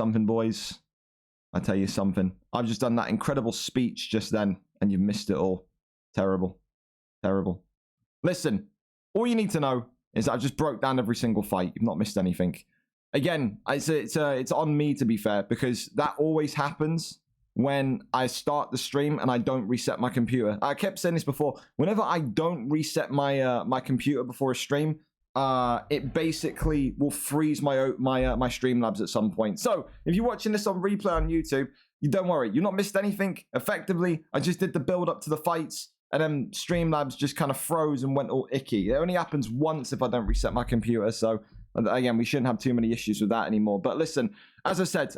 something, boys. I tell you something. I've just done that incredible speech just then, and you've missed it all. Terrible. Terrible. Listen, all you need to know is that I've just broke down every single fight. You've not missed anything. Again, it's on me, to be fair, because that always happens when I start the stream and I don't reset my computer. I kept saying this before. Whenever I don't reset my my computer before a stream, it basically will freeze my Streamlabs at some point. So if you're watching this on replay on YouTube, you don't worry, you've not missed anything. Effectively, I just did the build up to the fights, and then Streamlabs just kind of froze and went all icky. It only happens once if I don't reset my computer. So again, we shouldn't have too many issues with that anymore. But listen, as I said,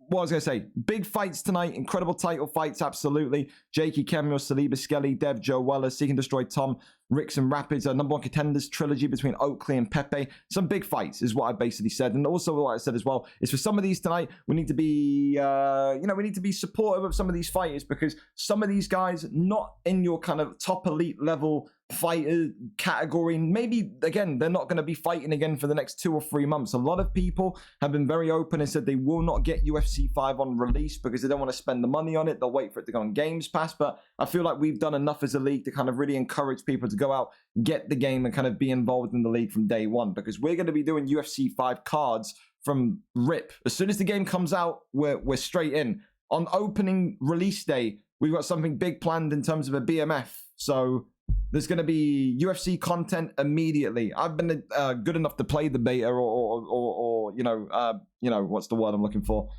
what I was going to say, big fights tonight, incredible title fights, absolutely. Jakey, Kenmure, Saliba, Skelly, Dev, Joe Weller, Seek and Destroy, Tom, Ricks and Rapids, number one contenders trilogy between Oakley and Pepe. Some big fights is what I basically said. And also what I said as well is for some of these tonight, we need to be, we need to be supportive of some of these fighters, because some of these guys not in your kind of top elite level fighter category, maybe again they're not going to be fighting again for the next 2 or 3 months. A lot of people have been very open and said they will not get UFC 5 on release because they don't want to spend the money on it. They'll wait for it to go on Games Pass. But I feel like we've done enough as a league to kind of really encourage people to go out, get the game, and kind of be involved in the league from day one, because we're going to be doing UFC 5 cards from rip. As soon as the game comes out, we're straight in. On opening release day, we've got something big planned in terms of a BMF. So there's going to be UFC content immediately. I've been good enough to play the beta, or what's the word I'm looking for?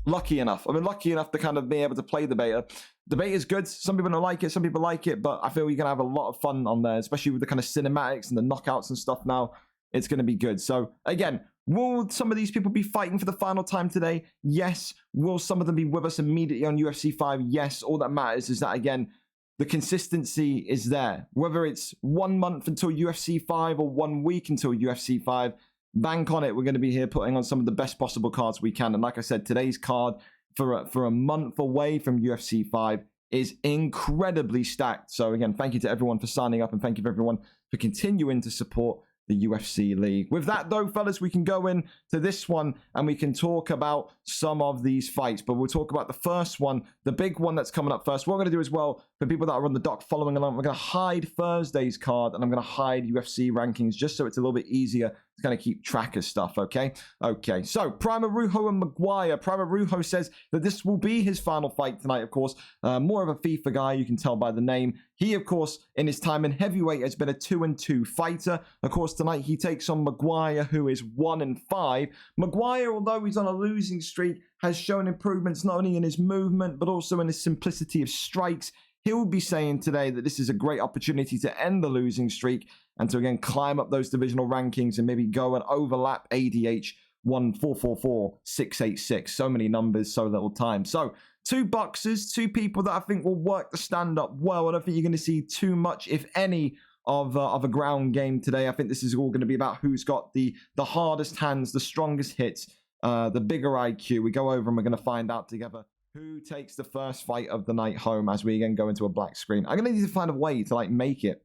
Lucky enough. I've been lucky enough to kind of be able to play the beta. The beta is good. Some people don't like it. Some people like it. But I feel you're going to have a lot of fun on there, especially with the kind of cinematics and the knockouts and stuff now. It's going to be good. So, again, will some of these people be fighting for the final time today? Yes. Will some of them be with us immediately on UFC 5? Yes. All that matters is that, again, the consistency is there. Whether it's 1 month until UFC 5 or 1 week until UFC 5, bank on it. We're going to be here putting on some of the best possible cards we can. And like I said, today's card for a month away from UFC 5 is incredibly stacked. So again, thank you to everyone for signing up, and thank you for everyone for continuing to support the UFC League. With that though, fellas, we can go in to this one and we can talk about some of these fights, but we'll talk about the first one, the big one that's coming up first. What we're going to do as well, for people that are on the dock following along, we're going to hide Thursday's card, and I'm going to hide UFC rankings just so it's a little bit easier to kind of keep track of stuff, okay? Okay, so Prima Rujo and Maguire. Prima Rujo says that this will be his final fight tonight, of course. More of a FIFA guy, you can tell by the name. He, of course, in his time in heavyweight has been a 2-2 fighter. Of course, tonight he takes on Maguire, who is 1-5. Maguire, although he's on a losing streak, has shown improvements not only in his movement, but also in his simplicity of strikes. He'll be saying today that this is a great opportunity to end the losing streak and to, again, climb up those divisional rankings and maybe go and overlap ADH 1444686. So many numbers, so little time. So, 2 boxers, 2 people that I think will work the stand-up well. I don't think you're going to see too much, if any, of a ground game today. I think this is all going to be about who's got the hardest hands, the strongest hits, the bigger IQ. We go over and we're going to find out together who takes the first fight of the night home as we again go into a black screen. I'm going to need to find a way to like make it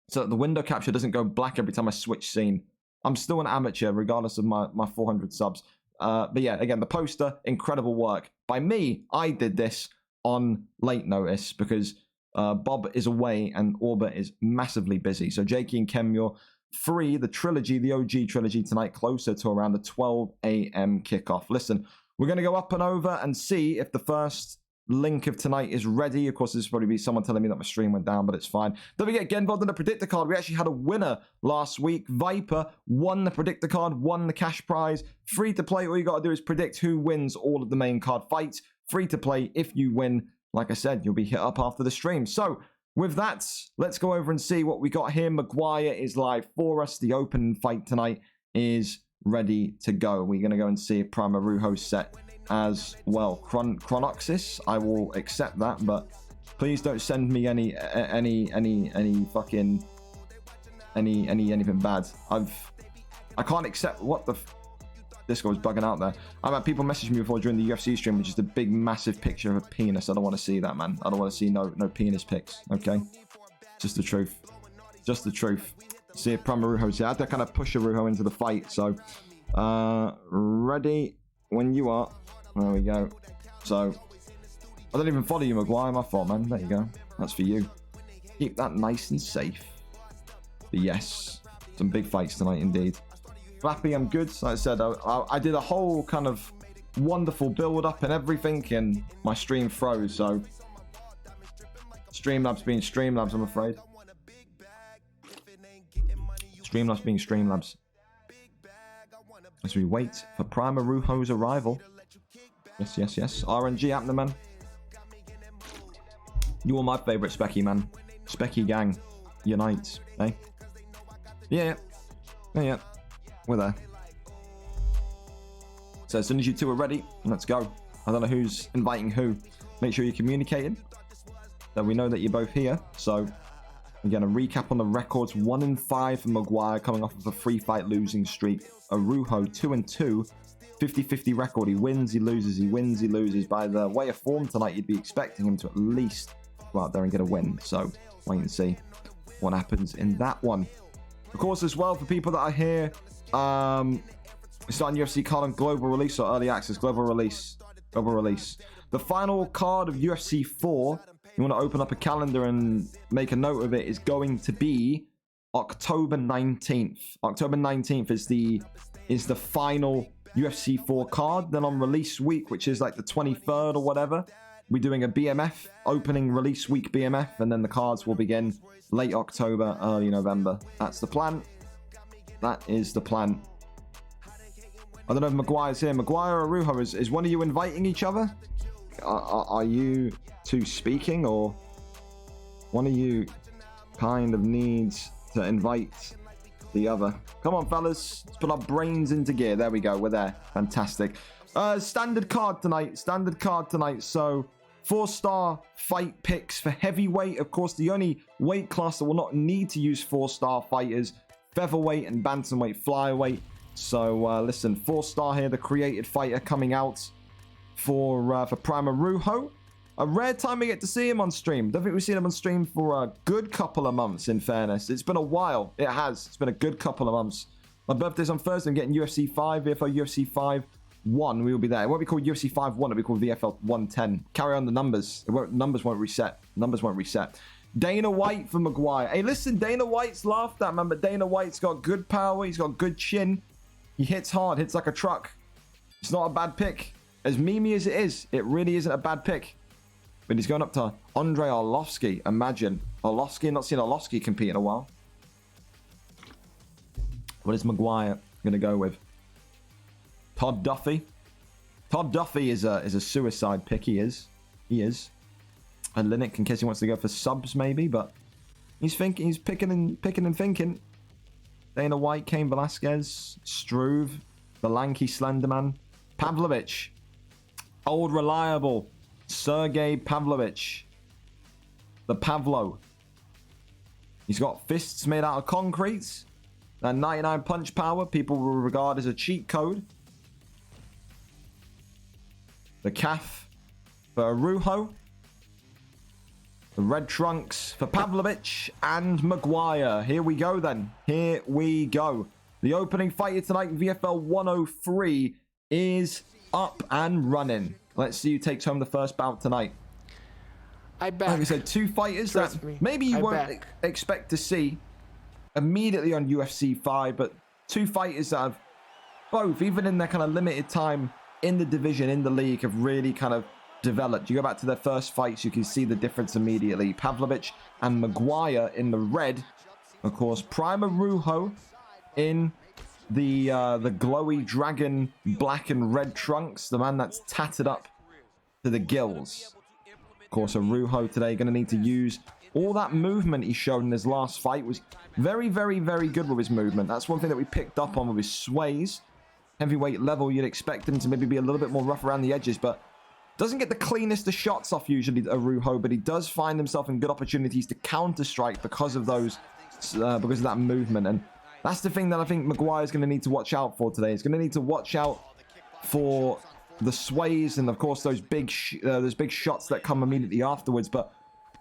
so that the window capture doesn't go black every time I switch scene. I'm still an amateur regardless of my 400 subs. But yeah, again, the poster, incredible work. By me, I did this on late notice because Bob is away and Orbit is massively busy. So Jakey and Kenmure, free, the trilogy, the OG trilogy tonight, closer to around the 12 a.m. kickoff. Listen, we're going to go up and over and see if the first link of tonight is ready. Of course, this will probably be someone telling me that my stream went down, but it's fine. Don't forget, get involved in the predictor card. We actually had a winner last week. Viper won the predictor card, won the cash prize. Free to play. All you got to do is predict who wins all of the main card fights. Free to play. If you win, like I said, you'll be hit up after the stream. So with that, let's go over and see what we got here. Maguire is live for us. The open fight tonight is ready to go. We're going to go and see if Prima Rujo's set as well. Chronoxis, I will accept that, but please don't send me anything bad. I can't accept what the Discord's bugging out there. I've had people message me before during the UFC stream with just a big massive picture of a penis. I don't want to see that, man. I don't want to see no penis pics, okay? Just the truth. Just the truth. See if Prima Rujo's here. I had to kind of push a Rujo into the fight, so Ready when you are. There we go. So, I don't even follow you, Maguire. My fault, man. There you go. That's for you. Keep that nice and safe. But yes, some big fights tonight indeed. Happy, I'm good. Like I said, I did a whole kind of wonderful build-up and everything, and my stream froze, so... Streamlabs being Streamlabs, I'm afraid. Streamlabs being Streamlabs. As we wait for Prima Ruho's arrival. Yes, yes, yes. RNG happening, man. You are my favourite Specky, man. Specky gang. Unite, eh? Yeah. Yeah. We're there. So as soon as you two are ready, let's go. I don't know who's inviting who. Make sure you're communicating. So we know that you're both here. So we're going to recap on the records. 1-5 for Maguire, coming off of a 3-fight losing streak. Arujo 2-2. 50-50 record. He wins, he loses, he wins, he loses. By the way of form tonight, you'd be expecting him to at least go out there and get a win. So wait and see what happens in that one. Of course, as well, for people that are here, starting UFC card on global release or early access. Global release. The final card of UFC 4, you want to open up a calendar and make a note of it, is going to be October 19th. October 19th is the final UFC 4 card. Then on release week, which is like the 23rd or whatever, we're doing a BMF, opening release week BMF, and then the cards will begin late October, early November. That's the plan. That is the plan. I don't know if Maguire's here. Maguire or Arujo, is one of you inviting each other? Are you two speaking, or one of you kind of needs to invite the other? Come on, fellas. Let's put our brains into gear. There we go. We're there. Fantastic. Standard card tonight. So 4-star fight picks for heavyweight. Of course, the only weight class that will not need to use 4-star fighters, featherweight and bantamweight flyweight. So listen, 4-star here, the created fighter coming out for Prima Ruho. A rare time we get to see him on stream. Don't think we've seen him on stream for a good couple of months, in fairness. It's been a while. It has. It's been a good couple of months. My birthday's on Thursday. I'm getting UFC 5, VFL UFC 5 1. We will be there. It won't be called UFC 5 1. It'll be called VFL 110. Carry on the numbers. Numbers won't reset. Dana White for Maguire. Hey, listen, Dana White's laughed at, man, but Dana White's got good power. He's got good chin. He hits hard, hits like a truck. It's not a bad pick. As memey as it is, it really isn't a bad pick. But he's going up to Andre Arlovsky. Imagine. Arlovsky, not seen Arlovsky compete in a while. What is Maguire going to go with? Todd Duffy. Todd Duffy is a suicide pick. He is. And Linux, in case he wants to go for subs, maybe. But he's picking and thinking. Dana White, Cain Velasquez, Struve, the lanky Slenderman, Pavlovich, old reliable, Sergey Pavlovich, the Pavlo. He's got fists made out of concrete, and 99 punch power, people will regard as a cheat code. The calf for Arujo, the red trunks for Pavlovich and Maguire. Here we go then. Here we go. The opening fighter tonight, VFL 103, is up and running. Let's see who takes home the first bout tonight. Like I said, two fighters that maybe you won't expect to see immediately on UFC 5, but two fighters that have both, even in their kind of limited time in the division, in the league, have really kind of developed. You go back to their first fights, you can see the difference immediately. Pavlovich and Maguire in the red. Of course, Prima Ruho in the glowy dragon black and red trunks. The man that's tattered up to the gills. Of course, Arujo today going to need to use all that movement he showed in his last fight. Was very, very, very good with his movement. That's one thing that we picked up on with his sways. Heavyweight level, you'd expect him to maybe be a little bit more rough around the edges, but doesn't get the cleanest of shots off usually, Arujo, but he does find himself in good opportunities to counter-strike because of those, because of that movement. And that's the thing that I think Maguire's going to need to watch out for today. He's going to need to watch out for the sways and, of course, those big shots that come immediately afterwards. But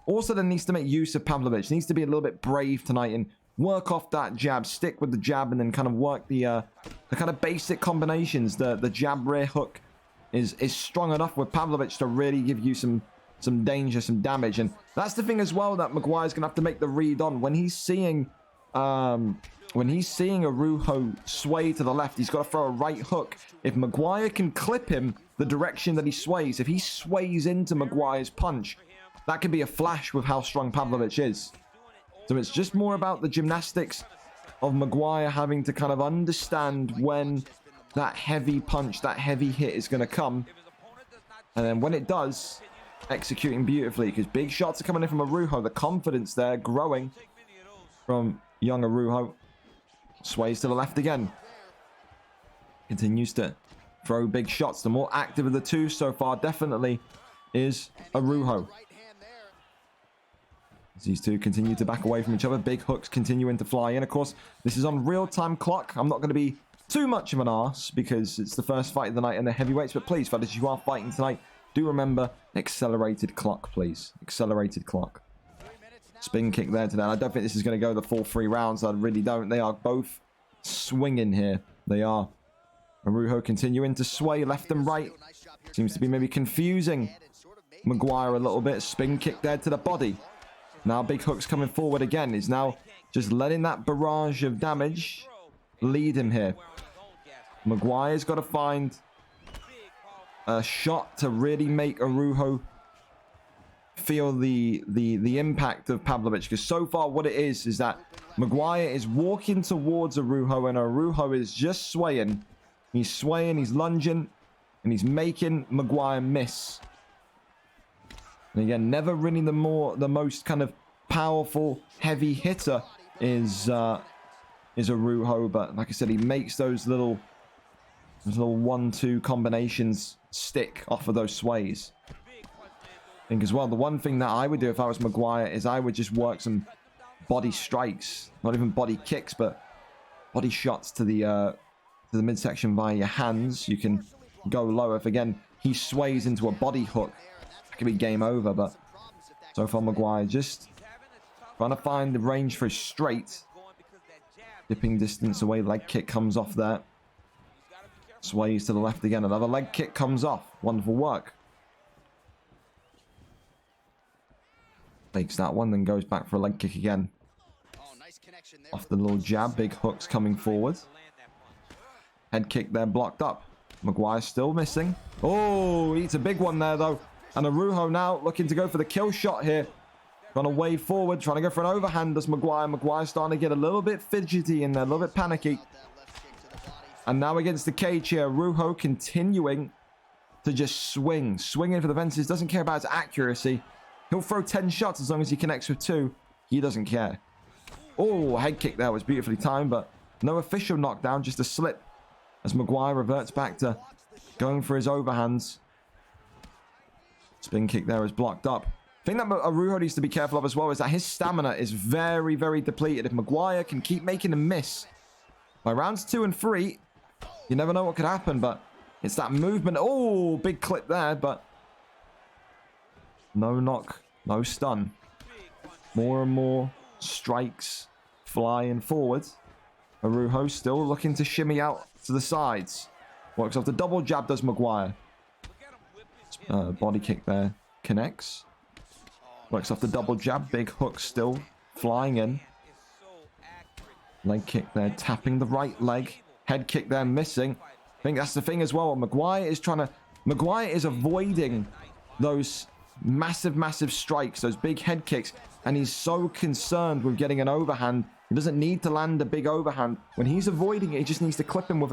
also then needs to make use of Pavlovich. Needs to be a little bit brave tonight and work off that jab, stick with the jab, and then kind of work the the kind of basic combinations, the jab rear hook is strong enough with Pavlovich to really give you some danger, some damage. And that's the thing as well that Maguire's gonna have to make the read on when he's seeing Arujo sway to the left. He's got to throw a right hook. If Maguire can clip him the direction that he sways, if he sways into Maguire's punch, that could be a flash with how strong Pavlovich is. So it's just more about the gymnastics of Maguire having to kind of understand when that heavy punch, that heavy hit is going to come. And then when it does, executing beautifully, because big shots are coming in from Arujo. The confidence there growing from young Arujo. Sways to the left again. Continues to throw big shots. The more active of the two so far definitely is Arujo. As these two continue to back away from each other, big hooks continuing to fly in. Of course, this is on real-time clock. I'm not going to be too much of an arse because it's the first fight of the night in the heavyweights. But please, fellas, you are fighting tonight, do remember accelerated clock, please. Accelerated clock. Spin kick there to that. I don't think this is going to go the full 3 rounds. I really don't. They are both swinging here. They are. Arujo continuing to sway left and right. Seems to be maybe confusing Maguire a little bit. Spin kick there to the body. Now big hooks coming forward again. He's now just letting that barrage of damage lead him here. Maguire's got to find a shot to really make Arujo feel the impact of Pavlovich, because so far what it is that Maguire is walking towards Arujo and Arujo is just swaying. He's swaying, he's lunging, and he's making Maguire miss. And again, never really the most kind of powerful heavy hitter is Arujo, but like I said, he makes those little 1-2 combinations stick off of those sways. I think as well, the one thing that I would do if I was Maguire is I would just work some body strikes, not even body kicks, but body shots to the midsection via your hands. You can go low. If again he sways into a body hook, it could be game over. But so far Maguire just trying to find the range for his straight, dipping distance away. Leg kick comes off there. Sways to the left again. Another leg kick comes off. Wonderful work. Takes that one, then goes back for a leg kick again. Off the little jab. Big hooks coming forward. Head kick there blocked up. Maguire still missing. Oh, eats a big one there though. And Arujo now looking to go for the kill shot here. Trying to wave forward, trying to go for an overhand as Maguire. Maguire's starting to get a little bit fidgety in there, a little bit panicky. And now against the cage here, Arujo continuing to just swing. Swinging for the fences, doesn't care about his accuracy. He'll throw 10 shots as long as he connects with 2. He doesn't care. Oh, head kick there was beautifully timed, but no official knockdown, just a slip. As Maguire reverts back to going for his overhands. Spin kick there is blocked up. The thing that Arujo needs to be careful of as well is that his stamina is very, very depleted. If Maguire can keep making him miss by rounds 2 and 3, you never know what could happen, but it's that movement. Oh, big clip there, but no knock, no stun. More and more strikes flying forward. Arujo still looking to shimmy out to the sides. Works off the double jab, does Maguire. Body kick there. Connects. Works off the double jab. Big hook still flying in. Leg kick there. Tapping the right leg. Head kick there missing. I think that's the thing as well. Maguire is avoiding those massive strikes, those big head kicks, and he's so concerned with getting an overhand. He doesn't need to land a big overhand. When he's avoiding it, he just needs to clip him with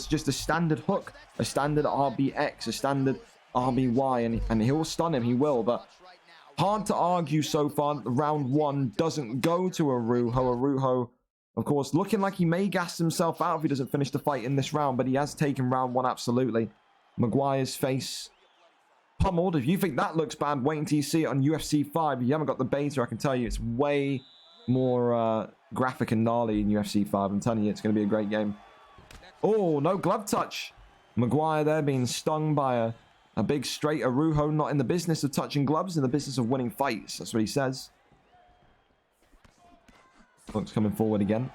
just a standard hook, a standard RBX, a standard RBY, and he'll stun him. He will, but hard to argue so far that the round 1 doesn't go to Arujo. Arujo, of course, looking like he may gas himself out if he doesn't finish the fight in this round, but he has taken round 1 absolutely. Maguire's face pummeled. If you think that looks bad, wait until you see it on UFC 5. If you haven't got the beta, I can tell you it's way more graphic and gnarly in UFC 5. I'm telling you, it's going to be a great game. Oh, no glove touch. Maguire there being stung by a big straight. Arujo not in the business of touching gloves, in the business of winning fights. That's what he says. Hooks coming forward again.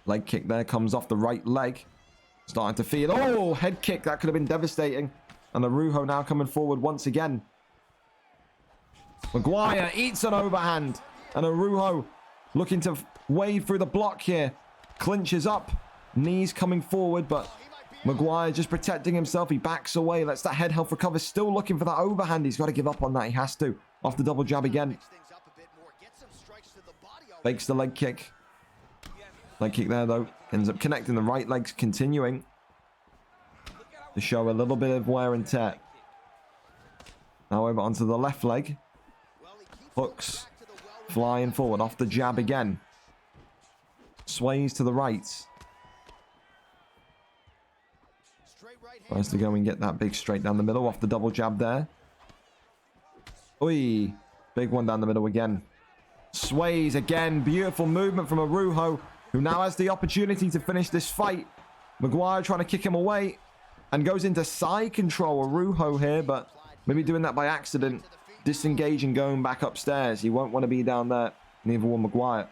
Leg kick there comes off the right leg. Starting to feel, oh, head kick. That could have been devastating. And Arujo now coming forward once again. Maguire eats an overhand. And Arujo looking to wave through the block here. Clinches up. Knees coming forward, but Maguire just protecting himself. He backs away. Lets that head health recover. Still looking for that overhand. He's got to give up on that. He has to. Off the double jab again. Fakes the leg kick. Leg kick there, though. Ends up connecting the right legs, continuing to show a little bit of wear and tear. Now over onto the left leg. Hooks. Flying forward. Off the jab again. Sways to the right. Tries to go and get that big straight down the middle. Off the double jab there. Oi. Big one down the middle again. Sways again. Beautiful movement from Arujo, who now has the opportunity to finish this fight. Maguire trying to kick him away. And goes into side control. Arujo here, but maybe doing that by accident. Disengaging, going back upstairs. He won't want to be down there. Neither will Maguire.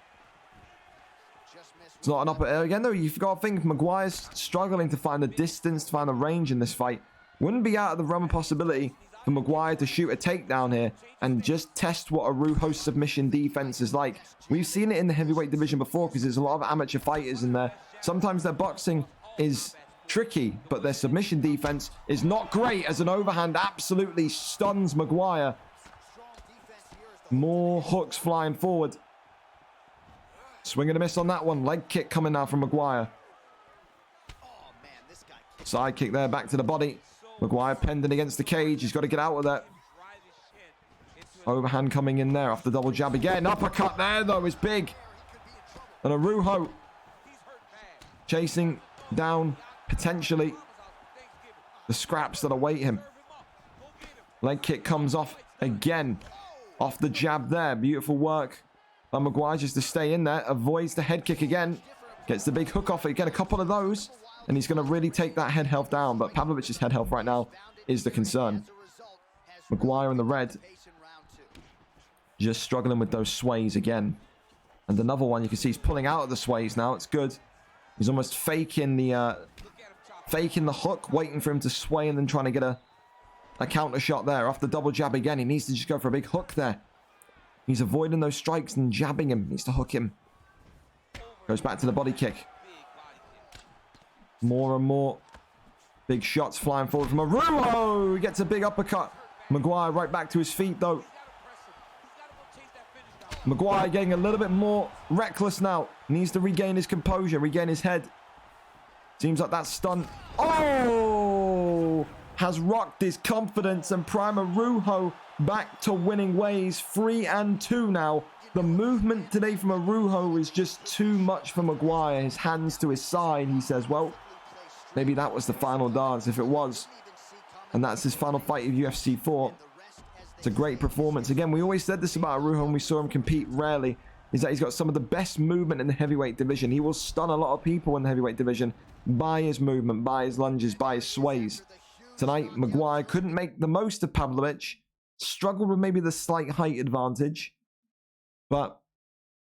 It's not an upper air again, though. You've got to think Maguire's struggling to find the distance, to find the range in this fight. Wouldn't be out of the realm of possibility for Maguire to shoot a takedown here and just test what Arujo's submission defense is like. We've seen it in the heavyweight division before because there's a lot of amateur fighters in there. Sometimes their boxing is tricky, but their submission defense is not great, as an overhand absolutely stuns Maguire. More hooks flying forward. Swing and a miss on that one. Leg kick coming now from Maguire. Side kick there, back to the body. Maguire pending against the cage. He's got to get out of that. Overhand coming in there off the double jab again. Uppercut there, though, is big. And Arujo chasing down, potentially, the scraps that await him. Leg kick comes off again. Off the jab there. Beautiful work. And Maguire just to stay in there. Avoids the head kick again. Gets the big hook off it again. A couple of those. And he's going to really take that head health down. But Pavlovich's head health right now is the concern. Maguire in the red. Just struggling with those sways again. And another one you can see he's pulling out of the sways now. It's good. He's almost faking the hook. Waiting for him to sway and then trying to get a counter shot there. Off the double jab again. He needs to just go for a big hook there. He's avoiding those strikes and jabbing him. Needs to hook him. Goes back to the body kick. More and more big shots flying forward from Arujo. He gets a big uppercut. Maguire right back to his feet, though. Maguire getting a little bit more reckless now. Needs to regain his composure, regain his head. Seems like that stun. Oh! Has rocked his confidence, and Prime Arujo back to winning ways. 3-2 now. The movement today from Arujo is just too much for Maguire. His hands to his side. He says, well, maybe that was the final dance if it was. And that's his final fight of UFC 4. It's a great performance. Again, we always said this about Arujo when we saw him compete rarely, is that he's got some of the best movement in the heavyweight division. He will stun a lot of people in the heavyweight division by his movement, by his lunges, by his sways. Tonight, Maguire couldn't make the most of Pavlovich. Struggled with maybe the slight height advantage. But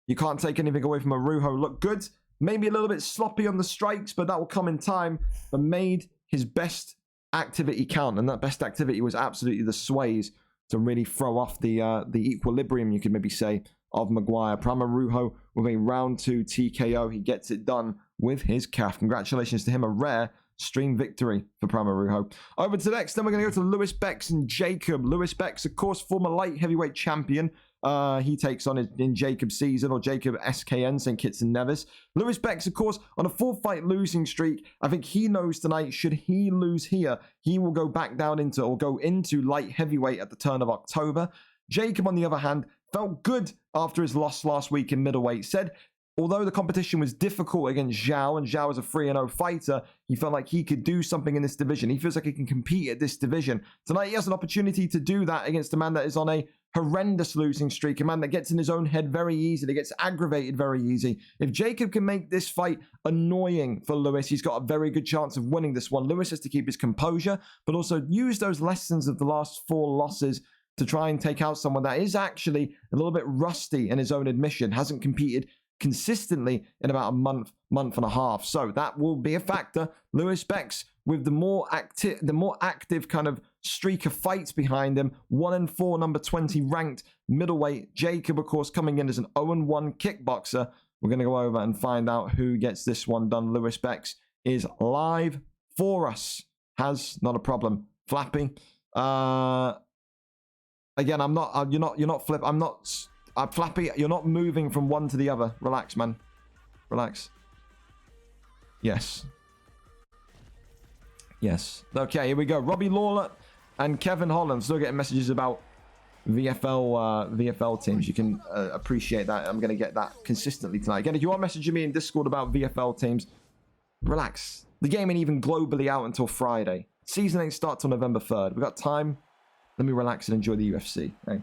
you can't take anything away from Arujo. Looked good. Maybe a little bit sloppy on the strikes, but that will come in time. But made his best activity count. And that best activity was absolutely the sways to really throw off the equilibrium, you could maybe say, of Maguire. Prime Arujo with a round 2 TKO. He gets it done with his calf. Congratulations to him. A rare stream victory for Prime Arujo. Over to the next, then we're going to go to Lewis Bex and Jacob. Lewis Bex, of course, former light heavyweight champion. He takes on in Jacob season, or Jacob SKN, St. Kitts and Nevis. Lewis Bex, of course, on a 4-fight losing streak. I think he knows tonight, should he lose here, he will go back down into, or go into light heavyweight at the turn of October. Jacob, on the other hand, felt good after his loss last week in middleweight. Said, although the competition was difficult against Zhao, and Zhao is a 3-0 fighter, he felt like he could do something in this division. He feels like he can compete at this division. Tonight, he has an opportunity to do that against a man that is on a horrendous losing streak, a man that gets in his own head very easily, gets aggravated very easy. If Jacob can make this fight annoying for Lewis, he's got a very good chance of winning this one. Lewis has to keep his composure, but also use those lessons of the last 4 losses to try and take out someone that is actually a little bit rusty in his own admission, hasn't competed consistently in about a month and a half. So that will be a factor. Lewis Bex with the more active kind of streak of fights behind him. 1-4, number 20 ranked middleweight. Jacob, of course, coming in as an 0-1 kickboxer. We're going to go over and find out who gets this one done. Lewis Bex is live for us. Has not a problem. Flappy. Again, I'm not. You're not flip. I'm not. Flappy. You're not moving from one to the other. Relax, man. Relax. Yes. Yes. Okay, here we go. Robbie Lawler and Kevin Holland. Still getting messages about VFL teams. You can appreciate that. I'm going to get that consistently tonight. Again, if you are messaging me in Discord about VFL teams, relax. The game ain't even globally out until Friday. Season ain't start till November 3rd. We've got time. Let me relax and enjoy the UFC. Hey.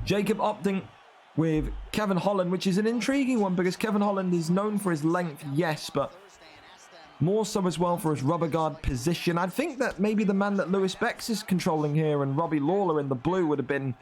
Jacob opting with Kevin Holland, which is an intriguing one because Kevin Holland is known for his length, yes, but more so as well for his rubber guard position. I think that maybe the man that Lewis Bex is controlling here and Robbie Lawler in the blue would have been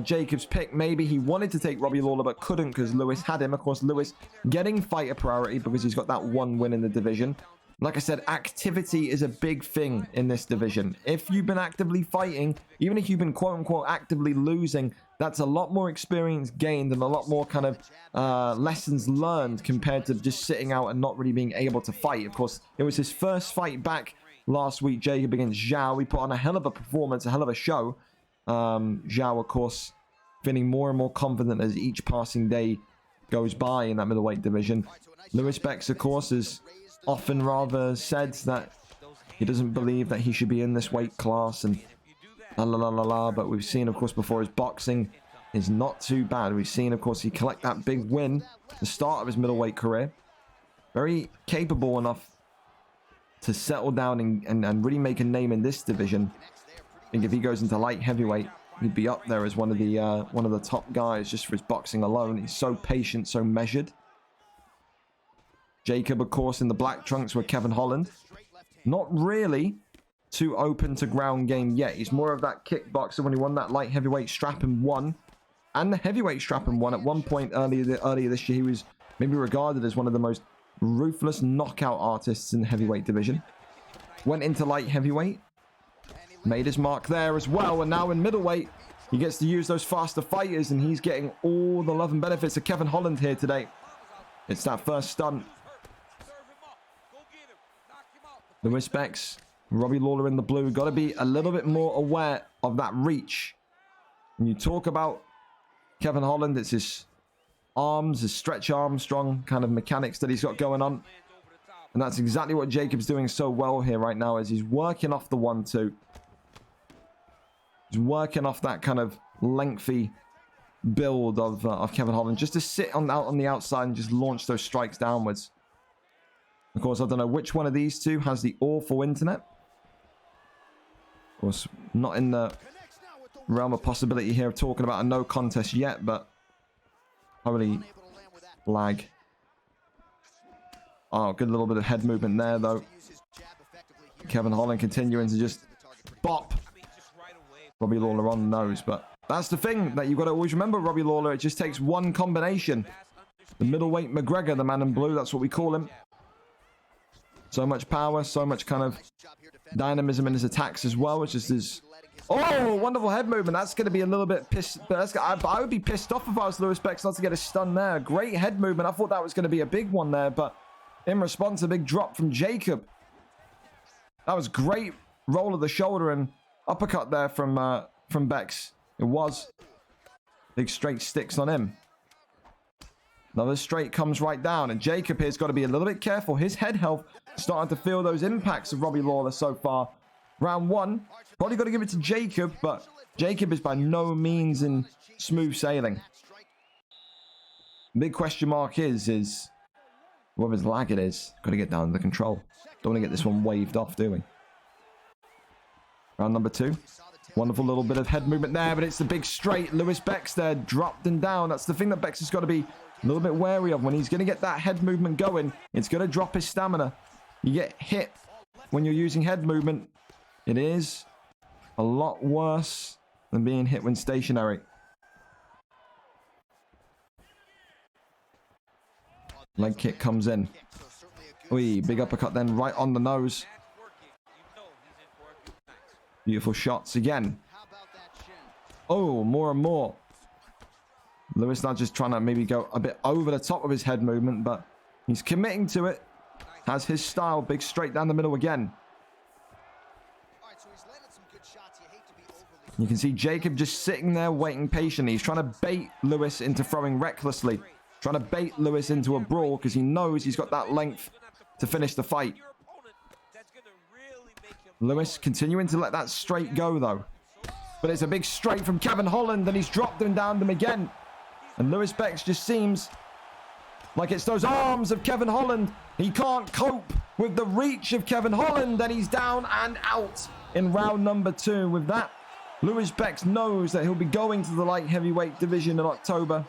Jacob's pick. Maybe he wanted to take Robbie Lawler but couldn't because Lewis had him. Of course, Lewis getting fighter priority because he's got that one win in the division. Like I said, activity is a big thing in this division. If you've been actively fighting, even if you've been quote-unquote actively losing, that's a lot more experience gained and a lot more kind of lessons learned compared to just sitting out and not really being able to fight. Of course, it was his first fight back last week, Jacob against Zhao. He put on a hell of a performance, a hell of a show. Zhao, of course, feeling more and more confident as each passing day goes by in that middleweight division. Lewis Bex, of course, is often rather said that he doesn't believe that he should be in this weight class and but we've seen, of course, before his boxing is not too bad. We've seen, of course, he collect that big win at the start of his middleweight career. Very capable enough to settle down and really make a name in this division. I think if he goes into light heavyweight, he'd be up there as one of the top guys just for his boxing alone. He's so patient, so measured. Jacob, of course, in the black trunks with Kevin Holland. Not really too open to ground game yet. He's more of that kickboxer when he won that light heavyweight strap and won. And the heavyweight strap and won. At one point earlier this year, he was maybe regarded as one of the most ruthless knockout artists in the heavyweight division. Went into light heavyweight. Made his mark there as well. And now in middleweight, he gets to use those faster fighters. And he's getting all the love and benefits of Kevin Holland here today. It's that first stunt. Lewis Bex, Robbie Lawler in the blue. Got to be a little bit more aware of that reach. When you talk about Kevin Holland, it's his arms, his stretch Armstrong kind of mechanics that he's got going on. And that's exactly what Jacob's doing so well here right now, as he's working off the 1-2. He's working off that kind of lengthy build of Kevin Holland, just to sit out on the outside and just launch those strikes downwards. Of course, I don't know which one of these two has the awful internet. Of course, not in the realm of possibility here of talking about a no contest yet, but holy lag. Oh, good little bit of head movement there, though. Kevin Holland continuing to just bop Robbie Lawler on the nose, but that's the thing that you've got to always remember, Robbie Lawler. It just takes one combination. The middleweight McGregor, the man in blue, that's what we call him. So much power, so much kind of dynamism in his attacks as well, which is his... Oh, wonderful head movement. That's going to be a little bit pissed. I would be pissed off if I was Lewis Bex not to get a stun there. Great head movement. I thought that was going to be a big one there, but in response, a big drop from Jacob. That was great roll of the shoulder and uppercut there from Bex. It was. Big straight sticks on him. Another straight comes right down, and Jacob here's got to be a little bit careful. His head health starting to feel those impacts of Robbie Lawler so far. Round one, probably got to give it to Jacob, but Jacob is by no means in smooth sailing. Big question mark is whether lag it is. Got to get down to the control. Don't want to get this one waved off, do we? Round number two. Wonderful little bit of head movement there, but it's the big straight. Lewis Bex there dropped and down. That's the thing that Bex has got to be a little bit wary of. When he's going to get that head movement going, it's going to drop his stamina. You get hit when you're using head movement. It is a lot worse than being hit when stationary. Leg kick comes in. Oi, big uppercut then right on the nose. Beautiful shots again. Oh, more and more. Lewis now just trying to maybe go a bit over the top of his head movement, but he's committing to it. Has his style, big straight down the middle again. You can see Jacob just sitting there waiting patiently. He's trying to bait Lewis into throwing recklessly. Trying to bait Lewis into a brawl because he knows he's got that length to finish the fight. Lewis continuing to let that straight go though. But it's a big straight from Kevin Holland and he's dropped him down them again. And Lewis Bex just seems like it's those arms of Kevin Holland. He can't cope with the reach of Kevin Holland and he's down and out in round number 2. With that, Lewis Bex knows that he'll be going to the light heavyweight division in October.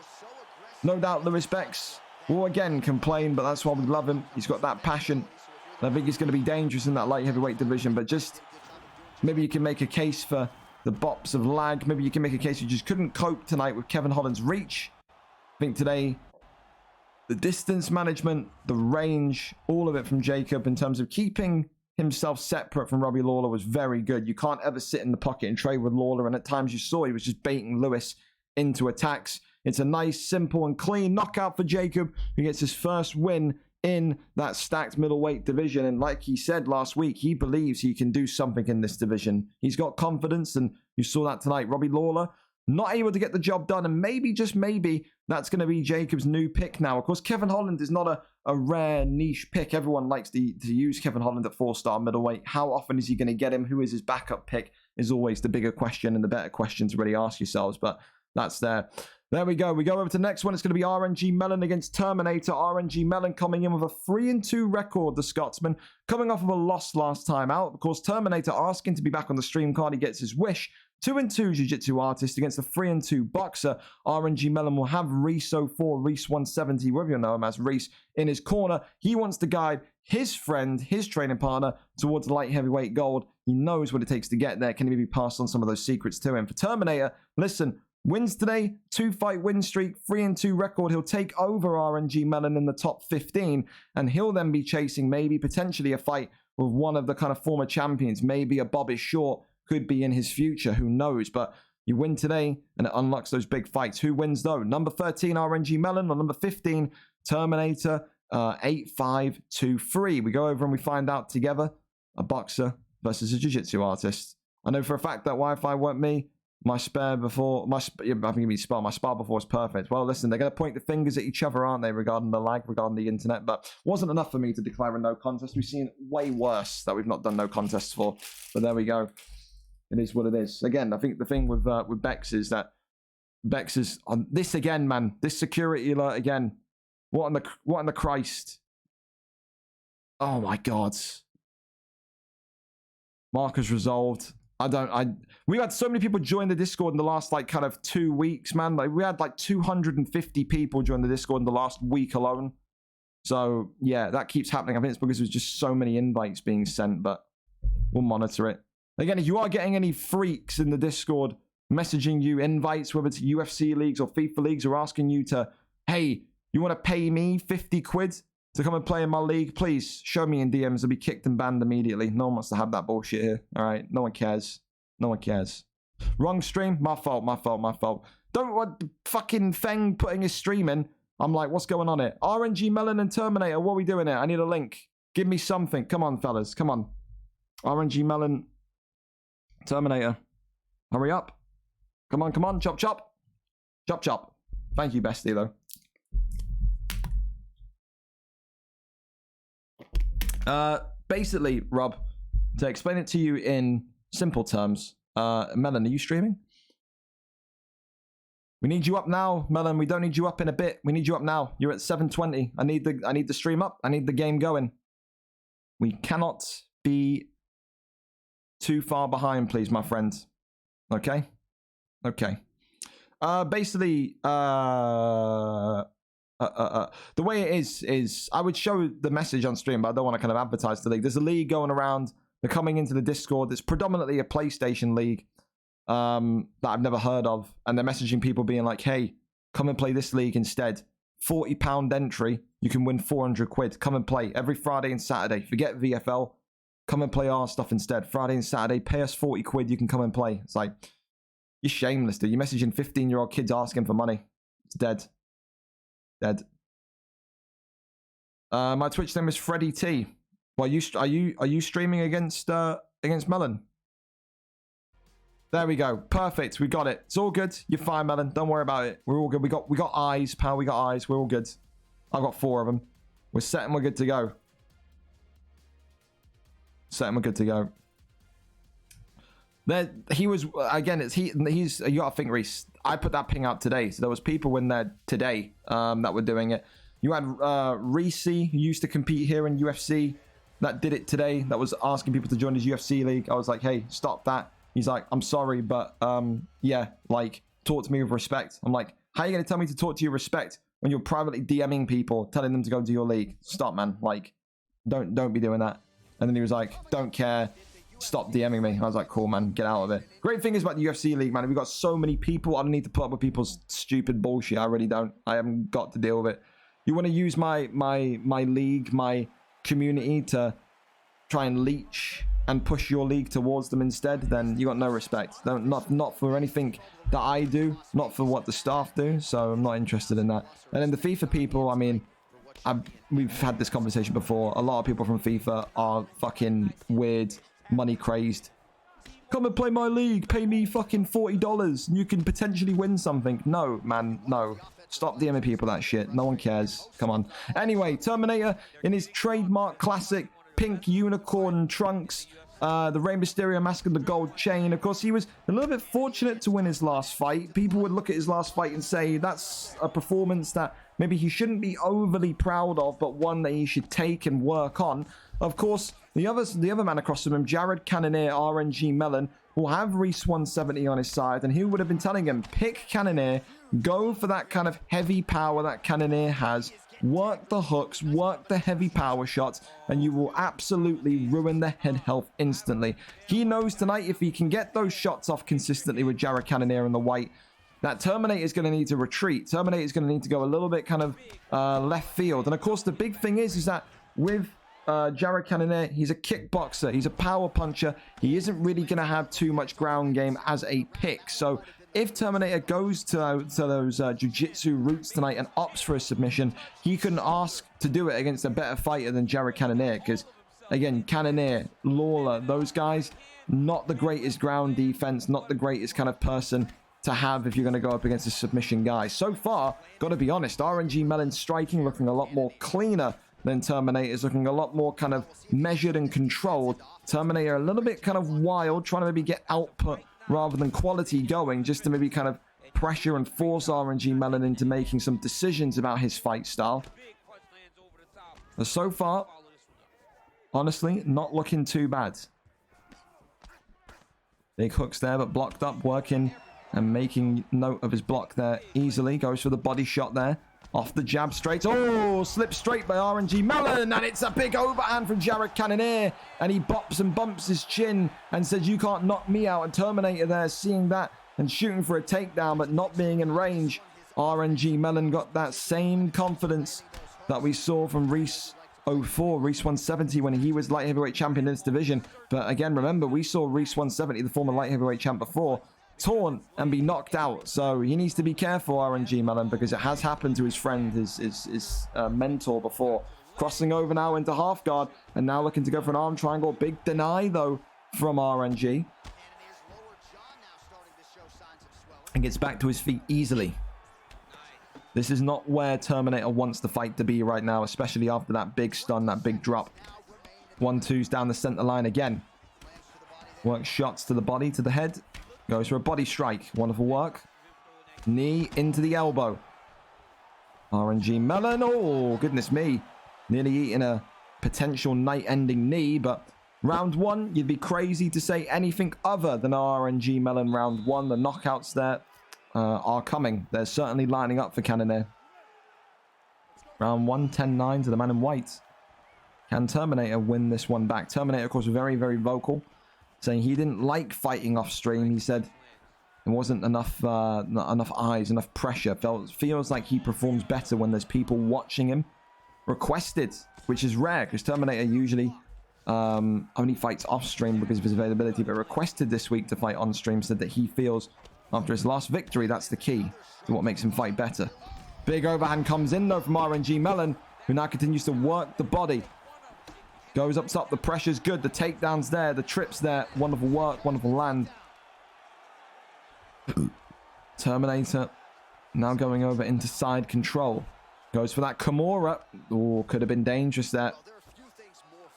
No doubt Lewis Bex will again complain, but that's why we love him. He's got that passion. I think he's going to be dangerous in that light heavyweight division, but just maybe you can make a case for the bops of lag. Maybe you can make a case you just couldn't cope tonight with Kevin Holland's reach. I think today, the distance management, the range, all of it from Jacob in terms of keeping himself separate from Robbie Lawler was very good. You can't ever sit in the pocket and trade with Lawler, and at times you saw he was just baiting Lewis into attacks. It's a nice, simple, and clean knockout for Jacob, who gets his first win in that stacked middleweight division. And like he said last week, he believes he can do something in this division. He's got confidence, and you saw that tonight. Robbie Lawler not able to get the job done, and maybe, just maybe, that's going to be Jacob's new pick now. Of course, Kevin Holland is not a rare niche pick. Everyone likes to use Kevin Holland at 4-star middleweight. How often is he going to get him? Who is his backup pick is always the bigger question and the better question to really ask yourselves, but that's there. There we go. We go over to the next one. It's going to be RNG Mellon against Terminator. RNG Mellon coming in with a 3-2 record, the Scotsman, coming off of a loss last time out. Of course, Terminator asking to be back on the stream card. He gets his wish. 2-2 Jiu-Jitsu artist against a 3-2 boxer. RNG Mellon will have Reese 04, Reese 170, whatever you know him as, Reese, in his corner. He wants to guide his friend, his training partner, towards light heavyweight gold. He knows what it takes to get there. Can he maybe pass on some of those secrets to him? For Terminator, listen, wins today, 2-fight win streak, 3-2 record. He'll take over RNG Mellon in the top 15, and he'll then be chasing maybe potentially a fight with one of the kind of former champions. Maybe a Bobby Short could be in his future. Who knows? But you win today, and it unlocks those big fights. Who wins though? Number 13, RNG Mellon, or number 15, Terminator, 8-5-2-3. We go over and we find out together a boxer versus a jiu-jitsu artist. I know for a fact that Wi-Fi weren't me. My spar before was perfect. Well, listen, they're going to point the fingers at each other, aren't they, regarding the lag, regarding the internet, but wasn't enough for me to declare a no contest. We've seen way worse that we've not done no contests for, but there we go. It is what it is. Again, I think the thing with Bex is that Bex is on this again, man. This security alert again. What in the Christ? Oh my God. Markers resolved. We had so many people join the Discord in the last like kind of 2 weeks, man. Like we had like 250 people join the Discord in the last week alone. So yeah, that keeps happening. I think it's because there's just so many invites being sent, but we'll monitor it. Again, if you are getting any freaks in the Discord messaging you invites, whether it's UFC leagues or FIFA leagues, or asking you to, hey, you want to pay me 50 quid to come and play in my league, please show me in DMs. I'll be kicked and banned immediately. No one wants to have that bullshit here. All right, no one cares. No one cares. Wrong stream. My fault. Don't want fucking Feng putting his stream in. I'm like, what's going on here? RNG Mellon and Terminator. What are we doing here? I need a link. Give me something. Come on, fellas. Come on. RNG Mellon, Terminator. Hurry up. Come on. Chop, chop. Chop, chop. Thank you, bestie, though. Basically, Rob, to explain it to you in simple terms, Mellon, are you streaming? We need you up now, Mellon. We don't need you up in a bit. We need you up now. You're at 720. I need the stream up. I need the game going. We cannot be too far behind, please, my friend. Okay? Okay. Basically, the way it is I would show the message on stream, but I don't want to kind of advertise the league. There's a league going around. They're coming into the Discord. It's predominantly a PlayStation league that I've never heard of, and they're messaging people being like, hey, come and play this league instead £40 entry. You can win 400 quid. Come and play every Friday and Saturday. Forget VFL. Come and play our stuff instead. Friday and Saturday. Pay us 40 quid. You can come and play. It's like, you're shameless, dude. You're messaging 15-year-old kids asking for money. It's dead. Dead. My Twitch name is Freddy T. Well, are you streaming against Melon? There we go. Perfect. We got it. It's all good. You're fine, Melon. Don't worry about it. We're all good. We got eyes, pal. We got eyes. We're all good. I've got 4 of them. We're set and we're good to go. Set and we're good to go. There, he was again. He's. You gotta think, Reese. I put that ping out today, so there was people in there today that were doing it. You had Reese, who used to compete here in UFC, that did it today. That was asking people to join his UFC league. I was like, hey, stop that. He's like, I'm sorry, but yeah, like, talk to me with respect. I'm like, how are you gonna tell me to talk to you with respect when you're privately DMing people, telling them to go to your league? Stop, man. Like, don't be doing that. And then he was like, don't care. Stop DMing me. I was like, cool, man, get out of it. Great thing is about the UFC league, man. We've got so many people. I don't need to put up with people's stupid bullshit. I really don't. I haven't got to deal with it. You want to use my league, my community to try and leech and push your league towards them instead, then you got no respect. Not for anything that I do, not for what the staff do. So I'm not interested in that. And then the FIFA people, I mean, we've had this conversation before. A lot of people from FIFA are fucking weird, money crazed. Come and play my league, pay me fucking $40 and you can potentially win something. No, man, no. Stop DMing people that shit. No one cares. Come on. Anyway, Terminator in his trademark classic pink unicorn trunks, the Rey Mysterio mask and the gold chain. Of course, he was a little bit fortunate to win his last fight. People would look at his last fight and say that's a performance that maybe he shouldn't be overly proud of, but one that he should take and work on. Of course, the other man across from him, Jared Cannonier, RNG Melon, will have Reese 170 on his side, and he would have been telling him, pick Cannonier, go for that kind of heavy power that Cannonier has, work the hooks, work the heavy power shots, and you will absolutely ruin the head health instantly. He knows tonight if he can get those shots off consistently with Jared Cannonier in the white, that Terminator is going to need to retreat. Terminator is going to need to go a little bit kind of left field. And of course, the big thing is that with Jared Cannonier, he's a kickboxer, he's a power puncher. He isn't really going to have too much ground game as a pick. So if Terminator goes to those jiu-jitsu routes tonight and opts for a submission, he couldn't ask to do it against a better fighter than Jared Cannonier. Because, again, Cannonier, Lawler, those guys, not the greatest ground defense, not the greatest kind of person to have if you're going to go up against a submission guy. So far, got to be honest, RNG Melon's striking looking a lot more cleaner than Terminator's, looking a lot more kind of measured and controlled. Terminator a little bit kind of wild, trying to maybe get output rather than quality going, just to maybe kind of pressure and force RNG Melon into making some decisions about his fight style. But so far, honestly, not looking too bad. Big hooks there, but blocked up, working and making note of his block there easily. Goes for the body shot there. Off the jab straight. Oh, slipped straight by RNG Melon. And it's a big overhand from Jared Cannonier. And he bops and bumps his chin and says, you can't knock me out. And Terminator there seeing that and shooting for a takedown, but not being in range. RNG Melon got that same confidence that we saw from Reese 04, Reese 170 when he was light heavyweight champion in this division. But again, remember, we saw Reese 170, the former light heavyweight champ before, torn and be knocked out. So he needs to be careful, RNG Melon, because it has happened to his friend, his mentor before. Crossing over now into half guard and now looking to go for an arm triangle. Big deny though from RNG. And gets back to his feet easily. This is not where Terminator wants the fight to be right now, especially after that big stun, that big drop. 1-2s down the center line again. Works shots to the body, to the head. Goes for a body strike. Wonderful work. Knee into the elbow. RNG Melon. Oh, goodness me. Nearly eating a potential night-ending knee, but round one, you'd be crazy to say anything other than RNG Melon round one. The knockouts there are coming. They're certainly lining up for Cannonier. Round one, 10-9 to the man in white. Can Terminator win this one back? Terminator, of course, very, very vocal, saying he didn't like fighting off stream. He said There wasn't enough not enough eyes, enough pressure. Feels like he performs better when there's people watching him. Requested, which is rare because Terminator usually only fights off stream because of his availability, but requested this week to fight on stream. Said that he feels after his last victory, that's the key to what makes him fight better. Big overhand comes in though from RNG Melon, who now continues to work the body. Goes up top, the pressure's good, the takedown's there, the trip's there. Wonderful work, wonderful land. Terminator now going over into side control. Goes for that Kimura. Oh, could have been dangerous there.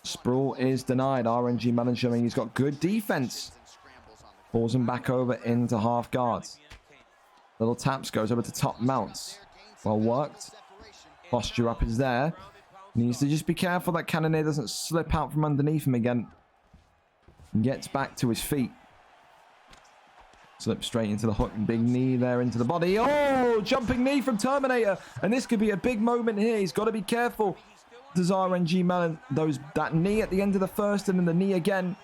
Sprawl is denied. RNG Melon showing he's got good defense. Pulls him back over into half guards. Little taps, goes over to top mounts. Well worked. Posture up is there. Needs to just be careful that Cannoneer doesn't slip out from underneath him again. Gets back to his feet. Slips straight into the hook. Big knee there into the body. Oh, jumping knee from Terminator. And this could be a big moment here. He's got to be careful. Does RNG Melon that knee at the end of the first and then the knee again.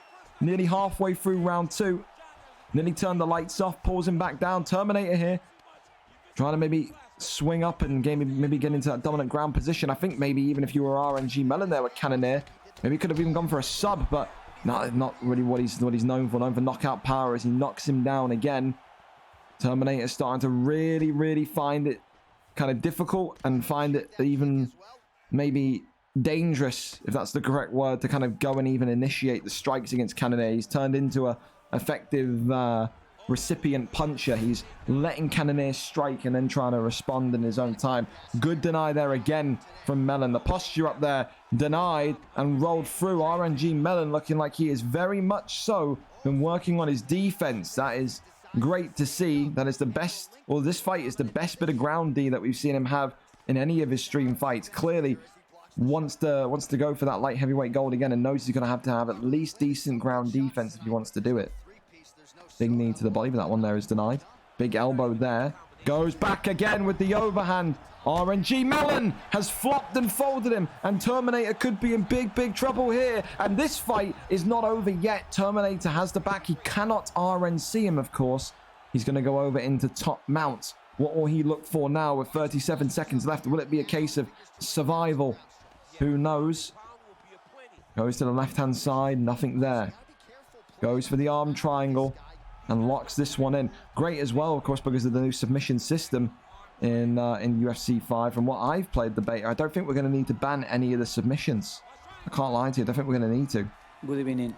Nearly halfway through round 2. Nearly turned the lights off. Pulls him back down. Terminator here. Trying to maybe swing up and maybe get into that dominant ground position. I think maybe even if you were RNG Melon there with Cannoneer, maybe could have even gone for a sub, but no, not really what he's known for. Known for knockout power as he knocks him down again. Terminator starting to really find it kind of difficult and find it even maybe dangerous, if that's the correct word, to kind of go and even initiate the strikes against Cannoneer. He's turned into a effective recipient puncher. He's letting Cannoneer strike and then trying to respond in his own time. Good deny there again from Melon. The posture up there denied and rolled through. RNG Melon looking like he is very much so been working on his defense. That is great to see. That is the best, well, this fight is the best bit of ground D that we've seen him have in any of his stream fights. Clearly wants to go for that light heavyweight gold again and knows he's going to have at least decent ground defense if he wants to do it. Big knee to the body, but that one there is denied. Big elbow there. Goes back again with the overhand. RNG Melon has flopped and folded him, and Terminator could be in big trouble here. And this fight is not over yet. Terminator has the back. He cannot RNC him, of course. He's going to go over into top mount. What will he look for now with 37 seconds left? Will it be a case of survival? Who knows? Goes to the left-hand side. Nothing there. Goes for the arm triangle and locks this one in. Great as well, of course, because of the new submission system in UFC 5. From what I've played the beta, I don't think we're going to need to ban any of the submissions. I can't lie to you. I don't think we're going to need to. Good evening.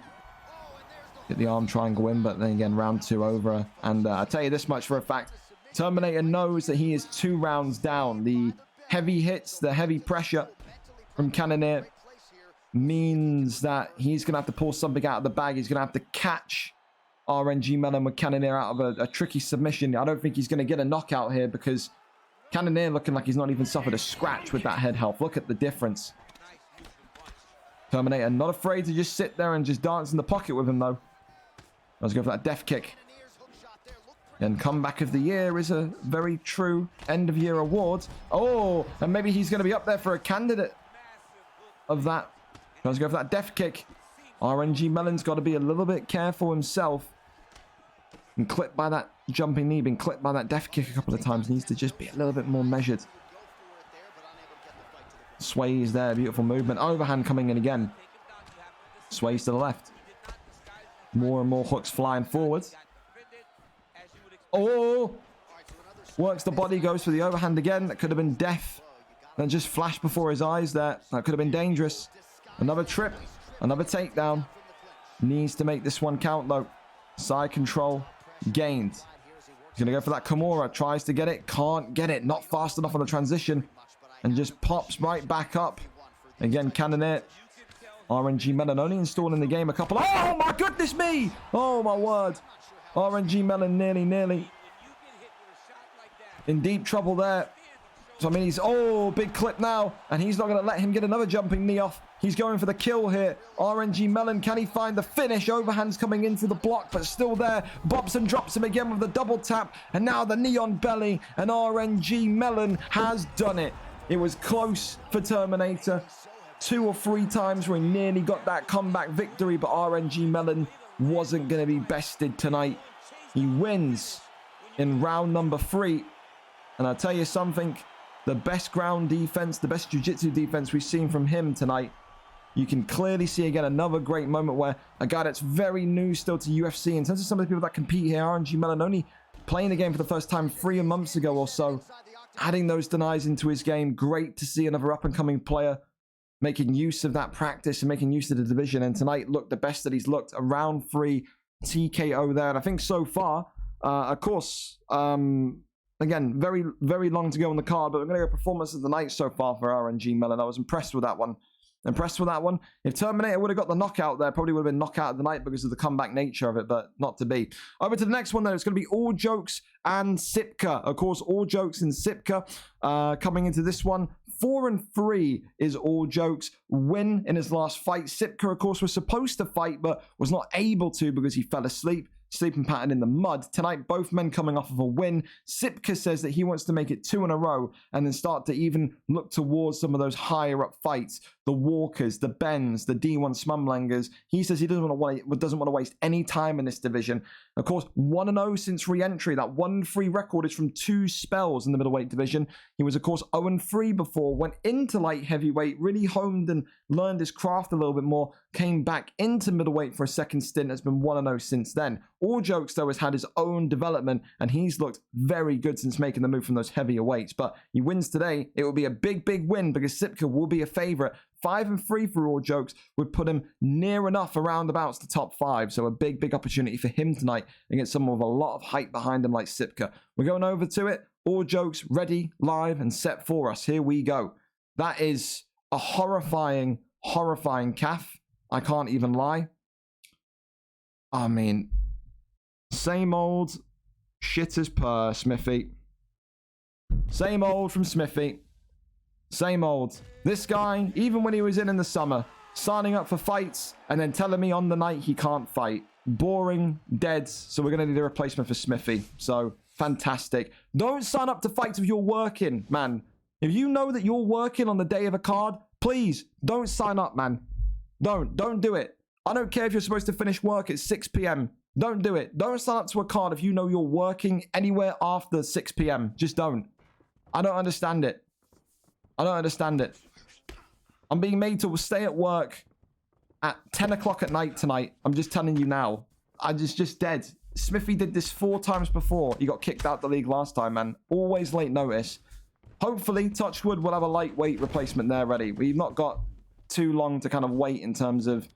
Get the arm triangle in, but then again, round 2 over. And I'll tell you this much for a fact. Terminator knows that he is 2 rounds down. The heavy hits, the heavy pressure from Cannoneer means that he's going to have to pull something out of the bag. He's going to have to catch RNG Melon with Cannoneer out of a tricky submission. I don't think he's going to get a knockout here because Cannoneer looking like he's not even suffered a scratch with that head health. Look at the difference. Terminator not afraid to just sit there and just dance in the pocket with him, though. Let's go for that death kick. And comeback of the year is a very true end of year award. Oh, and maybe he's going to be up there for a candidate of that. Let's go for that death kick. RNG Melon's got to be a little bit careful himself. And clipped by that jumping knee, been clipped by that death kick a couple of times. Needs to just be a little bit more measured. Sways there, beautiful movement. Overhand coming in again. Sways to the left. More and more hooks flying forward. Oh! Works the body, goes for the overhand again. That could have been death. Then just flashed before his eyes there. That could have been dangerous. Another trip. Another takedown. Needs to make this one count, though. Side control gained. He's going to go for that Kimura. Tries to get it. Can't get it. Not fast enough on the transition. And just pops right back up. Again, Cannoneer. RNG Melon only installed in the game a couple. Oh, my goodness me. Oh, my word. RNG Melon nearly in deep trouble there. So, I mean, he's... Oh, big clip now. And he's not going to let him get another jumping knee off. He's going for the kill here. RNG Melon, can he find the finish? Overhand's coming into the block, but still there. Bobs and drops him again with the double tap. And now the knee on belly. And RNG Melon has done it. It was close for Terminator. 2 or 3 times where he nearly got that comeback victory, but RNG Melon wasn't going to be bested tonight. He wins in round number 3. And I'll tell you something, the best ground defense, the best jiu-jitsu defense we've seen from him tonight. You can clearly see again another great moment where a guy that's very new still to UFC, in terms of some of the people that compete here, RNG Melanoni playing the game for the first time 3 months ago or so, adding those denies into his game. Great to see another up-and-coming player making use of that practice and making use of the division. And tonight looked the best that he's looked. A round 3 TKO there. And I think so far, of course, again, very, very long to go on the card, but we're going to go performance of the night so far for RNG Melon. I was impressed with that one. If Terminator would have got the knockout there, probably would have been knockout of the night because of the comeback nature of it, but not to be. Over to the next one, though. It's going to be All Jokes and Sipka. Of course, All Jokes and Sipka coming into this one. 4-3 is All Jokes. Win in his last fight. Sipka, of course, was supposed to fight, but was not able to because he fell asleep. Sleeping pattern in the mud. Tonight, both men coming off of a win. Sipka says that he wants to make it 2 in a row and then start to even look towards some of those higher up fights. The Walkers, the Bens, the D1 Smumlangers. He says he doesn't want to waste any time in this division. Of course, 1-0 since re-entry. That 1-3 record is from 2 spells in the middleweight division. He was, of course, 0-3 before. Went into light heavyweight, really honed and learned his craft a little bit more. Came back into middleweight for a second stint. Has been 1-0 since then. All Jokes, though, has had his own development, and he's looked very good since making the move from those heavier weights. But he wins today. It will be a big, big win because Sipka will be a favorite. 5-3 for All Jokes would put him near enough around about the top 5. So a big, big opportunity for him tonight against someone with a lot of hype behind him like Sipka. We're going over to it. All Jokes ready, live, and set for us. Here we go. That is a horrifying, horrifying calf. I can't even lie. I mean, same old shit as per, Smithy. Same old from Smithy. Same old. This guy, even when he was in the summer, signing up for fights and then telling me on the night he can't fight. Boring, dead. So we're going to need a replacement for Smithy. So, fantastic. Don't sign up to fights if you're working, man. If you know that you're working on the day of a card, please, don't sign up, man. Don't do it. I don't care if you're supposed to finish work at 6 p.m. Don't do it. Don't sign up to a card if you know you're working anywhere after 6 p.m. Just don't. I don't understand it. I don't understand it. I'm being made to stay at work at 10 o'clock at night tonight. I'm just telling you now. I'm just dead. Smithy did this 4 times before. He got kicked out the league last time, man. Always late notice. Hopefully, Touchwood will have a lightweight replacement there ready. We've not got too long to kind of wait in terms of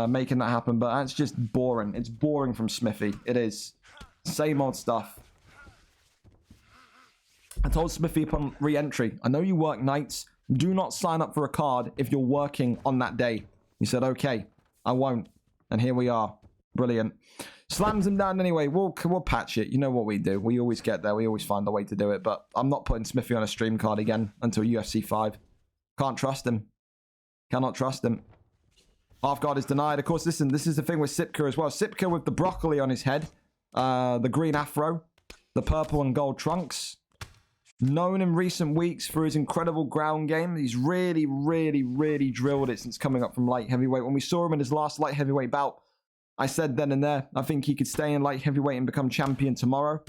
making that happen, but that's just boring. It's boring from Smithy. It is. Same old stuff. I told Smithy upon re-entry, I know you work nights. Do not sign up for a card if you're working on that day. He said, okay, I won't. And here we are. Brilliant. Slams him down anyway. We'll patch it. You know what we do. We always get there. We always find a way to do it. But I'm not putting Smithy on a stream card again until UFC 5. Can't trust him. Cannot trust him. Half guard is denied. Of course, listen, this is the thing with Sipka as well. Sipka with the broccoli on his head. The green afro. The purple and gold trunks. Known in recent weeks for his incredible ground game. He's really, really, really drilled it since coming up from light heavyweight. When we saw him in his last light heavyweight bout, I said then and there, I think he could stay in light heavyweight and become champion tomorrow.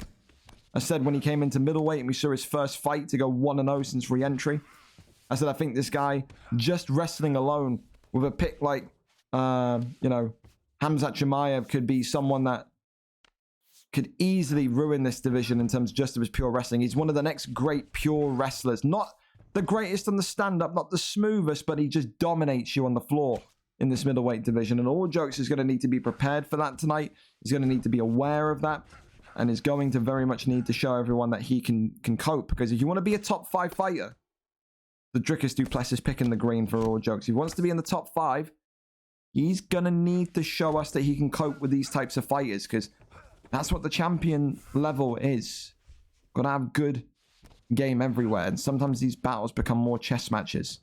I said when he came into middleweight and we saw his first fight to go 1-0 since re-entry. I said I think this guy, just wrestling alone with a pick like, Hamzat Chimaev could be someone that could easily ruin this division in terms just of his pure wrestling. He's one of the next great pure wrestlers. Not the greatest on the stand-up, not the smoothest, but he just dominates you on the floor in this middleweight division. And All Jokes is going to need to be prepared for that tonight. He's going to need to be aware of that. And is going to very much need to show everyone that he can cope. Because if you want to be a top 5 fighter, the Drickus Duplessis picking the green for All Jokes. If he wants to be in the top 5, he's going to need to show us that he can cope with these types of fighters. Because that's what the champion level is. Got to have good game everywhere. And sometimes these battles become more chess matches.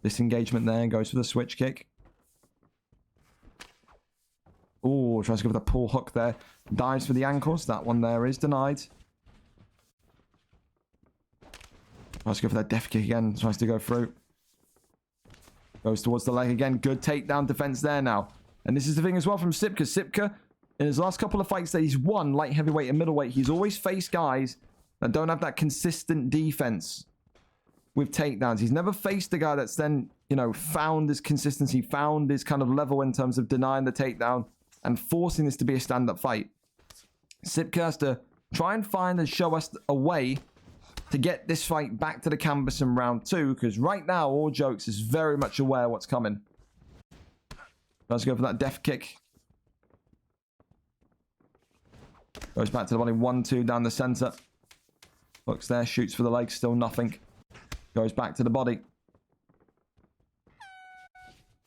Disengagement there. Goes for the switch kick. Oh, tries to go for the pull hook there. Dives for the ankles. That one there is denied. Tries to go for that death kick again. Tries to go through. Goes towards the leg again. Good takedown defense there now. And this is the thing as well from Sipka. Sipka in his last couple of fights that he's won, light heavyweight and middleweight, he's always faced guys that don't have that consistent defense with takedowns. He's never faced a guy that's then, you know, found his consistency, found his kind of level in terms of denying the takedown and forcing this to be a stand-up fight. Sipka has to try and find and show us a way to get this fight back to the canvas in round 2, because right now, All Jokes is very much aware of what's coming. Let's go for that death kick. Goes back to the body, 1-2 down the center. Hooks there, shoots for the legs, still nothing. Goes back to the body.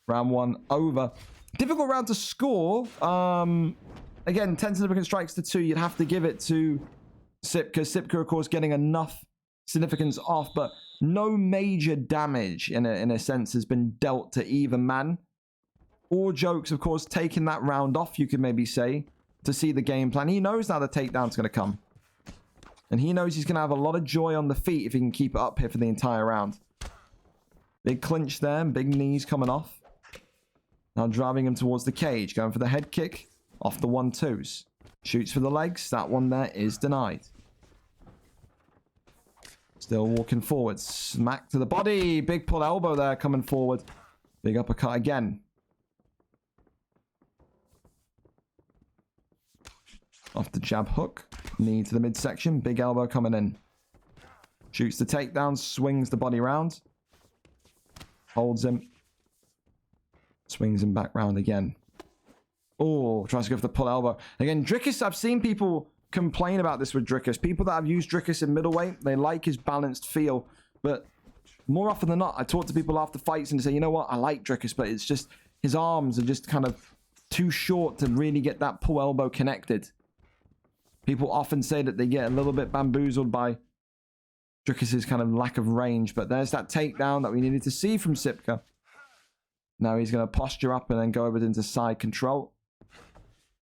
Round 1 over. Difficult round to score. Again, 10 significant strikes to 2. You'd have to give it to Sipka. Sipka, of course, getting enough significance off, but no major damage in a sense has been dealt to either man. All Jokes, of course, taking that round off, you could maybe say, to see the game plan. He knows now the takedown's going to come. And he knows he's going to have a lot of joy on the feet if he can keep it up here for the entire round. Big clinch there, and big knees coming off. Now driving him towards the cage, going for the head kick. Off the 1-2s. Shoots for the legs. That one there is denied. Still walking forward. Smack to the body. Big pull elbow there coming forward. Big uppercut again. Off the jab hook. Knee to the midsection. Big elbow coming in. Shoots the takedown. Swings the body round. Holds him. Swings him back round again. Oh, tries to go for the pull elbow. Again, Drickus, I've seen people complain about this with Drickus. People that have used Drickus in middleweight, they like his balanced feel. But more often than not, I talk to people after fights and they say, you know what, I like Drickus, but it's just his arms are just kind of too short to really get that pull elbow connected. People often say that they get a little bit bamboozled by Drickus' kind of lack of range. But there's that takedown that we needed to see from Sipka. Now he's going to posture up and then go over into side control.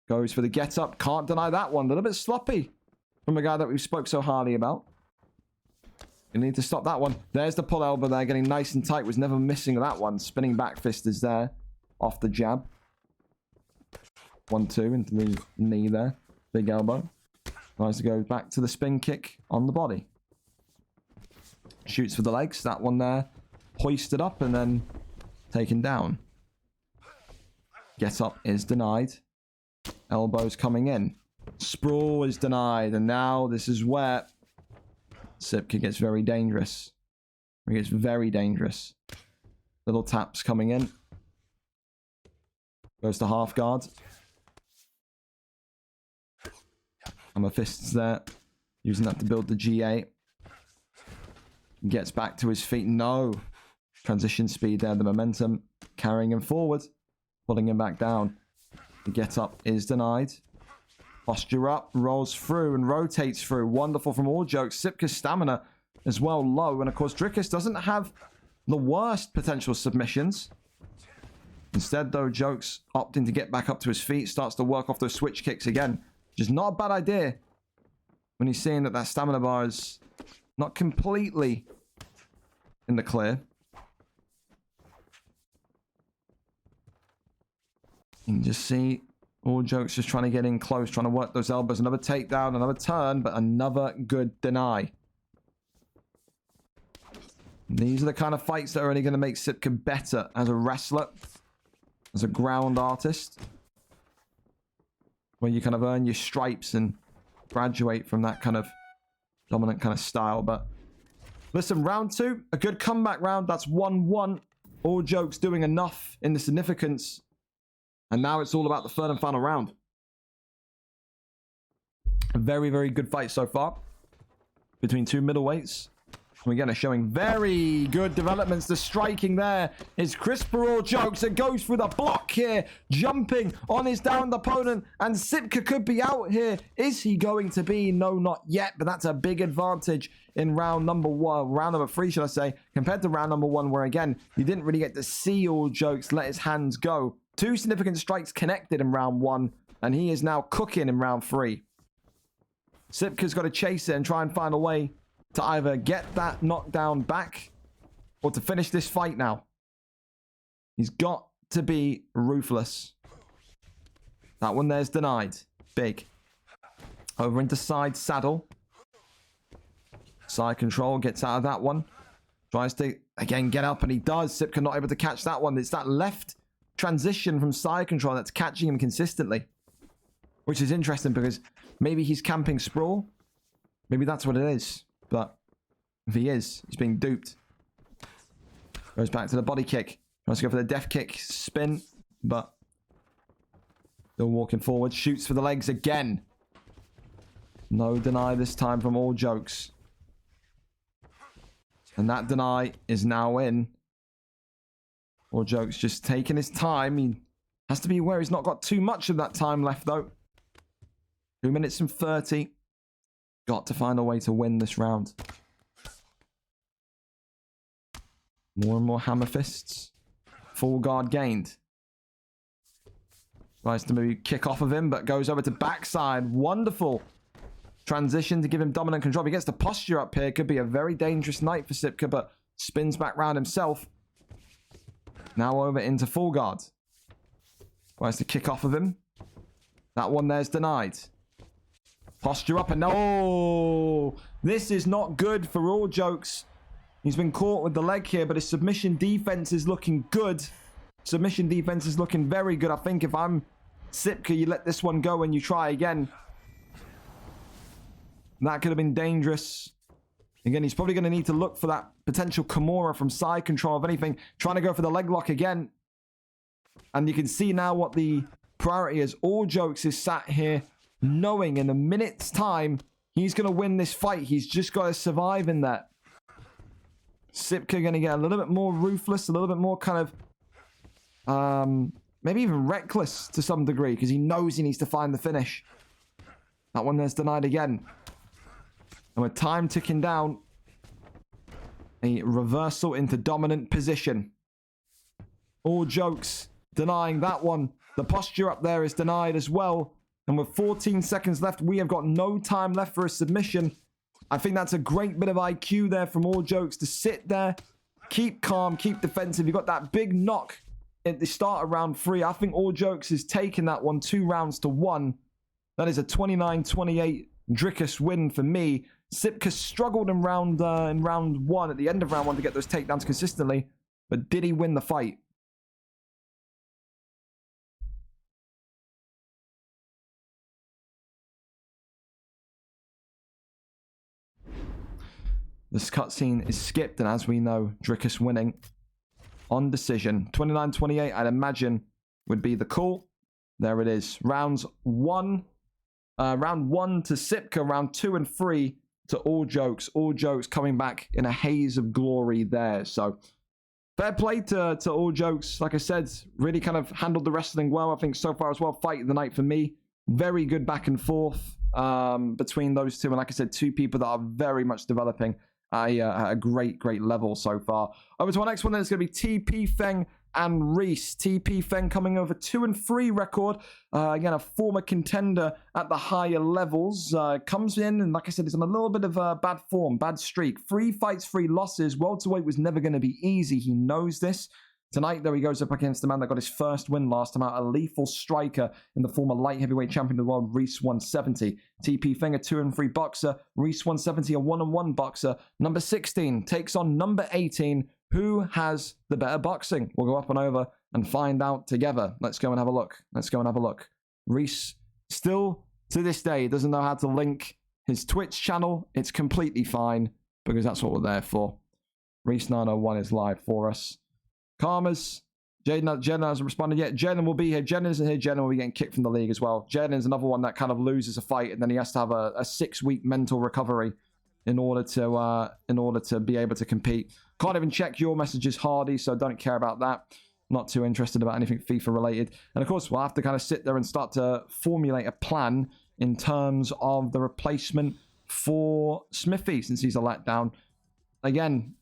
Goes for the get up. Can't deny that one. A little bit sloppy from a guy that we've spoke so highly about. You need to stop that one. There's the pull elbow there. Getting nice and tight. Was never missing that one. Spinning back fist is there. Off the jab. 1-2 into the knee there. Big elbow. Tries to go back to the spin kick on the body. Shoots for the legs. That one there. Hoisted up and then taken down. Get up is denied. Elbows coming in. Sprawl is denied. And now this is where Sipka gets very dangerous. He gets very dangerous. Little taps coming in. Goes to half guard. Hammer fists there. Using that to build the GA. Gets back to his feet. No. Transition speed there. The momentum. Carrying him forward. Pulling him back down. The get up is denied. Posture up, rolls through and rotates through. Wonderful from All Jokes. Sipka's stamina as well low. And of course, Drickus doesn't have the worst potential submissions. Instead, though, Jokes opting to get back up to his feet. Starts to work off those switch kicks again. Which is not a bad idea when he's seeing that that stamina bar is not completely in the clear. You can just see All Jokes just trying to get in close, trying to work those elbows. Another takedown, another turn, but another good deny. These are the kind of fights that are only going to make Sipka better as a wrestler, as a ground artist, where you kind of earn your stripes and graduate from that kind of dominant kind of style. But listen, round 2, a good comeback round. That's 1-1. All Jokes doing enough in the significance. And now it's all about the third and final round. A very, very good fight so far between two middleweights. And again, are showing very good developments. The striking there is crisp for All Jokes. It goes through the block here, jumping on his downed opponent. And Sipka could be out here. Is he going to be? No, not yet. But that's a big advantage in round number 3, should I say, compared to round number 1, where again, you didn't really get to see All Jokes let his hands go. 2 significant strikes connected in round 1, and he is now cooking in round 3. Sipka's got to chase it and try and find a way to either get that knockdown back or to finish this fight now. He's got to be ruthless. That one there's denied. Big. Over into side saddle. Side control gets out of that one. Tries to, again, get up, and he does. Sipka not able to catch that one. It's that left transition from side control that's catching him consistently. Which is interesting because maybe he's camping sprawl. Maybe that's what it is. But if he is, he's being duped. Goes back to the body kick. Tries to go for the death kick spin. But still walking forward. Shoots for the legs again. No deny this time from All Jokes. And that deny is now in. All Jokes just taking his time. He has to be aware he's not got too much of that time left, though. 2 minutes and 30. Got to find a way to win this round. More and more hammer fists. Full guard gained. Tries to maybe kick off of him, but goes over to backside. Wonderful transition to give him dominant control. If he gets the posture up here, could be a very dangerous night for Sipka, but spins back round himself. Now over into full guard. Tries to kick off of him. That one there's denied. Posture up, and no! This is not good for All Jokes. He's been caught with the leg here, but his submission defense is looking good. Submission defense is looking very good. I think if I'm Sipka, you let this one go and you try again. That could have been dangerous. Again, he's probably going to need to look for that potential Kimura from side control, if anything. Trying to go for the leg lock again. And you can see now what the priority is. All Jokes is sat here knowing in a minute's time he's going to win this fight. He's just got to survive in that. Sipka going to get a little bit more ruthless, a little bit more kind of maybe even reckless to some degree, because he knows he needs to find the finish. That one there's denied again. And with time ticking down, a reversal into dominant position. All Jokes denying that one. The posture up there is denied as well. And with 14 seconds left, we have got no time left for a submission. I think that's a great bit of IQ there from All Jokes to sit there, keep calm, keep defensive. You got that big knock at the start of round 3. I think All Jokes has taken that one 2 rounds to 1. That is a 29-28 Drickus win for me. Sipka struggled in round 1, at the end of round 1, to get those takedowns consistently. But did he win the fight? This cutscene is skipped, and as we know, Drickus winning on decision. 29-28, I'd imagine, would be the call. There it is. Round 1 to Sipka, round 2 and 3 to All Jokes. All Jokes coming back in a haze of glory there. So, fair play to All Jokes. Like I said, really kind of handled the wrestling well. I think so far as well, fight of the night for me. Very good back and forth between those two. And like I said, two people that are very much developing at a great level so far. Over to our next one, then it's going to be TP Feng and Reese. TP Feng coming over 2-3 record. Again, a former contender at the higher levels. Comes in, and like I said, he's on a little bit of bad form, bad streak. 3 fights, 3 losses. Welterweight was never going to be easy. He knows this. Tonight, though, he goes up against the man that got his first win last time out, a lethal striker in the former light heavyweight champion of the world, Reese 170. TP Feng, a 2-3 boxer. Reese 170, a 1-1 boxer. Number 16 takes on number 18. Who has the better boxing? We'll go up and over and find out together. Let's go and have a look. Reese, still to this day, doesn't know how to link his Twitch channel. It's completely fine, because that's what we're there for. Reese 901 is live for us. Karmas, Jaden hasn't responded yet. Jaden will be here. Jaden isn't here. Jaden will be getting kicked from the league as well. Jaden's another one that kind of loses a fight, and then he has to have a 6-week mental recovery in order to be able to compete. Can't even check your messages, Hardy, so don't care about that. Not too interested about anything FIFA related. And of course, we'll have to kind of sit there and start to formulate a plan in terms of the replacement for Smithy, since he's a letdown. Again,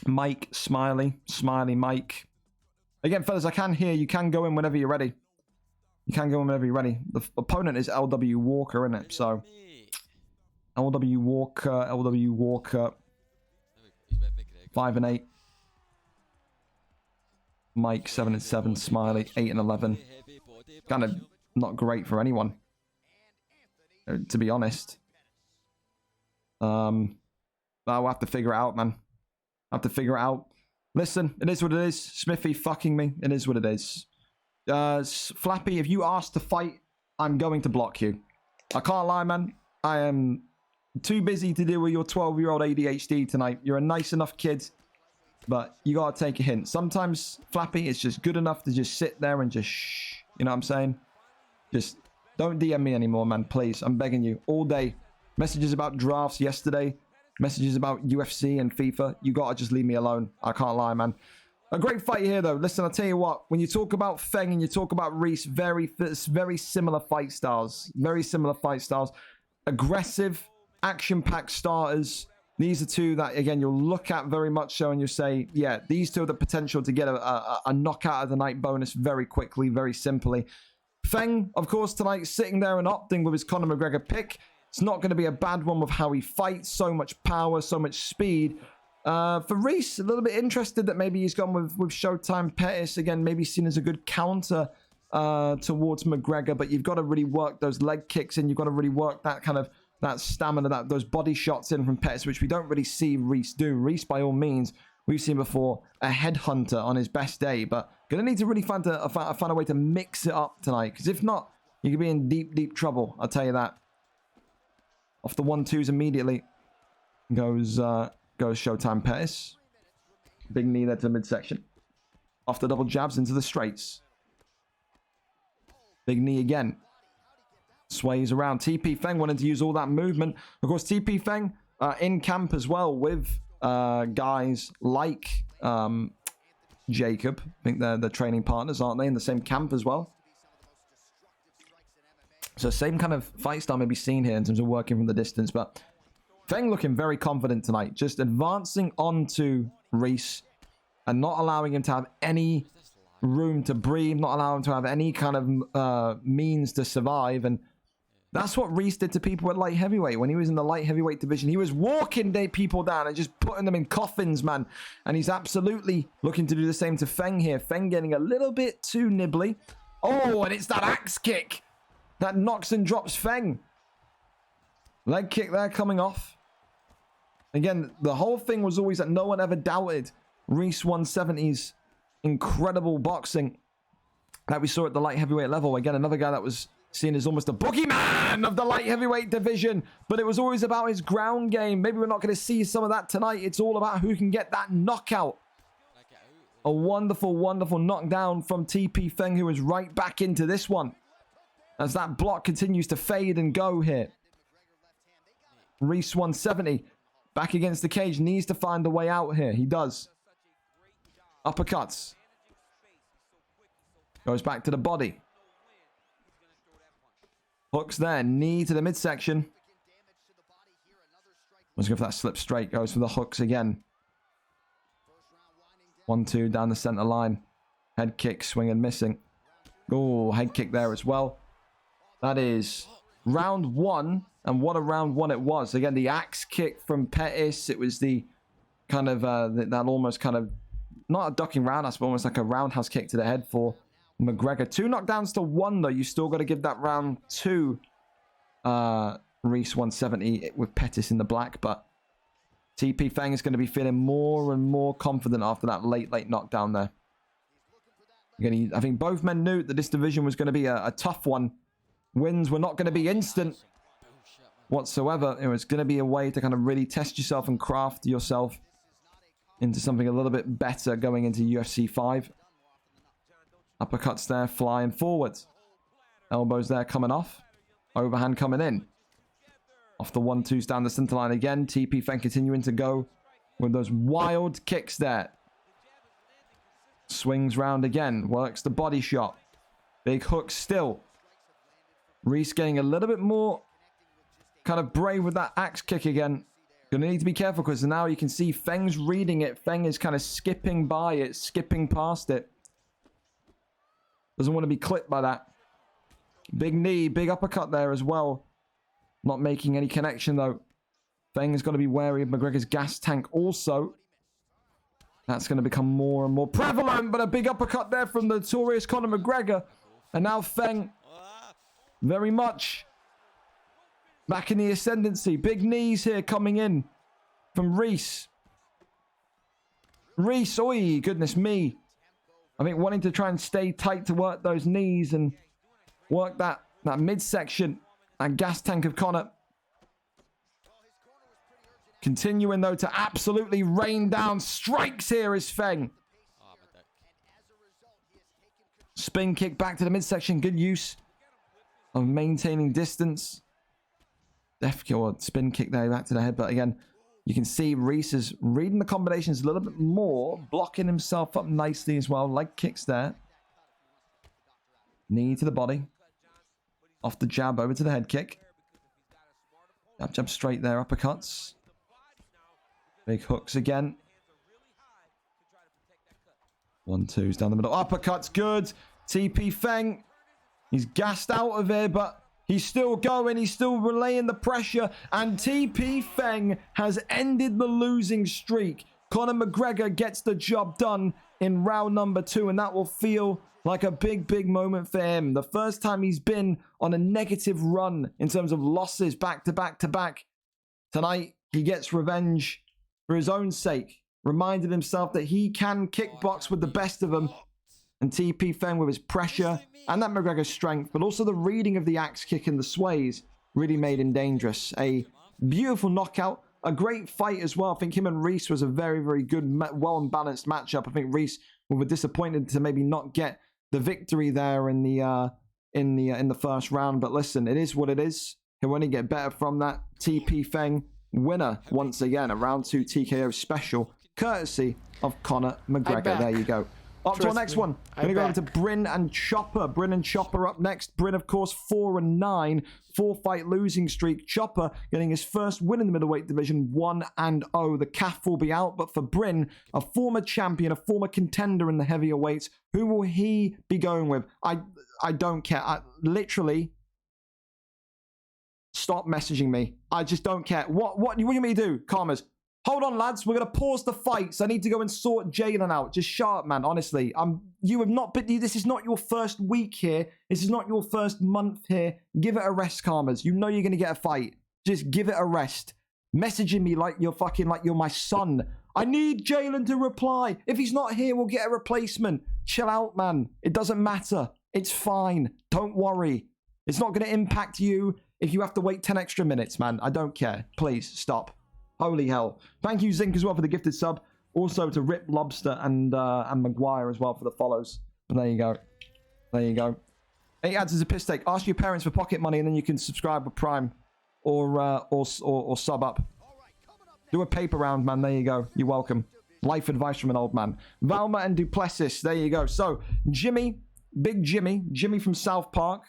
Mike, Smiley Mike. Again, fellas, I can hear you. Can go in whenever you're ready. The opponent is LW Walker, isn't it? So, LW Walker, 5-8. Mike 7 and 7, Smiley 8 and 11. Kind of not great for anyone, to be honest. I'll have to figure it out, man. I have to figure it out. Listen, it is what it is. Smithy fucking me. It is what it is. Flappy, if you ask to fight, I'm going to block you. I can't lie, man. I am too busy to deal with your 12-year-old ADHD tonight. You're a nice enough kid, but you gotta take a hint. Sometimes, Flappy, it's just good enough to just sit there and just shh. You know what I'm saying? Just don't DM me anymore, man. Please, I'm begging you. All day. Messages about drafts yesterday. Messages about UFC and FIFA. You gotta just leave me alone. I can't lie, man. A great fight here, though. Listen, I'll tell you what. When you talk about Feng and you talk about Reese, very similar fight styles. Very similar fight styles. Aggressive, action-packed starters. These are two that, again, you'll look at very much so and you say, yeah, these two have the potential to get a knockout of the night bonus very quickly, very simply. Feng, of course, tonight sitting there and opting with his Conor McGregor pick. It's not going to be a bad one with how he fights. So much power, so much speed. For Reese, a little bit interested that maybe he's gone with Showtime Pettis. Again, maybe seen as a good counter towards McGregor. But you've got to really work those leg kicks in. You've got to really work that kind of that stamina, those body shots in from Pettis, which we don't really see Reese do. Reese, by all means, we've seen before, a headhunter on his best day. But going to need to really find a way to mix it up tonight. Because if not, you could be in deep, deep trouble. I'll tell you that. Off the 1-2s immediately goes Showtime Pettis. Big knee there to the midsection. Off the double jabs into the straights. Big knee again. Sways around. TP Feng wanted to use all that movement. Of course, TP Feng in camp as well with guys like Jacob. I think they're training partners, aren't they? In the same camp as well. So same kind of fight style maybe seen here in terms of working from the distance. But Feng looking very confident tonight. Just advancing onto Reese and not allowing him to have any room to breathe. Not allowing him to have any kind of means to survive. And that's what Reese did to people at light heavyweight. When he was in the light heavyweight division, he was walking people down and just putting them in coffins, man. And he's absolutely looking to do the same to Feng here. Feng getting a little bit too nibbly. Oh, and it's that axe kick that knocks and drops Feng. Leg kick there coming off. Again, the whole thing was always that no one ever doubted Reese 170's incredible boxing that we saw at the light heavyweight level. Again, another guy that was seen as almost a boogeyman of the light heavyweight division. But it was always about his ground game. Maybe we're not going to see some of that tonight. It's all about who can get that knockout. A wonderful, wonderful knockdown from TP Feng, who is right back into this one. As that block continues to fade and go here. Reese 170 back against the cage. Needs to find a way out here. He does. Uppercuts. Goes back to the body. Hooks there. Knee to the midsection. Let's go for that slip straight. Goes for the hooks again. 1-2 down the center line. Head kick, swing and missing. Oh, head kick there as well. That is round one, and what a round one it was. Again, the axe kick from Pettis. It was the kind of, that almost kind of, not a ducking roundhouse, but almost like a roundhouse kick to the head for McGregor. 2 knockdowns to 1, though. You still got to give that round to Reese 170 with Pettis in the black, but TP Feng is going to be feeling more and more confident after that late knockdown there. Again, I think both men knew that this division was going to be a tough one. Wins were not going to be instant whatsoever. It was going to be a way to kind of really test yourself and craft yourself into something a little bit better going into UFC 5. Uppercuts there, flying forwards. Elbows there coming off. Overhand coming in. Off the 1-2s down the center line again. TP Feng continuing to go with those wild kicks there. Swings round again. Works the body shot. Big hook still. Reese getting a little bit more kind of brave with that axe kick again. Gonna need to be careful because now you can see Feng's reading it. Feng is kind of skipping by it, skipping past it. Doesn't want to be clipped by that. Big knee, big uppercut there as well. Not making any connection though. Feng has got to be wary of McGregor's gas tank also. That's going to become more and more prevalent, but a big uppercut there from the notorious Conor McGregor. And now Feng, very much back in the ascendancy. Big knees here coming in from Reese. Reese, oi, goodness me. I think wanting to try and stay tight to work those knees and work that midsection and gas tank of Conor. Continuing, though, to absolutely rain down strikes here is Feng. Spin kick back to the midsection. Good use of maintaining distance. Spin kick there back to the head. But again, you can see Reese is reading the combinations a little bit more. Blocking himself up nicely as well. Leg kicks there. Knee to the body. Off the jab over to the head kick. Jab straight there. Uppercuts. Big hooks again. 1-2s down the middle. Uppercuts good. TP Feng. He's gassed out of here, but he's still going. He's still relaying the pressure. And TP Feng has ended the losing streak. Conor McGregor gets the job done in round number 2. And that will feel like a big, big moment for him. The first time he's been on a negative run in terms of losses back to back to back. Tonight, he gets revenge for his own sake. Reminded himself that he can kickbox with the best of them. And TP Feng with his pressure and that McGregor strength, but also the reading of the axe kick and the sways really made him dangerous. A beautiful knockout. A great fight as well. I think him and Reese was a very, very good, well and balanced matchup. I think Reese we were disappointed to maybe not get the victory there in the first round. But listen, it is what it is. He'll only get better from that. TP Feng, winner once again, a round 2 TKO special, courtesy of Conor McGregor. There you go. Up to our next one. Going to go over to Bryn and Chopper. Bryn and Chopper up next. Bryn, of course, 4-9. 4-fight losing streak. Chopper getting his first win in the middleweight division, 1-0. The calf will be out, but for Bryn, a former champion, a former contender in the heavier weights, who will he be going with? I don't care. Literally, stop messaging me. I just don't care. What do you want me to do, Karmas? Hold on, lads. We're going to pause the fights. I need to go and sort Jalen out. Just shut up, man. Honestly, you have not been. This is not your first week here. This is not your first month here. Give it a rest, Karmas. You know you're going to get a fight. Just give it a rest. Messaging me like you're my son. I need Jalen to reply. If he's not here, we'll get a replacement. Chill out, man. It doesn't matter. It's fine. Don't worry. It's not going to impact you if you have to wait 10 extra minutes, man. I don't care. Please stop. Holy hell. Thank you, Zink, as well, for the gifted sub. Also to Rip Lobster and Maguire as well for the follows. But there you go. There you go. 8 ads as a piss take. Ask your parents for pocket money and then you can subscribe with Prime or sub up. Do a paper round, man. There you go. You're welcome. Life advice from an old man. Valma and Duplessis. There you go. So, Jimmy, Big Jimmy. Jimmy from South Park.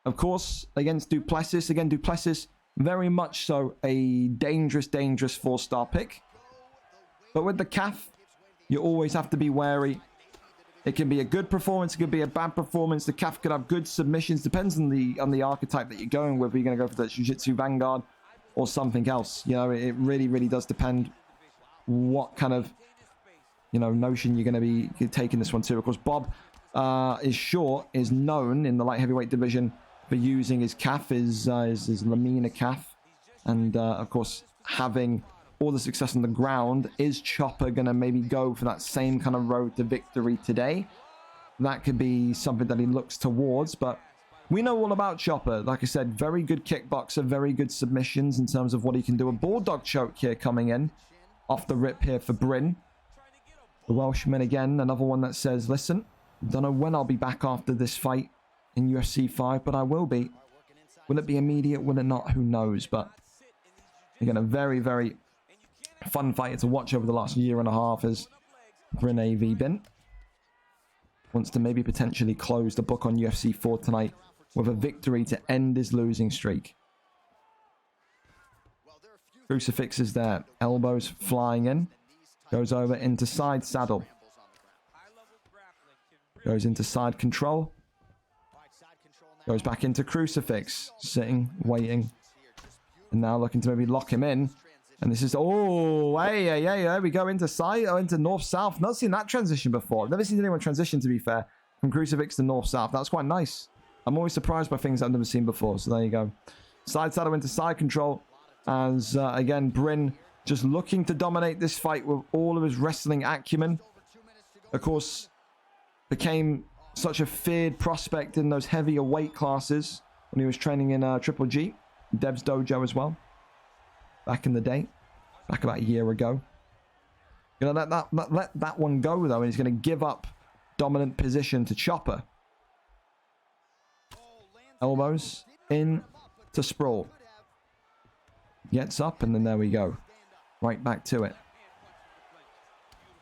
Of course, against Duplessis. Again, Duplessis, very much so a dangerous, dangerous 4-star pick. But with the calf, you always have to be wary. It can be a good performance. It could be a bad performance. The calf could have good submissions. Depends on the archetype that you're going with. Are you going to go for the Jiu-Jitsu Vanguard or something else? You know, it really, really does depend what kind of, notion you're going to be taking this one to. Of course, Bob is known in the light heavyweight division for using his calf, his Lamina calf. And, of course, having all the success on the ground. Is Chopper going to maybe go for that same kind of road to victory today? That could be something that he looks towards, but we know all about Chopper. Like I said, very good kickboxer, very good submissions in terms of what he can do. A bulldog choke here coming in off the rip here for Bryn. The Welshman again, another one that says, listen, don't know when I'll be back after this fight in UFC 5, but I will be. Will it be immediate? Will it not? Who knows? But again, a very, very fun fighter to watch over the last year and a half as Bryn A.V. Bin wants to maybe potentially close the book on UFC 4 tonight with a victory to end his losing streak. Crucifix is there. Elbows flying in. Goes over into side saddle. Goes into side control. Goes back into crucifix. Sitting, waiting. And now looking to maybe lock him in. And this is, oh, hey, there we go into side, into north-south. Not seen that transition before. Never seen anyone transition, to be fair, from crucifix to north-south. That's quite nice. I'm always surprised by things I've never seen before. So there you go. Side saddle into side control. As, again, Bryn just looking to dominate this fight with all of his wrestling acumen. Of course, became such a feared prospect in those heavier weight classes when he was training in Triple G. Dev's dojo as well. Back in the day. Back about a year ago. Gonna let that one go, though, and he's going to give up dominant position to Chopper. Elbows in to sprawl. Gets up, and then there we go. Right back to it.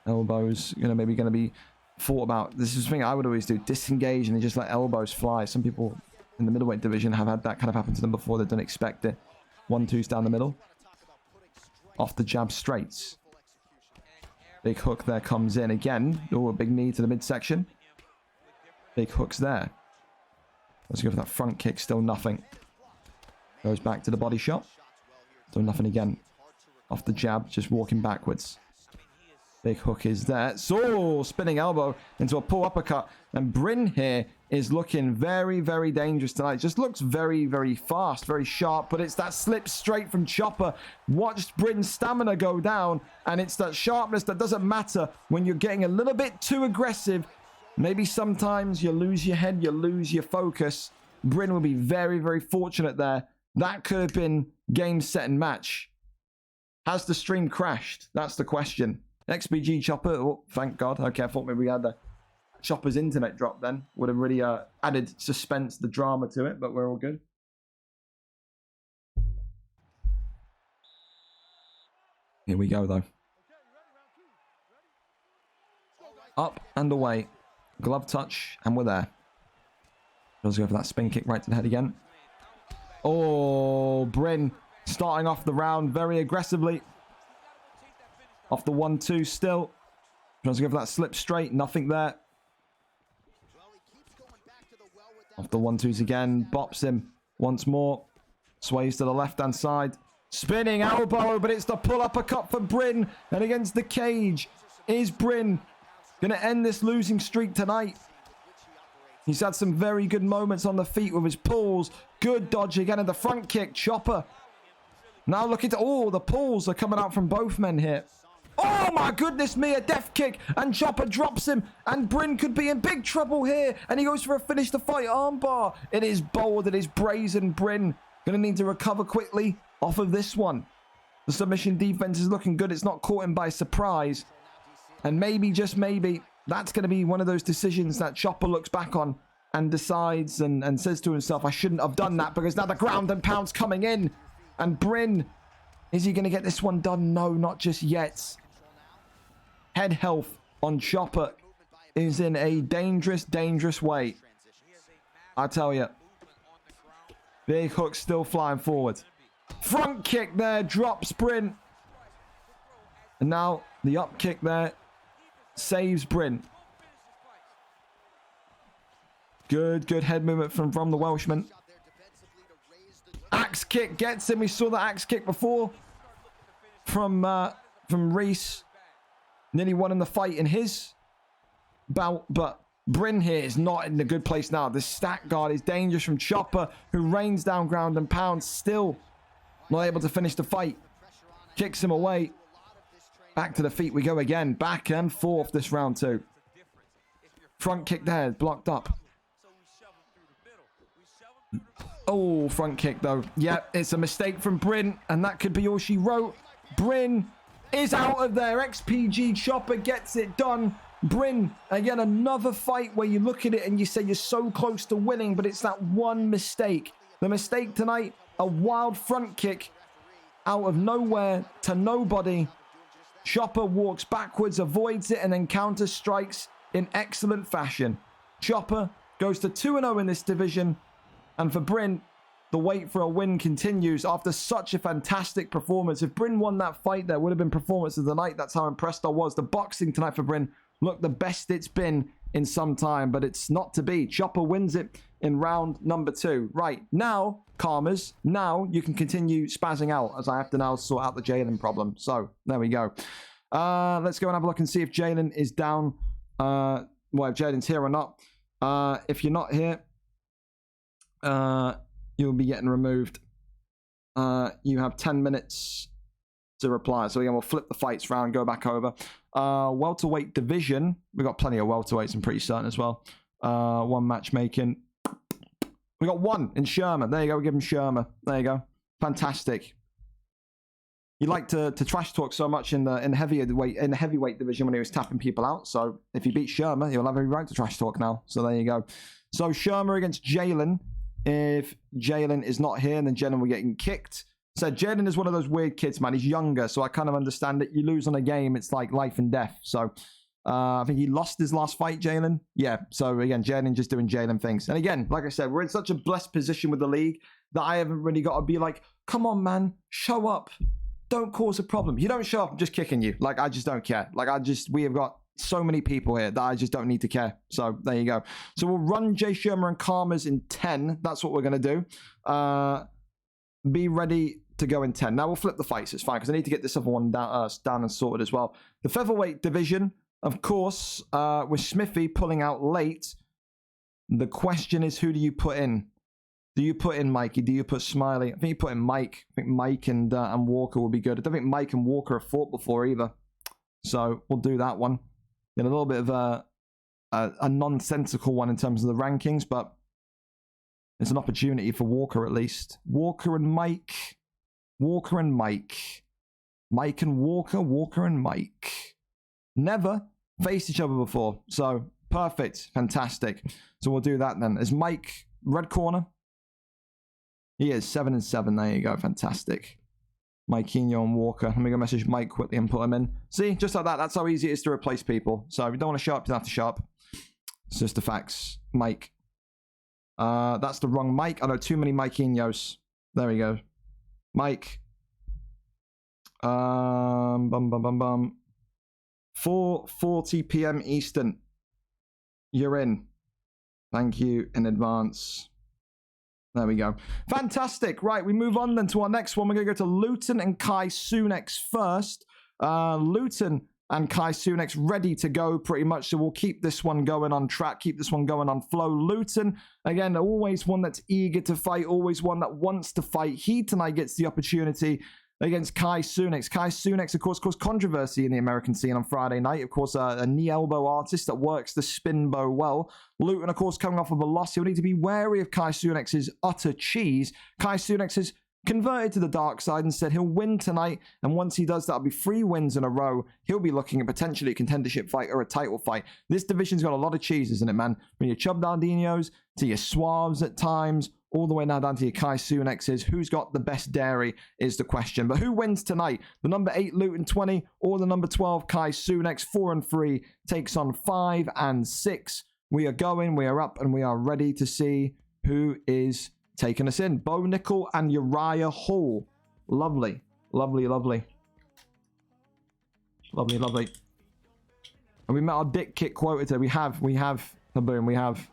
Elbows, maybe going to be thought about. This is the thing I would always do. Disengage and then just let elbows fly. Some people in the middleweight division have had that kind of happen to them before. They don't expect it. 1-2s down the middle. Off the jab straights. Big hook there comes in again. Oh, a big knee to the midsection. Big hooks there. Let's go for that front kick. Still nothing. Goes back to the body shot. Still nothing again. Off the jab. Just walking backwards. Big hook is there. So, spinning elbow into a pull uppercut. And Bryn here is looking very, very dangerous tonight. Just looks very, very fast, very sharp. But it's that slip straight from Chopper. Watched Bryn's stamina go down. And it's that sharpness that doesn't matter when you're getting a little bit too aggressive. Maybe sometimes you lose your head, you lose your focus. Bryn will be very, very fortunate there. That could have been game, set, and match. Has the stream crashed? That's the question. XBG Chopper. Oh, thank God. Okay, I thought maybe we had the Chopper's internet drop then. Would have really added suspense, the drama to it, but we're all good. Here we go, though. Up and away. Glove touch, and we're there. Let's go for that spin kick right to the head again. Oh, Bryn starting off the round very aggressively. Off the 1-2 still. Tries to go for that slip straight. Nothing there. Off the 1-2s again. Bops him once more. Sways to the left-hand side. Spinning elbow, but it's the pull uppercut for Bryn. And against the cage. Is Bryn going to end this losing streak tonight? He's had some very good moments on the feet with his pulls. Good dodge again in the front kick. Chopper. Now look at... Oh, the pulls are coming out from both men here. Oh my goodness me, a death kick, and Chopper drops him, and Bryn could be in big trouble here, and he goes for a finish the fight armbar. It is bold, it is brazen. Bryn gonna need to recover quickly off of this one. The submission defense is looking good. It's not caught him by surprise, and maybe, just maybe, that's gonna be one of those decisions that Chopper looks back on and decides and says to himself, I shouldn't have done that, because now the ground and pound's coming in, and Bryn, is he gonna get this one done? No, not just yet. Head health on Chopper is in a dangerous, dangerous way. I tell you. Big hook still flying forward. Front kick there, drops Bryn. And now the up kick there saves Bryn. Good head movement from the Welshman. Axe kick gets him. We saw the axe kick before from Reese. Nearly won in the fight in his bout, but Bryn here is not in a good place now. The stack guard is dangerous from Chopper, who rains down ground and pound, still not able to finish the fight. Kicks him away. Back to the feet we go again. Back and forth this round too. Front kick there, blocked up. Oh, front kick though. Yeah, it's a mistake from Bryn, and that could be all she wrote. Bryn is out of there. XPG Chopper gets it done. Bryn, again, another fight where you look at it and you say you're so close to winning, but it's that one mistake. The mistake tonight, a wild front kick out of nowhere to nobody. Chopper walks backwards, avoids it, and then counter strikes in excellent fashion. Chopper goes to 2-0 in this division, and for Bryn, the wait for a win continues after such a fantastic performance. If Bryn won that fight, there would have been performance of the night. That's how impressed I was. The boxing tonight for Bryn looked the best it's been in some time, but it's not to be. Chopper wins it in round number 2. Right, now, Calmers, now you can continue spazzing out as I have to now sort out the Jalen problem. So, there we go. Let's go and have a look and see if Jalen is down. Well, if Jalen's here or not. If you're not here, you'll be getting removed. You have 10 minutes to reply. So again, we'll flip the fights round, go back over. Welterweight division. We've got plenty of welterweights, I'm pretty certain as well. One matchmaking. We got one in Shermer. There you go. We give him Shermer. There you go. Fantastic. You like to trash talk so much in the heavyweight division when he was tapping people out. So if you beat Shermer, you'll have every right to trash talk now. So there you go. So Shermer against Jalen. If Jalen is not here, then Jalen will get kicked. So Jalen is one of those weird kids, man. He's younger, so I kind of understand it. You lose on a game, it's like life and death. So I think he lost his last fight, Jalen. Yeah, so again, Jalen just doing Jalen things. And again, like I said, we're in such a blessed position with the league that I haven't really got to be like, come on, man, show up. Don't cause a problem. You don't show up, I'm just kicking you. Like, I just don't care. Like, we have got so many people here that I just don't need to care. So there you go. So we'll run Jay Shermer and Calmers in 10. That's what we're going to do. Be ready to go in 10. Now we'll flip the fights. It's fine because I need to get this other one down and sorted as well. The featherweight division, of course, with Smithy pulling out late. The question is, who do you put in? Do you put in Mikey? Do you put Smiley? I think you put in Mike. I think Mike and Walker will be good. I don't think Mike and Walker have fought before either. So we'll do that one. Get a little bit of a nonsensical one in terms of the rankings, but it's an opportunity for Walker at least. Walker and Mike. Walker and Mike. Mike and Walker. Walker and Mike. Never faced each other before. So, perfect. Fantastic. So, we'll do that then. Is Mike red corner? He is 7-7. There you go. Fantastic. Mikeinho and Walker. Let me go message Mike quickly and put him in. See, just like that. That's how easy it is to replace people. So, if you don't want to show up, you don't have to show up. It's just the facts. Mike. That's the wrong Mike. I know too many Mikeinhos. There we go. Mike. 4:40 p.m. Eastern. You're in. Thank you in advance. There we go. Fantastic. Right, we move on then to our next one. We're going to go to Luton and Kai Sunex first. Luton and Kai Sunex ready to go pretty much. So we'll keep this one going on track, keep this one going on flow. Luton, again, always one that's eager to fight, always one that wants to fight. He tonight gets the opportunity against Kai Sunex. Kai Sunex, of course, caused controversy in the American scene on Friday night. Of course, a knee elbow artist that works the spin bow well. Luton, of course, coming off of a loss. He'll need to be wary of Kai Sunex's utter cheese. Kai Sunex has converted to the dark side and said he'll win tonight, and once he does, that'll be 3 wins in a row. He'll be looking at potentially a contendership fight or a title fight. This division's got a lot of cheese, isn't it, man? From your Chub Dardinos to your Suaves at times, all the way now down to your Kai Sunex's. Who's got the best dairy is the question. But who wins tonight? The number 8 Luton 20 or the number 12 Kai Sunex? 4-3 takes on 5 and 6. We are going, we are up, and we are ready to see who is taking us in. Bo Nickel and Uriah Hall. Lovely. Lovely, lovely. Lovely, lovely. And we met our dick kick quota today. We have. Boom, we have.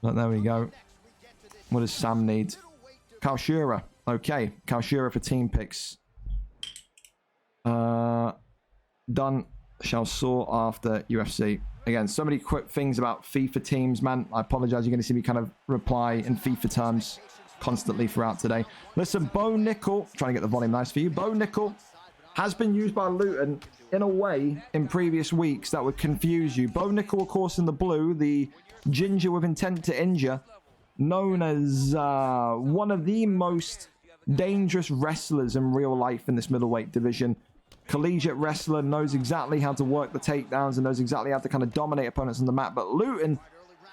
But there we go. What does Sam need? Kalshura. Okay. Kalshura for team picks. Done. Shall soar after UFC. Again, so many quick things about FIFA teams, man. I apologize. You're going to see me kind of reply in FIFA terms constantly throughout today. Listen, Bo Nickel, trying to get the volume nice for you. Bo Nickel has been used by Luton in a way in previous weeks that would confuse you. Bo Nickel, of course, in the blue, the ginger with intent to injure, known as one of the most dangerous wrestlers in real life in this middleweight division. Collegiate wrestler, knows exactly how to work the takedowns and knows exactly how to kind of dominate opponents on the mat. But Luton,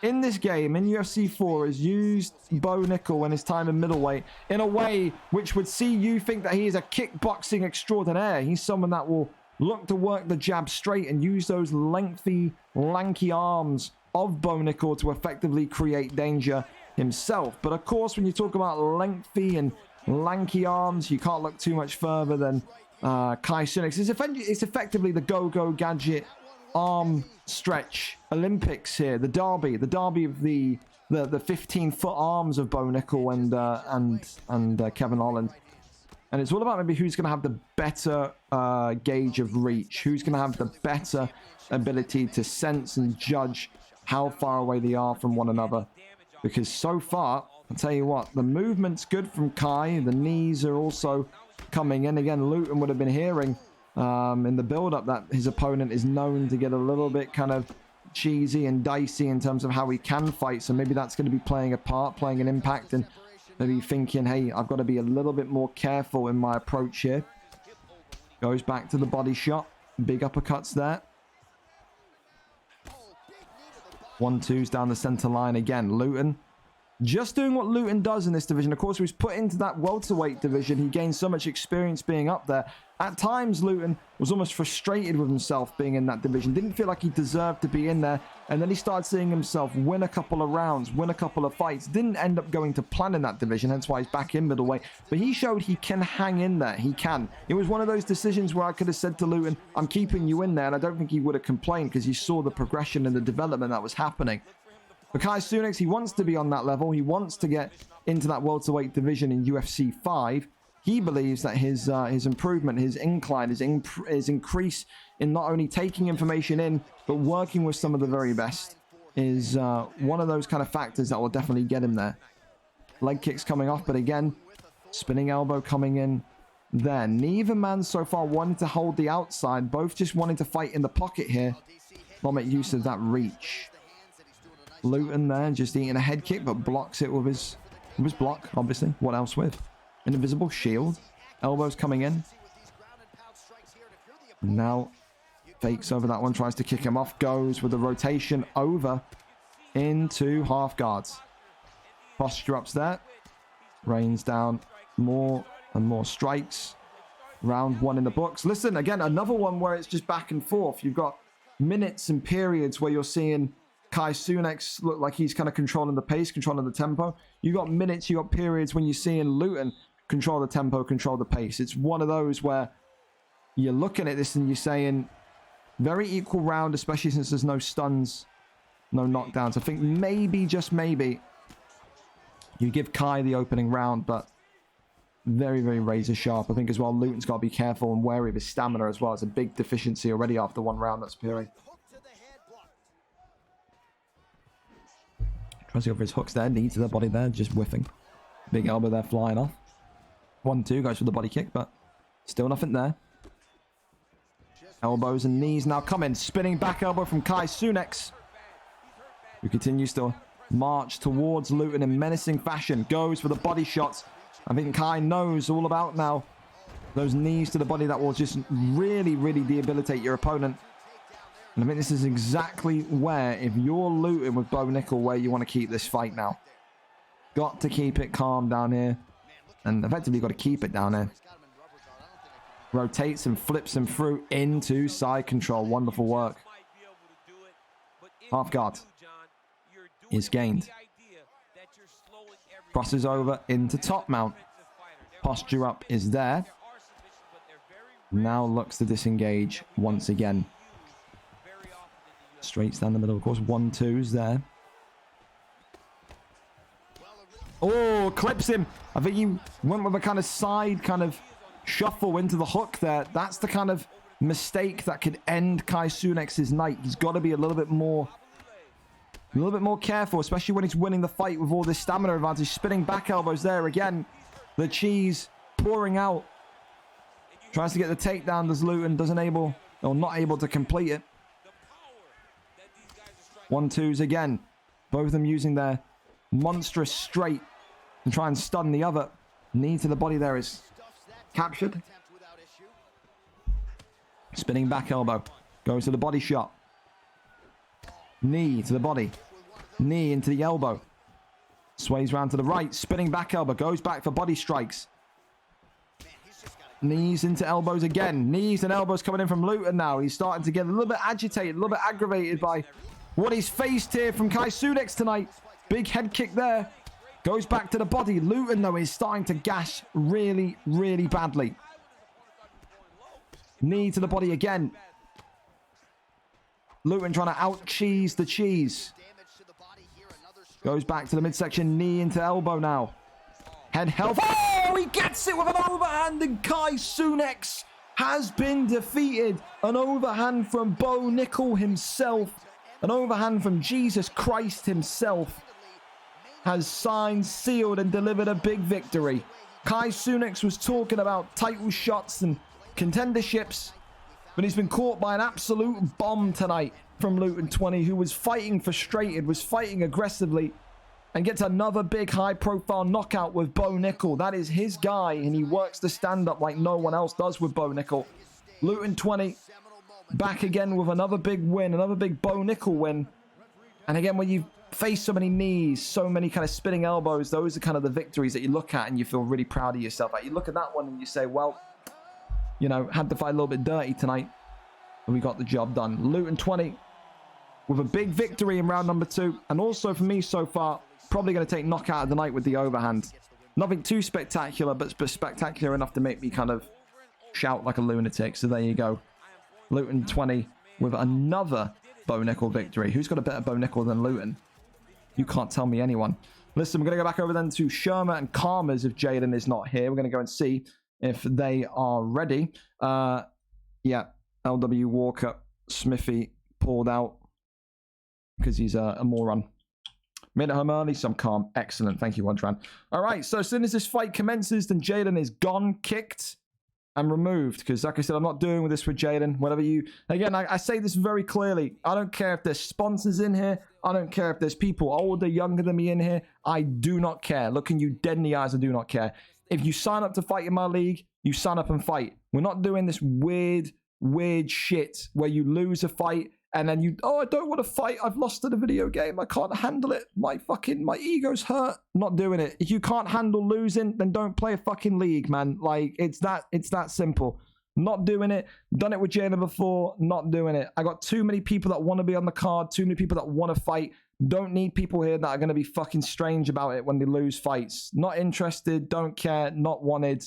in this game, in UFC 4, has used Bo Nickel in his time in middleweight in a way which would see you think that he is a kickboxing extraordinaire. He's someone that will look to work the jab straight and use those lengthy, lanky arms of Bo Nickel to effectively create danger himself. But of course, when you talk about lengthy and lanky arms, you can't look too much further than Kai Sunex. It's effectively the go-go gadget arm stretch Olympics here. The derby of the 15-foot arms of Bo Nickel and Kevin Holland. And it's all about maybe who's going to have the better gauge of reach, who's going to have the better ability to sense and judge how far away they are from one another. Because so far, I'll tell you what, the movement's good from Kai. The knees are also coming in. Again, Luton would have been hearing in the build-up that his opponent is known to get a little bit kind of cheesy and dicey in terms of how he can fight. So maybe that's going to be playing a part, playing an impact, and maybe thinking, hey, I've got to be a little bit more careful in my approach here. Goes back to the body shot. Big uppercuts there. 1-2s down the center line again. Luton just doing what Luton does in this division. Of course, he was put into that welterweight division. He gained so much experience being up there. At times, Luton was almost frustrated with himself being in that division. Didn't feel like he deserved to be in there. And then he started seeing himself win a couple of rounds, win a couple of fights. Didn't end up going to plan in that division, hence why he's back in middleweight. But he showed he can hang in there. He can. It was one of those decisions where I could have said to Luton, I'm keeping you in there. And I don't think he would have complained because he saw the progression and the development that was happening. For Kai Cenat, he wants to be on that level. He wants to get into that welterweight division in UFC 5. He believes that his improvement, his incline, his increase in not only taking information in, but working with some of the very best is one of those kind of factors that will definitely get him there. Leg kicks coming off, but again, spinning elbow coming in there. Neither man so far wanted to hold the outside. Both just wanting to fight in the pocket here. Not make use of that reach. Luton there just eating a head kick, but blocks it with his block, obviously. What else with? An invisible shield. Elbows coming in. Now fakes over that one, tries to kick him off. Goes with the rotation over into half guards. Posture ups there. Rains down more and more strikes. Round one in the books. Listen, again, another one where it's just back and forth. You've got minutes and periods where you're seeing Kai Cenat look like he's kind of controlling the pace, controlling the tempo. You got minutes, you got periods when you're seeing Luton control the tempo, control the pace. It's one of those where you're looking at this and you're saying very equal round, especially since there's no stuns, no knockdowns. I think maybe, just maybe, you give Kai the opening round, but very, very razor sharp. I think as well, Luton's got to be careful and wary of his stamina as well. It's a big deficiency already after one round that's appearing. Tries to go for his hooks there, knee to the body there, just whiffing. Big elbow there flying off. 1-2, goes for the body kick, but still nothing there. Elbows and knees now coming. Spinning back elbow from Kai Cenat, who continues to march towards Luton in menacing fashion. Goes for the body shots. I think Kai knows all about now those knees to the body that will just really, really debilitate your opponent. And I think this is exactly where, if you're Luton with Bo Nickel, where you want to keep this fight now. Got to keep it calm down here. And effectively got to keep it down here. Rotates and flips him through into side control. Wonderful work. Half guard is gained. Crosses over into top mount. Posture up is there. Now looks to disengage once again. Straights down the middle, of course. 1-2s there. Oh, clips him. I think he went with a kind of side kind of shuffle into the hook there. That's the kind of mistake that could end Kai Cenat's night. He's got to be a little bit more careful, especially when he's winning the fight with all this stamina advantage. Spinning back elbows there again. The cheese pouring out. Tries to get the takedown. Does Luton not able to complete it. 1-2s again. Both of them using their monstrous straight to try and stun the other. Knee to the body there is captured. Spinning back elbow. Goes to the body shot. Knee to the body. Knee into the elbow. Sways round to the right. Spinning back elbow. Goes back for body strikes. Knees into elbows again. Knees and elbows coming in from Luton now. He's starting to get a little bit agitated, a little bit aggravated by what he's faced here from Kai Cenat tonight. Big head kick there. Goes back to the body. Luton, though, is starting to gash really, really badly. Knee to the body again. Luton trying to out-cheese the cheese. Goes back to the midsection, knee into elbow now. Head health. Oh, he gets it with an overhand, and Kai Sunex has been defeated. An overhand from Bo Nickel himself. An overhand from Jesus Christ himself has signed, sealed, and delivered a big victory. Kai Sunex was talking about title shots and contenderships, but he's been caught by an absolute bomb tonight from Luton 20, who was fighting frustrated, was fighting aggressively, and gets another big high-profile knockout with Bo Nickel. That is his guy, and he works the stand-up like no one else does with Bo Nickel. Luton 20 back again with another big win, another big Bo Nickel win. And again, when you face so many knees, so many kind of spinning elbows, those are kind of the victories that you look at and you feel really proud of yourself. Like, you look at that one and you say, well, you know, had to fight a little bit dirty tonight, and we got the job done. Luton 20 with a big victory in round number 2. And also for me so far, probably going to take knockout of the night with the overhand. Nothing too spectacular, but spectacular enough to make me kind of shout like a lunatic. So there you go. Luton 20 with another Bo Nickel victory. Who's got a better Bo Nickel than Luton? You can't tell me anyone. Listen, we're going to go back over then to Shermer and Karmas if Jaden is not here. We're going to go and see if they are ready. Yeah, LW Walker, Smithy pulled out because he's a moron. Made it home early, so I'm calm. Excellent. Thank you, Rodran. All right, so as soon as this fight commences, then Jaden is gone, kicked, and removed. Because, like I said, I'm not doing this with Jaden. Whatever you... Again, I say this very clearly. I don't care if there's sponsors in here. I don't care if there's people older, younger than me in here. I do not care. Looking you dead in the eyes, I do not care. If you sign up to fight in my league, you sign up and fight. We're not doing this weird shit where you lose a fight and then you, oh, I don't want to fight. I've lost in a video game. I can't handle it. My ego's hurt. Not doing it. If you can't handle losing, then don't play a fucking league, man. Like, it's that simple. Not doing it. Done it with Jana before. Not doing it. I got too many people that want to be on the card. Too many people that want to fight. Don't need people here that are going to be fucking strange about it when they lose fights. Not interested. Don't care. Not wanted.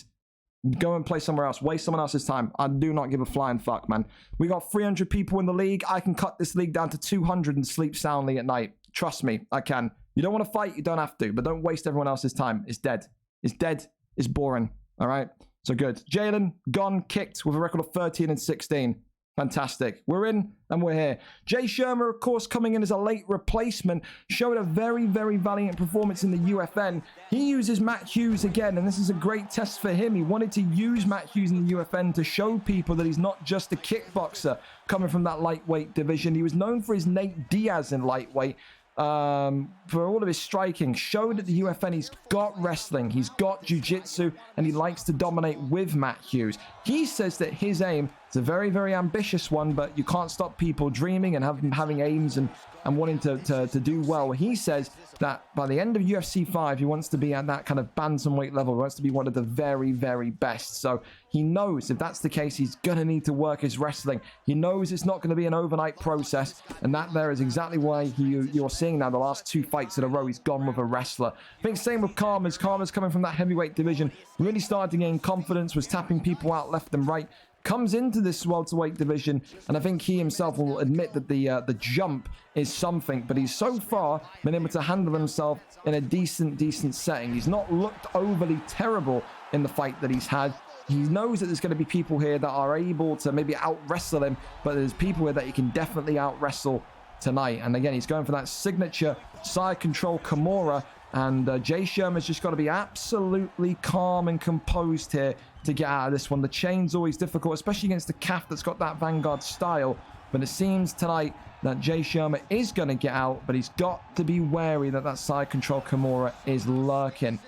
Go and play somewhere else. Waste someone else's time. I do not give a flying fuck, man. We got 300 people in the league. I can cut this league down to 200 and sleep soundly at night. Trust me, I can. You don't want to fight, you don't have to. But don't waste everyone else's time. It's dead. It's dead. It's boring. All right? So good. Jalen, gone, kicked with a record of 13 and 16. Fantastic. We're in and we're here. Jay Shermer, of course, coming in as a late replacement, showed a very, very valiant performance in the UFN. He uses Matt Hughes again, and this is a great test for him. He wanted to use Matt Hughes in the UFN to show people that he's not just a kickboxer coming from that lightweight division. He was known for his Nate Diaz in lightweight. For all of his striking, showed at the UFN he's got wrestling, he's got jiu-jitsu, and he likes to dominate with Matt Hughes. He says that his aim is a very, very ambitious one, but you can't stop people dreaming and having aims and wanting to do well. He says that by the end of UFC 5, he wants to be at that kind of bantamweight level. He wants to be one of the very, very best. So he knows if that's the case, he's going to need to work his wrestling. He knows it's not going to be an overnight process, and that there is exactly why you're seeing now the last 2 fights in a row, he's gone with a wrestler. I think same with Karmas. Karmas coming from that heavyweight division, really started to gain confidence, was tapping people out left and right. Comes into this welterweight division, and I think he himself will admit that the jump is something, but he's so far been able to handle himself in a decent setting. He's not looked overly terrible in the fight that he's had. He knows that there's going to be people here that are able to maybe out-wrestle him, but there's people here that he can definitely out-wrestle tonight. And again, he's going for that signature side control Kimura, and Jay Sherman's just got to be absolutely calm and composed here to get out of this one. The chain's always difficult, especially against the calf that's got that Vanguard style. But it seems tonight that Jay Sherman is going to get out, but he's got to be wary that that side control Kimura is lurking.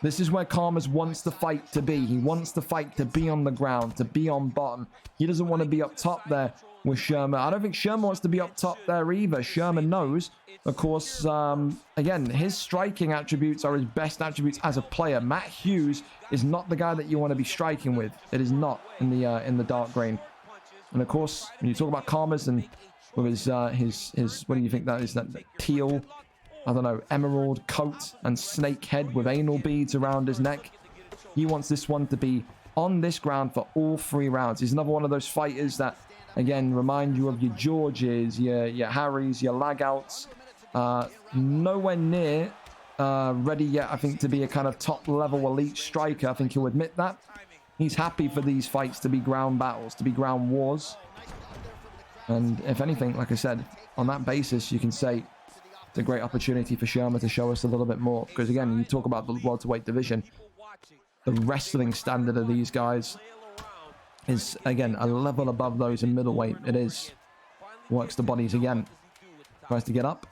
This is where Karmas wants the fight to be. He wants the fight to be on the ground, to be on bottom. He doesn't want to be up top there with Sherman. I don't think Sherman wants to be up top there either. Sherman knows, of course, again, his striking attributes are his best attributes as a player. Matt Hughes is not the guy that you want to be striking with. It is not in the dark green. And of course, when you talk about Karmas and with his what do you think that is? That teal, I don't know, emerald coat and snake head with anal beads around his neck. He wants this one to be on this ground for all 3 rounds. He's another one of those fighters that, Again, remind you of your Georges, your Harrys, your Lagouts. Nowhere near ready yet, I think, to be a kind of top-level elite striker. I think he'll admit that. He's happy for these fights to be ground battles, to be ground wars. And if anything, like I said, on that basis, you can say it's a great opportunity for Shermer to show us a little bit more. Because again, you talk about the welterweight division, the wrestling standard of these guys is, again, a level above those in middleweight. It is. Works the bodies again. Tries to get up.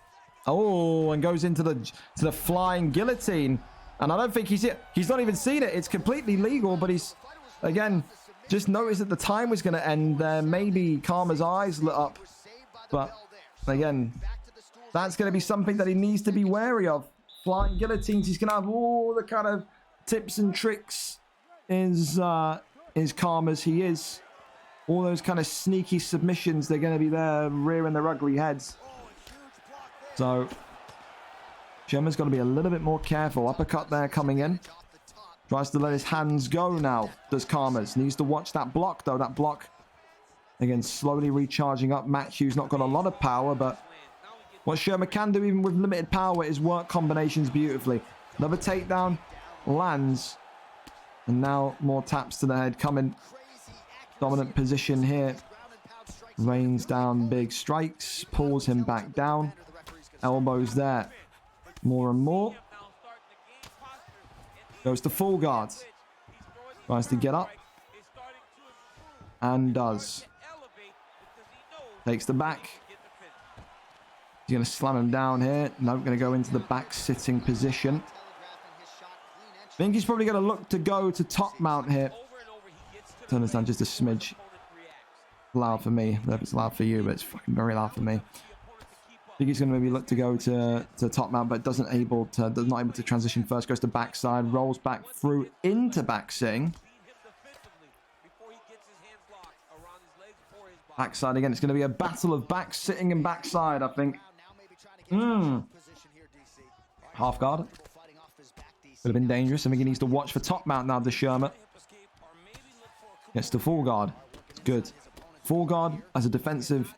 Oh, and goes into the flying guillotine. And I don't think he's not even seen it. It's completely legal, but he's, again, just noticed that the time was going to end there. Maybe Karma's eyes lit up. But, again, that's going to be something that he needs to be wary of. Flying guillotines. He's going to have all the kind of tips and tricks is Karma's. He is. All those kind of sneaky submissions, they're going to be there rearing their ugly heads. So, Sherman's got to be a little bit more careful. Uppercut there coming in. Tries to let his hands go now. Does Karma's. Needs to watch that block, though. That block, again, slowly recharging up. Matt Hughes not got a lot of power, but what Sherman can do, even with limited power, is work combinations beautifully. Another takedown. Lands. And now more taps to the head coming. Dominant position here. Rains down big strikes. Pulls him back down. Elbows there. More and more. Goes to full guard. Tries to get up. And does. Takes the back. He's going to slam him down here. No, going to go into the back sitting position. I think he's probably going to look to go to top mount here. Turn this down just a smidge. Loud for me. I don't know if it's loud for you, but it's fucking very loud for me. I think he's going to maybe look to go to top mount, but not able to transition first. Goes to backside, rolls back through into back sitting. Backside again. It's going to be a battle of back sitting and backside, I think. Half guard. Would have been dangerous. I think he needs to watch for top mount now, the Sherman. Gets to full guard. Good. Full guard as a defensive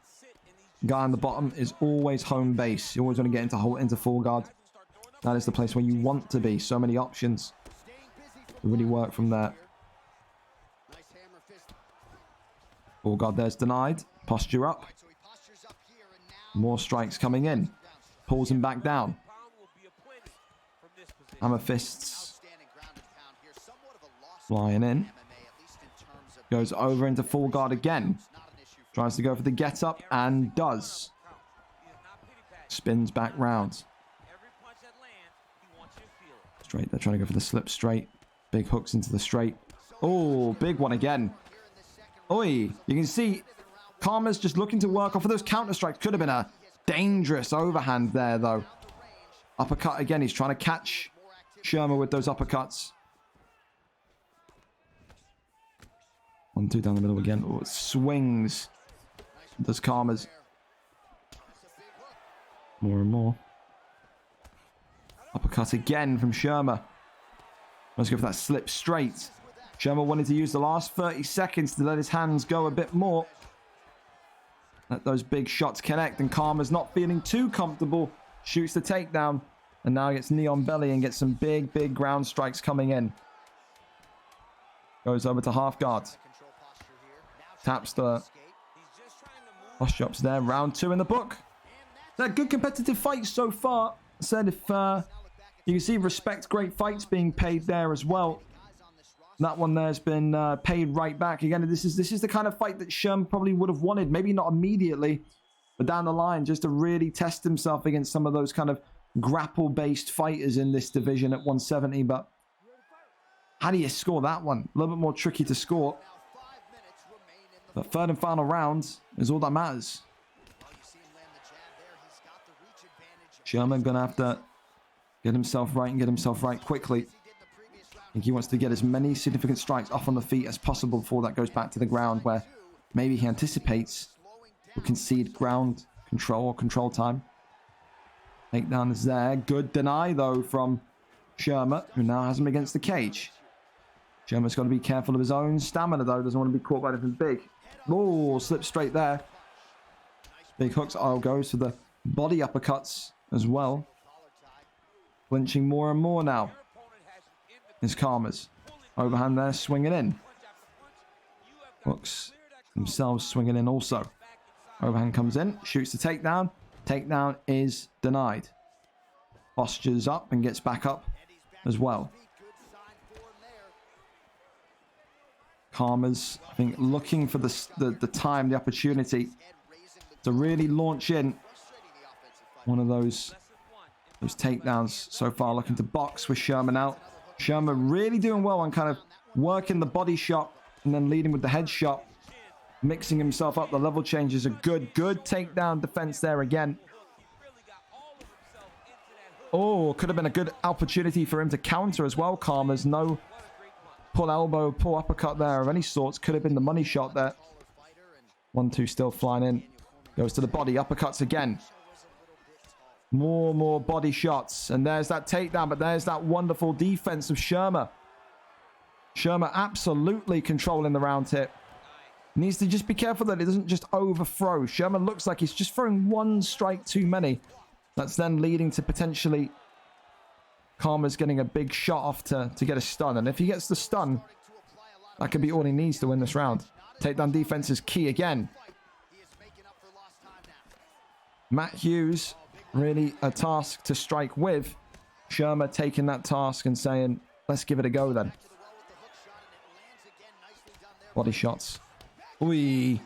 guy on the bottom is always home base. You always want to get into full guard. That is the place where you want to be. So many options to really work from there. Full guard there's denied. Posture up. More strikes coming in. Pulls him back down. Hammer fists. Flying in. Goes over into full guard again. Tries to go for the get up and does. Spins back round. Straight. They're trying to go for the slip straight. Big hooks into the straight. Oh, big one again. Oi. You can see Karma's just looking to work off of those counter strikes. Could have been a dangerous overhand there, though. Uppercut again. He's trying to catch Sherman with those uppercuts. 1-2 down the middle again. Oh, it swings. Does Karma's. More and more. Uppercut again from Sherman. Let's go for that slip straight. Sherman wanted to use the last 30 seconds to let his hands go a bit more. Let those big shots connect, and Karma's not feeling too comfortable. Shoots the takedown, and now gets knee on belly and gets some big, big ground strikes coming in. Goes over to half guard. Taps the posture ups there. Round 2 in the book. It's a good competitive fight so far. I said if you can see respect, great fights being paid there as well. That one there's been paid right back. Again, this is the kind of fight that Sherman probably would have wanted. Maybe not immediately, but down the line, just to really test himself against some of those kind of grapple-based fighters in this division at 170. But how do you score that one? A little bit more tricky to score. But third and final round is all that matters. Sherman going to have to get himself right and get himself right quickly. I think he wants to get as many significant strikes off on the feet as possible before that goes back to the ground, where maybe he anticipates will concede ground control or control time. Takedown is there. Good deny, though, from Sherman, who now has him against the cage. Sherman's got to be careful of his own stamina, though. Doesn't want to be caught by anything big. Oh, slip straight there. Big hooks. Oh, goes for the body uppercuts as well. Clinching more and more now. Is Karma's. Overhand there, swinging in. Hooks themselves swinging in also. Overhand comes in, shoots the takedown. Takedown is denied. Postures up and gets back up as well. Karma's, I think, looking for the time, the opportunity to really launch in one of those takedowns so far. Looking to box with Sherman out. Sherman really doing well on kind of working the body shot and then leading with the head shot. Mixing himself up. The level changes are good takedown defense there again. Oh, could have been a good opportunity for him to counter as well. Karma's no pull elbow, pull uppercut there of any sorts. Could have been the money shot there. 1-2 still flying in. Goes to the body, uppercuts again. More body shots. And there's that takedown, but there's that wonderful defense of Shermer. Shermer absolutely controlling the round here. Needs to just be careful that it doesn't just overthrow. Sherman looks like he's just throwing one strike too many. That's then leading to potentially Karma's getting a big shot off to get a stun. And if he gets the stun, that could be all he needs to win this round. Takedown defense is key again. Matt Hughes, really a task to strike with. Shermer taking that task and saying, let's give it a go then. Body shots. Ooh,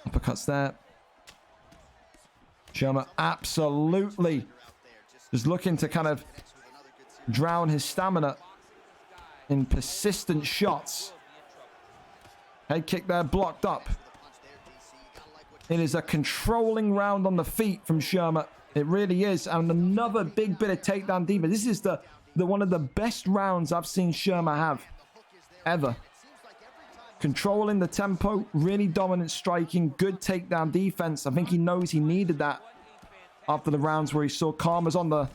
uppercuts there. Shermer absolutely just looking to kind of drown his stamina in persistent shots. Head kick there, blocked up. It is a controlling round on the feet from Shermer. It really is. And another big bit of takedown defense. This is the one of the best rounds I've seen Shermer have ever. Controlling the tempo, really dominant striking, good takedown defense. I think he knows he needed that after the rounds where he saw Karma's on the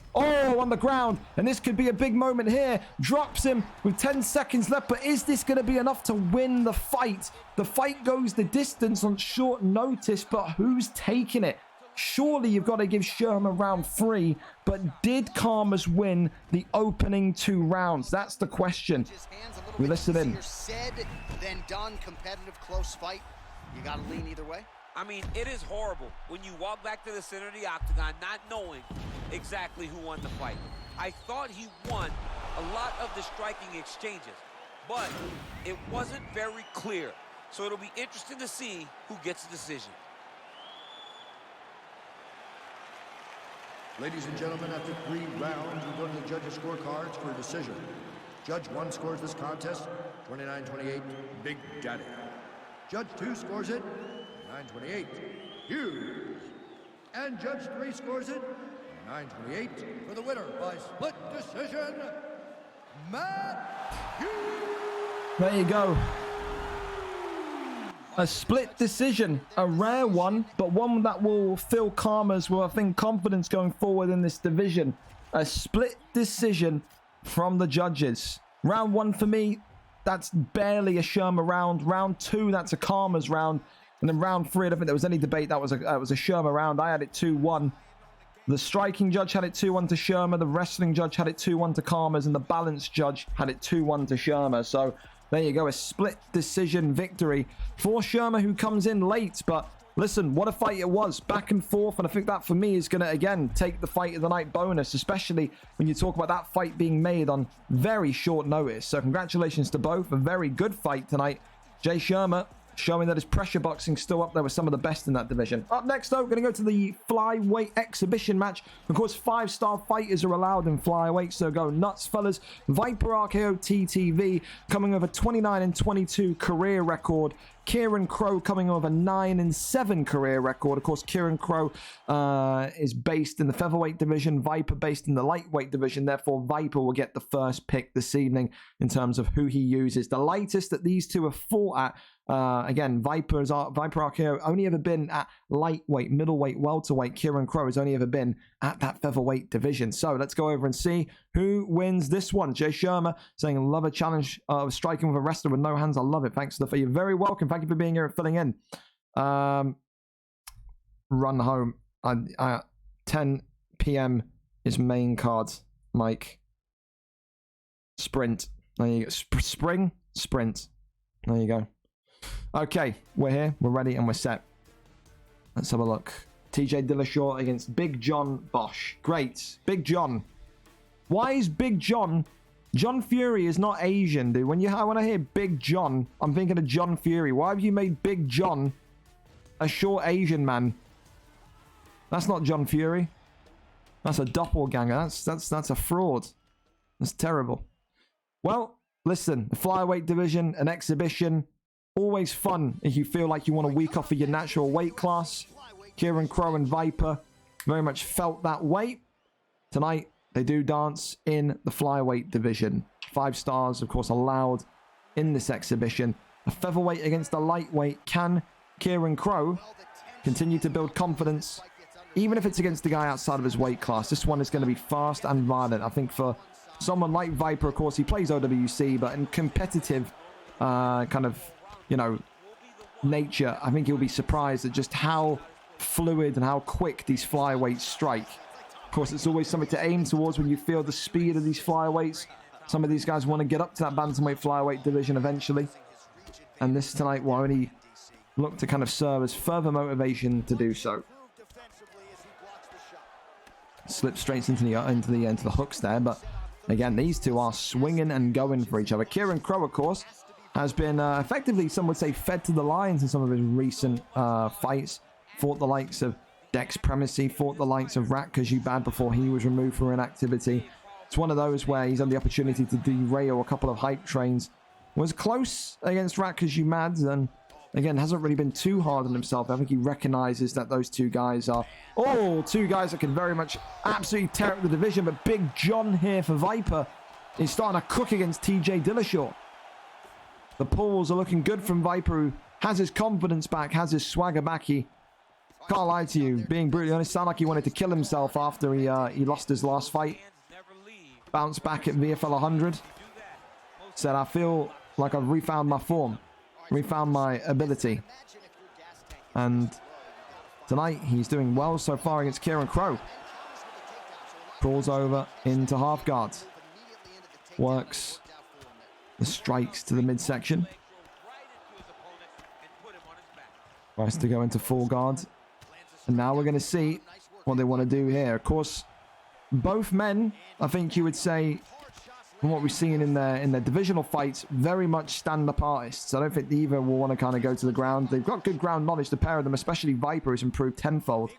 ground. And this could be a big moment here. Drops him with 10 seconds left, but is this going to be enough to win the fight? The fight goes the distance on short notice, but who's taking it? Surely you've got to give Sherman round 3, but did Karma's win the opening 2 rounds? That's the question. We listen in. Said, then done, competitive, close fight. You got to lean either way. I mean, it is horrible when you walk back to the center of the octagon not knowing exactly who won the fight. I thought he won a lot of the striking exchanges, but it wasn't very clear. So it'll be interesting to see who gets the decision. Ladies and gentlemen, after 3 rounds, we go to the judges' scorecards for a decision. Judge 1 scores this contest, 29-28, Big Daddy. Judge 2 scores it, 9-28, Hughes. And Judge 3 scores it, 9-28, for the winner by split decision, Matt Hughes. There you go. A split decision, a rare one, but one that will fill Karma's with, I think, confidence going forward in this division. A split decision from the judges. Round 1 for me, that's barely a Shermer round. Round 2, that's a Karma's round. And then round 3, I don't think there was any debate. That was a Shermer round. I had it 2-1. The striking judge had it 2-1 to Shermer. The wrestling judge had it 2-1 to Karma's. And the balance judge had it 2-1 to Shermer. So there you go, a split decision victory for Shermer, who comes in late. But listen, what a fight it was, back and forth. And I think that for me is going to, again, take the fight of the night bonus, especially when you talk about that fight being made on very short notice. So congratulations to both. A very good fight tonight. Jay Shermer showing that his pressure boxing still up there with some of the best in that division. Up next, though, we're going to go to the flyweight exhibition match. Of course, 5-star fighters are allowed in flyweight, so go nuts, fellas. Viper RKO TTV coming over 29-22 career record. Kieran Crow coming over 9-7 career record. Of course, Kieran Crow is based in the featherweight division, Viper based in the lightweight division. Therefore, Viper will get the first pick this evening in terms of who he uses. The lightest that these two have fought at Again, Viper RKO only ever been at lightweight, middleweight, welterweight. Kieran Crow has only ever been at that featherweight division. So let's go over and see who wins this one. Jay Shermer saying, love a challenge of striking with a wrestler with no hands. I love it. Thanks for you're very welcome. Thank you for being here and filling in. Run home. 10 p.m. is main card, Mike. Sprint. There you go. Sprint. There you go. Okay, we're here, we're ready, and we're set. Let's have a look. TJ Dillashaw against Big John Bosch. Great. Big John. Why is Big John... John Fury is not Asian, dude. When I hear Big John, I'm thinking of John Fury. Why have you made Big John a short Asian man? That's not John Fury. That's a doppelganger. That's a fraud. That's terrible. Well, listen, the flyweight division, an exhibition... Always fun if you feel like you want a week off of your natural weight class. Kieran Crow and Viper very much felt that weight. Tonight, they do dance in the flyweight division. 5 stars, of course, allowed in this exhibition. A featherweight against a lightweight. Can Kieran Crow continue to build confidence, even if it's against the guy outside of his weight class? This one is going to be fast and violent. I think for someone like Viper, of course, he plays OWC, but in competitive kind of... nature, I think you'll be surprised at just how fluid and how quick these flyweights strike. Of course, it's always something to aim towards when you feel the speed of these flyweights. Some of these guys want to get up to that bantamweight flyweight division eventually. And this tonight will only look to kind of serve as further motivation to do so. Slip straight into the hooks there, but again, these two are swinging and going for each other. Kieran Crow, of course, has been effectively, some would say, fed to the lions in some of his recent fights. Fought the likes of Dex Primacy, fought the likes of Ratkajubad before he was removed for inactivity. It's one of those where he's had the opportunity to derail a couple of hype trains. Was close against Ratkajubad, and again, hasn't really been too hard on himself. I think he recognizes that those two guys are, two guys that can very much absolutely tear up the division. But Big John here for Viper is starting to cook against TJ Dillashaw. The pulls are looking good from Viper, who has his confidence back, has his swagger back. He can't lie to you, being brutally honest, sounded like he wanted to kill himself after he lost his last fight. Bounced back at VFL 100. Said, I feel like I've refound my form, refound my ability. And tonight, he's doing well so far against Kieran Crow. Crawls over into half guard. Works the strikes to the midsection. Tries to go into full guard. And now we're going to see what they want to do here. Of course, both men, I think you would say, from what we've seen in their divisional fights, very much stand-up artists. I don't think either will want to kind of go to the ground. They've got good ground knowledge, the pair of them, especially Viper, has improved tenfold.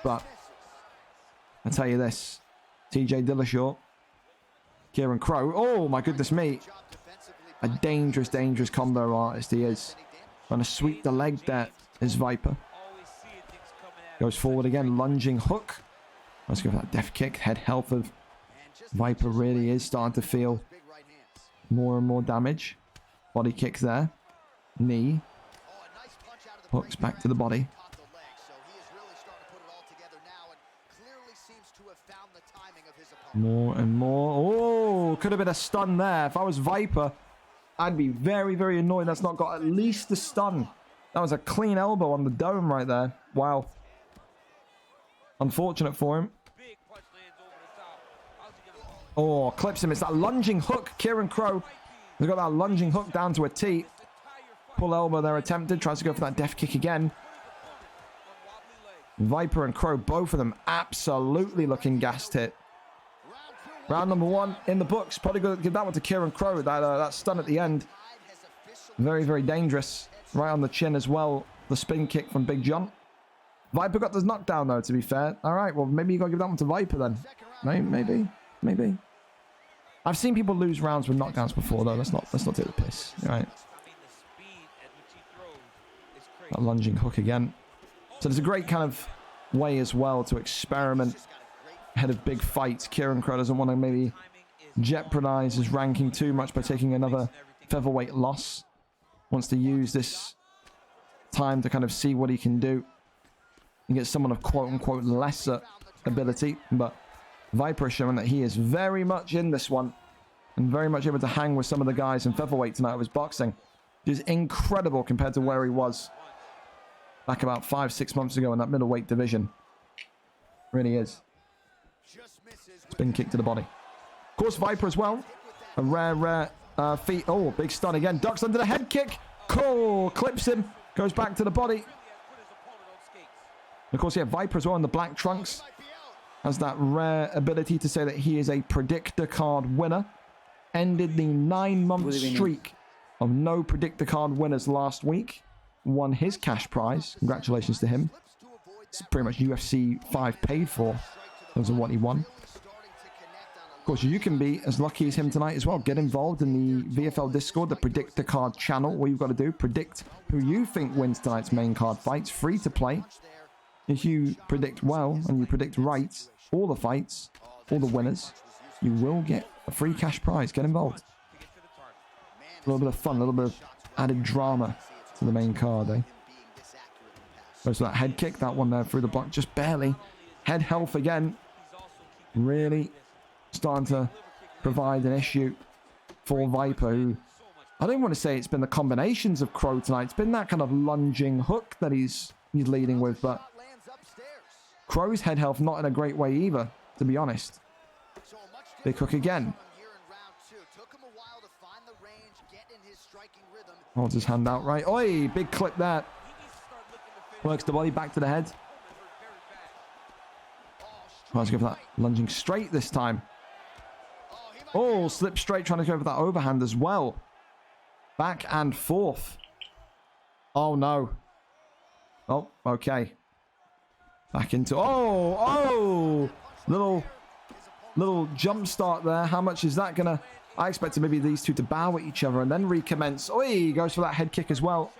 But I tell you this, TJ Dillashaw, Kieran Crow. Oh, my goodness me. A dangerous, dangerous combo artist he is. Trying to sweep the leg there is Viper. Goes forward again, lunging hook. Let's go for that death kick. Head health of Viper really is starting to feel more and more damage. Body kick there. Knee. Hooks back to the body. More and more. Oh, could have been a stun there. If I was Viper, I'd be very, very annoyed that's not got at least a stun. That was a clean elbow on the dome right there. Wow. Unfortunate for him. Oh, clips him. It's that lunging hook. Kieran Crow has got that lunging hook down to a T. Pull elbow there attempted. Tries to go for that death kick again. Viper and Crow, both of them absolutely looking gassed hit. Round number 1 in the books. Probably going to give that one to Kieran Crow. That stun at the end. Very, very dangerous. Right on the chin as well. The spin kick from Big John. Viper got this knockdown though, to be fair. All right, well, maybe you got to give that one to Viper then. Maybe. I've seen people lose rounds with knockdowns before though. Let's not take the piss. All right. That lunging hook again. So there's a great kind of way as well to experiment ahead of big fights. Kieran Crow doesn't want to maybe jeopardize his ranking too much by taking another featherweight loss. Wants to use this time to kind of see what he can do and get someone of quote-unquote lesser ability. But Viper is showing that he is very much in this one and very much able to hang with some of the guys in featherweight tonight of his boxing. Which is incredible compared to where he was back about 5-6 months ago in that middleweight division. Really is. Spin kick to the body. Of course, Viper as well. A rare feat. Oh, big stun again. Ducks under the head kick. Cool. Clips him. Goes back to the body. And of course, yeah, Viper as well in the black trunks. Has that rare ability to say that he is a predictor card winner. Ended the 9-month streak of no predictor card winners last week. Won his cash prize. Congratulations to him. It's pretty much UFC 5 paid for. Those are what he won. Of course, you can be as lucky as him tonight as well. Get involved in the VFL Discord, the predictor card channel. All you've got to do, predict who you think wins tonight's main card fights. Free to play. If you predict well and you predict right, all the fights, all the winners, you will get a free cash prize. Get involved. A little bit of fun, a little bit of added drama to the main card, eh? Goes for that head kick, that one there through the block, just barely. Head health again. Really starting to provide an issue for Viper, who I don't want to say it's been the combinations of Crow tonight. It's been that kind of lunging hook that he's leading with, but Crow's head health not in a great way either, to be honest. Big hook again. Holds his hand out right. Oi, big clip there. Works the body back to the head. Let's go for that lunging straight this time. Oh, slip straight, trying to go for that overhand as well. Back and forth. Oh, no. Oh, okay. Back into... Oh! Little jump start there. How much is that going to... I expected maybe these two to bow at each other and then recommence. Oh, he goes for that head kick as well.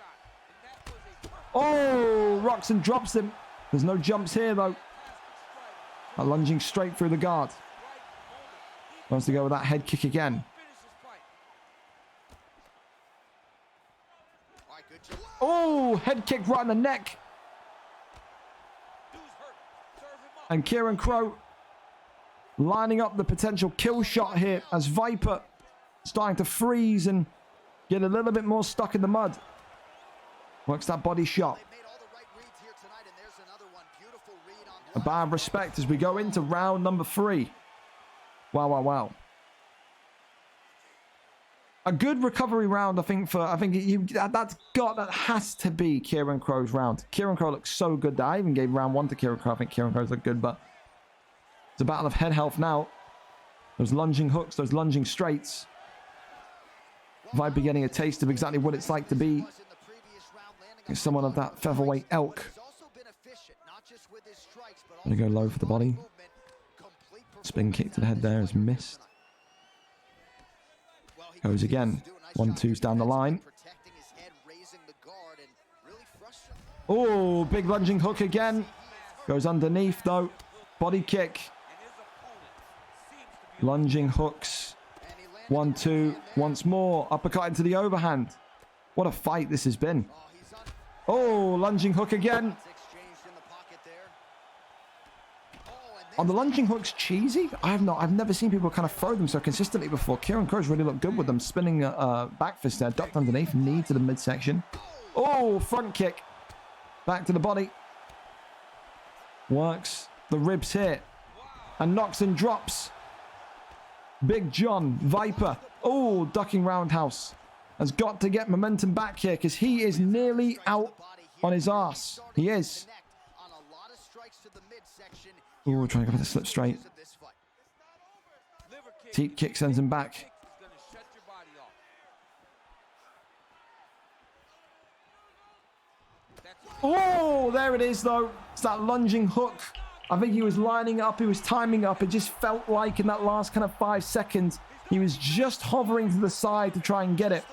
Oh, rocks and drops him. There's no jumps here, though. Lunging straight through the guard. Wants to go with that head kick again. Oh, head kick right in the neck. And Kieran Crow lining up the potential kill shot here as Viper starting to freeze and get a little bit more stuck in the mud. Works that body shot. A bad respect as we go into round number 3. Wow, wow, wow. A good recovery round, I think that has to be Kieran Crow's round. Kieran Crow looks so good there. I even gave round 1 to Kieran Crow. I think Kieran Crow's look good, but it's a battle of head health now. Those lunging hooks, those lunging straights. Viper getting a taste of exactly what it's like to be someone of that featherweight elk. Gonna go low for the body. Spin kick to the head there is missed. Goes again. 1-2's down the line. Oh, big lunging hook again. Goes underneath though. Body kick. Lunging hooks. 1-2. Once more. Uppercut into the overhand. What a fight this has been. Oh, lunging hook again. Are the lunging hooks cheesy? I've never seen people kind of throw them so consistently before. Kieran Crow's really looked good with them. Spinning back fist there. Ducked underneath. Knee to the midsection. Oh, front kick. Back to the body. Works the ribs here. And knocks and drops. Big John. Viper. Oh, ducking roundhouse. Has got to get momentum back here because he is nearly out on his ass. He is. Oh, trying to go for the slip straight. Teep kick sends him back. Oh, there it is though. It's that lunging hook. I think he was lining up. He was timing up. It just felt like in that last kind of 5 seconds, he was just hovering to the side to try and get it.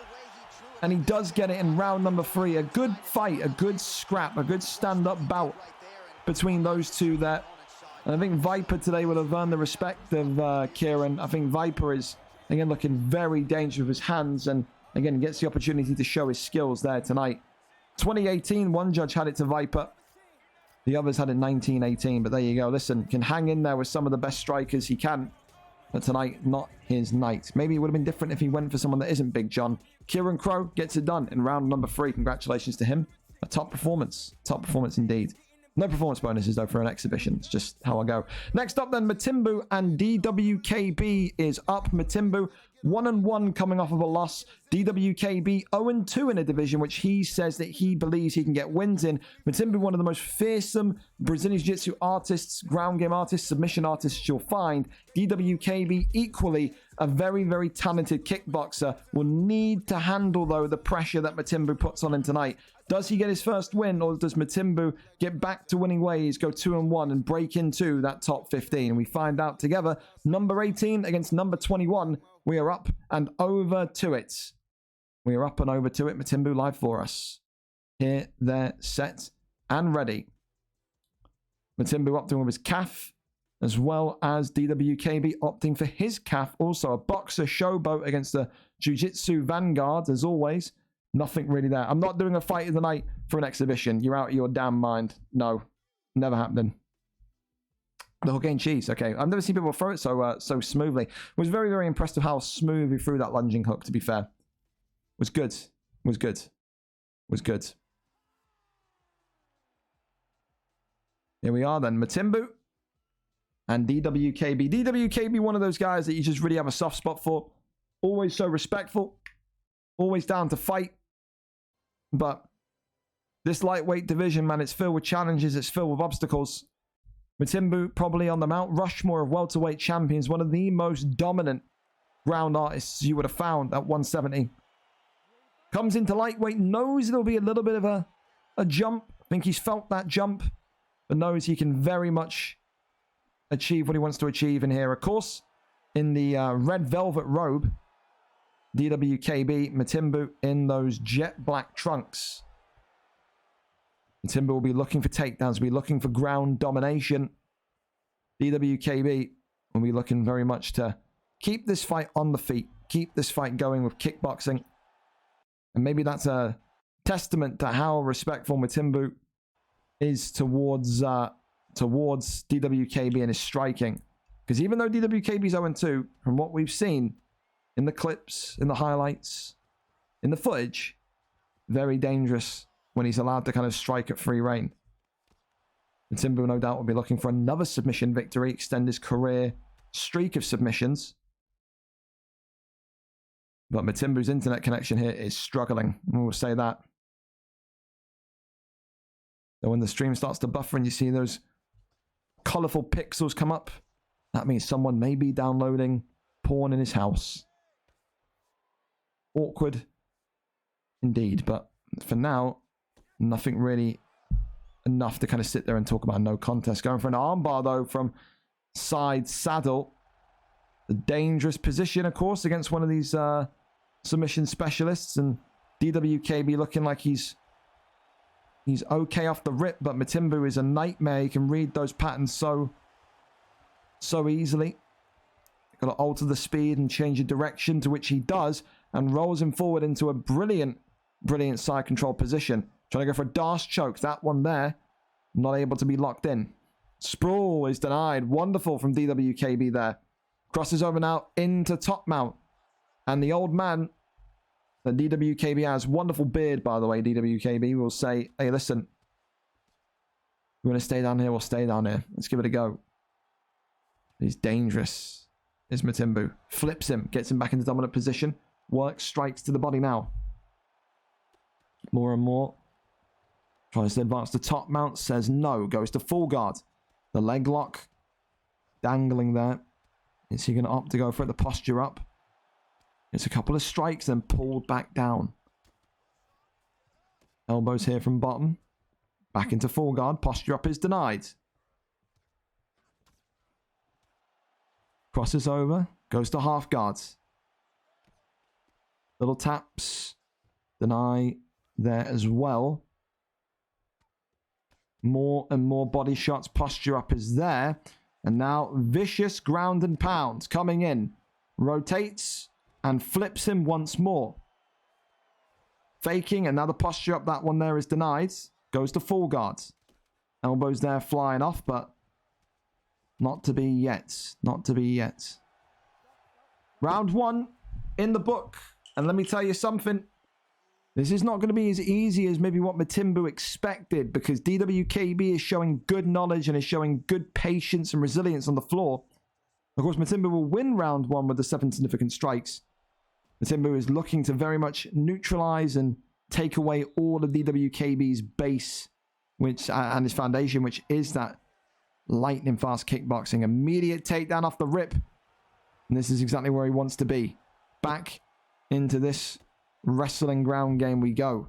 And he does get it in round number 3. A good fight, a good scrap, a good stand-up bout between those two there. And I think Viper today will have earned the respect of Kieran. I think Viper is, again, looking very dangerous with his hands. And Again, he gets the opportunity to show his skills there tonight. 2018, one judge had it to Viper. The others had it 1918, but there you go. Listen, can hang in there with some of the best strikers he can. But tonight, not his night. Maybe it would have been different if he went for someone that isn't Big John. Kieran Crow gets it done in round number 3. Congratulations to him. A top performance. Top performance indeed. No performance bonuses, though, for an exhibition. It's just how I go. Next up, then, Matimbu and DWKB is up. Matimbu, 1-1 coming off of a loss. DWKB, 0-2 in a division, which he says that he believes he can get wins in. Matimbu, one of the most fearsome Brazilian Jiu-Jitsu artists, ground game artists, submission artists you'll find. DWKB, equally a very, very talented kickboxer, will need to handle, though, the pressure that Matimbu puts on him tonight. Does he get his first win, or does Matimbu get back to winning ways, go 2-1, and break into that top 15? And we find out together. Number 18 against number 21. We are up and over to it. We are up and over to it. Matimbu live for us. Here, there, set, and ready. Matimbu opting with his calf, as well as DWKB opting for his calf. Also a boxer showboat against the Jiu-Jitsu Vanguard, as always. Nothing really there. I'm not doing a fight of the night for an exhibition. You're out of your damn mind. No, never happening. The hook ain't cheese. Okay, I've never seen people throw it so smoothly. Was very, very impressed with how smooth he threw that lunging hook, to be fair. Was good. Was good. Was good. Here we are then. Matimbu and DWKB. DWKB, one of those guys that you just really have a soft spot for. Always so respectful. Always down to fight. But this lightweight division, man, it's filled with challenges. It's filled with obstacles. Matimbu, probably on the Mount Rushmore of welterweight champions. One of the most dominant ground artists you would have found at 170. Comes into lightweight, knows it'll be a little bit of a jump. I think he's felt that jump. But knows he can very much achieve what he wants to achieve in here. Of course, in the red velvet robe, DWKB, Matimbu in those jet black trunks. Matimbu will be looking for takedowns, will be looking for ground domination. DWKB will be looking very much to keep this fight on the feet, keep this fight going with kickboxing. And maybe that's a testament to how respectful Matimbu is towards DWKB and his striking. Because even though DWKB is 0-2, from what we've seen in the clips, in the highlights, in the footage, very dangerous when he's allowed to kind of strike at free rein. Matimbu, no doubt, will be looking for another submission victory, extend his career streak of submissions. But Matimbu's internet connection here is struggling. We'll say that. So when the stream starts to buffer and you see those colorful pixels come up, that means someone may be downloading porn in his house. Awkward indeed, but for now, nothing really enough to kind of sit there and talk about no contest. Going for an armbar, though, from side saddle. A dangerous position, of course, against one of these submission specialists. And DWKB looking like he's okay off the rip, but Matimbu is a nightmare. He can read those patterns so easily. Got to alter the speed and change the direction, to which he does, and rolls him forward into a brilliant side control position. Trying to go for a Darce choke. That one there, not able to be locked in. Sprawl is denied. Wonderful from DWKB there. Crosses over now into top mount. And the old man that DWKB has, wonderful beard, by the way, DWKB, will say, hey, listen, you want to stay down here? We'll stay down here. Let's give it a go. He's dangerous, is Matimbu. Flips him, gets him back into dominant position. Works, strikes to the body now. More and more. Tries to advance to top mount, says no. Goes to full guard. The leg lock. Dangling there. Is he going to opt to go for it? The posture up. It's a couple of strikes, then pulled back down. Elbows here from bottom. Back into full guard. Posture up is denied. Crosses over. Goes to half guards. Little taps. Deny there as well. More and more body shots. Posture up is there. And now vicious ground and pounds coming in. Rotates and flips him once more. faking, and now the posture up. That one there is denied. Goes to full guards. Elbows there flying off, but not to be yet. Not to be yet. Round 1 in the book. And let me tell you something. This is not going to be as easy as maybe what Matimbu expected, because DWKB is showing good knowledge and is showing good patience and resilience on the floor. Of course, Matimbu will win round 1 with the 7 significant strikes. Matimbu is looking to very much neutralize and take away all of DWKB's base, which and his foundation, which is that lightning fast kickboxing. Immediate takedown off the rip. And this is exactly where he wants to be. Back into this wrestling ground game we go.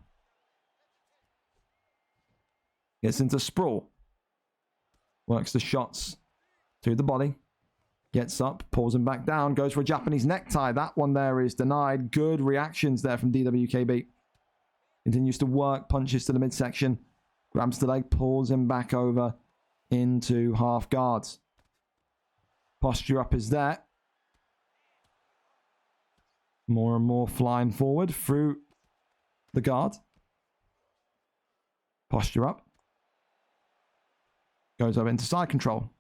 Gets into sprawl. Works the shots to the body. Gets up, pulls him back down, goes for a Japanese necktie. That one there is denied. Good reactions there from DWKB. Continues to work, punches to the midsection. Grabs the leg, pulls him back over into half guards. Posture up is there. More and more flying forward through the guard. Posture up. Goes over into side control.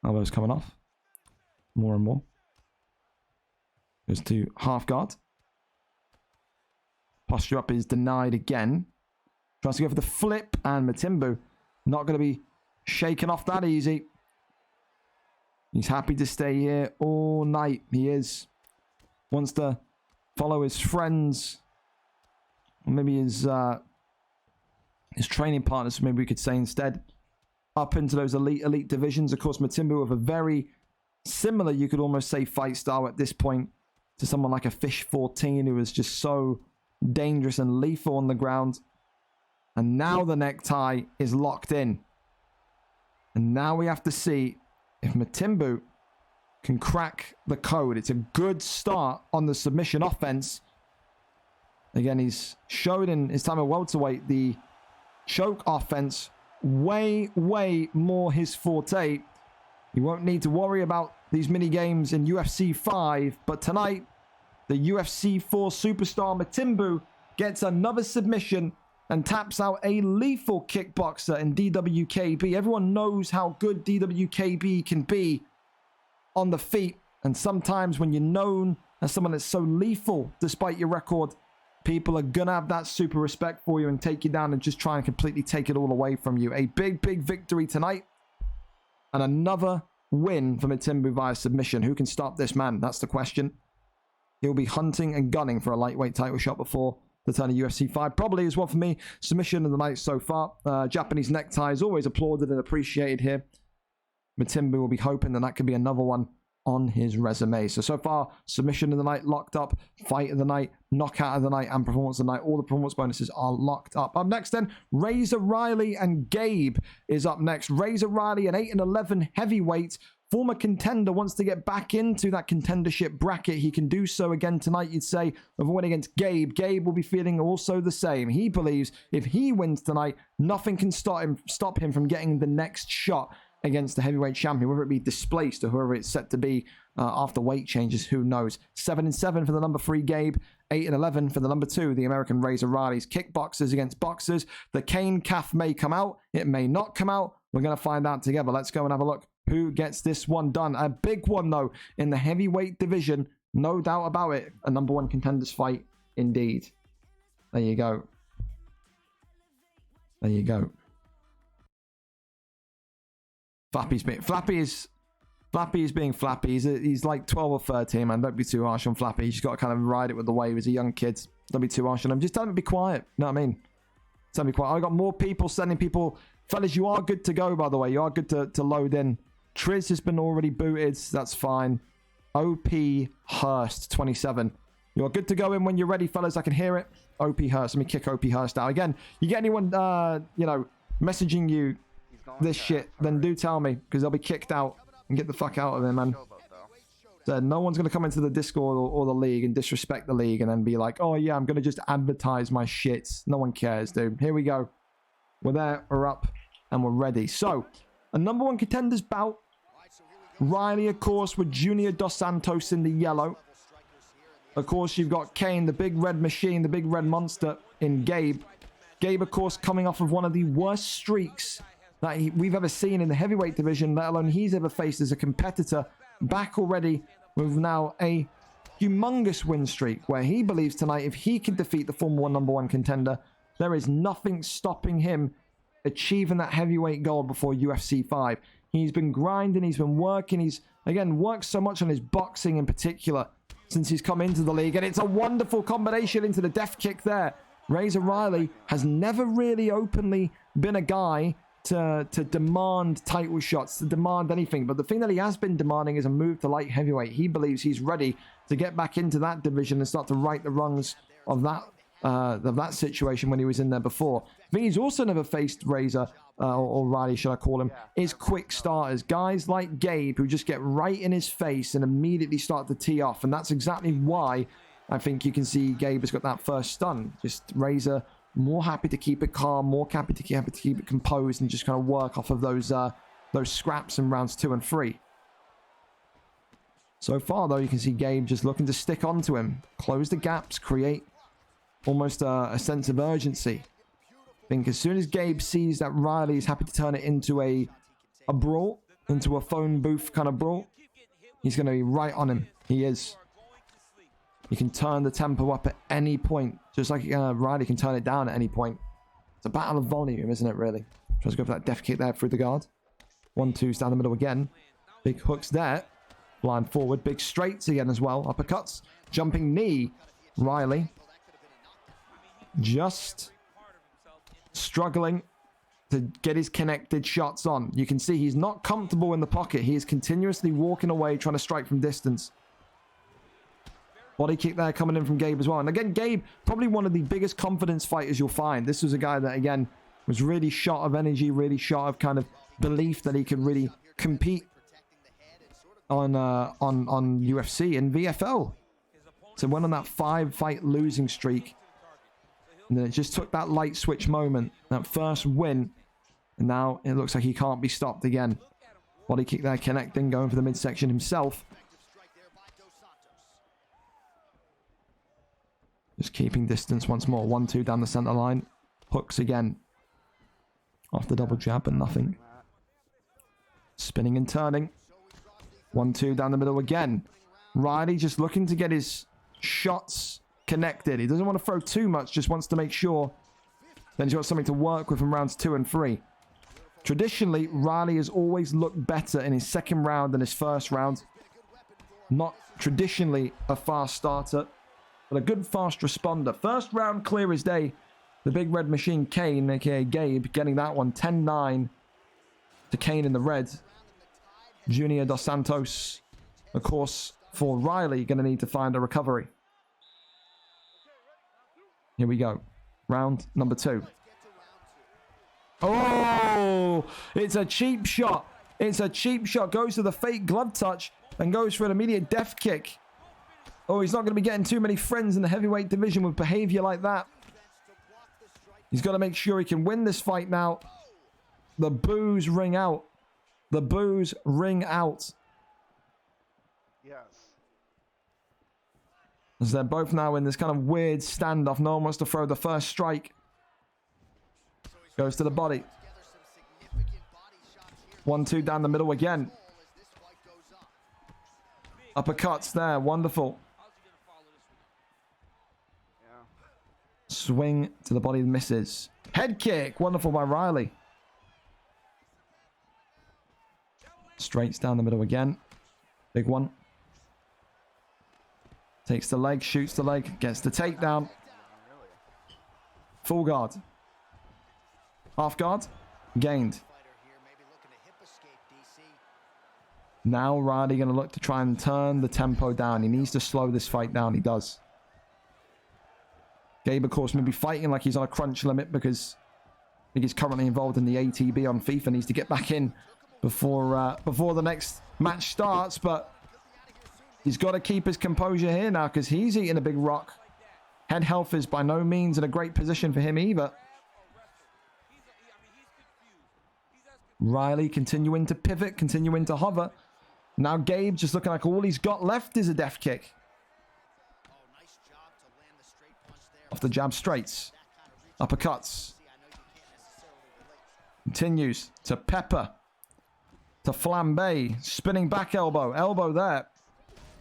Elbows coming off. More and more. Goes to half guard. Posture up is denied again. Tries to go for the flip, and Matimbu not going to be shaken off that easy. He's happy to stay here all night. He is. Wants to follow his friends. Or maybe his training partners, maybe we could say instead. Up into those elite divisions. Of course, Matimbu with a very similar, you could almost say, fight style at this point to someone like a Fish 14, who is just so dangerous and lethal on the ground. And now the necktie is locked in. And now we have to see if Matimbu can crack the code. It's a good start on the submission offense. Again, he's showed in his time at welterweight the choke offense. Way more his forte. He won't need to worry about these mini games in UFC 5. But tonight, the UFC 4 superstar Matimbu gets another submission and taps out a lethal kickboxer in DWKB. Everyone knows how good DWKB can be on the feet. And sometimes when you're known as someone that's so lethal, despite your record, people are going to have that super respect for you and take you down and just try and completely take it all away from you. A big victory tonight. And another win for Matimbu via submission. Who can stop this man? That's the question. He'll be hunting and gunning for a lightweight title shot before the turn of UFC 5. Probably as well for me. Submission of the night so far. Japanese necktie is always applauded and appreciated here. Matimbu will be hoping that could be another one on his resume. So far, submission of the night locked up, fight of the night, knockout of the night, and performance of the night. All the performance bonuses are locked up. Up next then, Razor Riley and Gabe is up next. Razor Riley, an 8-11 heavyweight, former contender, wants to get back into that contendership bracket. He can do so again tonight, you'd say, of a win against Gabe. Gabe will be feeling also the same. He believes if he wins tonight, nothing can stop him from getting the next shot against the heavyweight champion, whether it be displaced or whoever it's set to be after weight changes, who knows. 7-7 for the number 3 Gabe, 8-11 for the number 2, the American Razor Riley's kickboxers against boxers. The Cane Calf may come out, it may not come out. We're going to find out together. Let's go and have a look who gets this one done. A big one though in the heavyweight division, no doubt about it. A number 1 contenders fight indeed. There you go. There you go. Flappy is being Flappy. He's like 12 or 13, man. Don't be too harsh on Flappy. He's got to kind of ride it with the wave. He's a young kid. Don't be too harsh on him. Just tell him to be quiet. You know what I mean? Tell him to be quiet. I got more people sending people. Fellas, you are good to go, by the way. You are good to load in. Triz has been already booted. that's fine. OP Hurst, 27. You are good to go in when you're ready, fellas. I can hear it. OP Hurst. Let me kick OP Hurst out. Again, you get anyone, messaging you this shit, then do tell me, because they'll be kicked out and get the fuck out of there, man. So no one's going to come into the Discord or the league and disrespect the league and then be like, oh yeah, I'm going to just advertise my shit. No one cares, dude. Here we go. We're there, we're up, and we're ready. So, a number 1 contenders bout. Riley, of course, with Junior Dos Santos in the yellow. Of course, you've got Kane, the big red machine, the big red monster in Gabe. Gabe, of course, coming off of one of the worst streaks that we've ever seen in the heavyweight division, let alone he's ever faced as a competitor. Back already with now a humongous win streak where he believes tonight if he can defeat the former #1 contender, there is nothing stopping him achieving that heavyweight goal before UFC 5. He's been grinding, he's been working, he's, again, worked so much on his boxing in particular since he's come into the league, and it's a wonderful combination into the death kick there. Razor Riley has never really openly been a guy to demand title shots, to demand anything, but the thing that he has been demanding is a move to light heavyweight. He believes he's ready to get back into that division and start to right the wrongs of that situation when he was in there before. I think he's also never faced Razor, or Riley, should I call him, is quick starters. Guys like Gabe who just get right in his face and immediately start to tee off. And that's exactly why I think you can see Gabe has got that first stun. Just Razor more happy to keep it calm, more happy to keep it composed and just kind of work off of those scraps in rounds 2 and 3. So far, though, you can see Gabe just looking to stick onto him, close the gaps, create almost a sense of urgency. I think as soon as Gabe sees that Riley is happy to turn it into a brawl, into a phone booth kind of brawl, he's going to be right on him. He is. You can turn the tempo up at any point, just like Riley can turn it down at any point. It's a battle of volume, isn't it, really? Tries to go for that death kick there through the guard. 1-2's down the middle again. Big hooks there. Flying forward. Big straights again as well. Uppercuts. Jumping knee. Riley just struggling to get his connected shots on. You can see he's not comfortable in the pocket. He is continuously walking away, trying to strike from distance. Body kick there coming in from Gabe as well. And again, Gabe, probably one of the biggest confidence fighters you'll find. This was a guy that, again, was really shot of energy, really shot of kind of belief that he could really compete on UFC and VFL. So went on that 5-fight losing streak. And then it just took that light switch moment, that first win. And now it looks like he can't be stopped again. Body kick there, connecting, going for the midsection himself. Just keeping distance once more. 1-2 down the center line. Hooks again. Off the double jab, but nothing. Spinning and turning. 1-2 down the middle again. Riley just looking to get his shots connected. He doesn't want to throw too much, just wants to make sure that he's got something to work with in rounds 2 and 3. Traditionally, Riley has always looked better in his second round than his first round. Not traditionally a fast starter, but a good fast responder. First round, clear as day. The big red machine, Kane, aka Gabe, getting that one 10-9 to Kane in the red. Junior Dos Santos, of course, for Riley, going to need to find a recovery. Here we go. Round number 2. Oh, it's a cheap shot. It's a cheap shot. Goes to the fake glove touch and goes for an immediate death kick. Oh, he's not going to be getting too many friends in the heavyweight division with behavior like that. He's got to make sure he can win this fight now. The boos ring out. The boos ring out. Yes. As they're both now in this kind of weird standoff. No one wants to throw the first strike. Goes to the body. 1-2 down the middle again. Uppercuts there. Wonderful. Swing to the body, misses. Head kick. Wonderful by Riley. Straights down the middle again. Big one. Takes the leg, shoots the leg, gets the takedown. Full guard. Half guard. Gained. Now Riley going to look to try and turn the tempo down. He needs to slow this fight down. He does. Gabe, of course, may be fighting like he's on a crunch limit because I think he's currently involved in the ATB on FIFA. Needs to get back in before the next match starts. But he's got to keep his composure here now because he's eating a big rock. Head health is by no means in a great position for him either. Riley continuing to pivot, continuing to hover. Now Gabe just looking like all he's got left is a death kick. Off the jab straights. Uppercuts. Continues to pepper. To flambe. Spinning back elbow. Elbow there.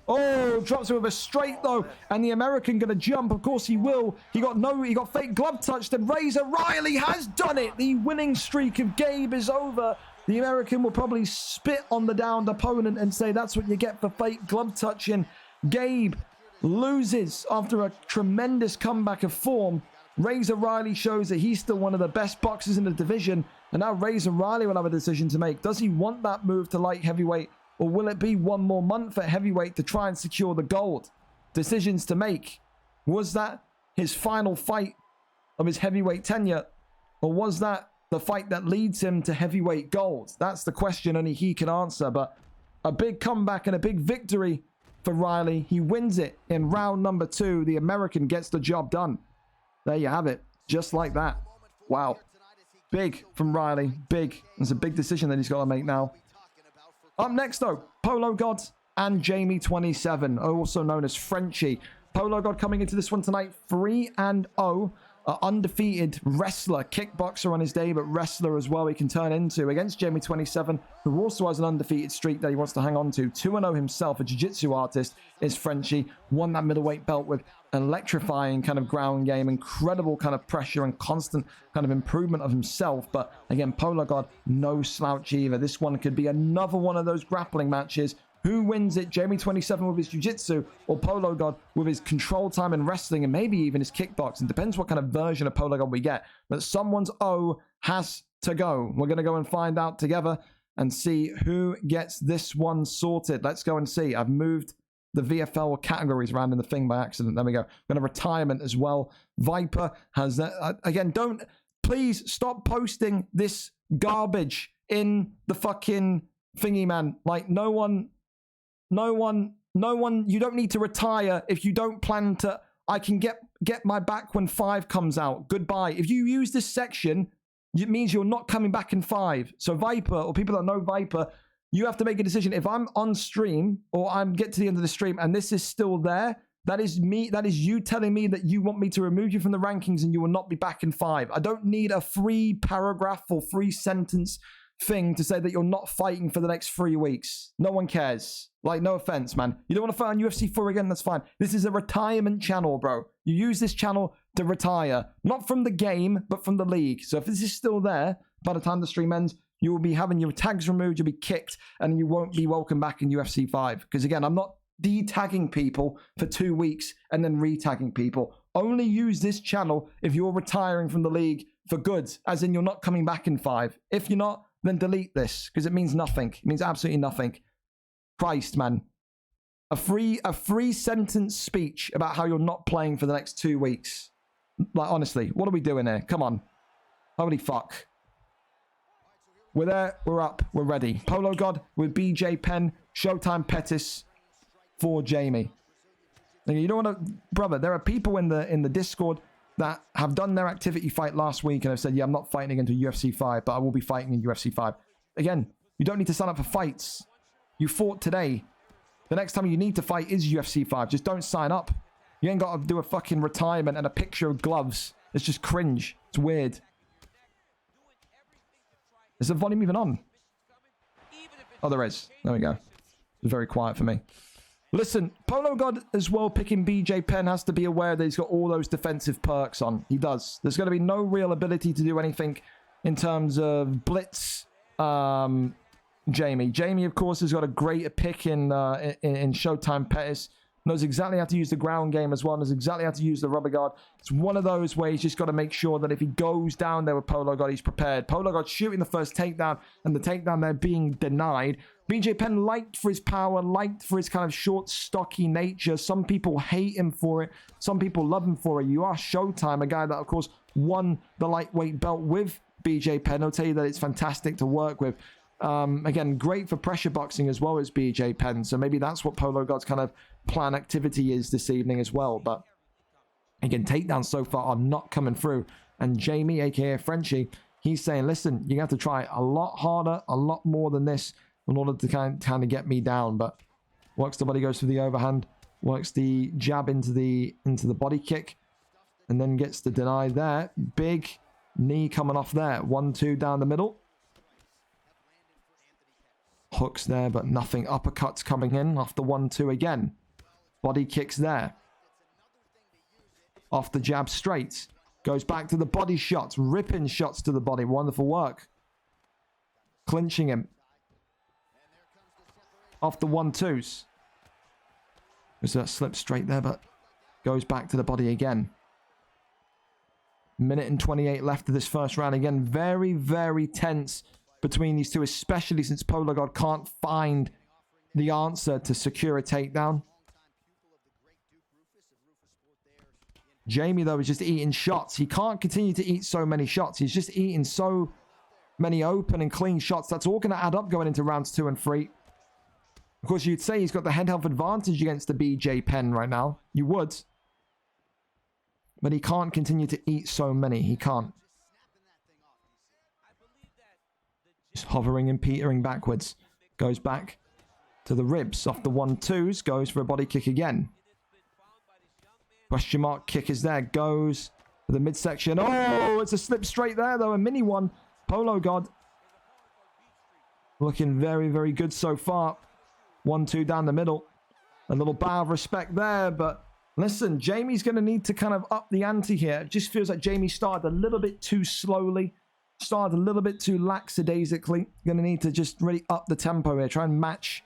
Oh, drops it with a straight though. And the American going to jump. Of course he will. He got fake glove touched. And Razor Riley has done it. The winning streak of Gabe is over. The American will probably spit on the downed opponent and say that's what you get for fake glove touching. Gabe loses after a tremendous comeback of form. Razor Riley shows that he's still one of the best boxers in the division. And now Razor Riley will have a decision to make. Does he want that move to light heavyweight? Or will it be one more month at heavyweight to try and secure the gold? Decisions to make. Was that his final fight of his heavyweight tenure? Or was that the fight that leads him to heavyweight gold? That's the question only he can answer. But a big comeback and a big victory for Riley. He wins it in round number 2. The American gets the job done. There you have it. Just like that. Wow. Big from Riley. Big. It's a big decision that he's got to make now. Up next, though, Polo God and Jamie27, also known as Frenchie. Polo God coming into this one tonight, 3-0. Undefeated wrestler, kickboxer on his day, but wrestler as well he can turn into against Jamie27, who also has an undefeated streak that he wants to hang on to. 2-0 himself, a jiu-jitsu artist, is Frenchie. Won that middleweight belt with electrifying kind of ground game, incredible kind of pressure and constant kind of improvement of himself. But again, Polo God, no slouch either. This one could be another one of those grappling matches. Who wins it? Jamie27 with his jiu-jitsu or Polo God with his control time in wrestling and maybe even his kickboxing. Depends what kind of version of Polo God we get. But someone's O has to go. We're going to go and find out together and see who gets this one sorted. Let's go and see. I've moved the VFL categories around in the thing by accident. There we go. Going to retirement as well. Viper has that. Again, please stop posting this garbage in the fucking thingy, man. Like no one, you don't need to retire if you don't plan to. I can get my back when 5 comes out. Goodbye. If you use this section, it means you're not coming back in 5. So Viper, or people that know Viper, you have to make a decision. If I'm on stream or I'm get to the end of the stream and this is still there, that is me. That is you telling me that you want me to remove you from the rankings and you will not be back in 5. I don't need a 3-paragraph or 3-sentence thing to say that you're not fighting for the next 3 weeks. No one cares. Like, no offense, man. You don't want to fight on UFC 4 again? That's fine. This is a retirement channel, bro. You use this channel to retire. Not from the game, but from the league. So if this is still there, by the time the stream ends, you will be having your tags removed, you'll be kicked, and you won't be welcome back in UFC 5. Because again, I'm not de-tagging people for 2 weeks and then re-tagging people. Only use this channel if you're retiring from the league for good, as in you're not coming back in 5. If you're not, then delete this, because it means nothing. It means absolutely nothing. Christ, man. A 3-sentence speech about how you're not playing for the next 2 weeks. Like, honestly, what are we doing here? Come on. Holy fuck. We're there, we're up, we're ready. Polo God with BJ Penn, Showtime Pettis for Jamie. You don't want to, brother, there are people in the Discord that have done their activity fight last week and have said, yeah, I'm not fighting into UFC 5, but I will be fighting in UFC 5. Again, you don't need to sign up for fights. You fought today. The next time you need to fight is UFC 5. Just don't sign up. You ain't got to do a fucking retirement and a picture of gloves. It's just cringe. It's weird. Is the volume even on? Oh, there is. There we go. It's very quiet for me. Listen, Polo God as well picking BJ Penn has to be aware that he's got all those defensive perks on. He does. There's going to be no real ability to do anything in terms of blitz. Jamie, of course, has got a great pick in Showtime Pettis. Knows exactly how to use the ground game as well. Knows exactly how to use the rubber guard. It's one of those where he's just got to make sure that if he goes down there with Polo God, he's prepared. Polo God shooting the first takedown and the takedown there being denied. BJ Penn liked for his power, liked for his kind of short, stocky nature. Some people hate him for it. Some people love him for it. You are Showtime, a guy that, of course, won the lightweight belt with BJ Penn. I'll tell you that it's fantastic to work with. Again, great for pressure boxing as well as BJ Penn. So maybe that's what Polo God's kind of plan activity is this evening as well. But again, takedowns so far are not coming through. And Jamie, aka Frenchie, he's saying, listen, you have to try a lot harder, a lot more than this in order to kind of get me down. But works the body, goes for the overhand, works the jab into the body kick. and then gets the deny there. Big knee coming off there. 1-2 down the middle. Hooks there, but nothing. Uppercuts coming in off the 1-2 again. Body kicks there. Off the jab straight. Goes back to the body shots. Ripping shots to the body. Wonderful work. Clinching him. Off the 1-2s. There's that slip straight there, but goes back to the body again. Minute and 28 left of this first round. Again, very, very tense between these two, especially since Polo God can't find the answer to secure a takedown. Jamie, though, is just eating shots. He can't continue to eat so many shots. He's just eating so many open and clean shots. That's all going to add up going into rounds 2 and 3. Of course, you'd say he's got the head health advantage against the BJ Penn right now. You would. But he can't continue to eat so many. He can't. Just hovering and petering backwards. Goes back to the ribs. Off the 1-2s. Goes for a body kick again. Question mark kick is there. Goes for the midsection. Oh, it's a slip straight there, though. A mini one. Polo God. Looking very, very good so far. 1-2 down the middle. A little bow of respect there, but listen, Jamie's going to need to kind of up the ante here. It just feels like Jamie started a little bit too slowly. Started a little bit too lackadaisically. Going to need to just really up the tempo here. Try and match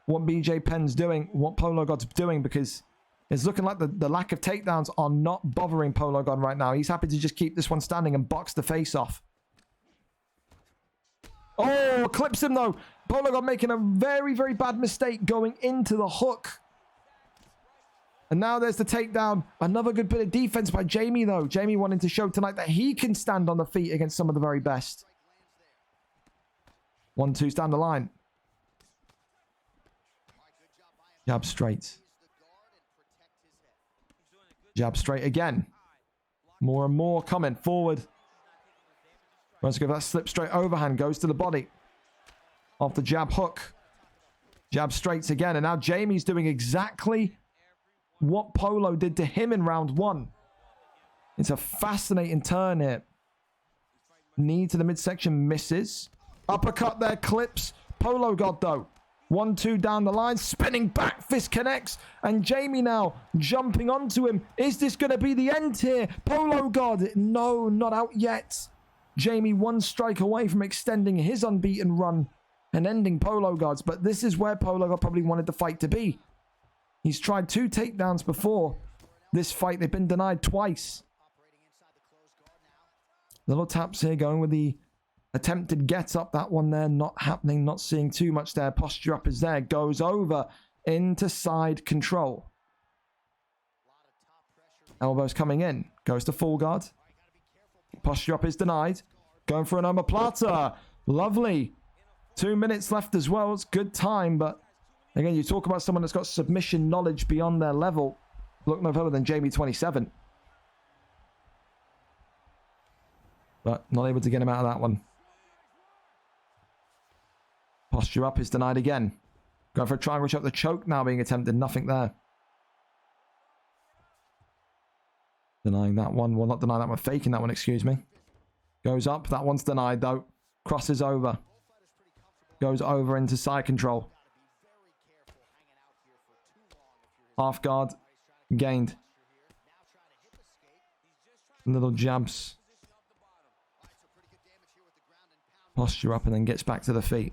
what BJ Penn's doing, what Polo God's doing, because it's looking like the lack of takedowns are not bothering Polo God right now. He's happy to just keep this one standing and box the face off. Oh, clips him though. Polo God making a very, very bad mistake going into the hook. And now there's the takedown. Another good bit of defense by Jamie, though. Jamie wanting to show tonight that he can stand on the feet against some of the very best. 1-2's down the line. Jab straight. Jab straight again. More and more coming forward. Wants to go for that slip straight overhand. Goes to the body. Off the jab hook. Jab straights again. And now Jamie's doing exactly what Polo did to him in round 1. It's a fascinating turn here. Knee to the midsection, misses. Uppercut there, clips. Polo God, though. 1-2 down the line. Spinning back fist connects. And Jamie now jumping onto him. Is this going to be the end here? Polo God. No, not out yet. Jamie 1 strike away from extending his unbeaten run and ending Polo God's. But this is where Polo God probably wanted the fight to be. He's tried 2 takedowns before this fight. They've been denied twice. Little taps here going with the attempted get up. That one there not happening. Not seeing too much there. Posture up is there. Goes over into side control. Elbows coming in. Goes to full guard. Posture up is denied. Going for an omoplata. Lovely. 2 minutes left as well. It's good time, but again, you talk about someone that's got submission knowledge beyond their level. Look no further than Jamie 27. But not able to get him out of that one. Posture up is denied again. Going for a triangle choke. The choke now being attempted. Nothing there. Denying that one. Well, not denying that one. Faking that one, excuse me. Goes up. That one's denied, though. Crosses over. Goes over into side control. Half guard. Gained. Little jabs. Posture up and then gets back to the feet.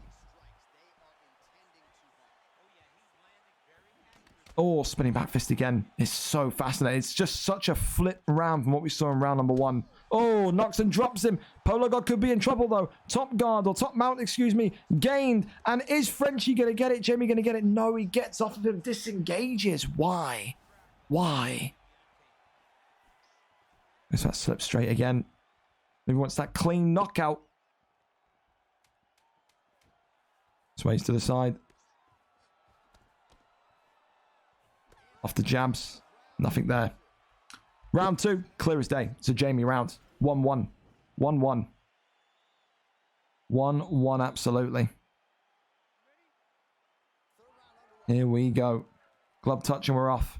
Oh, spinning back fist again. It's so fascinating. It's just such a flip round from what we saw in round number 1. Oh, knocks and drops him. Polo God could be in trouble, though. Top guard, or top mount, excuse me. Gained. And is Frenchie going to get it? Jamie going to get it? No, he gets off of him. Disengages. Why? Why? There's that slip straight again. Maybe wants that clean knockout. Sways to the side. Off the jabs. Nothing there. Round 2. Clear as day. It's a Jamie round. 1-1. 1-1. 1-1 absolutely. Here we go. Glove touch and we're off.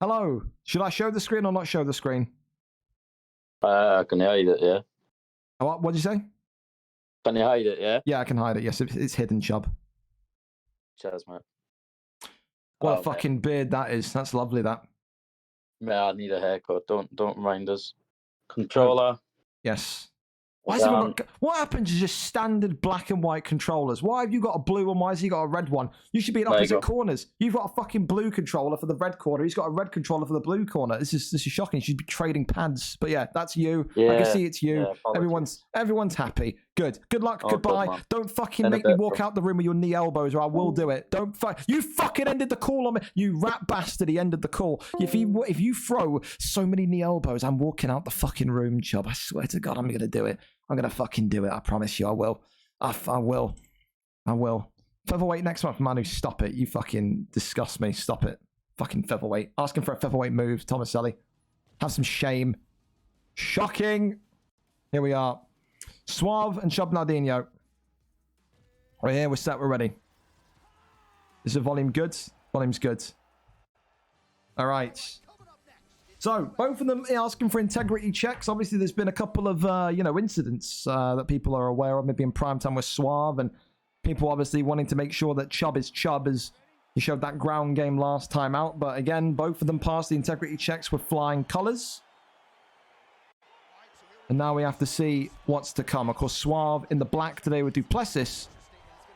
Hello. Should I show the screen or not show the screen? I can hide it, yeah. What'd you say? Can you hide it, yeah? Yeah, I can hide it. Yes, it's hidden, Chubb. Cheers, mate. What a mate. fucking beard that is. That's lovely, that. Mate, I need a haircut. Don't remind us. Controller. Yes. Why has everyone got, what happened to just standard black and white controllers? Why have you got a blue one? Why has he got a red one? You should be in There you opposite go. corners. You've got a fucking blue controller for the red corner. He's got a red controller for the blue corner. This is shocking. You should be trading pads. But yeah, that's you. I Yeah, can see it's you. yeah, apologies. Everyone's happy. Good luck. Oh, good, Goodbye. man. Don't fucking In a make me bit, walk bro. out the room with your knee elbows, or I will do it. Don't you fucking ended the call on me. You rat bastard. He ended the call. If you throw so many knee elbows, I'm walking out the fucking room, Chubb. I swear to God, I'm gonna do it. I'm gonna fucking do it. I promise you, I will. I will. Featherweight next month, Manu. Stop it. You fucking disgust me. Stop it. Fucking featherweight. Asking for a featherweight move, Tomaselli. Have some shame. Shocking. Here we are. Suave and Chubb Nardino. Right here, we're set. We're ready. Is the volume good? Volume's good. All right. So, both of them asking for integrity checks. Obviously, there's been a couple of, incidents that people are aware of, maybe in prime time with Suave, and people obviously wanting to make sure that Chubb is Chubb, as he showed that ground game last time out. But again, both of them passed the integrity checks with flying colors. And now we have to see what's to come. Of course, Suave in the black today with Duplessis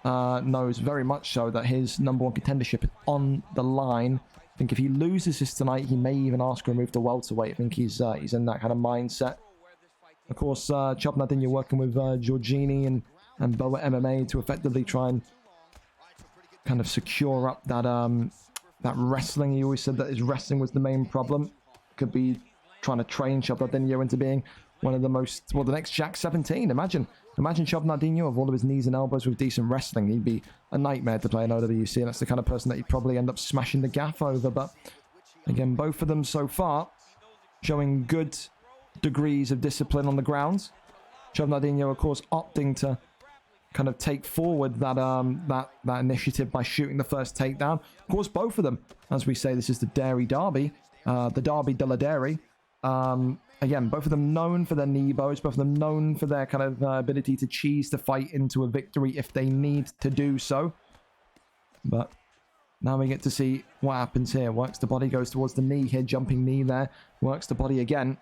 knows very much so that his number one contendership is on the line. I think if he loses this tonight, he may even ask for a move to welterweight. I think he's in that kind of mindset. Of course, Chubb Nardino working with Giorgini and Boa MMA to effectively try and kind of secure up that that wrestling. He always said that his wrestling was the main problem. Could be trying to train Chubb Nardino into being one of the most, the next Jack 17. Imagine Chubb Nardino with all of his knees and elbows with decent wrestling. He'd be a nightmare to play in OWC, and that's the kind of person that he'd probably end up smashing the gaff over. But again, both of them so far showing good degrees of discipline on the ground. Chubb Nardino, of course, opting to kind of take forward that that initiative by shooting the first takedown. Of course, both of them, as we say, this is the Dairy Derby, the Derby de la Dairy. Again, both of them known for their knee bows, both of them known for their kind of ability to cheese the fight into a victory if they need to do so. But now we get to see what happens here. Works the body, goes towards the knee here, jumping knee there. Works the body again.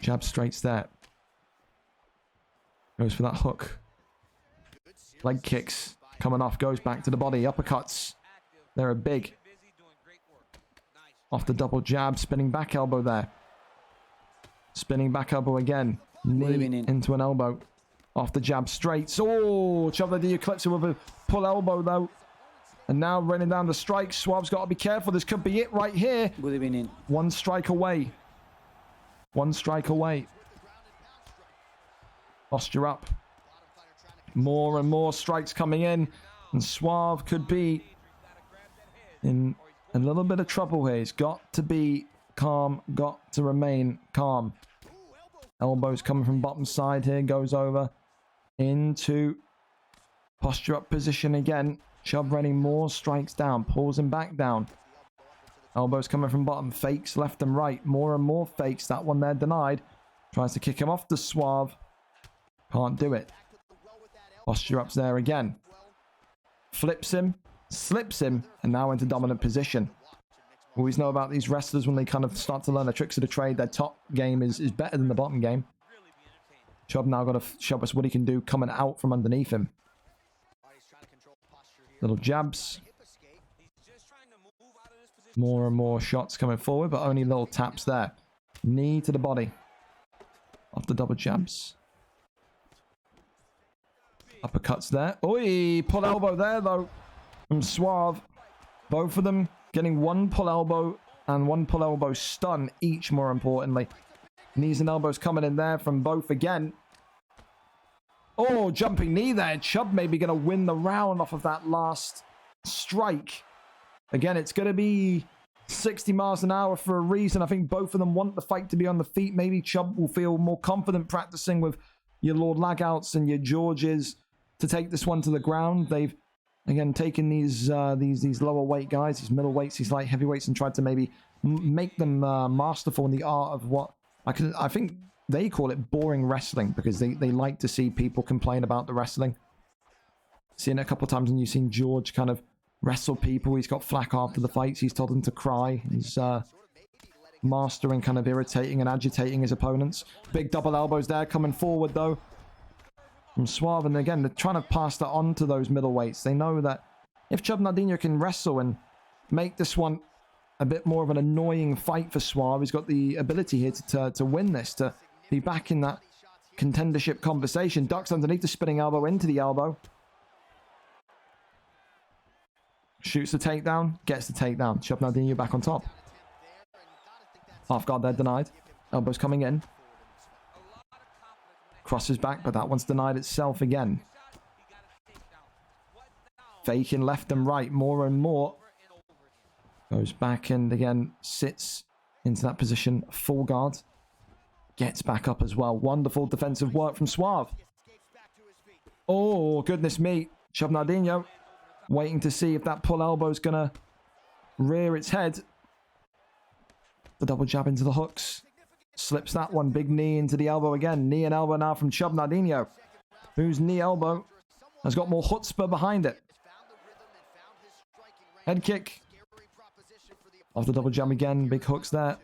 Jab straights there. Goes for that hook. Leg kicks. Coming off, goes back to the body. Uppercuts. They're a big. Off the double jab, spinning back elbow there. Spinning back elbow again. Knee into an elbow. Off the jab straight. Oh, Chubb Nardino clips him with a pull elbow though. And now running down the strike. Suave's got to be careful. This could be it right here. Good evening. One strike away. One strike away. Posture up. More and more strikes coming in. And Suave could be in a little bit of trouble here. He's got to be calm, got to remain calm. Elbows coming from bottom side here, goes over into posture up position again. Chubb running more strikes down, pulls him back down. Elbows coming from bottom, fakes left and right, more and more fakes. That one there denied. Tries to kick him off the Suave. Can't do it. Posture up's there again. Flips him. Slips him, and now into dominant position. We always know about these wrestlers when they kind of start to learn the tricks of the trade. Their top game is better than the bottom game. Chubb now got to show us what he can do coming out from underneath him. Little jabs. More and more shots coming forward, but only little taps there. Knee to the body. Off the double jabs. Uppercuts there. Oi, pull elbow there though. From Suave. Both of them getting one pull elbow and one pull elbow stun each, more importantly. Knees and elbows coming in there from both again. Oh, jumping knee there. Chubb maybe going to win the round off of that last strike. Again, it's going to be 60 miles an hour for a reason. I think both of them want the fight to be on the feet. Maybe Chubb will feel more confident practicing with your Lord Lagouts and your Georges to take this one to the ground. They've Again, taking these lower weight guys, these middleweights, these light heavyweights, and tried to maybe make them masterful in the art of what I think they call it boring wrestling, because they like to see people complain about the wrestling. Seen it a couple of times, and you've seen George kind of wrestle people. He's got flack after the fights. He's told them to cry. He's mastering kind of irritating and agitating his opponents. Big double elbows there coming forward though from Suave, and again they're trying to pass that on to those middleweights. They know that if Chub Nardinho can wrestle and make this one a bit more of an annoying fight for Suave, he's got the ability here to win this, to be back in that contendership conversation. Ducks underneath the spinning elbow into the elbow. Shoots the takedown, gets the takedown. Chub Nardinho back on top. Half guard there denied. Elbows coming in. Crosses back, but that one's denied itself again. Faking left and right more and more. Goes back and again sits into that position. Full guard. Gets back up as well. Wonderful defensive work from Suave. Oh, goodness me. Chub Nardinho waiting to see if that pull elbow is going to rear its head. The double jab into the hooks. Slips that one. Big knee into the elbow again. Knee and elbow now from Chub Nardinho, whose knee elbow has got more chutzpah behind it. Head kick. Off the double jab again. Big hooks there.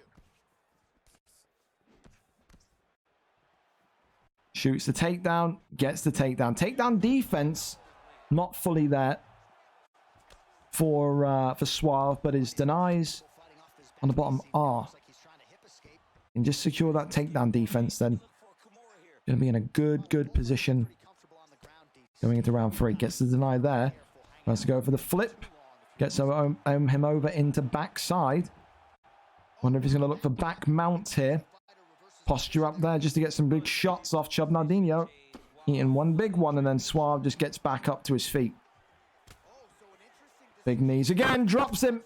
Shoots the takedown. Gets the takedown. Takedown defense not fully there for Suave, but his denies on the bottom are. And just secure that takedown defense, then going to be in a good position going into round 3. Gets the deny there. Wants to go for the flip. Gets him over into backside. Wonder if he's going to look for back mount here. Posture up there just to get some big shots off Chub Nardinho. Eating one big one, and then Suave just gets back up to his feet. Big knees again, drops him.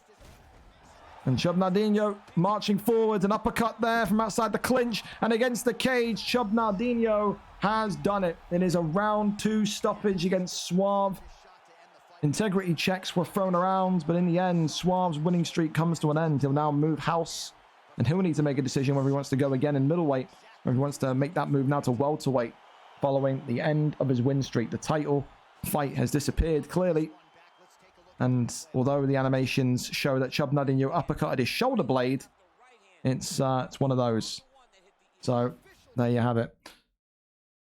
And Chub Nardinho marching forward, an uppercut there from outside the clinch and against the cage. Chub Nardinho has done it. It is a round 2 stoppage against Suave. Integrity checks were thrown around, but in the end, Suave's winning streak comes to an end. He'll now move house, and he'll need to make a decision whether he wants to go again in middleweight, or if he wants to make that move now to welterweight following the end of his win streak. The title fight has disappeared clearly. And although the animations show that Chub Nardinho uppercutted his shoulder blade, it's one of those. So there you have it.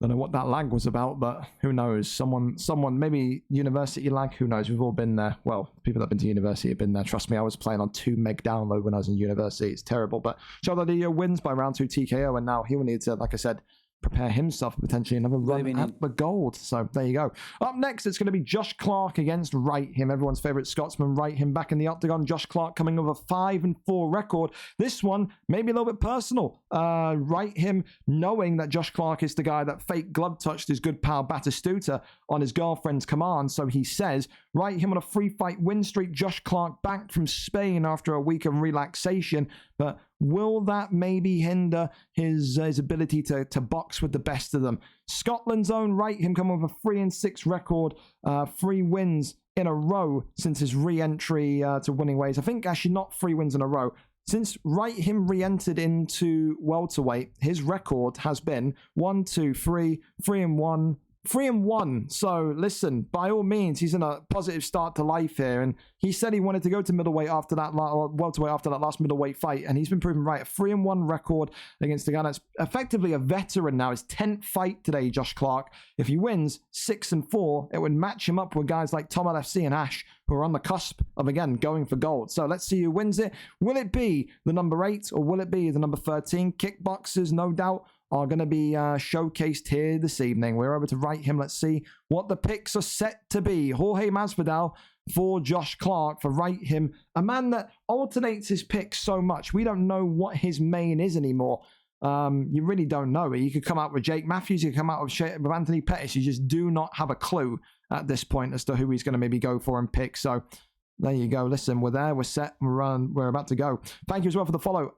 Don't know what that lag was about, but who knows? Someone, maybe university lag. Who knows? We've all been there. Well, people that have been to university have been there. Trust me, I was playing on 2 meg download when I was in university. It's terrible. But Chub Nardinho wins by round 2 TKO, and now he will need to, like I said, prepare himself for potentially another run at the gold. So there you go. Up next, it's going to be Josh Clark against Wright Him, everyone's favorite Scotsman. Wright Him back in the octagon. Josh Clark coming with a 5-4 record. This one maybe a little bit personal. Wright Him knowing that Josh Clark is the guy that fake glove touched his good pal Batistuta on his girlfriend's command. So he says, Wright Him on a 3-fight win streak. Josh Clark back from Spain after a week of relaxation, but will that maybe hinder his ability to box with the best of them? Scotland's own Wright Him coming with a 3-6 record, 3 wins in a row since his re-entry to winning ways. I think actually not 3 wins in a row. Since Wright Him re-entered into welterweight, his record has been 3-1. 3-1. So listen, by all means, he's in a positive start to life here, and he said he wanted to go to middleweight after that, welterweight after that last middleweight fight, and he's been proven right. A 3-1 record against a guy that's effectively a veteran now. His 10th fight today, Josh Clark. If he wins 6-4, it would match him up with guys like Tom LFC and Ash, who are on the cusp of, again, going for gold. So let's see who wins it. Will it be the number 8 or will it be the number 13? Kickboxers, no doubt, are going to be showcased here this evening. We're over to Wright Him. Let's see what the picks are set to be. Jorge Masvidal for Josh Clark, for Wright Him, a man that alternates his picks so much. We don't know what his main is anymore. You really don't know. You could come out with Jake Matthews, you could come out with Anthony Pettis. You just do not have a clue at this point as to who he's going to maybe go for and pick. So there you go. Listen, we're there, we're set, we're about to go. Thank you as well for the follow.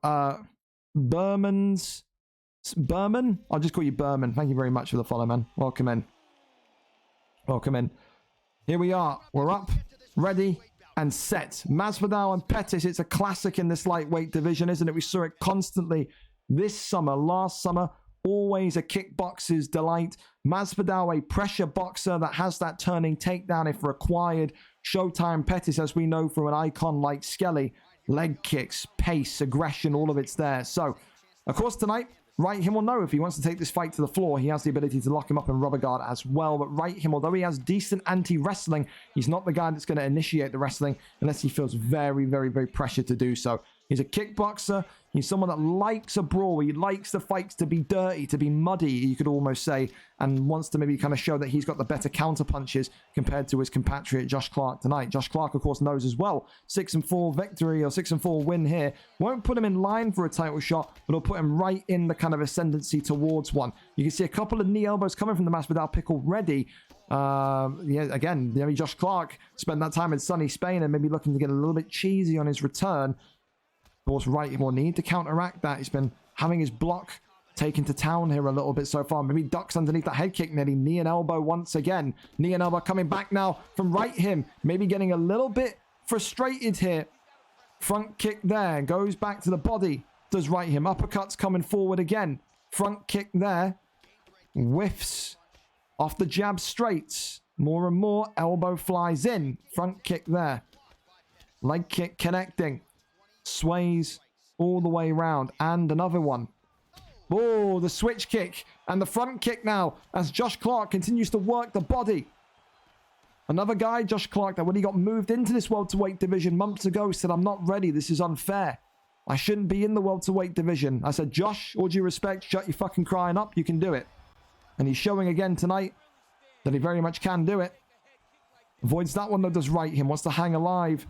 Berman? I'll just call you Berman. Thank you very much for the follow, man. Welcome in. Welcome in. Here we are. We're up, ready, and set. Masvidal and Pettis, it's a classic in this lightweight division, isn't it? We saw it constantly this summer, last summer. Always a kickboxer's delight. Masvidal, a pressure boxer that has that turning takedown if required. Showtime Pettis, as we know from an icon like Skelly, leg kicks, pace, aggression, all of it's there. So, of course, tonight, Right Him will know if he wants to take this fight to the floor. He has the ability to lock him up in rubber guard as well. But Right Him, although he has decent anti-wrestling, he's not the guy that's going to initiate the wrestling unless he feels very, very, very pressured to do so. He's a kickboxer. He's someone that likes a brawl. He likes the fights to be dirty, to be muddy, you could almost say, and wants to maybe kind of show that he's got the better counter punches compared to his compatriot Josh Clark tonight. Josh Clark, of course, knows as well. 6-4 victory or 6-4 win here won't put him in line for a title shot, but it'll put him right in the kind of ascendancy towards one. You can see a couple of knee elbows coming from the Masvidal pick already. Yeah, again, maybe Josh Clark spent that time in sunny Spain and maybe looking to get a little bit cheesy on his return. Of course, Right will need to counteract that. He's been having his block taken to town here a little bit so far. Maybe ducks underneath that head kick, nearly knee and elbow once again. Knee and elbow coming back now from Right Him. Maybe getting a little bit frustrated here. Front kick there. Goes back to the body. Does Right Him. Uppercuts coming forward again. Front kick there. Whiffs off the jab straights. More and more. Elbow flies in. Front kick there. Leg kick connecting. Sways all the way around. And another one. Oh, the switch kick. And the front kick now as Josh Clark continues to work the body. Another guy, Josh Clark, that when he got moved into this welterweight division months ago said, I'm not ready. This is unfair. I shouldn't be in the welterweight division. I said, Josh, all due respect, shut your fucking crying up. You can do it. And he's showing again tonight that he very much can do it. Avoids that one, though, does Right Him. Wants to hang alive.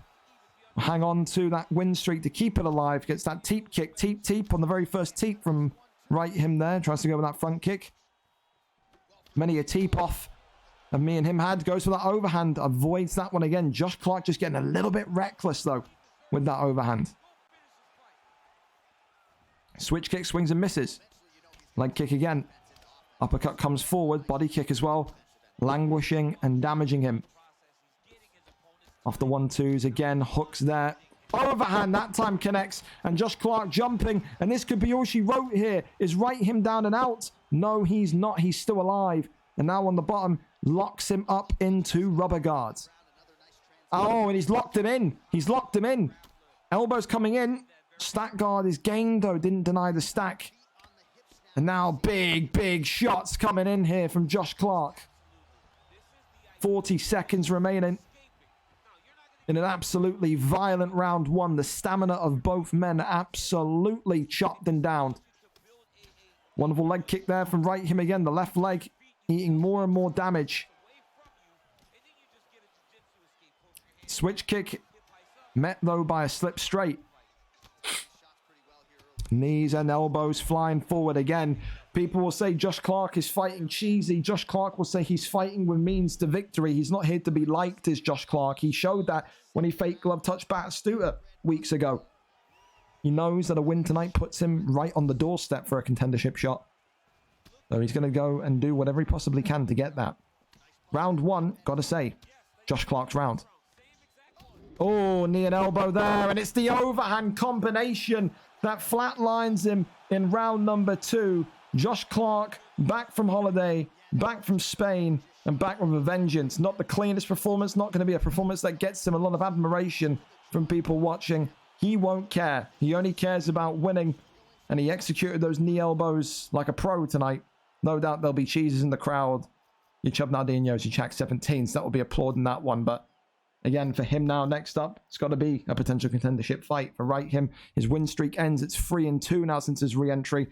Hang on to that win streak to keep it alive. Gets that teep kick. Teep on the very first teep from Right Him there. Tries to go with that front kick. Many a teep off of me and him had. Goes for that overhand. Avoids that one again. Josh Clark just getting a little bit reckless, though, with that overhand. Switch kick, swings and misses. Leg kick again. Uppercut comes forward. Body kick as well. Languishing and damaging him. Off the 1-2s again. Hooks there. Overhand that time connects. And Josh Clark jumping. And this could be all she wrote here. Is Right Him down and out? No, he's not. He's still alive. And now on the bottom, locks him up into rubber guards. Oh, and he's locked him in. He's locked him in. Elbows coming in. Stack guard is gained, though. Didn't deny the stack. And now big shots coming in here from Josh Clark. 40 seconds remaining. In an absolutely violent round one. The stamina of both men absolutely chopped and downed. Wonderful leg kick there from Right Him again. The left leg eating more and more damage. Switch kick met, though, by a slip straight. Knees and elbows flying forward again. People will say Josh Clark is fighting cheesy. Josh Clark will say he's fighting with means to victory. He's not here to be liked as Josh Clark. He showed that when he fake glove touched Batistuta weeks ago. He knows that a win tonight puts him right on the doorstep for a contendership shot. So he's going to go and do whatever he possibly can to get that. Round one, gotta say, Josh Clark's round. Oh, knee and elbow there. And it's the overhand combination that flatlines him in round number 2. Josh Clark, back from holiday, back from Spain, and back with a vengeance. Not the cleanest performance, not going to be a performance that gets him a lot of admiration from people watching. He won't care. He only cares about winning, and he executed those knee elbows like a pro tonight. No doubt there'll be cheeses in the crowd. Your Chub Nardinos, your Chak 17s, that will be applauding that one, but again, for him now, next up, it's got to be a potential contendership fight. For Right Him, his win streak ends. It's 3-2 now since his re-entry.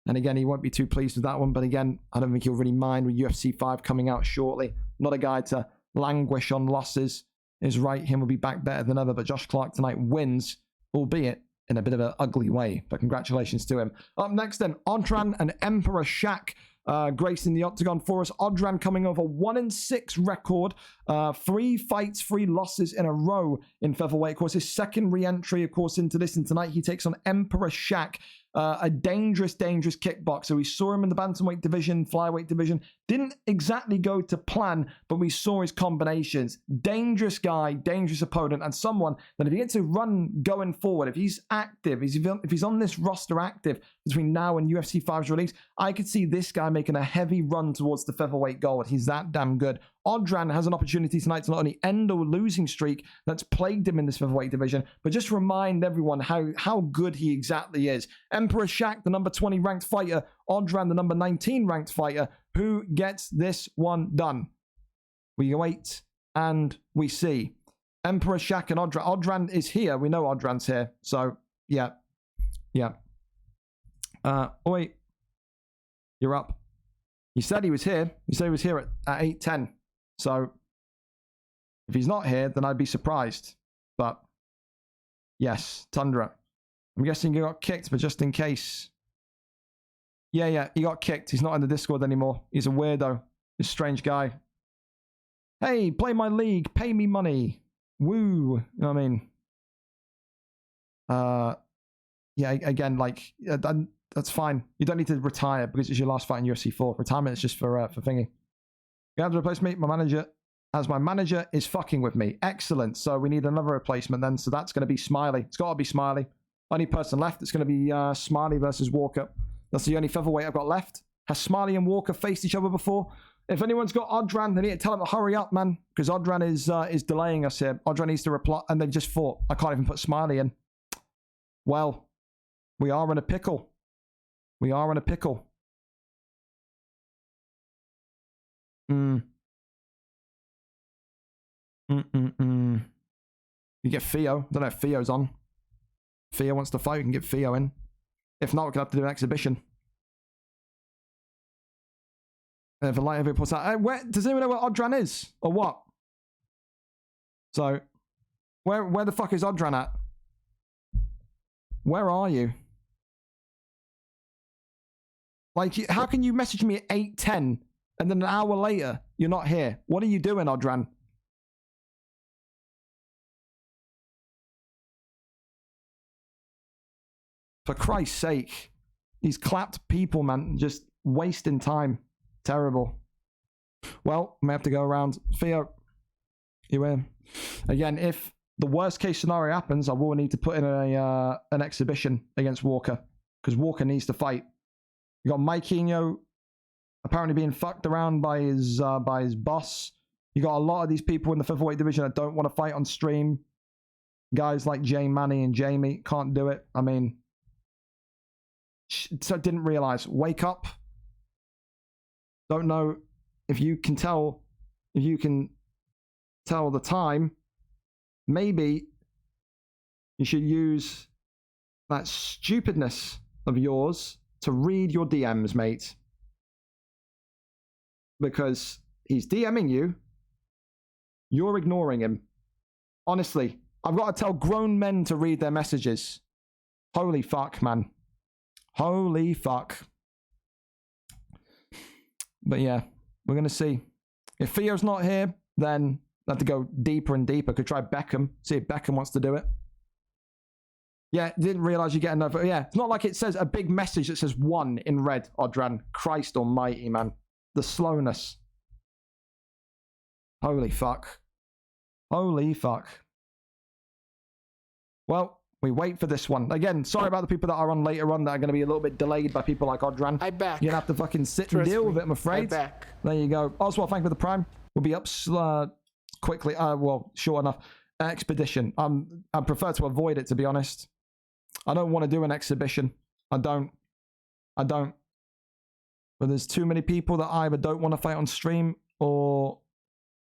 And again, he won't be too pleased with that one. But again, I don't think he'll really mind with UFC 5 coming out shortly. Not a guy to languish on losses. His Right Him will be back better than ever. But Josh Clark tonight wins, albeit in a bit of an ugly way. But congratulations to him. Up next then, Odran and Emperor Shaq. Gracing the octagon for us. Odran coming over 1-6 record. 3 fights, 3 losses in a row in featherweight. Of course, his second re-entry, of course, into this. And tonight he takes on Emperor Shaq. A dangerous kickboxer. We saw him in the bantamweight division, flyweight division. Didn't exactly go to plan, but we saw his combinations. Dangerous guy, dangerous opponent, and someone that if he gets to run going forward, if he's active, if he's on this roster active between now and UFC 5's release, I could see this guy making a heavy run towards the featherweight gold. He's that damn good. Odran has an opportunity tonight to not only end a losing streak that's plagued him in this featherweight division, but just remind everyone how good he exactly is. Emperor Shaq, the number 20 ranked fighter, Odran, the number 19 ranked fighter, who gets this one done. We wait and we see. Emperor Shaq and Odran. Odran is here. We know Odran's here. So, yeah. Oh, wait. You're up. He said he was here. He said he was here at 8:10. So, if he's not here, then I'd be surprised. But, yes, Tundra. I'm guessing you got kicked, but just in case. Yeah, he got kicked. He's not in the Discord anymore. He's a weirdo. He's a strange guy. Hey, play my league. Pay me money. Woo. You know what I mean? Yeah, again, like, that's fine. You don't need to retire because it's your last fight in UFC 4. Retirement is just for thingy. You have to replace me. My manager is fucking with me. Excellent. So we need another replacement then. So that's going to be Smiley. It's got to be Smiley. Only person left. It's going to be Smiley versus Walker. That's the only featherweight I've got left. Has Smiley and Walker faced each other before? If anyone's got Odran, they need to tell him to hurry up, man. Because Odran is delaying us here. Odran needs to reply. And they just fought. I can't even put Smiley in. Well, we are in a pickle. We are in a pickle. You get Theo. I don't know if Theo's on. Theo wants to fight. We can get Theo in. If not, we're going to have to do an exhibition. And if a light heavyweight puts out... does anyone know where Odran is? Or what? So, where the fuck is Odran at? Where are you? Like, how can you message me at 8:10 and then an hour later, you're not here? What are you doing, Odran? For Christ's sake. These clapped people, man. Just wasting time. Terrible. Well, I may have to go around. Theo, you in? Again, if the worst case scenario happens, I will need to put in an exhibition against Walker. Because Walker needs to fight. You got Mikeinho apparently being fucked around by his boss. You got a lot of these people in the featherweight division that don't want to fight on stream. Guys like Jay Manny and Jamie can't do it. I mean, so didn't realize. Wake up. Don't know if you can tell the time. Maybe you should use that stupidness of yours to read your DMs, mate. Because he's DMing you. You're ignoring him. Honestly, I've got to tell grown men to read their messages. Holy fuck, man. Holy fuck. But yeah, we're going to see. If Theo's not here, then I have to go deeper and deeper. Could try Beckham. See if Beckham wants to do it. Yeah, didn't realize you get another. Yeah, it's not like it says a big message that says 1 in red, Odran. Christ almighty, man. The slowness. Holy fuck. Holy fuck. Well, we wait for this one. Again, sorry about the people that are on later on that are going to be a little bit delayed by people like Odran. I back. You're going to have to fucking sit and deal with it, I'm afraid. I back. There you go. Oswald, thank you for the prime. We'll be up quickly. Well, short enough. Expedition. I prefer to avoid it, to be honest. I don't want to do an exhibition. I don't. But there's too many people that either don't want to fight on stream or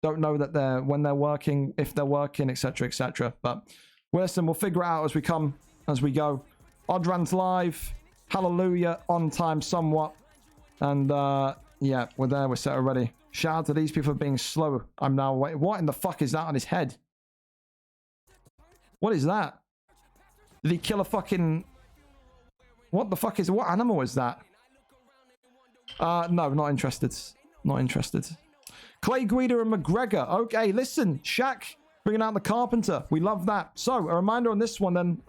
don't know that when they're working, if they're working, etc., etc. But listen, we'll figure it out as we come, as we go. Odran's live. Hallelujah. On time somewhat. And yeah, we're there. We're set already. Shout out to these people for being slow. I'm now waiting. What in the fuck is that on his head? What is that? Did he kill a fucking... What the fuck is... What animal is that? No, not interested. Not interested. Clay Guida and McGregor. Okay, listen. Shaq bringing out the Carpenter. We love that. So, a reminder on this one then.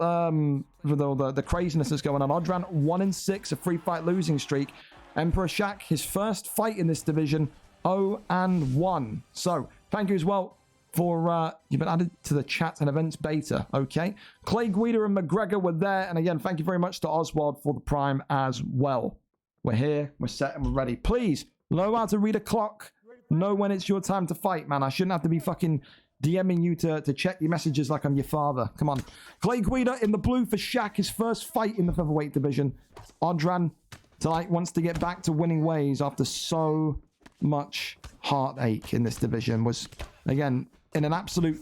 with all the craziness that's going on. Odran 1-6, a 3-fight losing streak. Emperor Shaq, his first fight in this division, 0-1. So thank you as well for you've been added to the chat and events beta. Okay, Clay Guida and McGregor were there, and again, thank you very much to Oswald for the prime as well. We're here, we're set, and we're ready. Please know how to read a clock. Know when it's your time to fight, man. I shouldn't have to be fucking DMing you to check your messages like I'm your father. Come on. Clay Guida in the blue for Shaq, his first fight in the featherweight division. Odran tonight wants to get back to winning ways after so much heartache in this division. Was, again, in an absolute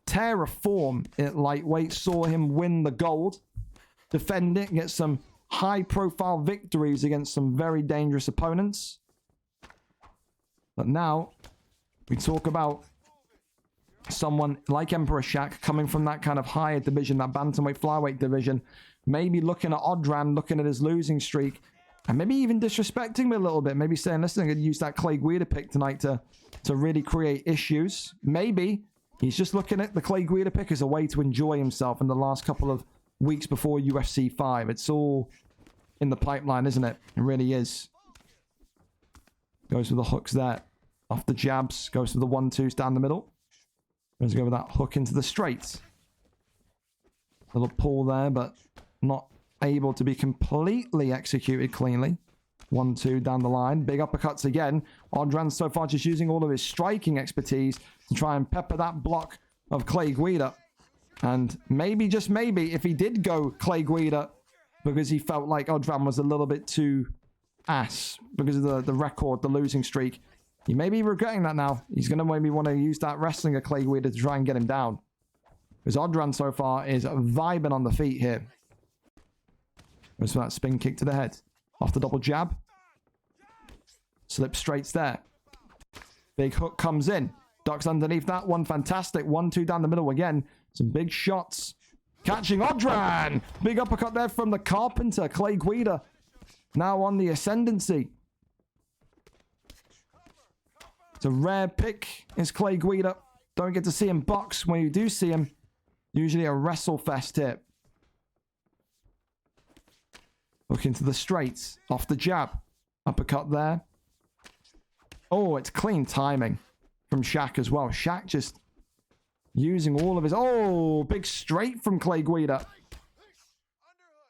tear of form at lightweight. Saw him win the gold, defend it, get some high-profile victories against some very dangerous opponents. But now, we talk about someone like Emperor Shaq coming from that kind of higher division, that bantamweight, flyweight division, maybe looking at Odran, looking at his losing streak, and maybe even disrespecting me a little bit. Maybe saying, listen, I'm going to use that Clay Guida pick tonight to really create issues. Maybe he's just looking at the Clay Guida pick as a way to enjoy himself in the last couple of weeks before UFC 5. It's all in the pipeline, isn't it? It really is. Goes for the hooks there. Off the jabs. Goes for the 1-2s down the middle. Goes to go with that hook into the straight. Little pull there, but not able to be completely executed cleanly. 1-2 down the line. Big uppercuts again. Odran so far just using all of his striking expertise to try and pepper that block of Clay Guida. And maybe, just maybe, if he did go Clay Guida because he felt like Odran was a little bit too ass because of the record, the losing streak, he may be regretting that now. He's going to maybe want to use that wrestling of Clay Guida to try and get him down. Because Odran so far is vibing on the feet here. Goes for that spin kick to the head. Off the double jab. Slip straights there. Big hook comes in. Ducks underneath that one. Fantastic. 1-2 down the middle again. Some big shots. Catching Odran. Big uppercut there from the Carpenter. Clay Guida now on the ascendancy. It's a rare pick. Is Clay Guida. Don't get to see him box. When you do see him, usually a wrestle fest here. Look into the straights. Off the jab. Uppercut there. Oh, it's clean timing from Shaq as well. Shaq just using all of his... Oh, big straight from Clay Guida.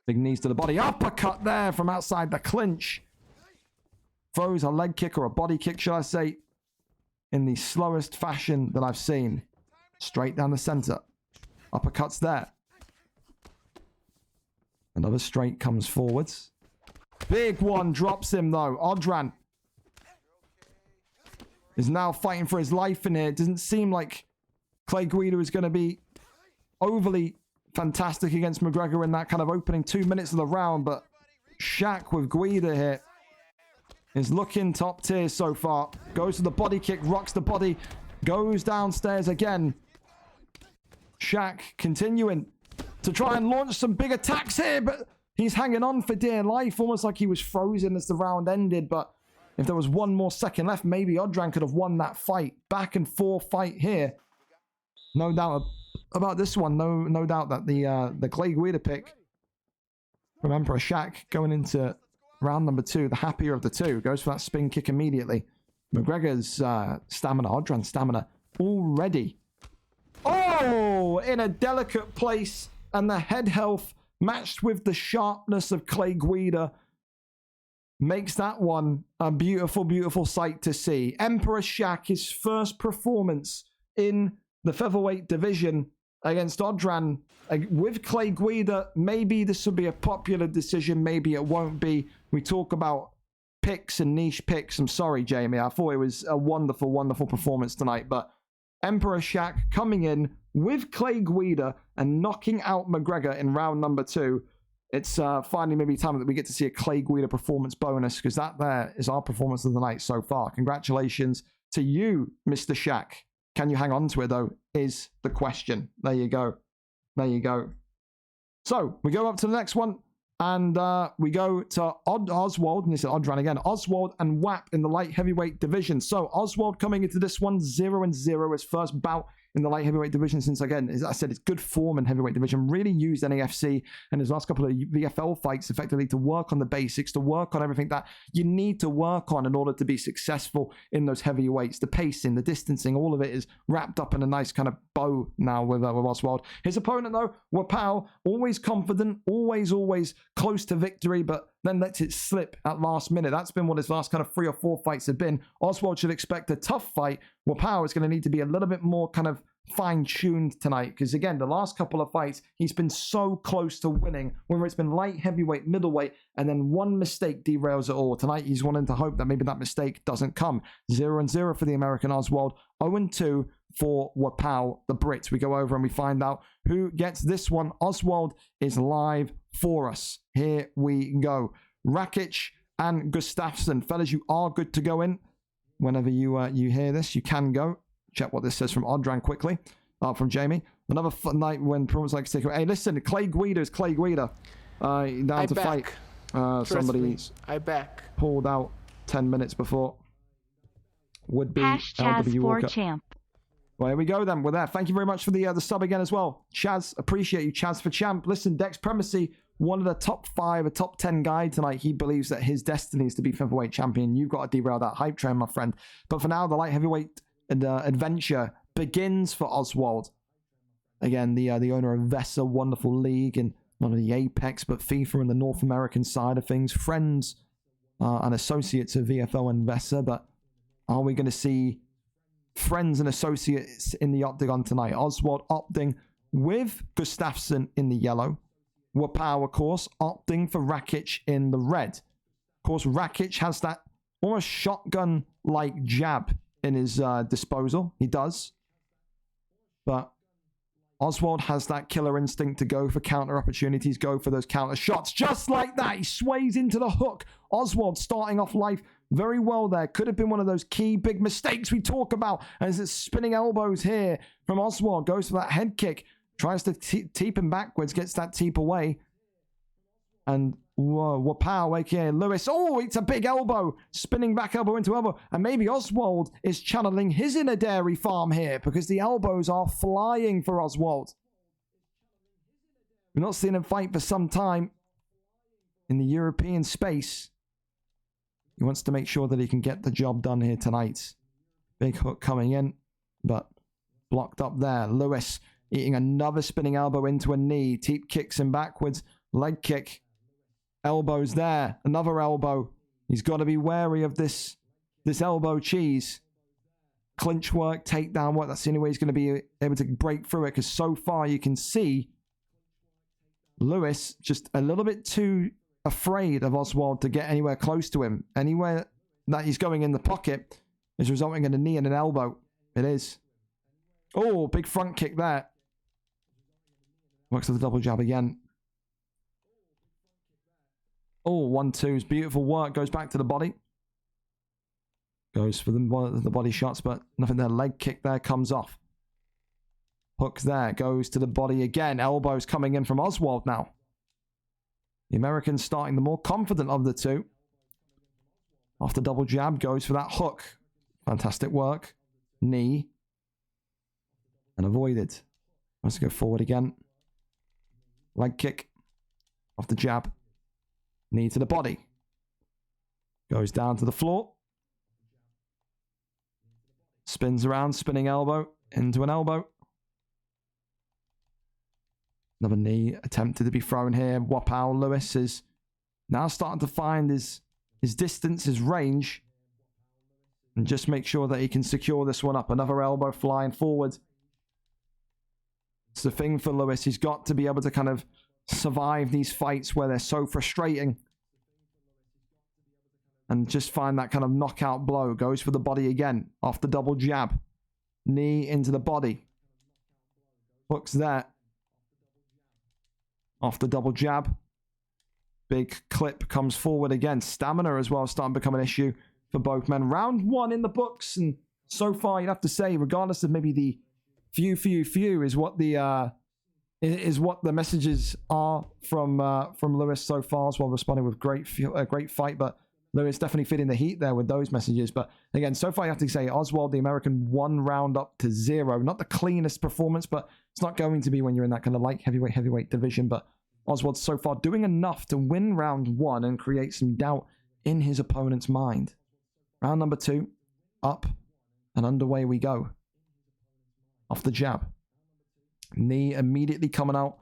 Big knees to the body. Uppercut there from outside the clinch. Throws a leg kick or a body kick, should I say, in the slowest fashion that I've seen. Straight down the center. Uppercuts there. Another straight comes forwards. Big one drops him though. Odran is now fighting for his life in here. It doesn't seem like Clay Guida is going to be overly fantastic against McGregor in that kind of opening 2 minutes of the round, but Shaq with Guida here is looking top tier so far. Goes to the body kick, rocks the body, goes downstairs again. Shaq continuing to try and launch some big attacks here, but he's hanging on for dear life, almost like he was frozen as the round ended. But if there was one more second left, maybe Odran could have won that fight. Back and forth fight here. No doubt about this one. No doubt that the Clay Guida pick from Emperor Shaq going into round number 2, the happier of the two, goes for that spin kick immediately. McGregor's stamina, Odran's stamina, already. Oh, in a delicate place, and the head health matched with the sharpness of Clay Guida makes that one a beautiful, beautiful sight to see. Emperor Shaq, his first performance in the featherweight division against Odran with Clay Guida. Maybe this will be a popular decision, maybe it won't be. We talk about picks and niche picks. I'm sorry, Jamie. I thought it was a wonderful, wonderful performance tonight, but Emperor Shaq coming in with Clay Guida and knocking out McGregor in round number 2. It's finally maybe time that we get to see a Clay Guida performance bonus, because that there is our performance of the night so far. Congratulations to you, Mr. Shaq. Can you hang on to it, though, is the question. There you go. There you go. So, we go up to the next one, and we go to Oswald, and it's Odran again. Oswald and WAP in the light heavyweight division. So, Oswald coming into this one 0-0, his first bout in the light heavyweight division since, again, as I said, it's good form in heavyweight division. Really used NAFC and his last couple of VFL fights effectively to work on the basics, to work on everything that you need to work on in order to be successful in those heavyweights. The pacing, the distancing, all of it is wrapped up in a nice kind of bow now with Oswald. His opponent, though, Wapao, always confident, always close to victory, but then lets it slip at last minute. That's been what his last kind of 3 or 4 fights have been. Oswald should expect a tough fight. Wapao is going to need to be a little bit more kind of fine-tuned tonight, because again, the last couple of fights, he's been so close to winning, whether it's been light, heavyweight, middleweight, and then one mistake derails it all. Tonight, he's wanting to hope that maybe that mistake doesn't come. 0-0 for the American Oswald, 0-2 for Wapao, the Brit. We go over and we find out who gets this one. Oswald is live for us. Here we go. Rakic and Gustafsson. Fellas, you are good to go in. Whenever you hear this, you can go. Check what this says from Odran quickly. From Jamie. Another night when promoters like to take. Hey, listen, Clay Guida is Clay Guida. Down to fight. Somebody I back. Pulled out 10 minutes before. Would be #Chaz4 Walker. champ. Well, here we go then. We're there. Thank you very much for the sub again as well. Chaz, appreciate you. Chaz for champ. Listen, Dex Primacy, one of the top 5, a top 10 guy tonight. He believes that his destiny is to be featherweight champion. You've got to derail that hype train, my friend. But for now, the light heavyweight adventure begins for Oswald. Again, the owner of VESA, wonderful league, and not only Apex, but FIFA and the North American side of things. Friends and associates of VFL and VESA, but are we going to see friends and associates in the octagon tonight? Oswald opting with Gustafsson in the yellow. Wapao, of course, opting for Rakic in the red. Of course, Rakic has that almost shotgun-like jab in his disposal. He does. But Oswald has that killer instinct to go for counter opportunities, go for those counter shots. Just like that, he sways into the hook. Oswald starting off life very well there. Could have been one of those key big mistakes we talk about. As it's spinning elbows here from Oswald. Goes for that head kick. Tries to teep him backwards. Gets that teep away. And Wapao, aka Lewis. Oh, it's a big elbow. Spinning back elbow into elbow. And maybe Oswald is channeling his inner dairy farm here, because the elbows are flying for Oswald. We've not seen him fight for some time in the European space. He wants to make sure that he can get the job done here tonight. Big hook coming in, but blocked up there. Lewis eating another spinning elbow into a knee. Teep kicks him backwards. Leg kick. Elbows there. Another elbow. He's got to be wary of this elbow cheese. Clinch work, takedown work. That's the only way he's going to be able to break through it, because so far you can see Lewis just a little bit too afraid of Oswald to get anywhere close to him. Anywhere that he's going in the pocket is resulting in a knee and an elbow. It is. Oh, big front kick there. Works with the double jab again. Oh, 1-2s. Beautiful work. Goes back to the body. Goes for the body shots, but nothing there. Leg kick there comes off. Hook there. Goes to the body again. Elbows coming in from Oswald now. The American starting the more confident of the two. Off the double jab. Goes for that hook. Fantastic work. Knee. And avoided. Let's go forward again. Leg kick. Off the jab. Knee to the body. Goes down to the floor. Spins around, spinning elbow into an elbow. Another knee attempted to be thrown here. Wapao Lewis is now starting to find his distance, his range. And just make sure that he can secure this one up. Another elbow flying forward. It's the thing for Lewis. He's got to be able to kind of survive these fights where they're so frustrating. And just find that kind of knockout blow. Goes for the body again. Off the double jab. Knee into the body. Hooks there. Off the double jab. Big clip comes forward again. Stamina as well starting to become an issue for both men. Round 1 in the books. And so far, you'd have to say, regardless of maybe the few is what the messages are from Lewis so far as well, responding with great fight. But Lewis definitely feeling the heat there with those messages. But again, so far you have to say Oswald, the American, 1 round up to 0. Not the cleanest performance, but it's not going to be when you're in that kind of light heavyweight division. But Oswald so far doing enough to win round 1 and create some doubt in his opponent's mind. Round number 2, up and underway we go. Off the jab. Knee immediately coming out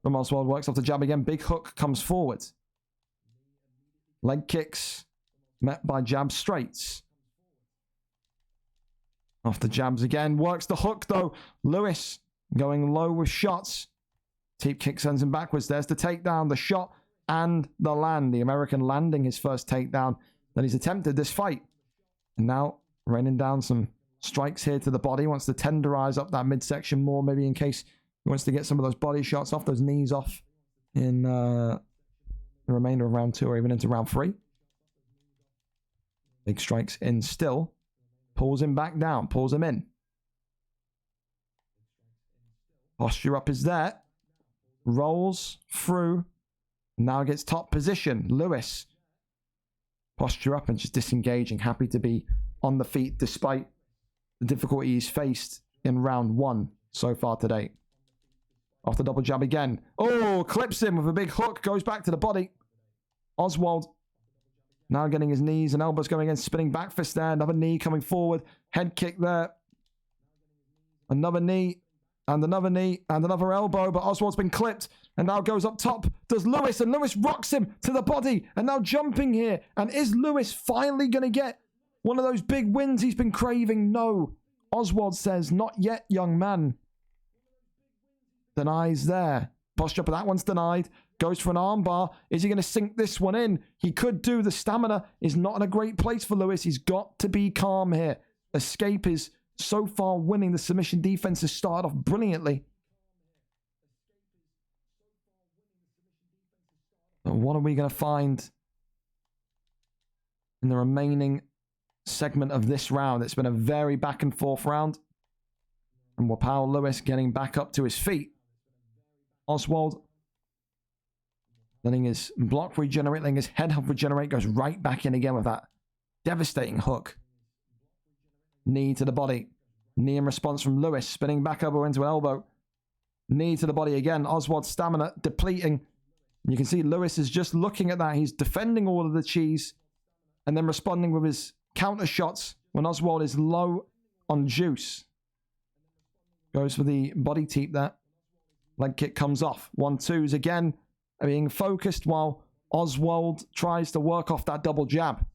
from Oswald. Works off the jab again. Big hook comes forward. Leg kicks met by jab straights. Off the jabs again. Works the hook though. Lewis going low with shots. Teep kick sends him backwards. There's the takedown, the shot, and the land. The American landing his first takedown that he's attempted this fight. And now raining down some strikes here to the body. Wants to tenderize up that midsection more, maybe in case he wants to get some of those body shots off, those knees off in the remainder of round 2 or even into round 3. Big strikes in still. Pulls him back down. Pulls him in. Posture up is there. Rolls through. Now gets top position. Lewis. Posture up and just disengaging. Happy to be on the feet despite the difficulty he's faced in round 1 so far today. Off the double jab again. Oh, clips him with a big hook. Goes back to the body. Oswald now getting his knees and elbows going in. Spinning back fist there. Another knee coming forward. Head kick there. Another knee. And another knee. And another elbow. But Oswald's been clipped. And now goes up top. Does Lewis. And Lewis rocks him to the body. And now jumping here. And is Lewis finally going to get one of those big wins he's been craving? No. Oswald says, not yet, young man. Denies there. Posture up, but that one's denied. Goes for an armbar. Is he going to sink this one in? He could do. The stamina is not in a great place for Lewis. He's got to be calm here. Escape is so far winning. The submission defense has started off brilliantly. But what are we going to find in the remaining segment of this round? It's been a very back and forth round. And Wapao Lewis getting back up to his feet. Oswald letting his block regenerate, letting his head help regenerate, goes right back in again with that devastating hook. Knee to the body. Knee in response from Lewis, spinning back elbow into an elbow. Knee to the body again. Oswald's stamina depleting. You can see Lewis is just looking at that. He's defending all of the cheese and then responding with his counter shots when Oswald is low on juice. Goes for the body teep there. Leg kick comes off. 1-2s again being focused while Oswald tries to work off that double jab.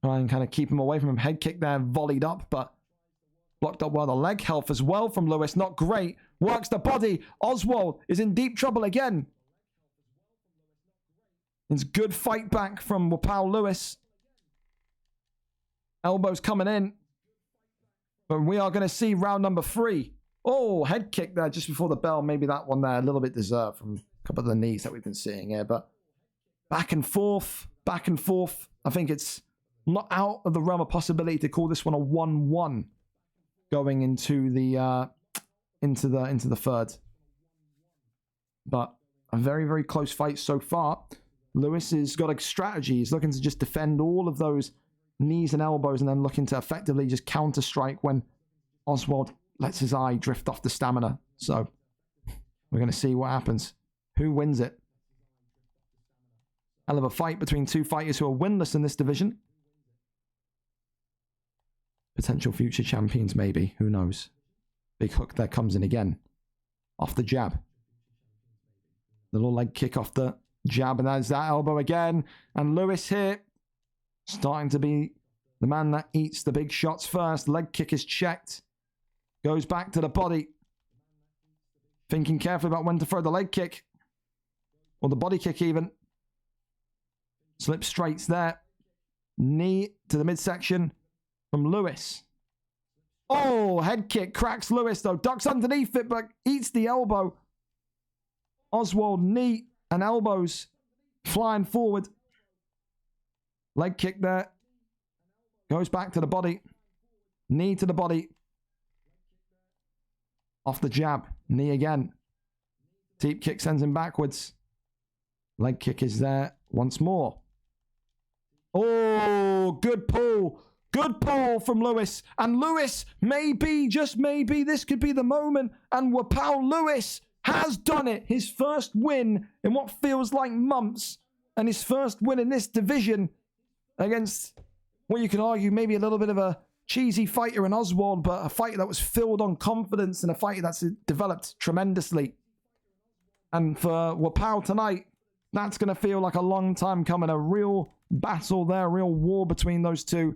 Try and kind of keep him away from him. Head kick there, volleyed up, but blocked up well. The leg health as well from Lewis. Not great. Works the body. Oswald is in deep trouble again. It's good fight back from Wapao Lewis. Elbows coming in. But we are going to see round number 3. Oh, head kick there just before the bell. Maybe that one there a little bit deserved from a couple of the knees that we've been seeing here. But back and forth, back and forth. I think it's not out of the realm of possibility to call this one a 1-1 going into the third. But a very, very close fight so far. Lewis has got a strategy. He's looking to just defend all of those knees and elbows and then looking to effectively just counter strike when Oswald lets his eye drift off the stamina. So we're going to see what happens. Who wins it? Hell of a fight between two fighters who are winless in this division. Potential future champions, maybe. Who knows? Big hook there comes in again. Off the jab. Little leg kick off the jab, and there's that elbow again. And Lewis here, starting to be the man that eats the big shots first. Leg kick is checked. Goes back to the body. Thinking carefully about when to throw the leg kick. Or the body kick even. Slip straights there. Knee to the midsection from Lewis. Oh, head kick cracks Lewis though. Ducks underneath it but eats the elbow. Oswald knee and elbows flying forward. Leg kick there. Goes back to the body. Knee to the body. Off the jab. Knee again. Deep kick sends him backwards. Leg kick is there once more. Oh, good pull. Good pull from Lewis. And Lewis, maybe, just maybe, this could be the moment. And Wapao Lewis has done it. His first win in what feels like months. And his first win in this division against what you could argue maybe a little bit of a cheesy fighter in Oswald, but a fighter that was filled on confidence and a fighter that's developed tremendously. And for Wapao tonight, that's going to feel like a long time coming. A real battle there, a real war between those two.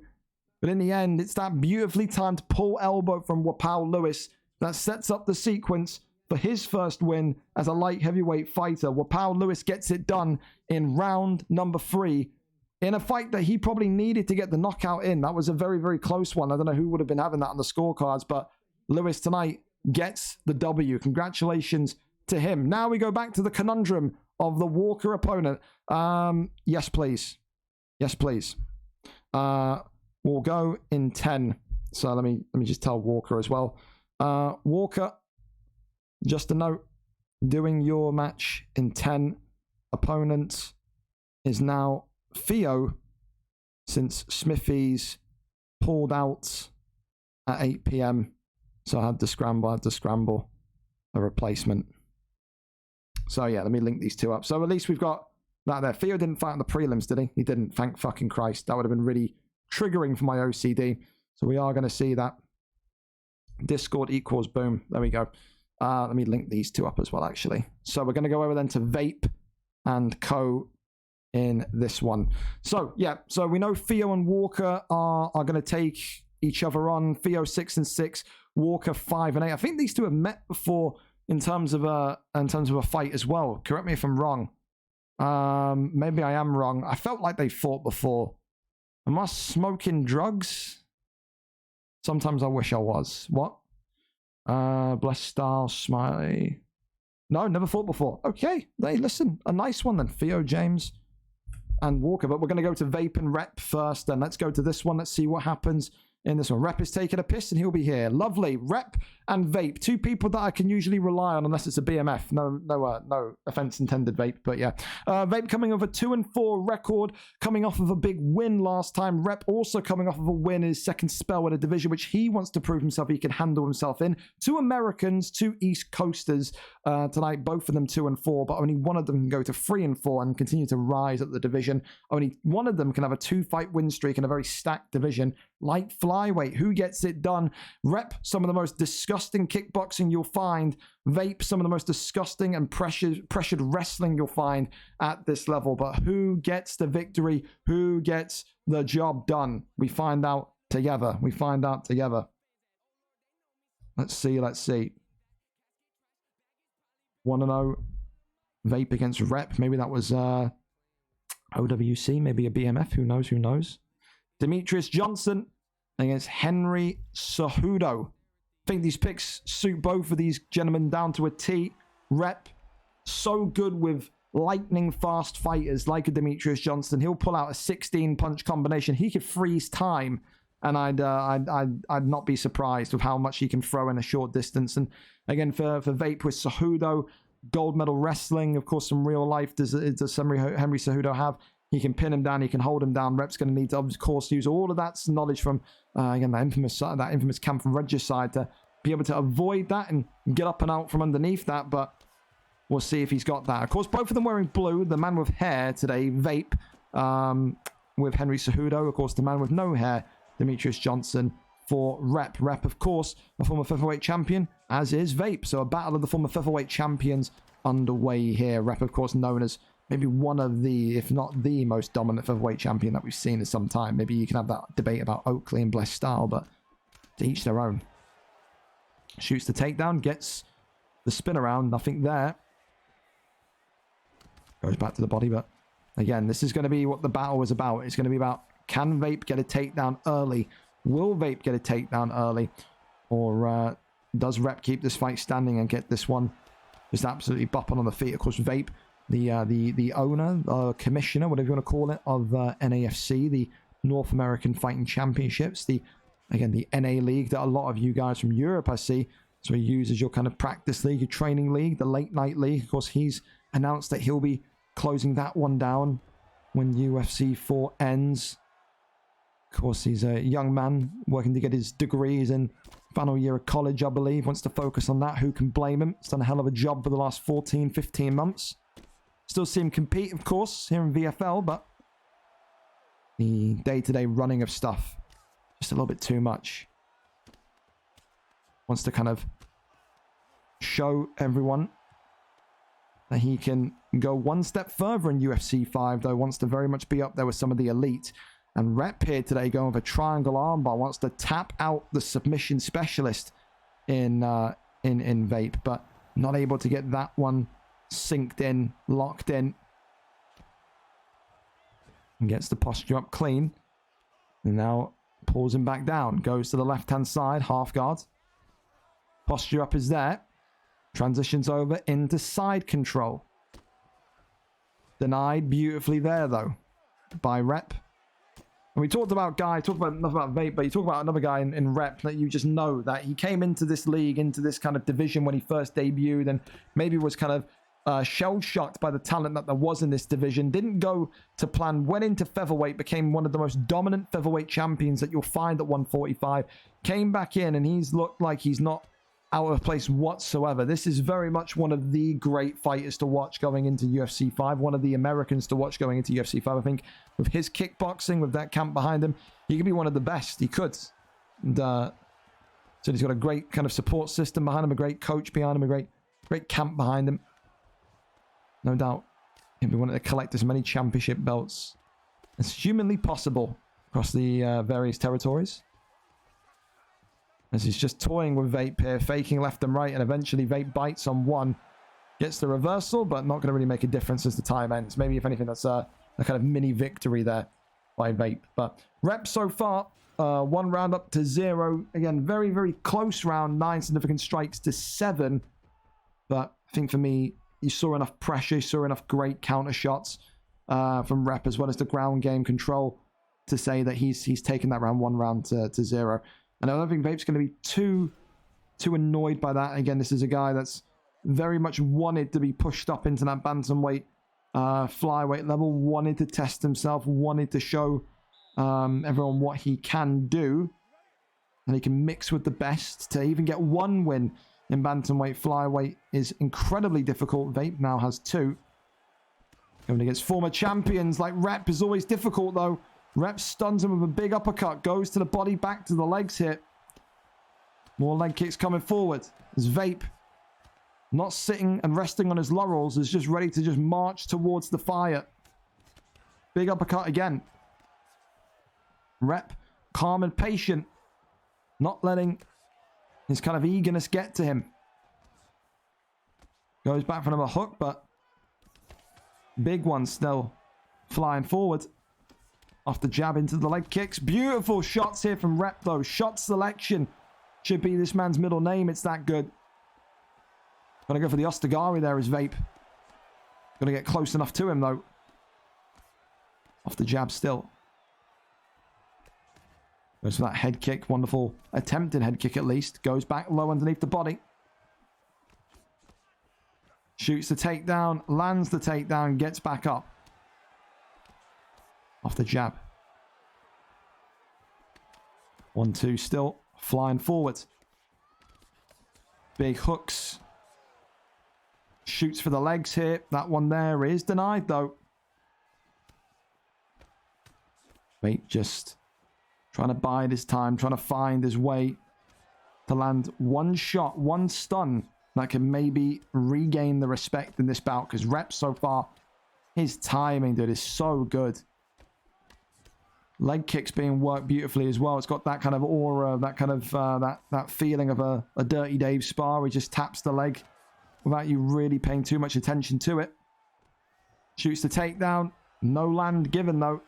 But in the end, it's that beautifully timed pull elbow from Wapao Lewis that sets up the sequence for his first win as a light heavyweight fighter. Wapao Lewis gets it done in round number 3 in a fight that he probably needed to get the knockout in. That was a very, very close one. I don't know who would have been having that on the scorecards, but Lewis tonight gets the W. Congratulations to him. Now we go back to the conundrum of the Walker opponent. Yes, please. Yes, please. We'll go in 10. So let me just tell Walker as well. Walker, just a note, doing your match in 10. Opponent is now Theo, since Smithy's pulled out at 8 p.m. So I had to scramble a replacement. So yeah, let me link these two up. So at least we've got that there. Theo didn't fight on the prelims, did he? He didn't, thank fucking Christ. That would have been really triggering for my OCD. So we are going to see that. Discord equals boom. There we go. Let me link these two up as well, actually. So we're going to go over then to Vape and Co in this one. So yeah, so we know Theo and Walker are going to take each other on. Theo 6-6, Walker 5-8. I think these two have met before in terms of a fight as well. Correct me if I'm wrong. Maybe I am wrong. I felt like they fought before. Am I smoking drugs? Sometimes I wish I was. What? Blessed Style, Smiley. No, never fought before. Okay. Hey, listen. A nice one then. Theo, James, and Walker. But we're going to go to Vape and Rep first. Then let's go to this one. Let's see what happens in this one. Rep is taking a piss and he'll be here. Lovely. Rep and Vape. Two people that I can usually rely on unless it's a BMF. No offense intended, Vape. But yeah. Vape coming off a 2-4 record, coming off of a big win last time. Rep also coming off of a win in his second spell in a division which he wants to prove himself he can handle himself in. 2 Americans, 2 East Coasters tonight. Both of them 2-4, but only one of them can go to 3-4 and continue to rise at the division. Only one of them can have a 2-fight win streak in a very stacked division. Light flyweight, who gets it done? Rep, some of the most disgusting kickboxing you'll find. Vape, some of the most disgusting and pressured wrestling you'll find at this level. But who gets the victory? Who gets the job done? We find out together. Let's see. 1-0. Vape against Rep. Maybe that was OWC, maybe a BMF. Who knows? Demetrius Johnson against Henry Cejudo. I think these picks suit both of these gentlemen down to a T. Rep, so good with lightning fast fighters like a Demetrius Johnson. He'll pull out a 16-punch combination. He could freeze time, and I'd not be surprised with how much he can throw in a short distance. And again, for Vape with Cejudo, gold medal wrestling, of course, some real life does Henry Cejudo have. He can pin him down. He can hold him down. Rep's going to need to, of course, use all of that knowledge from, again, that infamous Cam from Regis side to be able to avoid that and get up and out from underneath that. But we'll see if he's got that. Of course, both of them wearing blue. The man with hair today, Vape, with Henry Cejudo. Of course, the man with no hair, Demetrius Johnson, for Rep. Rep, of course, a former featherweight champion, as is Vape. So a battle of the former featherweight champions underway here. Rep, of course, known as maybe one of the, if not the most dominant featherweight champion that we've seen in some time. Maybe you can have that debate about Oakley and Blessed Style, but to each their own. Shoots the takedown, gets the spin around, nothing there. Goes back to the body, but again, this is going to be what the battle was about. It's going to be about, can Vape get a takedown early? Will Vape get a takedown early? Or does Rep keep this fight standing and get this one just absolutely bopping on the feet? Of course, Vape, the owner, commissioner, whatever you want to call it, of NAFC, the North American Fighting Championships, the NA league that a lot of you guys from Europe, I see, so you use as your kind of practice league, your training league, the late night league. Of course, he's announced that he'll be closing that one down when UFC 4 ends. Of course, he's a young man working to get his degree. He's in final year of college, I believe. Wants to focus on that. Who can blame him? He's done a hell of a job for the last 14, 15 months. Still see him compete, of course, here in VFL, but the day-to-day running of stuff, just a little bit too much. Wants to kind of show everyone that he can go one step further in UFC 5, though. Wants to very much be up there with some of the elite. And Rep here today going with a triangle armbar. Wants to tap out the submission specialist in Vape, but not able to get that one synced in, locked in. And gets the posture up clean. And now pulls him back down. Goes to the left-hand side, half guard. Posture up is there. Transitions over into side control. Denied beautifully there, though, by Rep. And we talked about enough about Vape, but you talk about another guy in Rep that you just know that he came into this league, into this kind of division when he first debuted, and maybe was kind of shell-shocked by the talent that there was in this division. Didn't go to plan, went into featherweight, became one of the most dominant featherweight champions that you'll find at 145. Came back in, and he's looked like he's not out of place whatsoever. This is very much one of the great fighters to watch going into UFC 5. One of the Americans to watch going into UFC 5. I think with his kickboxing, with that camp behind him, he could be one of the best. He could. And so he's got a great kind of support system behind him, a great coach behind him, a great camp behind him. No doubt he'll be wanting to collect as many championship belts as humanly possible across the various territories. As he's just toying with Vape here, faking left and right, and eventually Vape bites on one. Gets the reversal, but not going to really make a difference as the time ends. Maybe, if anything, that's a kind of mini victory there by Vape. But Rep so far, 1 round up to 0. Again, very, very close round. 9 significant strikes to 7. But I think for me, you saw enough pressure, you saw enough great counter shots from Rep, as well as the ground game control, to say that he's taken that round 1 round to 0. And I don't think Vape's going to be too annoyed by that. Again, this is a guy that's very much wanted to be pushed up into that bantamweight, flyweight level, wanted to test himself, wanted to show everyone what he can do. And he can mix with the best. To even get 1 win in bantamweight, flyweight is incredibly difficult. Vape now has 2. Going against former champions like Rep is always difficult, though. Rep stuns him with a big uppercut. Goes to the body, back to the legs here. More leg kicks coming forward. As Vape, not sitting and resting on his laurels, is just ready to just march towards the fire. Big uppercut again. Rep, calm and patient. Not letting his kind of eagerness get to him. Goes back for another hook, but big one still flying forward. Off the jab into the leg kicks. Beautiful shots here from Rep, though. Shot selection should be this man's middle name. It's that good. Gonna go for the Ostigari there as Vape. Gonna get close enough to him, though. Off the jab still. Goes for that head kick. Wonderful attempted head kick, at least. Goes back low underneath the body. Shoots the takedown. Lands the takedown. Gets back up. Off the jab. 1-2 still. Flying forward. Big hooks. Shoots for the legs here. That one there is denied, though. Vape just trying to bide his time. Trying to find his way to land 1 shot, 1 stun that can maybe regain the respect in this bout. Because Rep so far, his timing, dude, is so good. Leg kicks being worked beautifully as well. It's got that kind of aura, that kind of that feeling of a Dirty Dave spar where he just taps the leg without you really paying too much attention to it. Shoots the takedown. No land given, though.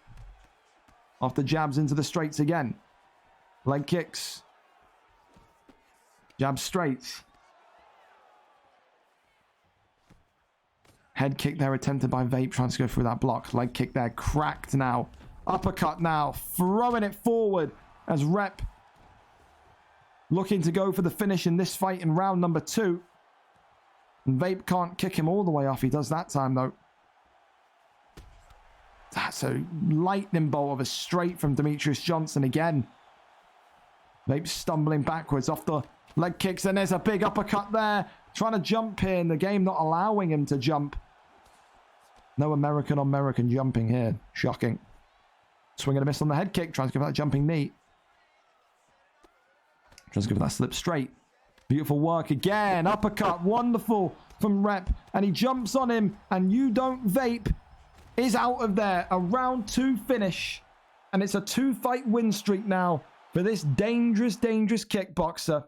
Off the jabs into the straights again. Leg kicks. Jab straight. Head kick there attempted by Vape, trying to go through that block. Leg kick there, cracked now. Uppercut now, throwing it forward as Rep looking to go for the finish in this fight in round number 2. And Vape can't kick him all the way off. He does that time, though. That that's a lightning bolt of a straight from Demetrius Johnson again. Maybe stumbling backwards off the leg kicks, and there's a big uppercut there. Trying to jump here in the game, not allowing him to jump. No American on American jumping here. Shocking. Swing and a miss on the head kick. Tries to go for that jumping knee. Tries to go for that slip straight. Beautiful work again. Uppercut. Wonderful from Rep. And he jumps on him. And You Don't Vape is out of there. A round 2 finish. And it's a 2-fight win streak now for this dangerous, dangerous kickboxer.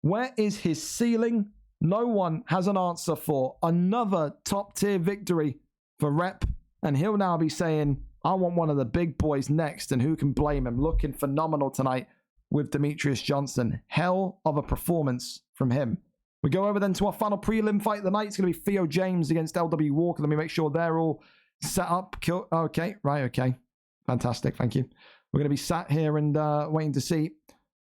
Where is his ceiling? No one has an answer for. Another top-tier victory for Rep. And he'll now be saying, I want one of the big boys next. And who can blame him? Looking phenomenal tonight with Demetrius Johnson. Hell of a performance from him. We go over then to our final prelim fight of the night. It's going to be Theo James against LW Walker. Let me make sure they're all set up. Okay, right, okay. Fantastic, thank you. We're going to be sat here and waiting to see.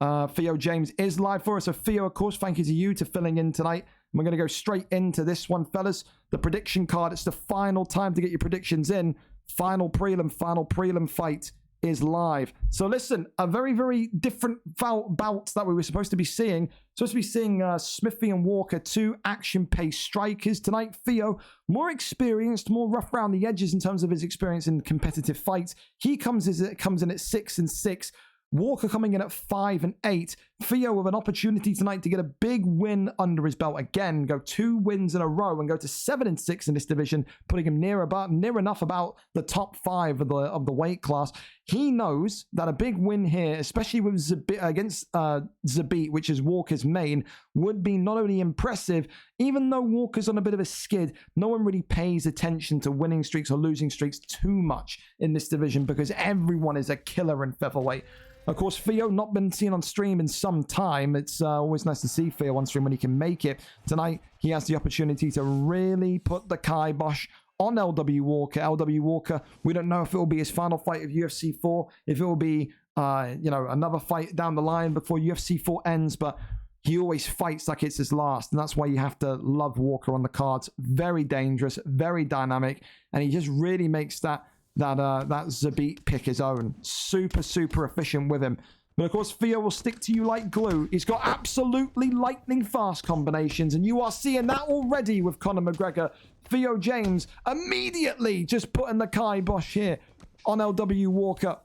Theo James is live for us. So Theo, of course, thank you to you for filling in tonight. And we're going to go straight into this one, fellas. The prediction card. It's the final time to get your predictions in. Final prelim fight is live. So listen, a very, very different bout that we were supposed to be seeing. Supposed to be seeing Smithy and Walker, 2 action-paced strikers tonight. Theo, more experienced, more rough around the edges in terms of his experience in competitive fights. He comes in at 6-6. Walker coming in at 5-8. Theo with an opportunity tonight to get a big win under his belt again, go 2 wins in a row and go to 7-6 in this division, putting him near enough about the top 5 of the weight class. He knows that a big win here, especially with against Zabit, which is Walker's main, would be not only impressive, even though Walker's on a bit of a skid. No one really pays attention to winning streaks or losing streaks too much in this division because everyone is a killer in featherweight. Of course, Theo not been seen on stream in some time. It's always nice to see Theo on stream when he can make it. Tonight, he has the opportunity to really put the kibosh on LW Walker. LW Walker, we don't know if it will be his final fight of UFC 4, if it will be, another fight down the line before UFC 4 ends, but he always fights like it's his last, and that's why you have to love Walker on the cards. Very dangerous, very dynamic, and he just really makes that Zabit pick his own. Super, super efficient with him. But of course, Theo will stick to you like glue. He's got absolutely lightning fast combinations, and you are seeing that already with Conor McGregor. Theo James immediately just putting the kibosh here on LW Walker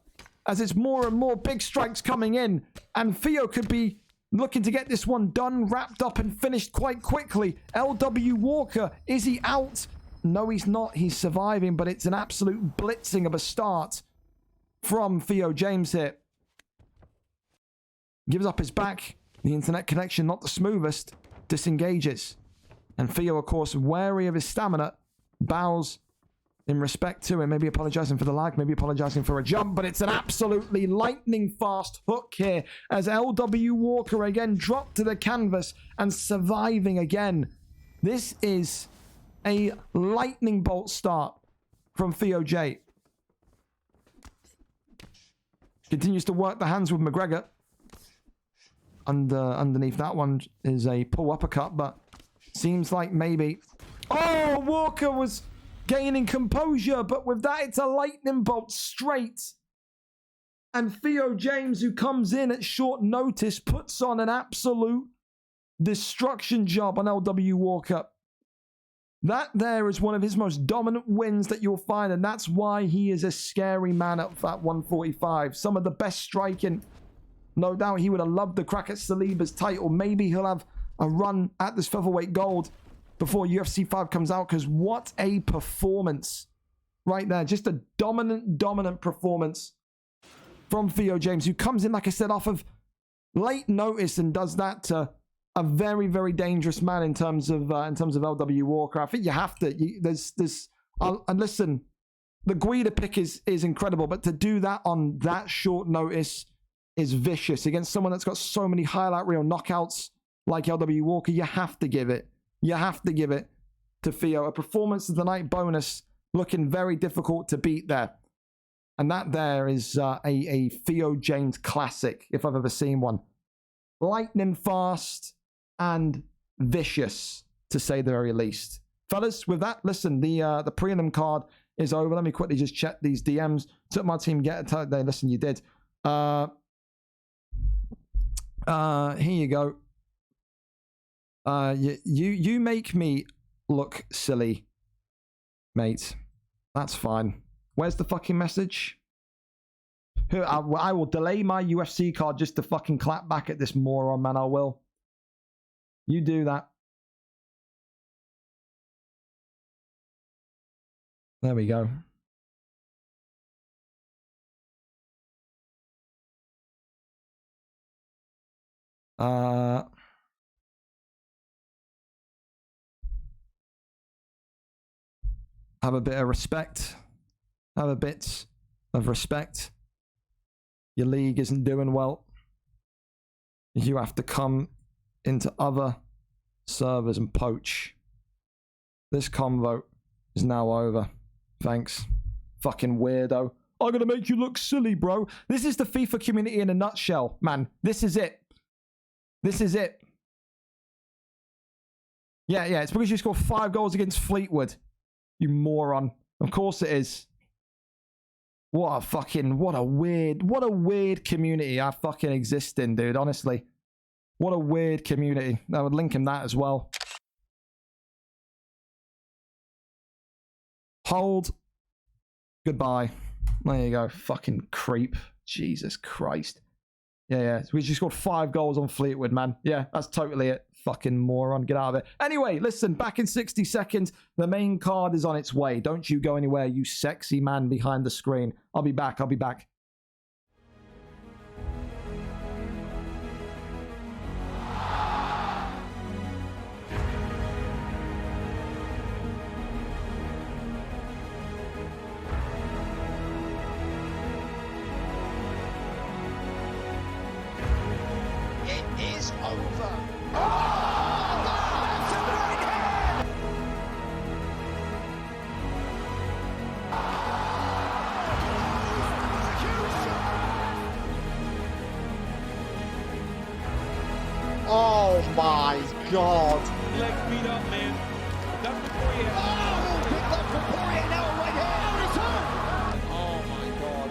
as it's more and more big strikes coming in, and Theo could be looking to get this one done, wrapped up, and finished quite quickly. LW Walker, is he out? No, he's not. He's surviving, but it's an absolute blitzing of a start from Theo James here. Gives up his back. The internet connection, not the smoothest. Disengages. And Theo, of course, wary of his stamina, bows in respect to him. Maybe apologizing for the lag, maybe apologizing for a jump, but it's an absolutely lightning fast hook here as LW Walker again dropped to the canvas and surviving again. This is a lightning bolt start from Theo J. Continues to work the hands with McGregor. Underneath that one is a pull uppercut, but seems like maybe... Oh, Walker was gaining composure, but with that, it's a lightning bolt straight. And Theo James, who comes in at short notice, puts on an absolute destruction job on LW Walker. That there is one of his most dominant wins that you'll find, and that's why he is a scary man at 145. Some of the best striking. No doubt he would have loved the crack at Saliba's title. Maybe he'll have a run at this featherweight gold before UFC 5 comes out, because what a performance right there. Just a dominant performance from Theo James, who comes in, like I said, off of late notice and does that to a very, very dangerous man in terms of LW Walker. I think you have to. And listen, the Guida pick is incredible, but to do that on that short notice is vicious against someone that's got so many highlight reel knockouts like LW Walker. You have to give it. You have to give it to Theo. A performance of the night bonus, looking very difficult to beat there. And that there is a Theo James classic, if I've ever seen one. Lightning fast and vicious, to say the very least. Fellas, with that, listen, the prelim card is over. Let me quickly just check these DMs. Took my team get it. Listen, you did. Here you go. You make me look silly, mate. That's fine. Where's the fucking message? I will delay my UFC card just to fucking clap back at this moron, man. I will. You do that. There we go. Have a bit of respect. Have a bit of respect. Your league isn't doing well. You have to come into other servers and poach. This convo is now over. Thanks. Fucking weirdo. I'm gonna make you look silly, bro. This is the FIFA community in a nutshell, man. This is it. This is it. Yeah, it's because you scored 5 goals against Fleetwood. You moron. Of course it is. What a weird community I fucking exist in, dude, honestly. What a weird community. I would link him that as well. Hold. Goodbye. There you go. Fucking creep. Jesus Christ. Yeah. We just scored 5 goals on Fleetwood, man. Yeah, that's totally it. Fucking moron. Get out of it. Anyway, listen, back in 60 seconds. The main card is on its way. Don't you go anywhere, you sexy man behind the screen. I'll be back. It is over. Oh my god. Leg beat up, man. That's the Poirier. Oh, good luck for Poirier now, right hand. Oh my god.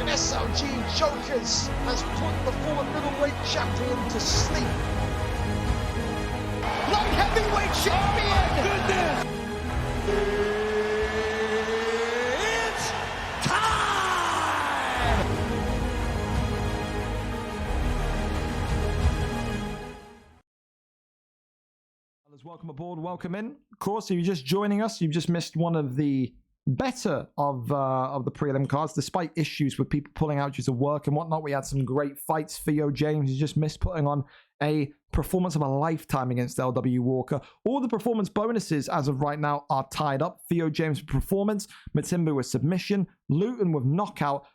An SLG Jokers has put the former middleweight champion to sleep. Light heavyweight champion. Goodness. It's time. Welcome aboard, welcome in. Of course, if you're just joining us, you've just missed one of the better of the prelim cards. Despite issues with people pulling out due to work and whatnot, we had some great fights. Theo James, you just missed putting on a performance of a lifetime against LW Walker. All the performance bonuses as of right now are tied up. Theo James with performance, Matimba with submission, Luton with knockout,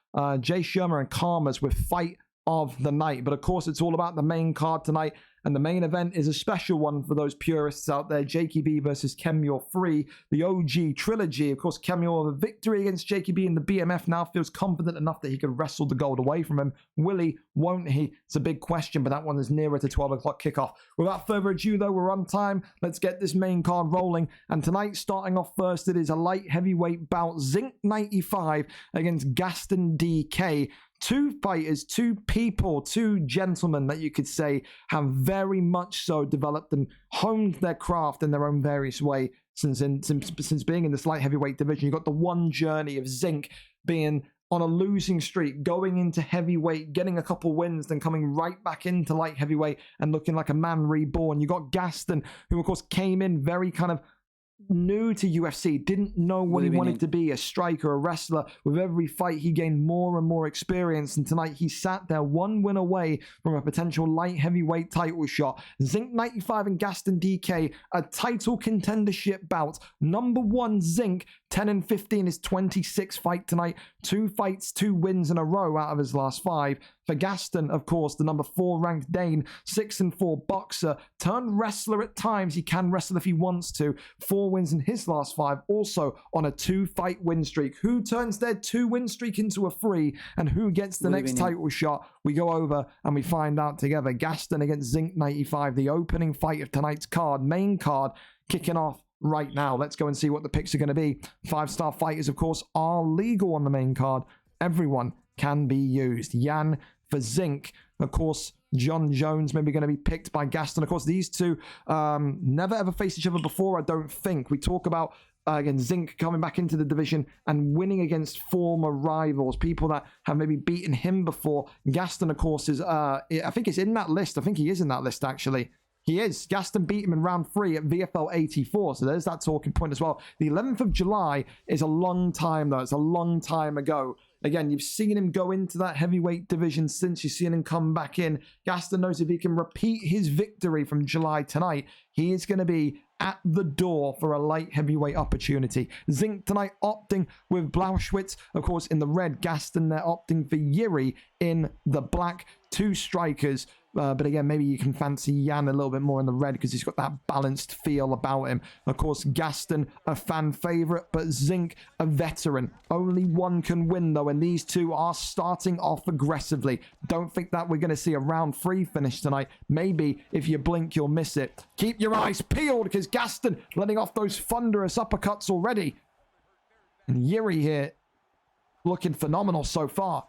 Jay Shermer and Karmas with fight of the night. But of course, it's all about the main card tonight. And the main event is a special one for those purists out there. JakeyB versus Kenmure 3, the OG trilogy. Of course, Kenmure with a victory against JakeyB in the BMF now feels confident enough that he could wrestle the gold away from him. Will he? Won't he? It's a big question, but that one is nearer to 12 o'clock kickoff. Without further ado, though, we're on time. Let's get this main card rolling. And tonight, starting off first, it is a light heavyweight bout. Zinc 95 against Gaston DK. Two fighters, two people, two gentlemen that you could say have very much so developed and honed their craft in their own various way since being in this light heavyweight division. You've got the one journey of Zinc being on a losing streak, going into heavyweight, getting a couple wins, then coming right back into light heavyweight and looking like a man reborn. You got Gaston, who of course came in very kind of new to UFC, didn't know what he wanted to be, a striker, a wrestler. With every fight, he gained more and more experience, and tonight he sat there one win away from a potential light heavyweight title shot. Zinc 95 and Gaston DK, a title contendership bout. Number 1 Zinc, 10-15, his 26th fight tonight. 2 fights, 2 wins in a row out of his last 5. For Gaston, of course, the number 4 ranked Dane, 6-4 boxer, turned wrestler at times. He can wrestle if he wants to. 4 wins in his last 5, also on a 2-fight win streak. Who turns their 2-win streak into a 3, and who gets the next title shot? We go over and we find out together. Gaston against Zinc 95, the opening fight of tonight's card, main card, kicking off right now. Let's go and see what the picks are going to be. 5-star fighters, of course, are legal on the main card. Everyone can be used. Jan for Zinc. Of course, John Jones maybe going to be picked by Gaston. Of course, these two never ever faced each other before, I don't think. We talk about, again, Zinc coming back into the division and winning against former rivals, people that have maybe beaten him before. Gaston, of course, is, I think it's in that list. I think he is in that list, actually. He is. Gaston beat him in round 3 at VFL 84, so there's that talking point as well. The 11th of July is a long time, though. It's a long time ago. Again, you've seen him go into that heavyweight division since. You've seen him come back in. Gaston knows if he can repeat his victory from July tonight, he is going to be at the door for a light heavyweight opportunity. Zinc tonight opting with Blauschwitz, of course, in the red. Gaston, they're opting for Yuri in the black. 2 strikers. But again, maybe you can fancy Jan a little bit more in the red because he's got that balanced feel about him. Of course, Gaston, a fan favorite, but Zinc, a veteran. Only one can win, though, and these two are starting off aggressively. Don't think that we're going to see a round 3 finish tonight. Maybe if you blink, you'll miss it. Keep your eyes peeled because Gaston letting off those thunderous uppercuts already. And Yuri here looking phenomenal so far.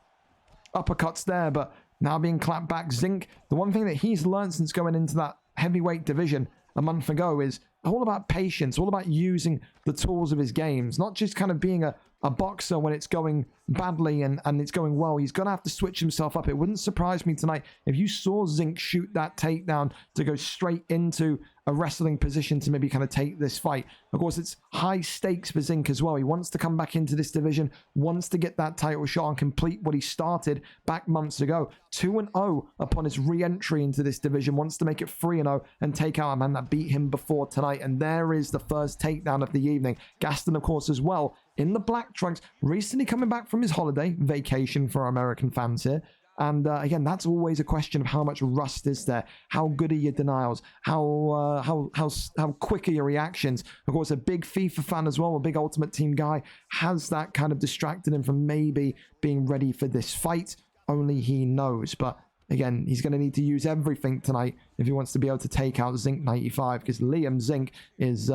Uppercuts there, but now being clapped back. Zinc, the one thing that he's learned since going into that heavyweight division a month ago is all about patience, all about using the tools of his games, not just kind of being a boxer when it's going badly and it's going well. He's going to have to switch himself up. It wouldn't surprise me tonight if you saw Zinc shoot that takedown to go straight into a wrestling position to maybe kind of take this fight. Of course, it's high stakes for Zinc as well. He wants to come back into this division, wants to get that title shot and complete what he started back months ago. 2-0 upon his re-entry into this division, wants to make it 3-0 and take out a man that beat him before tonight. And there is the first takedown of the evening. Gaston, of course, as well, in the black trunks, recently coming back from his holiday, vacation for our American fans here. And again, that's always a question of how much rust is there, how good are your denials, how quick are your reactions. Of course, a big FIFA fan as well, a big Ultimate Team guy, has that kind of distracted him from maybe being ready for this fight. Only he knows. But again, he's going to need to use everything tonight if he wants to be able to take out Zinc 95, because Liam Zinc is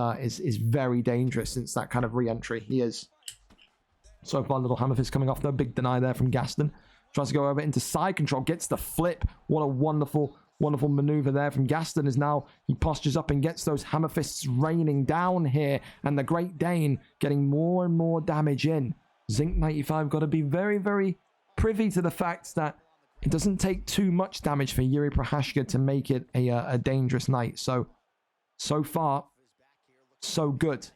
very dangerous since that kind of re-entry. He is. So far, little hammer fist coming off though. Big deny there from Gaston. Tries to go over into side control, gets the flip. What a wonderful, wonderful maneuver there from Gaston. Is now he postures up and gets those hammer fists raining down here. And the Great Dane getting more and more damage in. Zinc 95 got to be very, very privy to the fact that it doesn't take too much damage for Yuri Prohashka to make it a dangerous night. So far, so good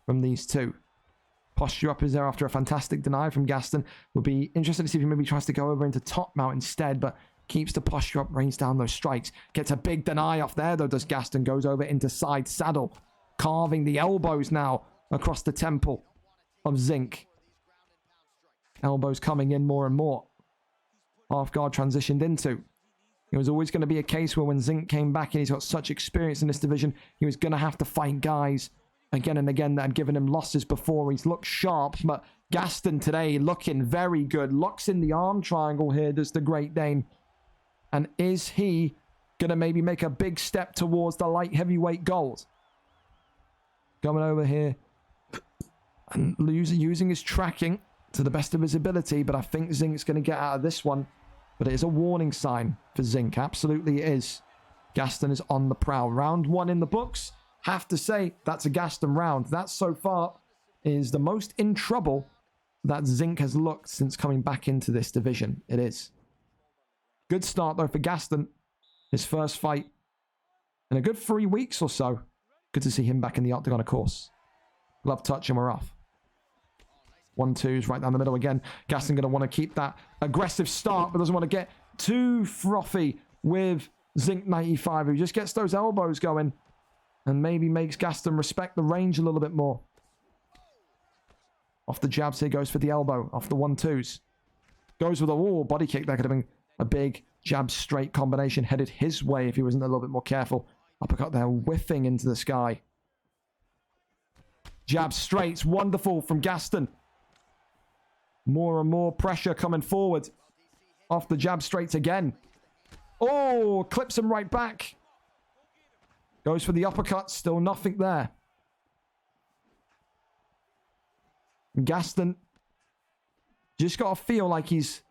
from these two. Posture up is there after a fantastic deny from Gaston. Would be interested to see if he maybe tries to go over into top mount instead, but keeps the posture up, rains down those strikes. Gets a big deny off there, though, does Gaston. Goes over into side saddle, carving the elbows now across the temple of Zinc. Elbows coming in more and more. Half guard transitioned into. It was always going to be a case where when Zinc came back and he's got such experience in this division, he was going to have to fight guys again and again that had given him losses before. He's looked sharp, but Gaston today looking very good. Locks in the arm triangle here, does the Great Dane. And is he going to maybe make a big step towards the light heavyweight gold? Going over here and using his tracking to the best of his ability, but I think Zinc's going to get out of this one. But it is a warning sign for Zinc. Absolutely it is. Gaston is on the prowl. Round 1 in the books. Have to say, that's a Gaston round. That so far is the most in trouble that Zinc has looked since coming back into this division. It is. Good start, though, for Gaston. His first fight in a good 3 weeks or so. Good to see him back in the octagon, of course. Love touch and we're off. 1-2s right down the middle again. Gaston going to want to keep that aggressive start, but doesn't want to get too frothy with Zinc 95, who just gets those elbows going and maybe makes Gaston respect the range a little bit more. Off the jabs here, goes for the elbow. Off the 1-2s. Goes with a body kick. That could have been a big jab straight combination headed his way if he wasn't a little bit more careful. Uppercut there, whiffing into the sky. Jab straights, wonderful from Gaston. More and more pressure coming forward. Off the jab straights again. Oh, clips him right back. Goes for the uppercut, still nothing there. Gaston just got to feel like he's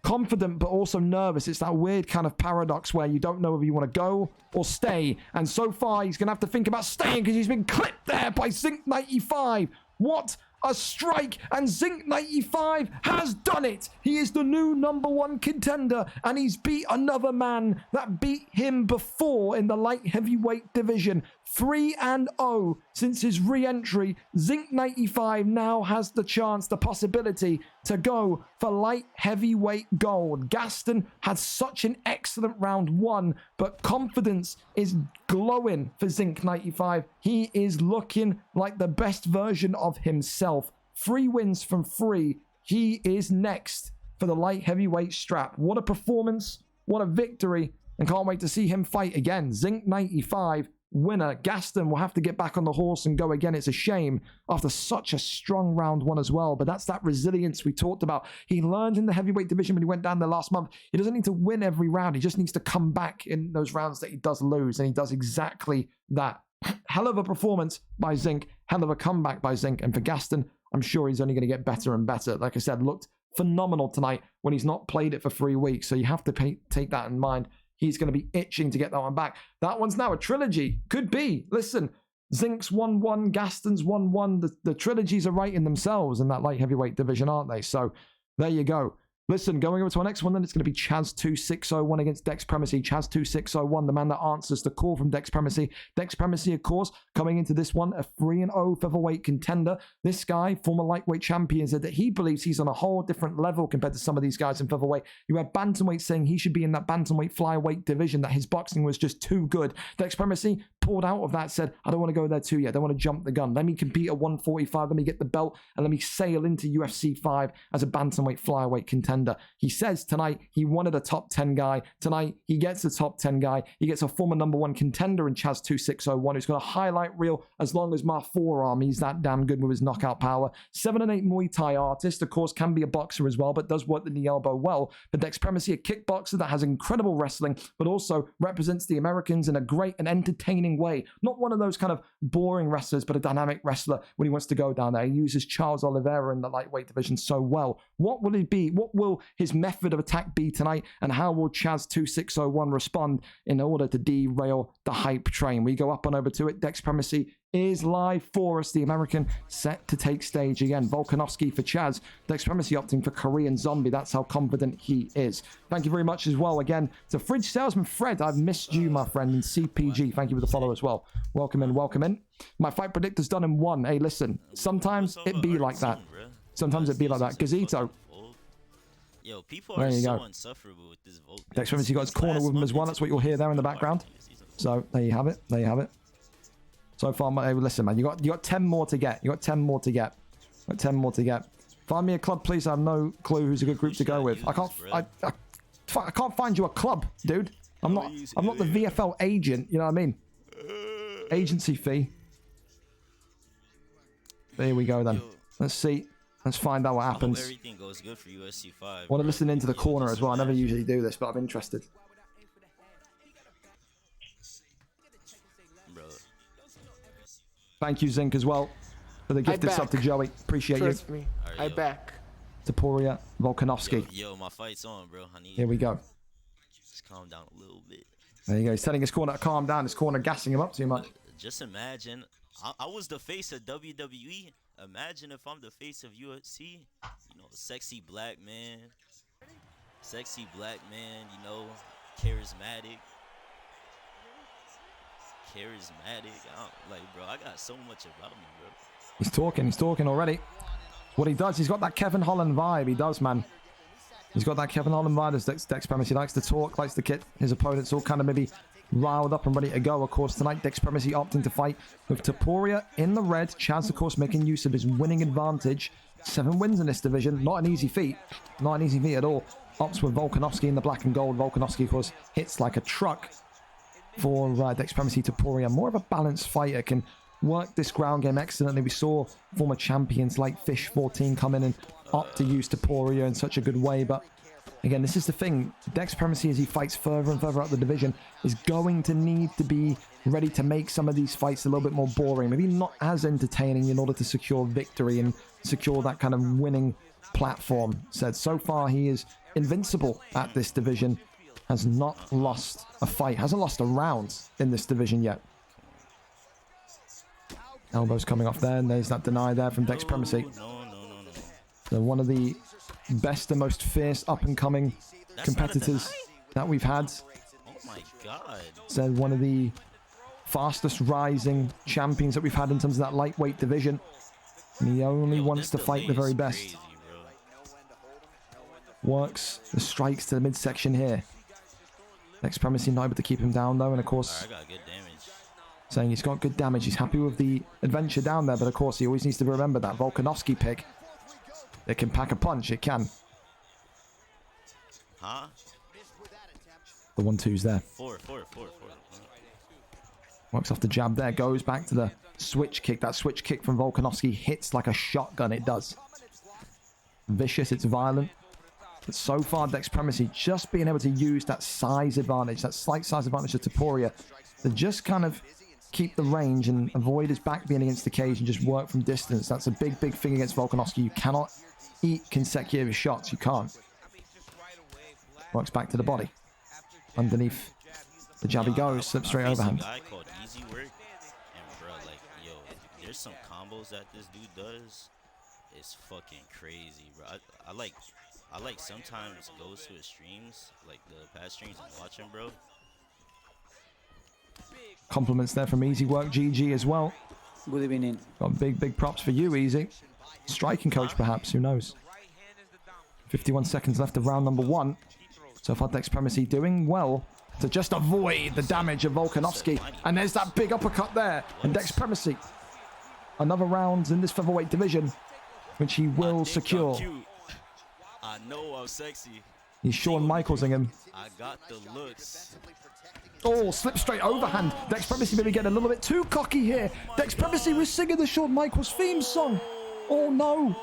confident but also nervous. It's that weird kind of paradox where you don't know whether you want to go or stay. And so far, he's going to have to think about staying because he's been clipped there by Zinc 95. What a strike, and Zinc 95 has done it. He is the new #1 contender, and he's beat another man that beat him before in the light heavyweight division. 3-0 since his re-entry. Zinc 95 now has the chance, the possibility to go for light heavyweight gold. Gaston had such an excellent round 1, but confidence is glowing for Zinc 95. He is looking like the best version of himself. 3 wins from 3. He is next for the light heavyweight strap. What a performance. What a victory. And can't wait to see him fight again. Zinc 95 winner. Gaston will have to get back on the horse and go again. It's a shame after such a strong round 1 as well. But that's that resilience we talked about. He learned in the heavyweight division when he went down there last month. He doesn't need to win every round. He just needs to come back in those rounds that he does lose. And he does exactly that. Hell of a performance by Zinc. Hell of a comeback by Zinc. And for Gaston, I'm sure he's only going to get better and better. Like I said, looked phenomenal tonight when he's not played it for 3 weeks. So you have to take that in mind. He's going to be itching to get that one back. That one's now a trilogy. Could be. Listen, Zinc's 1-1, Gaston's 1-1. The trilogies are right in themselves in that light heavyweight division, aren't they? So there you go. Listen, going over to our next one, then it's going to be Chaz 2601 against Dex Primacy. Chaz 2601, the man that answers the call from Dex Primacy. Dex Primacy, of course, coming into this one, a 3-0 featherweight contender. This guy, former lightweight champion, said that he believes he's on a whole different level compared to some of these guys in featherweight. You had bantamweight saying he should be in that bantamweight flyweight division, that his boxing was just too good. Dex Primacy pulled out of that, said, I don't want to go there too yet. I don't want to jump the gun. Let me compete at 145. Let me get the belt and let me sail into UFC 5 as a bantamweight flyweight contender. He says tonight he wanted a top 10 guy. Tonight he gets a top 10 guy. He gets a former #1 contender in Chaz 2601 who's got a highlight reel as long as my forearm. He's that damn good with his knockout power. 7-8 Muay Thai artist, of course, can be a boxer as well, but does work the knee elbow well. But Dex Primacy, a kickboxer that has incredible wrestling, but also represents the Americans in a great and entertaining way. Not one of those kind of boring wrestlers, but a dynamic wrestler when he wants to go down there. He uses Charles Oliveira in the lightweight division so well. What will it be? What will his method of attack be tonight, and how will Chaz 2601 respond in order to derail the hype train? We go up and over to it. Dex Primacy is live for us. The American set to take stage again. Volkanovski for Chaz. Dex Primacy opting for Korean Zombie. That's how confident he is. Thank you very much as well again to Fridge Salesman Fred. I've missed you, my friend, and CPG. Thank you for the follow as well. Welcome in, welcome in. My fight predictor's done in 1. Hey, listen, sometimes it be like that. Sometimes it be like that. Gazito. Yo, people there are you so go. insufferable with this vote. Dex Primacy got his corner with him as well. That's what you'll hear there in the background. So there you have it. There you have it. So far, hey, listen, man, you got 10 more to get. You got 10 more to get. Got 10 more to get. Find me a club, please. I have no clue who's a good group to go with. I can't find you a club, dude. I'm not the VFL agent. You know what I mean? Agency fee. There we go then. Let's see. Let's find out what happens. I hope everything goes good for USC 5. I want to listen into the corner as well. I never usually do this, but I'm interested. Bro. Thank you, Zinc, as well, for the gifted sub to Joey. Appreciate Trust you. me. I back. Taporia Volkanovski. Yo, my fight's on, bro. I need Here we go. Just calm down a little bit. There you go. He's telling his corner to calm down. His corner gassing him up too much. Just imagine, I was the face of WWE. Imagine if I'm the face of UFC. You know, sexy black man. Sexy black man, you know, charismatic. Like, bro, I got so much about me, bro. He's talking already. What he does, he's got that Kevin Holland vibe. He does, man. He's got that Kevin Holland vibe as Dex Primacy. He likes to talk, likes to get his opponents all kind of maybe riled up and ready to go. Of course, tonight, Dex Primacy opting to fight with Taporia in the red. Chaz, of course, making use of his winning advantage. 7 wins in this division. Not an easy feat. Not an easy feat at all. Opts with Volkanovski in the black and gold. Volkanovski, of course, hits like a truck for Dex Primacy. Taporia, more of a balanced fighter, can work this ground game excellently. We saw former champions like Fish 14 come in and opt to use Taporia in such a good way, but Again, this is the thing. Dex Primacy, as he fights further and further up the division, is going to need to be ready to make some of these fights a little bit more boring. Maybe not as entertaining in order to secure victory and secure that kind of winning platform. Said so far he is invincible at this division. Has not lost a fight. Hasn't lost a round in this division yet. Elbows coming off there, and there's that deny there from Dex Primacy. No. So one of the best and most fierce up-and-coming competitors that we've had. Oh my god. Said one of the fastest rising champions that we've had in terms of that lightweight division. And he only wants to fight the very best. Crazy, Works the strikes to the midsection here. Dex Primacy not able to keep him down though, and of course, I got good damage. saying he's got good damage. He's happy with the adventure down there, but of course he always needs to remember that Volkanovski pick. It can pack a punch, it can. Huh? The 1-2's there. Four. Works off the jab there, goes back to the switch kick. That switch kick from Volkanovski hits like a shotgun, it does. Vicious, it's violent. But so far, Dex Primacy just being able to use that size advantage, that slight size advantage of Taporia, to just kind of keep the range and avoid his back being against the cage and just work from distance. That's a big thing against Volkanovski. You cannot eat consecutive shots. You can't. Works back to the body. Underneath the jab he goes, slips straight overhand. Guy called Easy Work, and bro, like, yo, there's some combos that this dude does. It's fucking crazy, bro. I like sometimes goes to his streams, like the past streams, and watch him, bro. Compliments there from Easy Work GG as well. Good evening. Got big props for you, Easy. Striking coach, perhaps. Who knows? 51 seconds left of round number 1. So far, Dex Primacy doing well to just avoid the damage of Volkanovski. And there's that big uppercut there. And Dex Primacy, another round in this featherweight division, which he will secure. I know I'm sexy. He's Shawn Michaelsing him. I got the looks. Oh, slip straight overhand. Dex Primacy maybe getting a little bit too cocky here. Dex Primacy was singing the Shawn Michaels theme song. Oh no.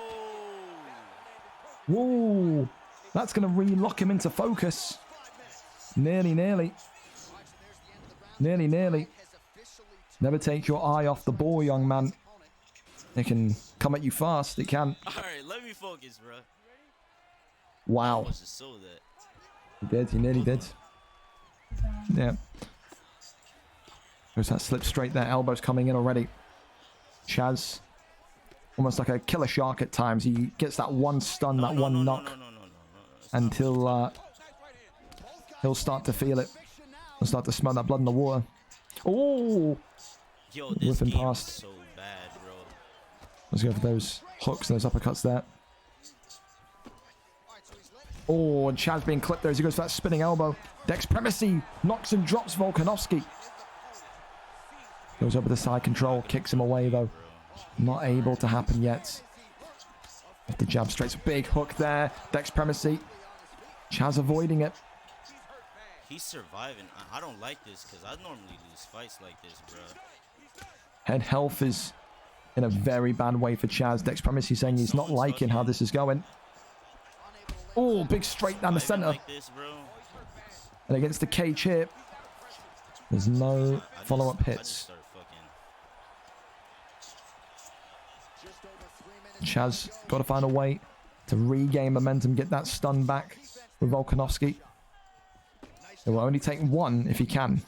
Whoa. That's going to re-lock him into focus. Nearly. Never take your eye off the ball, young man. It can come at you fast. It can. All right, let me focus, bro. Wow. I was just so that. He did. He nearly did. Yeah. There's that slip straight there. Elbows coming in already. Chaz, almost like a killer shark at times. He gets that one stun, that one knock. Until he'll start to feel it. He'll start to smell that blood in the water. Oh! Yo, this whipping game past. is so bad, bro. Let's go for those hooks, those uppercuts there. Oh, and Chaz being clipped there as he goes for that spinning elbow. Dex Primacy knocks and drops Volkanovski. Goes over the side control, kicks him away though. Not able to happen yet. The jab straight, a big hook there. Dex Primacy. Chaz avoiding it. He's surviving. I don't like this because I normally lose fights like this, bro. Head health is in a very bad way for Chaz. Dex Primacy saying he's not liking how this is going. Oh, big straight down the center. Like this, bro. And against the cage here, there's no follow-up hits. Chaz got to find a way to regain momentum, get that stun back with Volkanovski. It will only take one if he can.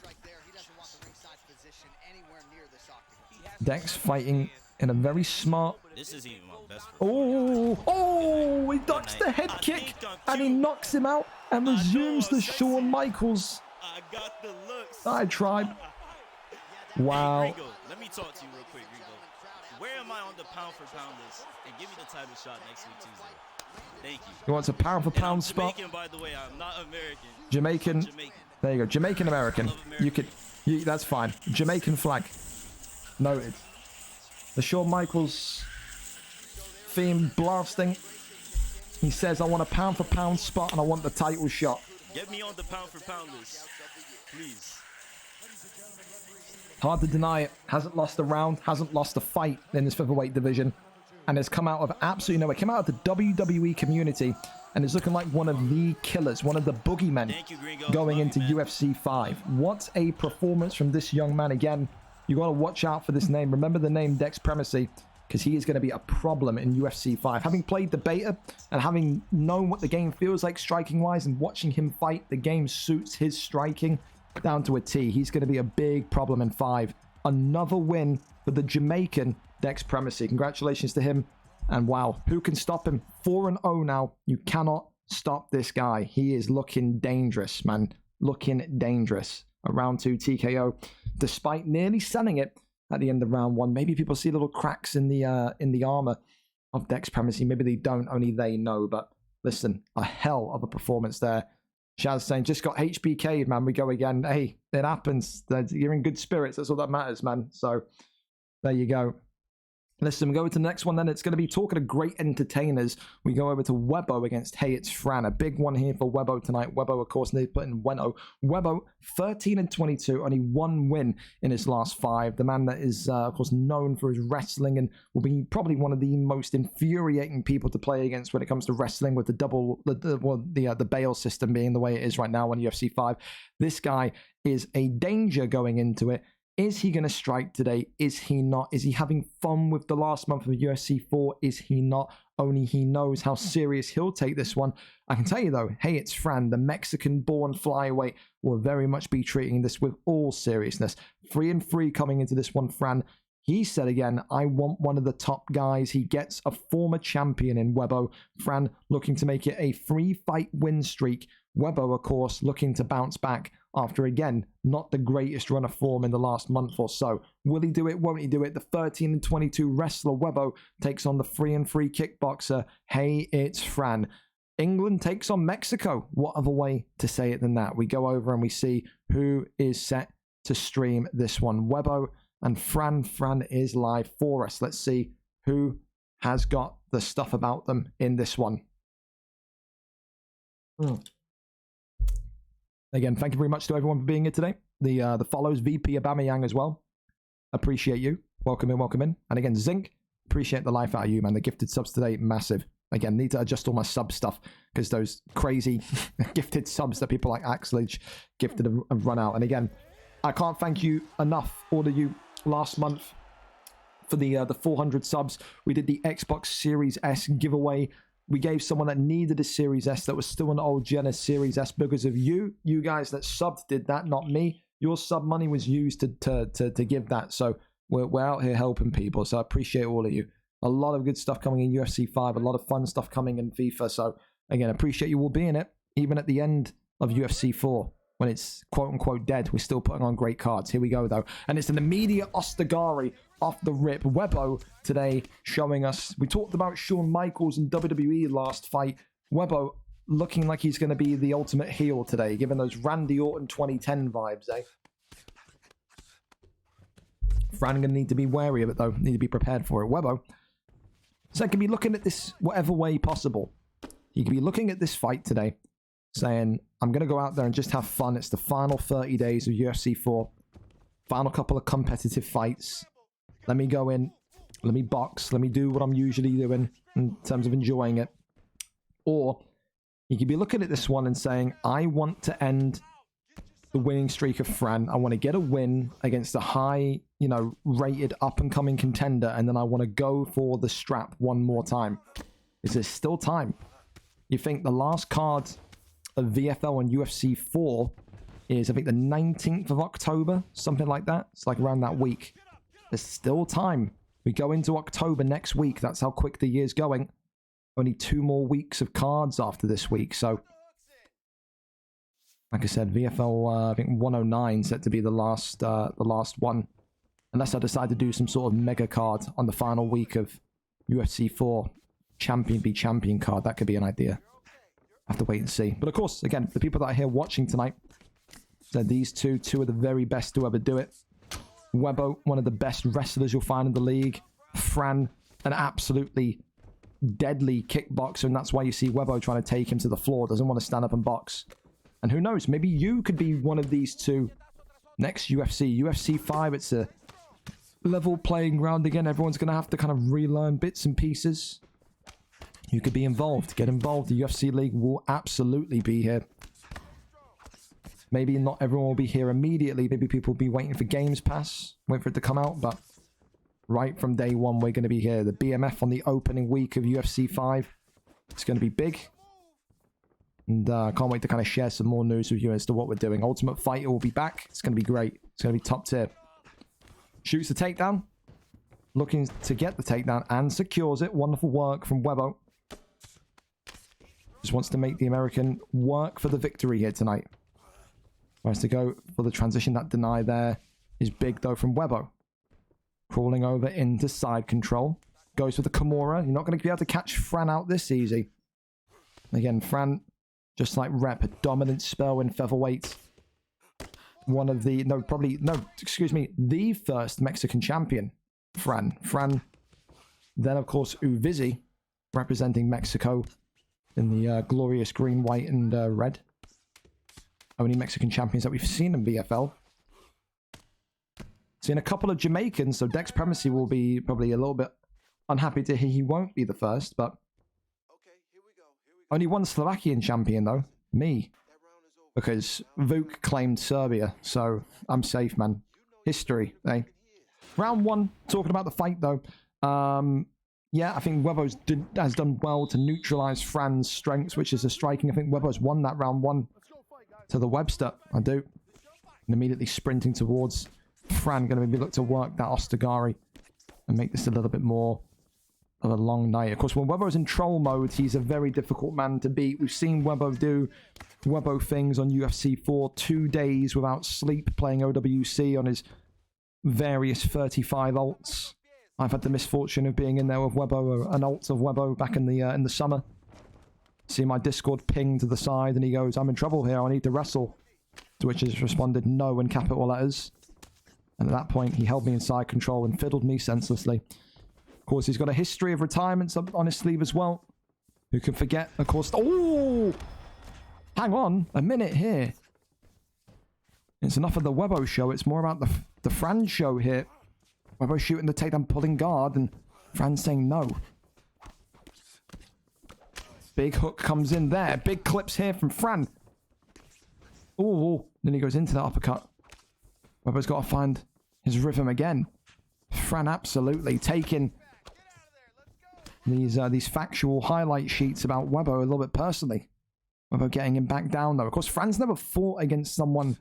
Dex fighting in a very smart... This is even my best. Oh, he ducks the head kick and he knocks him out and resumes the Shawn Michaels. I got the looks. I tried. Wow. Hey, Rigo, let me talk to you real quick, Rigo. Where am I on the pound for pound list? And give me the title shot next week Tuesday. Thank you. He wants a pound for pound spot. Jamaican, by the way. I'm not American. Jamaican. There you go. Jamaican American. You could. That's fine. Jamaican flag. Noted. The Shawn Michaels theme blasting. He says, I want a pound for pound spot and I want the title shot. Get me on the pound for pound list, please. Hard to deny it. Hasn't lost a round. Hasn't lost a fight in this featherweight division. And has come out of absolutely nowhere. Came out of the WWE community and it's looking like one of the killers, one of the boogeymen Thank you, Gringo. going Love into you, man. UFC 5. What a performance from this young man. Again, you got to watch out for this name. Remember the name Dex Primacy, because he is going to be a problem in UFC 5. Having played the beta and having known what the game feels like striking-wise and watching him fight, the game suits his striking down to a T. He's going to be a big problem in 5. Another win for the Jamaican Dex Primacy. Congratulations to him. And wow, who can stop him? 4-0 now. You cannot stop this guy. He is looking dangerous, man. Looking dangerous. A round 2 TKO, despite nearly selling it at the end of round 1. Maybe people see little cracks in the armor of Dex Primacy. Maybe they don't. Only they know. But listen, a hell of a performance there. Shaz saying, just got HBK'd, man. We go again. Hey, it happens. You're in good spirits. That's all that matters, man. So there you go. Listen, we go to the next one then. It's going to be talking to great entertainers. We go over to Webo against Hey It's Fran. A big one here for Webo tonight. Webo, of course, they put in Weno. Webo, 13-22, only 1 win in his last 5. The man that is, of course, known for his wrestling and will be probably one of the most infuriating people to play against when it comes to wrestling, with the bail system being the way it is right now on UFC 5. This guy is a danger going into it. Is he going to strike today? Is he not? Is he having fun with the last month of UFC 4? Is he not? Only he knows how serious he'll take this one. I can tell you though, Hey It's Fran, the Mexican-born flyweight, will very much be treating this with all seriousness. 3-3 coming into this one, Fran. He said again, I want one of the top guys. He gets a former champion in Webo. Fran looking to make it a 3-fight win streak. Webo, of course, looking to bounce back after, again, not the greatest run of form in the last month or so. Will he do it? Won't he do it? The 13-22 wrestler Webo takes on the 3-3 kickboxer Hey It's Fran. England takes on Mexico. What other way to say it than that? We go over and we see who is set to stream this one. Webo and Fran. Fran is live for us. Let's see who has got the stuff about them in this one. Again, thank you very much to everyone for being here today. The follows, VP Aubameyang as well. Appreciate you. Welcome in, welcome in. And again, Zinc, appreciate the life out of you, man. The gifted subs today, massive. Again, need to adjust all my sub stuff because those crazy gifted subs that people like Axelage gifted have run out. And again, I can't thank you enough, all of you, last month for the 400 subs. We did the Xbox Series S giveaway. We gave someone that needed a Series S that was still an old gen a Series S because of you. You guys that subbed did that, not me. Your sub money was used to give that. So we're out here helping people. So I appreciate all of you. A lot of good stuff coming in UFC 5. A lot of fun stuff coming in FIFA. So again, appreciate you all being it. Even at the end of UFC 4, when it's quote-unquote dead, we're still putting on great cards. Here we go, though. And it's an immediate Ostigari off the rip. Webo today showing us. We talked about Shawn Michaels and WWE last fight. Webo looking like he's going to be the ultimate heel today, given those Randy Orton 2010 vibes, eh? Fran going to need to be wary of it, though. Need to be prepared for it. Webo. So he can be looking at this whatever way possible. He can be looking at this fight today, saying, I'm going to go out there and just have fun. It's the final 30 days of UFC 4. Final couple of competitive fights. Let me go in. Let me box. Let me do what I'm usually doing in terms of enjoying it. Or you could be looking at this one and saying, I want to end the winning streak of Fran. I want to get a win against a high, rated up-and-coming contender, and then I want to go for the strap one more time. Is there still time? You think the last card of VFL and UFC 4 is, I think, the 19th of October, something like that. It's like around that week. There's still time. We go into October next week. That's how quick the year's going. Only 2 more weeks of cards after this week. So, like I said, VFL, I think 109 set to be the last one. Unless I decide to do some sort of mega card on the final week of UFC 4. Champion be champion card. That could be an idea. Have to wait and see. But of course, again, the people that are here watching tonight, so these two are the very best to ever do it. Webo, one of the best wrestlers you'll find in the league. Fran, an absolutely deadly kickboxer, and that's why you see Webo trying to take him to the floor. Doesn't want to stand up and box. And who knows, maybe you could be one of these two next UFC. UFC 5, it's a level playing ground again. Everyone's going to have to kind of relearn bits and pieces. you could be involved. Get involved. The UFC League will absolutely be here. Maybe not everyone will be here immediately. Maybe people will be waiting for Games Pass, wait for it to come out. But right from day one, we're going to be here. The BMF on the opening week of UFC 5. It's going to be big. And I can't wait to kind of share some more news with you as to what we're doing. Ultimate Fighter will be back. It's going to be great. It's going to be top tier. Shoots the takedown. Looking to get the takedown and secures it. Wonderful work from Webo. Just wants to make the American work for the victory here tonight. Tries to go for the transition. That deny there is big though from Webo. Crawling over into side control. Goes for the Kimura. You're not going to be able to catch Fran out this easy. Again, Fran, just like Rep, a dominant spell in featherweight. One of the, the first Mexican champion. Fran. Then, of course, Uvizi, representing Mexico in the glorious green, white, and red. Only Mexican champions that we've seen in VFL. Seen a couple of Jamaicans, so Dex Primacy will be probably a little bit unhappy to hear he won't be the first, but only one Slovakian champion, though. Me. Because Vuk claimed Serbia, so I'm safe, man. History, eh? Round 1, talking about the fight, though. Yeah, I think Webo's has done well to neutralize Fran's strengths, which is the striking. I think Webo's won that round 1 to the Webster. I do. And immediately sprinting towards Fran. Going to maybe look to work that Ostigari and make this a little bit more of a long night. Of course, when Webo's in troll mode, he's a very difficult man to beat. We've seen Webo do Webo things on UFC 4. 2 days without sleep playing OWC on his various 35 ults. I've had the misfortune of being in there with Webo, an ult of Webo back in the summer. See my Discord ping to the side and he goes, I'm in trouble here, I need to wrestle. To which has responded no in capital letters. And at that point he held me in side control and fiddled me senselessly. Of course he's got a history of retirements on his sleeve as well. Who can forget, of course. Oh! Hang on a minute here. It's enough of the Webo show, it's more about the Fran show here. Webo shooting the takedown, pulling guard, and Fran saying no. Big hook comes in there. Big clips here from Fran. Oh, then he goes into that uppercut. Webo's got to find his rhythm again. Fran absolutely taking these factual highlight sheets about Webo a little bit personally. Webo getting him back down though. Of course, Fran's never fought against someone,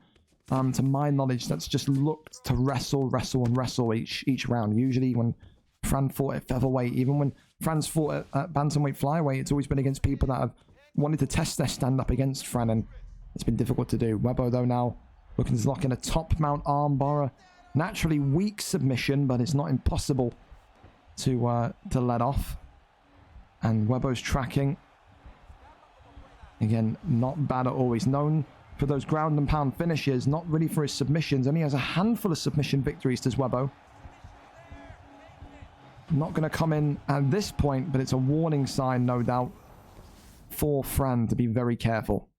to my knowledge, that's just looked to wrestle each round. Usually when Fran fought at featherweight, even when Fran's fought at bantamweight flyweight, it's always been against people that have wanted to test their stand-up against Fran, and it's been difficult to do. Webo, though, now looking to lock in a top-mount armbar. Naturally weak submission, but it's not impossible to let off. And Webo's tracking. Again, not bad at all. He's known for those ground and pound finishes, not really for his submissions. Only has a handful of submission victories, does Webo. Not going to come in at this point, but it's a warning sign, no doubt, for Fran to be very careful.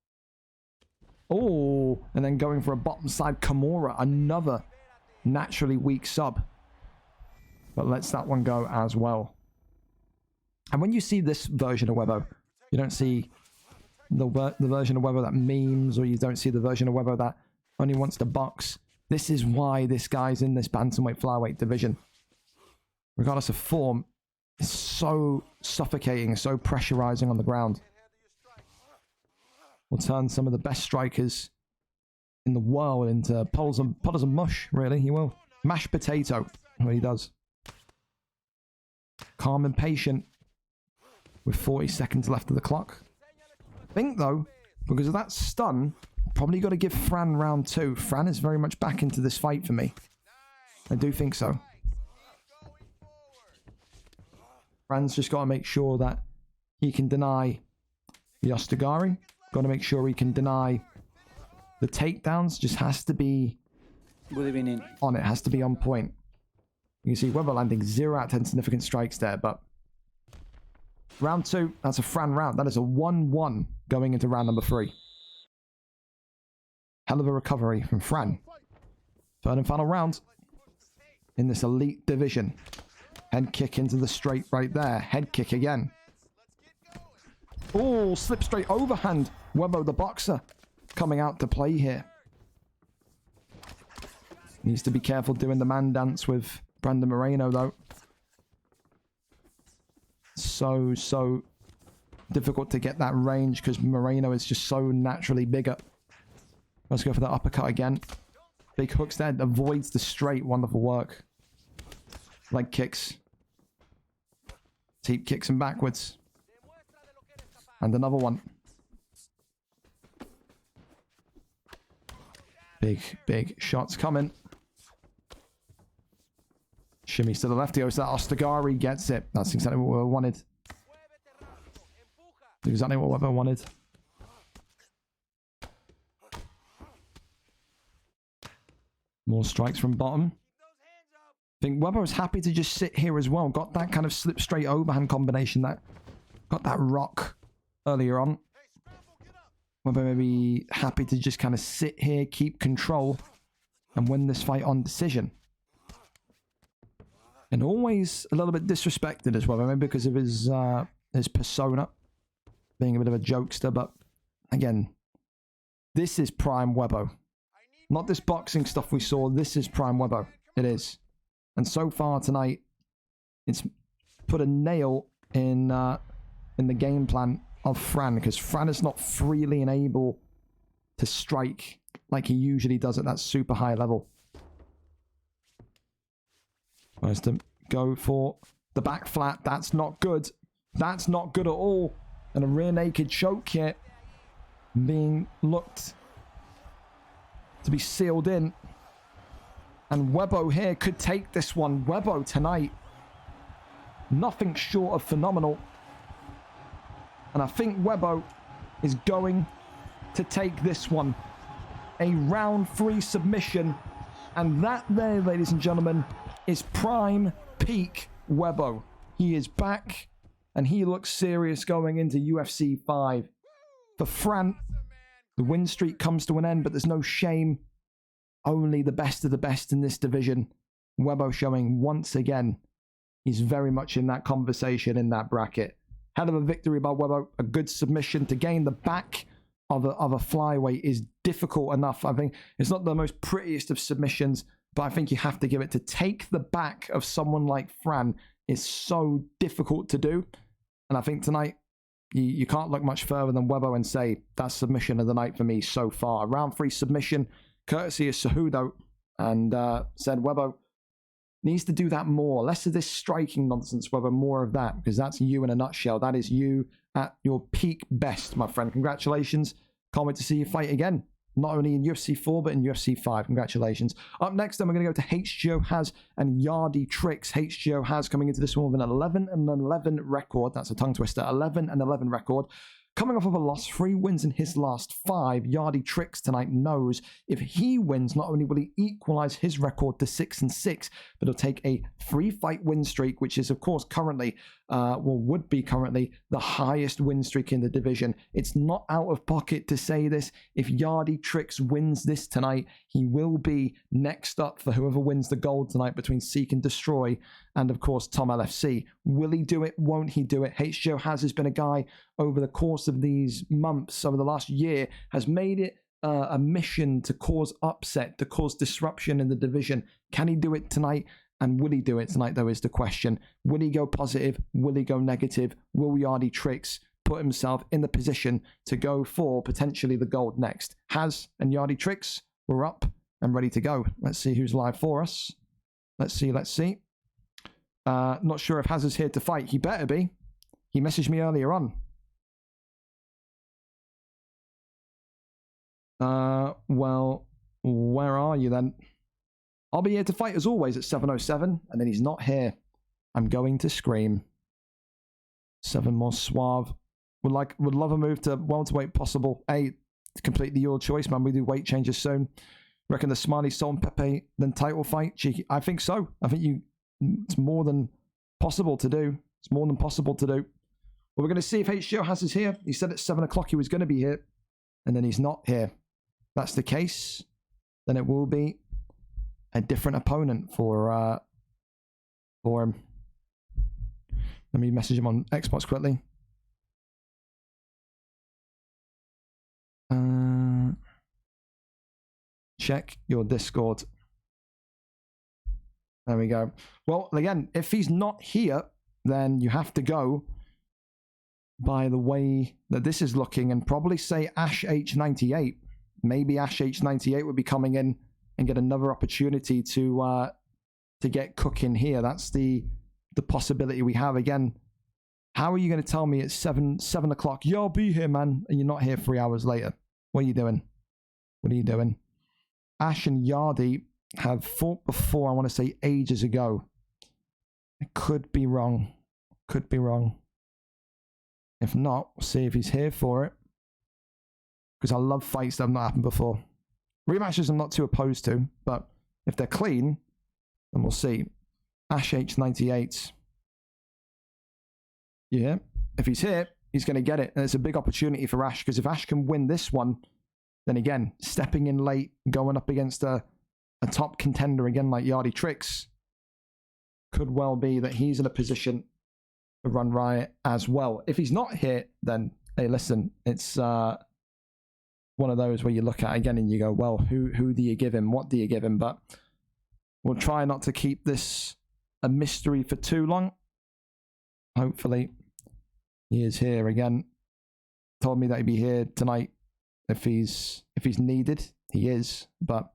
Oh, and then going for a bottom side Kimura, another naturally weak sub. But lets that one go as well. And when you see this version of Webo, you don't see the version of Webo that memes, or you don't see the version of Webo that only wants to box. This is why this guy's in this bantamweight flyweight division. Regardless of form, it's so suffocating, so pressurizing on the ground. Will turn some of the best strikers in the world into puddles of mush, really. He will. Mashed potato, what he does. Calm and patient with 40 seconds left of the clock. I think, though, because of that stun, probably got to give Fran round 2. Fran is very much back into this fight for me. I do think so. Fran's just got to make sure that he can deny the Ostigari. Got to make sure he can deny the takedowns. Just has to be on it. Has to be on point. You can see Webo landing 0 out of 10 significant strikes there, but round 2, that's a Fran round. That is a 1-1 going into round number 3. Hell of a recovery from Fran. Third and final round in this elite division. Head kick into the straight right there. Head kick again. Oh, slip straight overhand. Webbo the boxer coming out to play here. Needs to be careful doing the man dance with Brandon Moreno, though. So difficult to get that range because Moreno is just so naturally bigger. Let's go for that uppercut again. Big hooks there. Avoids the straight. Wonderful work. Leg kicks. Teep kicks him backwards. And another one. Big shots coming. Shimmies to the left. He goes to that Ostagari. Gets it. That's exactly what we wanted. Exactly what Weber wanted. More strikes from bottom. I think Weber was happy to just sit here as well. Got that kind of slip straight overhand combination. That got that rock earlier on. Weber may be happy to just kind of sit here, keep control, and win this fight on decision. And always a little bit disrespected as well, maybe because of his persona, being a bit of a jokester. But again, this is prime Webbo. Not this boxing stuff we saw. This is prime Webbo. It is. And so far tonight, it's put a nail in the game plan of Fran, because Fran is not freely and able to strike like he usually does at that super high level. Tries to go for the back flat. That's not good. That's not good at all. And a rear naked choke here being looked to be sealed in. And Webbo here could take this one. Webbo tonight, nothing short of phenomenal. And I think Webbo is going to take this one. A round 3 submission. And that there, ladies and gentlemen, is prime peak Webbo. He is back and he looks serious going into UFC 5. For Fran, the win streak comes to an end, but there's no shame. Only the best of the best in this division. Webbo showing once again he's very much in that conversation in that bracket. Hell of a victory by Webbo. A good submission to gain the back of a flyweight is difficult enough. I think it's not the most prettiest of submissions, but I think you have to give it. To take the back of someone like Fran is so difficult to do. And I think tonight, you can't look much further than Webbo and say, that's submission of the night for me so far. Round 3 submission, courtesy of Cejudo. And said Webbo needs to do that more. Less of this striking nonsense, Webbo, more of that. Because that's you in a nutshell. That is you at your peak best, my friend. Congratulations. Can't wait to see you fight again. Not only in UFC 4, but in UFC 5. Congratulations. Up next, then, we're going to go to HGO Has and Yardy Tricks. HGO Has coming into this one with an 11-11 record. That's a tongue twister. 11-11 record. Coming off of a loss, 3 wins in his last 5. Yardy Tricks tonight knows if he wins, not only will he equalize his record to 6-6, but he'll take a 3-fight win streak, which is, of course, currently, would be currently the highest win streak in the division. It's not out of pocket to say this. If Yardy Tricks wins this tonight, he will be next up for whoever wins the gold tonight between Seek and Destroy and, of course, Tom LFC. Will he do it? Won't he do it? HGO has been a guy over the course of these months, over the last year, has made it a mission to cause upset, to cause disruption in the division. Can he do it tonight? And will he do it tonight, though, is the question. Will he go positive? Will he go negative? Will Yardy Tricks put himself in the position to go for potentially the gold next? Has and Yardy Tricks, we're up and ready to go. Let's see who's live for us. Let's see. Not sure if Haz is here to fight. He better be. He messaged me earlier on. Well, where are you then? I'll be here to fight as always at 7:07, and then he's not here. I'm going to scream. 7 more suave. Would love a move to welterweight possible. It's completely your choice, man. We do weight changes soon. Reckon the Smiley Salt and Pepe then title fight? Cheeky. I think so. I think it's more than possible to do. It's more than possible to do. Well, we're going to see if HGO Has is here. He said at 7 o'clock he was going to be here, and then he's not here. If that's the case, then it will be a different opponent for him. Let me message him on Xbox quickly. Check your Discord. There we go. Well, again, if he's not here, then you have to go by the way that this is looking and probably say Ash H98. Maybe Ash H98 would be coming in and get another opportunity to get cooking here. That's the possibility we have. Again, how are you going to tell me it's 7 o'clock? Yeah, I'll be here, man. And you're not here 3 hours later. What are you doing? What are you doing? Ash and Yardy have fought before, I want to say ages ago. I could be wrong. Could be wrong. If not, we'll see if he's here for it. Because I love fights that have not happened before. Rematches I'm not too opposed to, but if they're clean, then we'll see. Ash H98. Yeah, if he's here, he's going to get it. And it's a big opportunity for Ash, because if Ash can win this one, then again, stepping in late, going up against a top contender again like Yardy Tricks, could well be that he's in a position to run riot as well. If he's not here, then, hey, listen, it's one of those where you look at it again and you go, well, who do you give him? What do you give him? But we'll try not to keep this a mystery for too long. Hopefully, he is here again. Told me that he'd be here tonight if he's needed. He is, but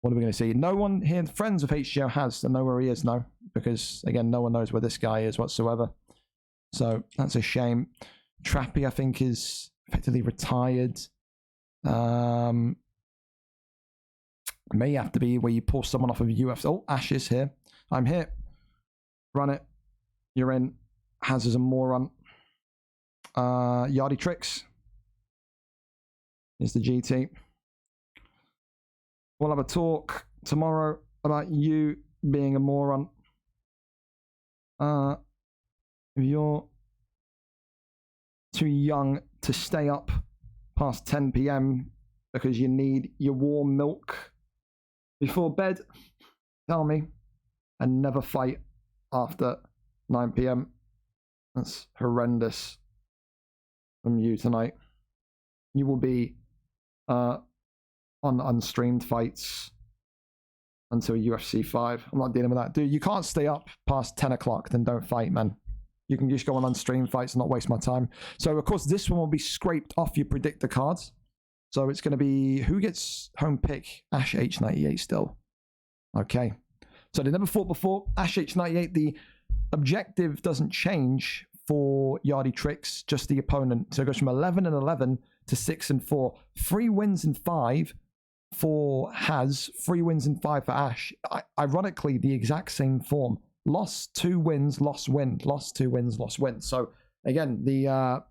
what are we going to see? No one here, friends of HGO has, to know where he is now, because again, no one knows where this guy is whatsoever. So that's a shame. Trappy, I think, is effectively retired. May have to be where you pull someone off of UFC. Oh, Ash is here. I'm here. Run it. You're in. Haz is a moron. Yardy Tricks is the GT. We'll have a talk tomorrow about you being a moron. If you're too young to stay up past 10 p.m. because you need your warm milk before bed, tell me, and never fight after 9 p.m. That's horrendous from you tonight. You will be on unstreamed fights until UFC 5. I'm not dealing with that. Dude, you can't stay up past 10 o'clock, then don't fight, man. You can just go on unstreamed fights and not waste my time. So, of course, this one will be scraped off your predictor cards. So it's going to be, who gets home pick? Ash H98 still. Okay. So they never fought before. Ash H98, the objective doesn't change for Yardy Tricks, just the opponent. So it goes from 11-11 to 6-4. 3 wins and 5 for Haz. 3 wins and 5 for Ash. Ironically, the exact same form. Lost 2 wins, lost win. Lost 2 wins, lost win. So again, the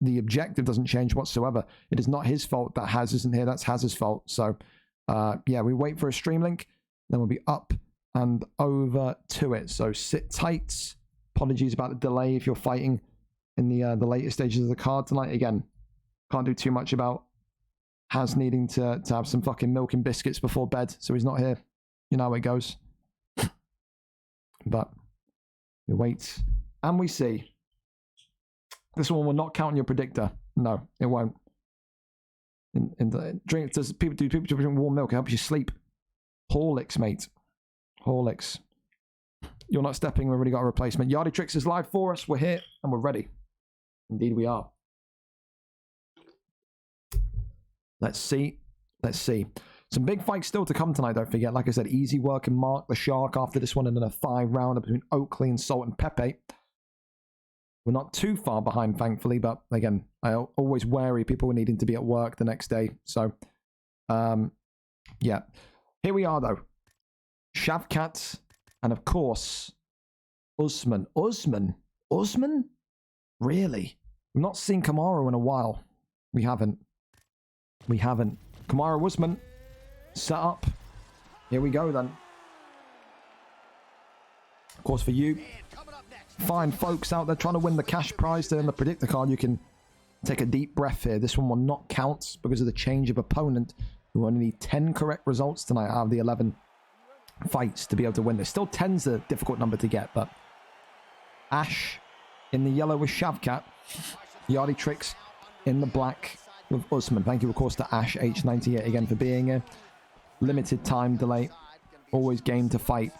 objective doesn't change whatsoever. It is not his fault that Haz isn't here. That's Haz's fault. So yeah, we wait for a stream link, then we'll be up and over to it. So sit tight. Apologies about the delay if you're fighting in the later stages of the card tonight. Again, can't do too much about Haz needing to have some fucking milk and biscuits before bed, so he's not here. You know how it goes. But we wait and we see. This one will not count in your predictor. No, it won't. In the drink, does people drink warm milk? It helps you sleep. Horlicks, mate. Horlicks. You're not stepping. We've already got a replacement. Yardy Tricks is live for us. We're here and we're ready. Indeed, we are. Let's see. Let's see. Some big fights still to come tonight, don't forget. Like I said, easy work and Mark the Shark after this one, and then a 5-rounder between Oakley and Salt and Pepe. We're not too far behind, thankfully, but again, I'm always wary people needing to be at work the next day. So, yeah. Here we are, though. Shavkat, and of course, Usman. Usman? Really? We've not seen Kamaru in a while. We haven't. Kamaru Usman. Set up. Here we go then. Of course, for you fine folks out there trying to win the cash prize there in the predictor card, you can take a deep breath here. This one will not count because of the change of opponent. We only need 10 correct results tonight out of the 11 fights to be able to win this. Still 10's a difficult number to get, but Ash in the yellow with Shavkat. Yardy Tricks in the black with Usman. Thank you, of course, to Ash H98 again for being here. Limited time delay. Always game to fight.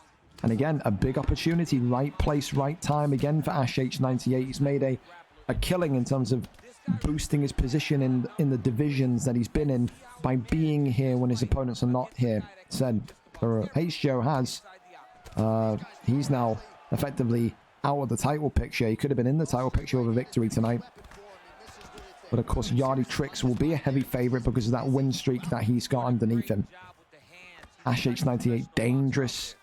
And again, a big opportunity. Right place, right time again for Ash H98. He's made a killing in terms of boosting his position in the divisions that he's been in by being here when his opponents are not here. Said HJO has. He's now effectively out of the title picture. He could have been in the title picture with a victory tonight. But of course, Yardy Tricks will be a heavy favorite because of that win streak that he's got underneath him. Ash H98, dangerous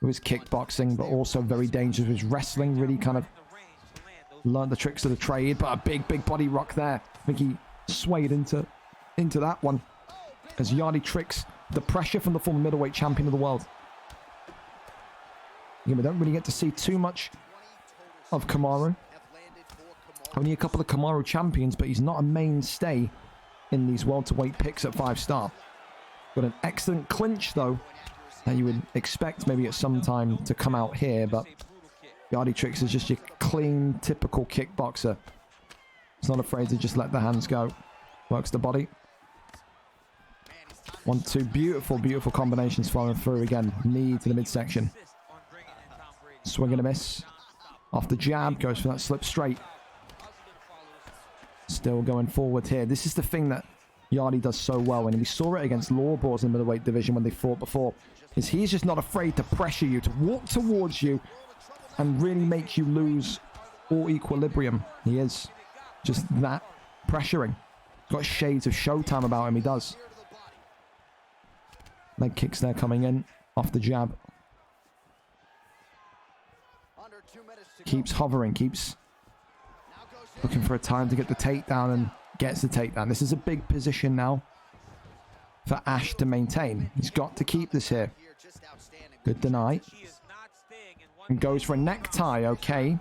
with his kickboxing, but also very dangerous with his wrestling. Really kind of learned the tricks of the trade, but a big body rock there. I think he swayed into that one. As Yardy Tricks, the pressure from the former middleweight champion of the world. Again, we don't really get to see too much of Kamaru. Only a couple of Kamaru champions, but he's not a mainstay in these welterweight picks at 5-star. Got an excellent clinch, though, that you would expect maybe at some time to come out here, but Yardy Tricks is just your clean, typical kickboxer. He's not afraid to just let the hands go. Works the body. 1-2, beautiful combinations flowing through again. Knee to the midsection. Swing and a miss. Off the jab, goes for that slip straight. Still going forward here. This is the thing that Yardy does so well, and we saw it against Lawbors in the middleweight division when they fought before, is he's just not afraid to pressure you, to walk towards you, and really make you lose all equilibrium. He is just that pressuring. Got shades of Showtime about him, he does. Leg kicks there coming in, off the jab. Keeps hovering, keeps looking for a time to get the takedown, and gets the takedown. This is a big position now for Ash to maintain. He's got to keep this here. Good deny. And goes for a necktie, okay.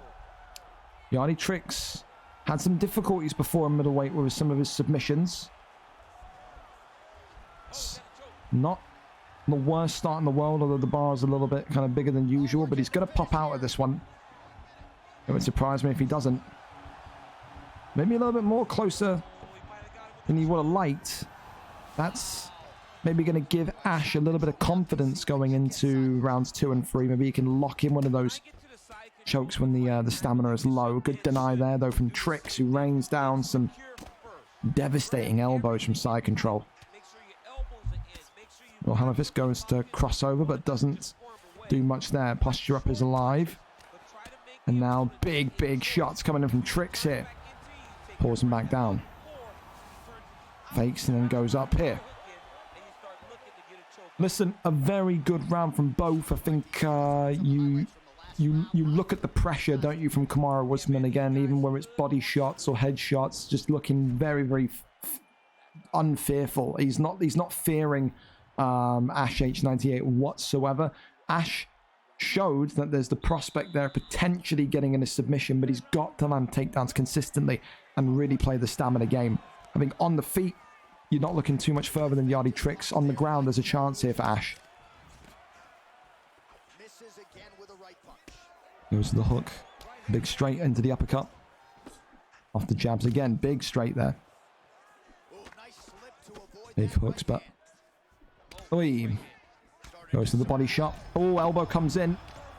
Yardy Tricks had some difficulties before in middleweight with some of his submissions. It's not the worst start in the world, although the bar is a little bit kind of bigger than usual, but he's going to pop out of this one. It would surprise me if he doesn't. Maybe a little bit more closer than he would have liked. That's maybe going to give Ash a little bit of confidence going into rounds 2 and 3. Maybe he can lock in one of those chokes when the stamina is low. Good deny there, though, from Tricks, who rains down some devastating elbows from side control. Well, Hammer Fist goes to crossover, but doesn't do much there. Posture up is alive. And now big shots coming in from Tricks here. Pulls him back down. Fakes and then goes up here. Listen, a very good round from both. I think you look at the pressure, don't you, from Kamaru Usman again, even where it's body shots or head shots, just looking very unfearful. He's not fearing Ash H98 whatsoever. Ash showed that there's the prospect there potentially getting in a submission, but he's got to land takedowns consistently and really play the stamina game. I think on the feet, you're not looking too much further than Yardy Tricks. On the ground, there's a chance here for Ash. Goes to the hook. Big straight into the uppercut. Off the jabs again. Big straight there. Big hooks, but... Oi. Goes to the body shot. Oh, elbow comes in.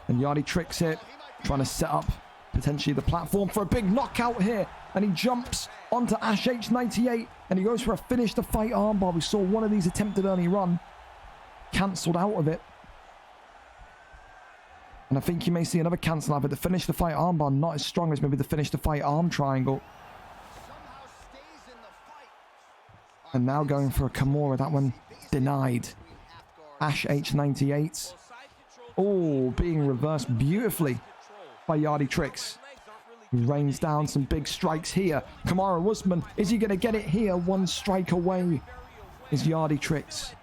And Yardy Tricks it. Trying to set up potentially the platform for a big knockout here. And he jumps onto Ash H98. And he goes for a finish the fight armbar. We saw one of these attempted early run. Cancelled out of it. And I think you may see another cancel out, but the finish the fight armbar not as strong as maybe the finish the fight arm triangle. And now going for a Kenmure. That one denied. Ash H98. Oh, being reversed beautifully by Yardy Tricks. He rains down some big strikes here. Kamaru Usman, is he going to get it here? One strike away is Yardy Tricks.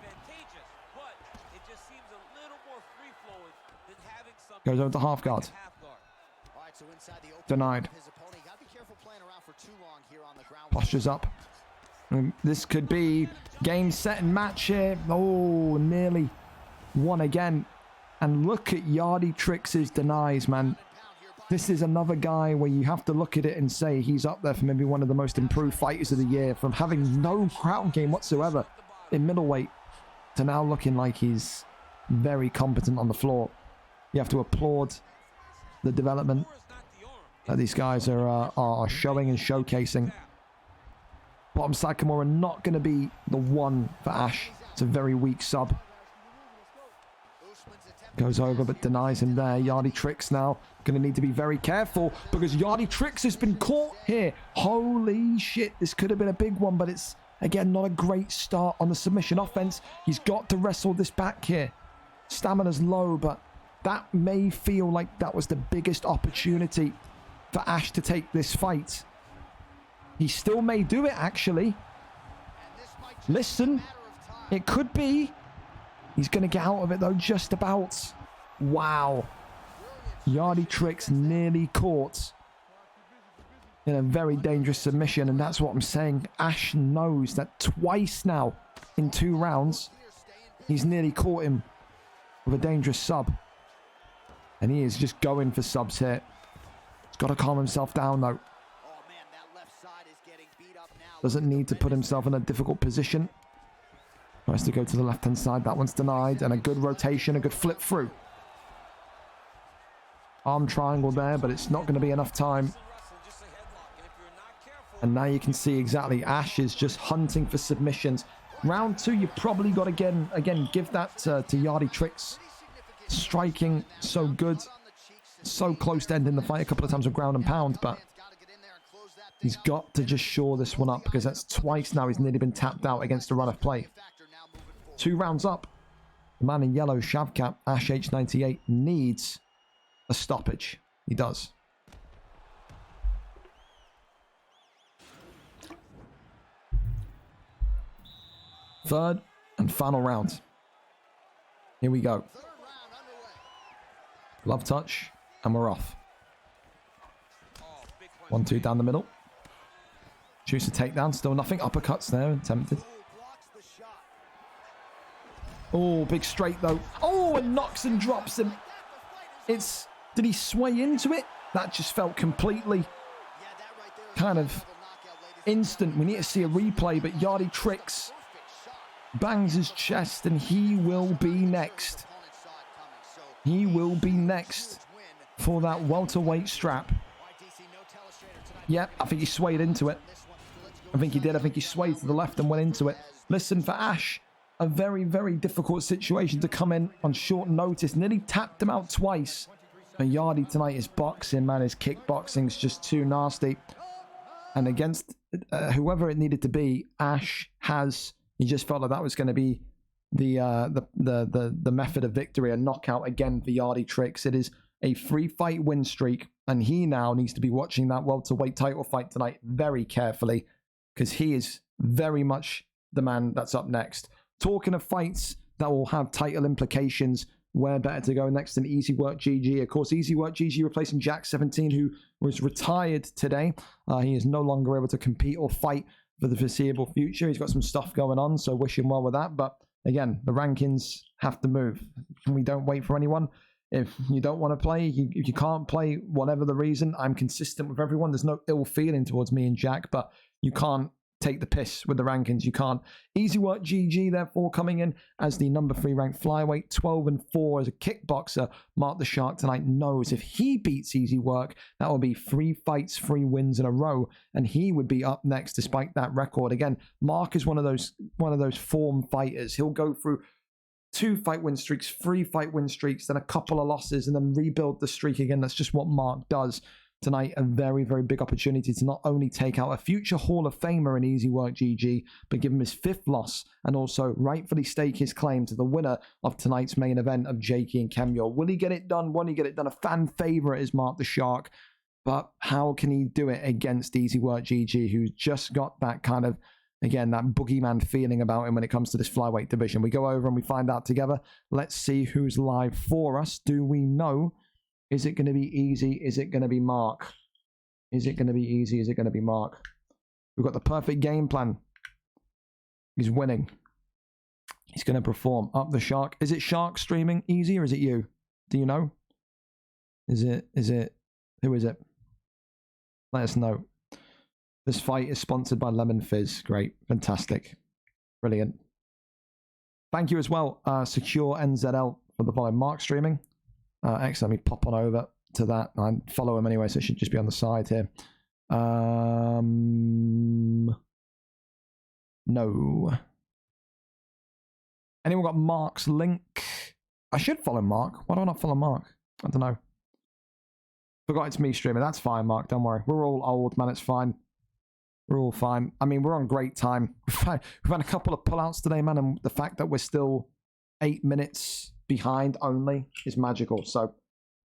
Goes over the half guard. Denied. Postures up. This could be game, set, and match here. Oh, nearly won again. And look at Yardy Tricks' denies, man. This is another guy where you have to look at it and say he's up there for maybe one of the most improved fighters of the year, from having no ground game whatsoever in middleweight to now looking like he's very competent on the floor. You have to applaud the development that these guys are showing and showcasing. Bottom side Kenmure not going to be the one for Ash. It's a very weak sub. Goes over but denies him there. Yardy Tricks now going to need to be very careful because Yardy Tricks has been caught here. Holy shit, this could have been a big one, but it's, again, not a great start on the submission offense. He's got to wrestle this back here. Stamina's low, but that may feel like that was the biggest opportunity for Ash to take this fight. He still may do it, actually. Listen, it could be. He's going to get out of it, though, just about. Wow. Yardy Tricks nearly caught in a very dangerous submission, and that's what I'm saying. Ash knows that twice now in 2 rounds, he's nearly caught him with a dangerous sub. And he is just going for subs here. He's got to calm himself down, though. Doesn't need to put himself in a difficult position. Tries to go to the left-hand side. That one's denied. And a good rotation, a good flip through. Arm triangle there, but it's not going to be enough time. And now you can see exactly Ash is just hunting for submissions. Round 2, you probably got to again give that to Yardy Tricks. Striking so good. So close to ending the fight a couple of times with ground and pound, but he's got to just shore this one up because that's twice now he's nearly been tapped out against a run of play. 2 rounds up. The man in yellow, Shavkat, Ash H98, needs a stoppage. He does. Third and final round. Here we go. Love touch, and we're off. 1-2 down the middle. Choose a takedown, still nothing. Uppercuts there, attempted. Oh, big straight though. Oh, and knocks and drops him. It's, did he sway into it? That just felt completely kind of instant. We need to see a replay, but Yardy Tricks bangs his chest and he will be next. He will be next for that welterweight strap. Yep, I think he swayed into it. I think he did. I think he swayed to the left and went into it. Listen, for Ash, a very, very difficult situation to come in on short notice. Nearly tapped him out twice. And Yardy tonight is boxing, man. His kickboxing's just too nasty. And against whoever it needed to be, Ash has... He just felt like that was going to be the method of victory, a knockout again for Yardy Tricks. It is a 3-fight win streak, and he now needs to be watching that welterweight title fight tonight very carefully, because he is very much the man that's up next. Talking of fights that will have title implications, where better to go next than Easy Work GG? Of course, Easy Work GG replacing Jack 17, who was retired today. He is no longer able to compete or fight for the foreseeable future. He's got some stuff going on, so wish him well with that. But again, the rankings have to move. We don't wait for anyone. If you don't want to play, if you can't play, whatever the reason, I'm consistent with everyone. There's no ill feeling towards me and Jack, but you can't take the piss with the rankings. You can't. Easy Work GG, therefore, coming in as the number 3 ranked flyweight, 12-4 as a kickboxer. Mark the Shark tonight knows if he beats Easy Work, that will be 3 fights, 3 wins in a row, and he would be up next despite that record. Again, Mark is one of those form fighters. He'll go through 2 fight win streaks, 3 fight win streaks, then a couple of losses, and then rebuild the streak again. That's just what Mark does. Tonight, a very, very big opportunity to not only take out a future Hall of Famer in Easy Work GG, but give him his 5th loss and also rightfully stake his claim to the winner of tonight's main event of Jakey and Kenmure. Will he get it done? Won't he get it done? A fan favorite is Mark the Shark, but how can he do it against Easy Work GG, who's just got that kind of, again, that boogeyman feeling about him when it comes to this flyweight division? We go over and we find out together. Let's see who's live for us. Do we know? Is it going to be Easy? Is it going to be Mark? Is it going to be Easy? Is it going to be Mark? We've got the perfect game plan. He's winning. He's going to perform. Up the Shark. Is it Shark streaming Easy or is it you? Do you know? Is it Who is it? Let us know. This fight is sponsored by Lemon Fizz. Great. Fantastic. Brilliant. Thank you as well, Secure NZL, for the follow. Mark streaming. Excellent. Let me pop on over to that. I follow him anyway, so it should just be on the side here. No. Anyone got Mark's link? I should follow Mark. Why do I not follow Mark? I don't know. Forgot it's me streaming. That's fine, Mark. Don't worry. We're all old, man. It's fine. We're all fine. I mean, we're on great time. We've had a couple of pullouts today, man, and the fact that we're still 8 minutes behind only is magical. So,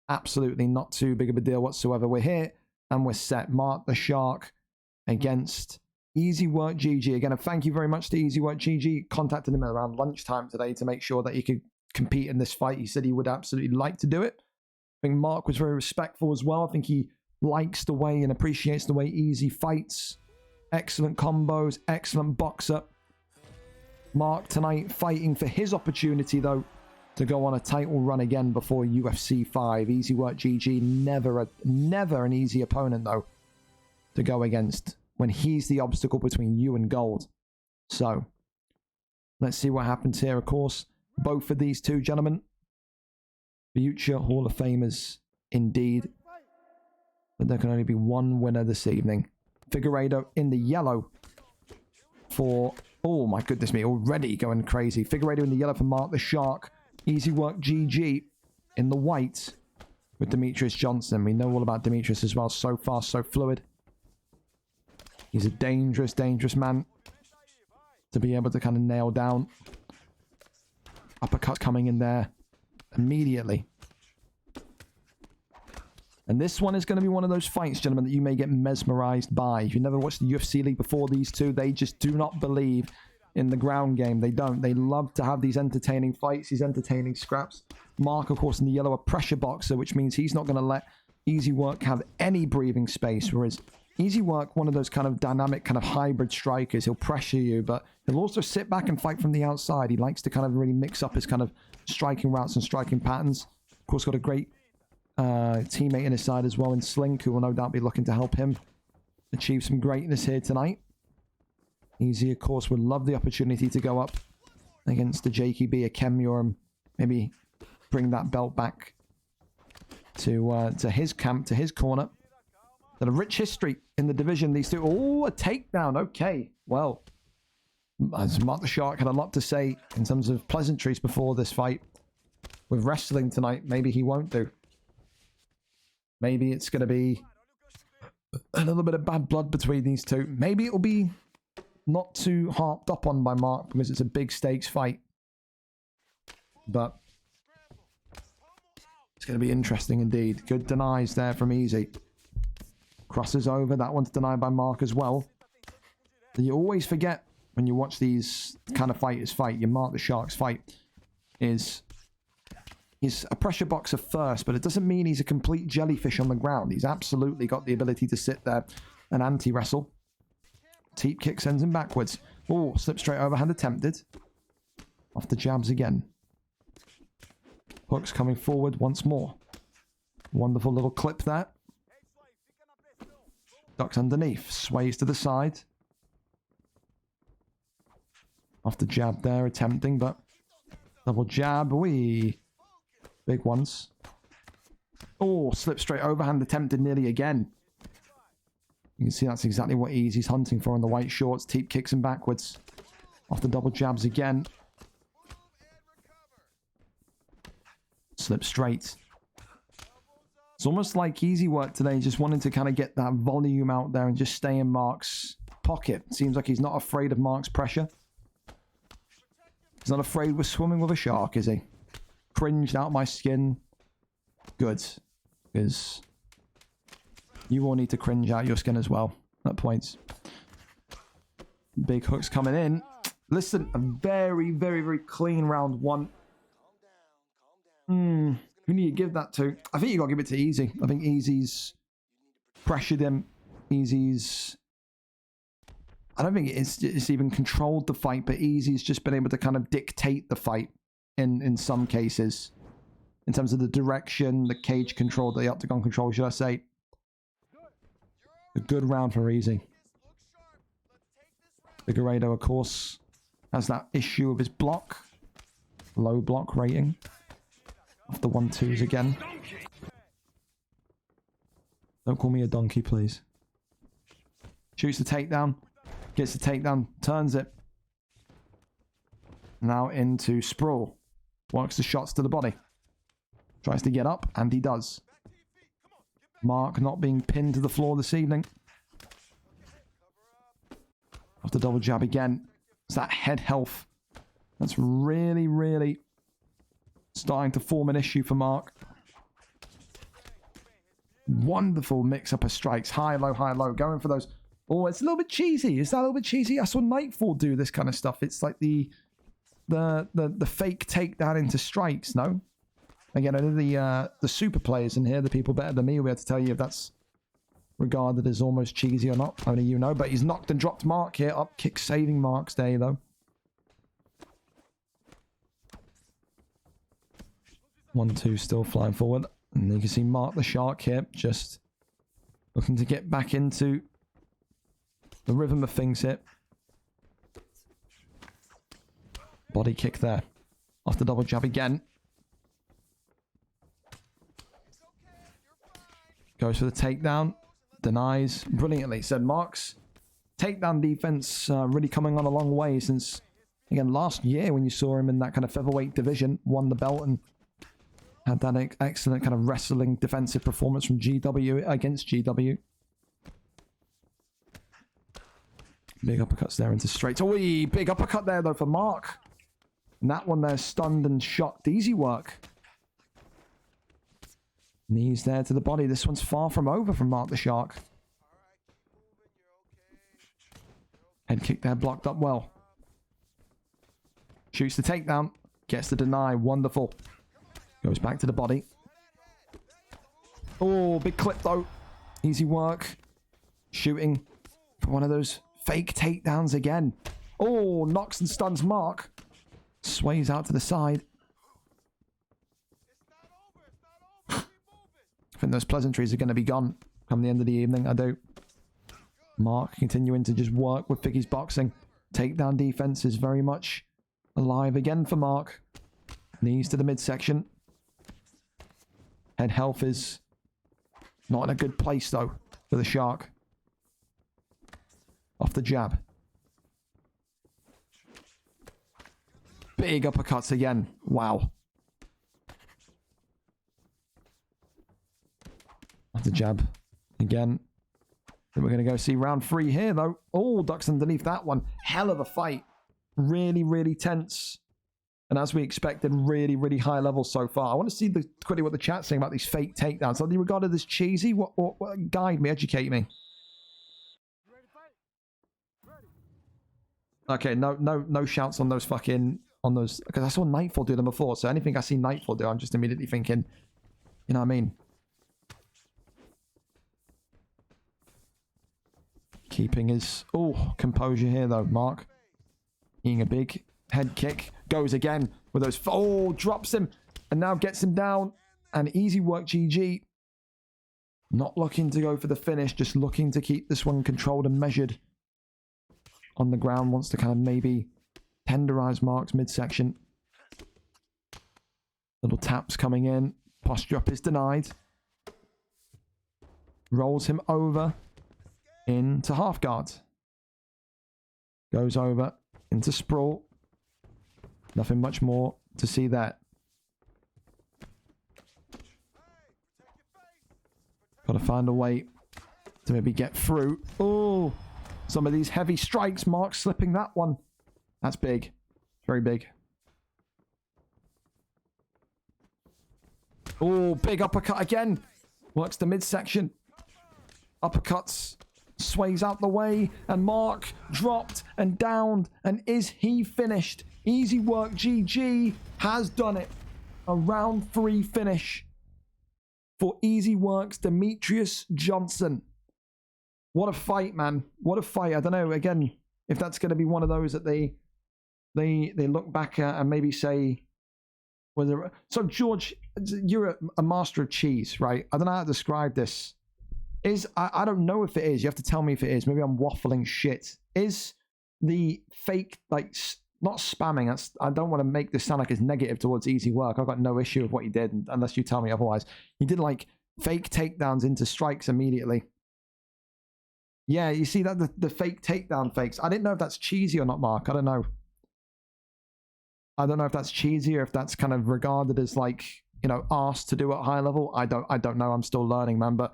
absolutely not too big of a deal whatsoever. We're here and we're set. Mark the Shark against Easy Work GG. Again, and thank you very much to Easy Work GG. Contacted him around lunchtime today to make sure that he could compete in this fight. He said he would absolutely like to do it. I think Mark was very respectful as well. I think he likes the way and appreciates the way Easy fights. Excellent combos, excellent boxer. Mark tonight fighting for his opportunity, though, to go on a title run again before UFC 5. Easy Work GG, never an easy opponent, though, to go against when he's the obstacle between you and gold. So, let's see what happens here, of course. Both of these two gentlemen, future Hall of Famers indeed. But there can only be one winner this evening. Figueiredo in the yellow for... Oh my goodness me, already going crazy. Figueiredo in the yellow for Mark the Shark. Easy Work GG in the white with Demetrius Johnson. We know all about Demetrius as well. So fast, so fluid. He's a dangerous, dangerous man to be able to kind of nail down. Uppercut coming in there immediately. And this one is going to be one of those fights, gentlemen, that you may get mesmerized by. If you never watched the UFC League before, these two, they just do not believe in the ground game. They don't. They love to have these entertaining fights, these entertaining scraps. Mark, of course, in the yellow, a pressure boxer, which means he's not going to let Easy Work have any breathing space, whereas Easy Work, one of those kind of dynamic, kind of hybrid strikers. He'll pressure you, but he'll also sit back and fight from the outside. He likes to kind of really mix up his kind of striking routes and striking patterns. Of course, got a great teammate in his side as well in Slink, who will no doubt be looking to help him achieve some greatness here tonight. Easy, of course, would love the opportunity to go up against the JakeyB and Kenmure and maybe bring that belt back to his camp, to his corner. Got a rich history in the division, these two. Oh, a takedown. Okay, well, as Mark the Shark had a lot to say in terms of pleasantries before this fight. With wrestling tonight, maybe he won't do. Maybe it's going to be a little bit of bad blood between these two. Maybe it'll be not too harped up on by Mark because it's a big stakes fight. But it's going to be interesting indeed. Good denies there from Easy. Crosses over. That one's denied by Mark as well. And you always forget when you watch these kind of fighters fight, your Mark the Shark's fight is... He's a pressure boxer first, but it doesn't mean he's a complete jellyfish on the ground. He's absolutely got the ability to sit there and anti-wrestle. Teep kick sends him backwards. Oh, slip straight overhand attempted. Off the jabs again. Hooks coming forward once more. Wonderful little clip there. Ducks underneath. Sways to the side. Off the jab there, attempting, but double jab. Wee. Big ones. Oh, slip straight overhand attempted nearly again. You can see that's exactly what Easy's hunting for in the white shorts. Teep kicks him backwards. Off the double jabs again. Slip straight. It's almost like Easy Work today, just wanting to kind of get that volume out there and just stay in Mark's pocket. Seems like he's not afraid of Mark's pressure. He's not afraid we're swimming with a shark, is he? Cringed out my skin. Good. Because you all need to cringe out your skin as well at points. Big hooks coming in. Listen, a very, very, very clean round one. Who do you give that to? I think you got to give it to Easy. I think Easy's pressured him. Easy's... I don't think it's even controlled the fight, but Easy's just been able to kind of dictate the fight. In some cases, in terms of the direction, the cage control, the octagon control, should I say. A good round for Easy. Figueiredo, of course, has that issue of his block. Low block rating. Off the 1-2s again. Don't call me a donkey, please. Shoots the takedown. Gets the takedown. Turns it. Now into sprawl. Works the shots to the body. Tries to get up, and he does. Mark not being pinned to the floor this evening. Off the double jab again. It's that head health. That's really, really starting to form an issue for Mark. Wonderful mix-up of strikes. High, low, high, low. Going for those. Oh, it's a little bit cheesy. Is that a little bit cheesy? I saw Nightfall do this kind of stuff. It's like the fake takedown into strikes, no? Again, I know the super players in here, the people better than me, will be able to tell you if that's regarded as almost cheesy or not. Only you know. But he's knocked and dropped Mark here. Up kick saving Mark's day, though. 1-2 still flying forward. And you can see Mark the Shark here just looking to get back into the rhythm of things here. Body kick there. Off the double jab again. Goes for the takedown. Denies brilliantly. Said Mark's takedown defense really coming on a long way since, again, last year when you saw him in that kind of featherweight division. Won the belt and had that excellent kind of wrestling defensive performance from GW against GW. Big uppercuts there into straights. Oh, big uppercut there though for Mark. And that one there stunned and shocked. Easy work. Knees there to the body. This one's far from over from Mark the Shark. Head kick there, blocked up well. Shoots the takedown. Gets the deny. Wonderful. Goes back to the body. Oh, big clip though. Easy work. Shooting for one of those fake takedowns again. Oh, knocks and stuns Mark. Sways out to the side. I think those pleasantries are going to be gone come the end of the evening. I do. Mark continuing to just work with Figgy's boxing. Takedown defense is very much alive again for Mark. Knees to the midsection. Head health is not in a good place though for the Shark. Off the jab. Big uppercuts again. Wow. Off the jab again. Then we're going to go see round 3 here though. Oh, ducks underneath that one. Hell of a fight. Really, really tense. And as we expected, really, really high level so far. I want to see quickly what the chat's saying about these fake takedowns. Are they regarded as cheesy? What guide me, educate me. Okay, no shouts on those fucking because I saw Nightfall do them before. So anything I see Nightfall do, I'm just immediately thinking, you know what I mean? Keeping his composure here though, Mark. Eating a big head kick. Goes again with those. Oh, drops him and now gets him down. And easy work, GG. Not looking to go for the finish, just looking to keep this one controlled and measured on the ground. Wants to kind of maybe tenderize Mark's midsection. Little taps coming in. Posture up is denied. Rolls him over into half guard. Goes over into sprawl. Nothing much more to see there. Got to find a way to maybe get through. Oh, some of these heavy strikes. Mark slipping that one. That's big. Very big. Oh, big uppercut again. Works the midsection. Uppercuts. Sways out the way. And Mark dropped and downed. And is he finished? Easy work, GG has done it. A round 3 finish for Easy Works Demetrius Johnson. What a fight, man. What a fight. I don't know, again, if that's going to be one of those that they look back at and maybe say, so George, you're a master of cheese, right? I don't know how to describe this. I don't know if it is. You have to tell me if it is. Maybe I'm waffling shit. Is the fake, like, not spamming, I don't want to make this sound like it's negative towards Easy Work. I've got no issue with what he did, unless you tell me otherwise. He did, like, fake takedowns into strikes immediately. Yeah, you see that, the fake takedown fakes. I didn't know if that's cheesy or not, Mark. I don't know. I don't know if that's cheesy or if that's kind of regarded as, like, you know, asked to do at high level. I don't know. I'm still learning, man. But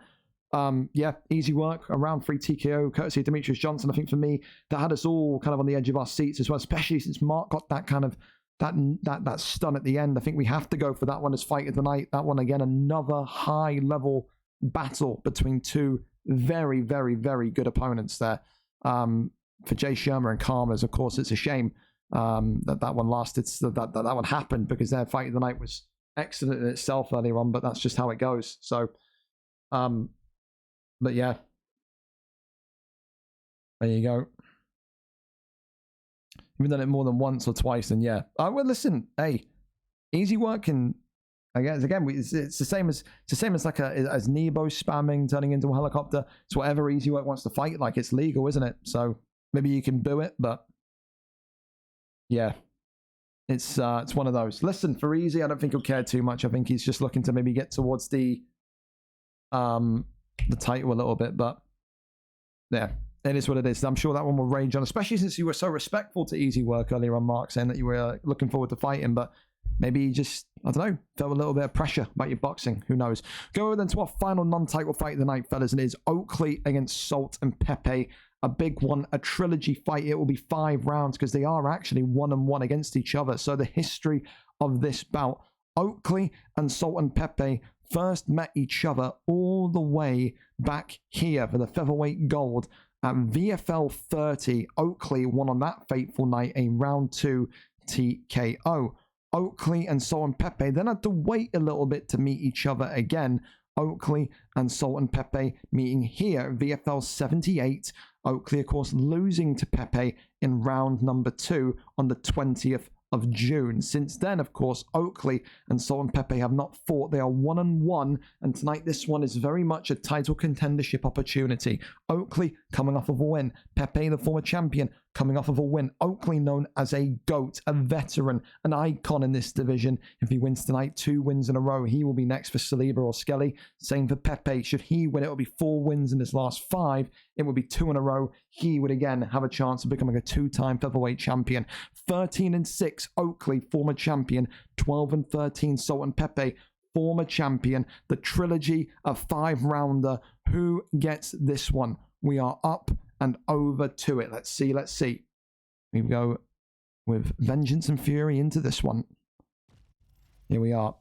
yeah, Easy Work, a round 3 TKO, courtesy of Demetrius Johnson. I think for me, that had us all kind of on the edge of our seats as well, especially since Mark got that kind of that stun at the end. I think we have to go for that one as fight of the night. That one, again, another high level battle between two very, very, very good opponents there. For Jay Shermer and Karmas, of course, it's a shame that one lasted, that one happened, because their fight of the night was excellent in itself earlier on, but that's just how it goes. So, but yeah, there you go. We've done it more than once or twice, and yeah. Well, listen, hey, Easy Work, and I guess again, it's the same as like as Nebo spamming, turning into a helicopter. It's whatever Easy Work wants to fight. Like, it's legal, isn't it? So maybe you can do it, but yeah, it's one of those. Listen, for Easy, I don't think he'll care too much. I think he's just looking to maybe get towards the title a little bit, but yeah, it is what it is. I'm sure that one will rage on, especially since you were so respectful to Easy Work earlier on, Mark, saying that you were looking forward to fighting, but maybe you just, I don't know, felt a little bit of pressure about your boxing. Who knows? Go over then to our final non-title fight of the night, fellas, and it is Oakley against Salt and Pepe. A big one, a trilogy fight. It will be 5 rounds because they are actually 1-1 against each other. So the history of this bout, Oakley and Salt and Pepe first met each other all the way back here for the featherweight gold at VFL 30. Oakley won on that fateful night a round 2 TKO. Oakley and Salt and Pepe then had to wait a little bit to meet each other again. Oakley and Salt and Pepe meeting here, VFL 78. Oakley, of course, losing to Pepe in round number 2 on the 20th of June. Since then, of course, Oakley and Salt and Pepe have not fought. They are 1-1, and tonight this one is very much a title contendership opportunity. Oakley coming off of a win. Pepe, the former champion, coming off of a win. Oakley known as a GOAT, a veteran, an icon in this division. If he wins tonight, 2 wins in a row, he will be next for Saliba or Skelly. Same for Pepe. Should he win, it will be 4 wins in his last 5. It would be 2 in a row. He would again have a chance of becoming a 2-time featherweight champion. 13-6, Oakley, former champion. 12-13, Salt and Pepe, former champion. The trilogy, a 5-rounder. Who gets this one? We are up and over to it. Let's see. We go with vengeance and fury into this one. Here we are.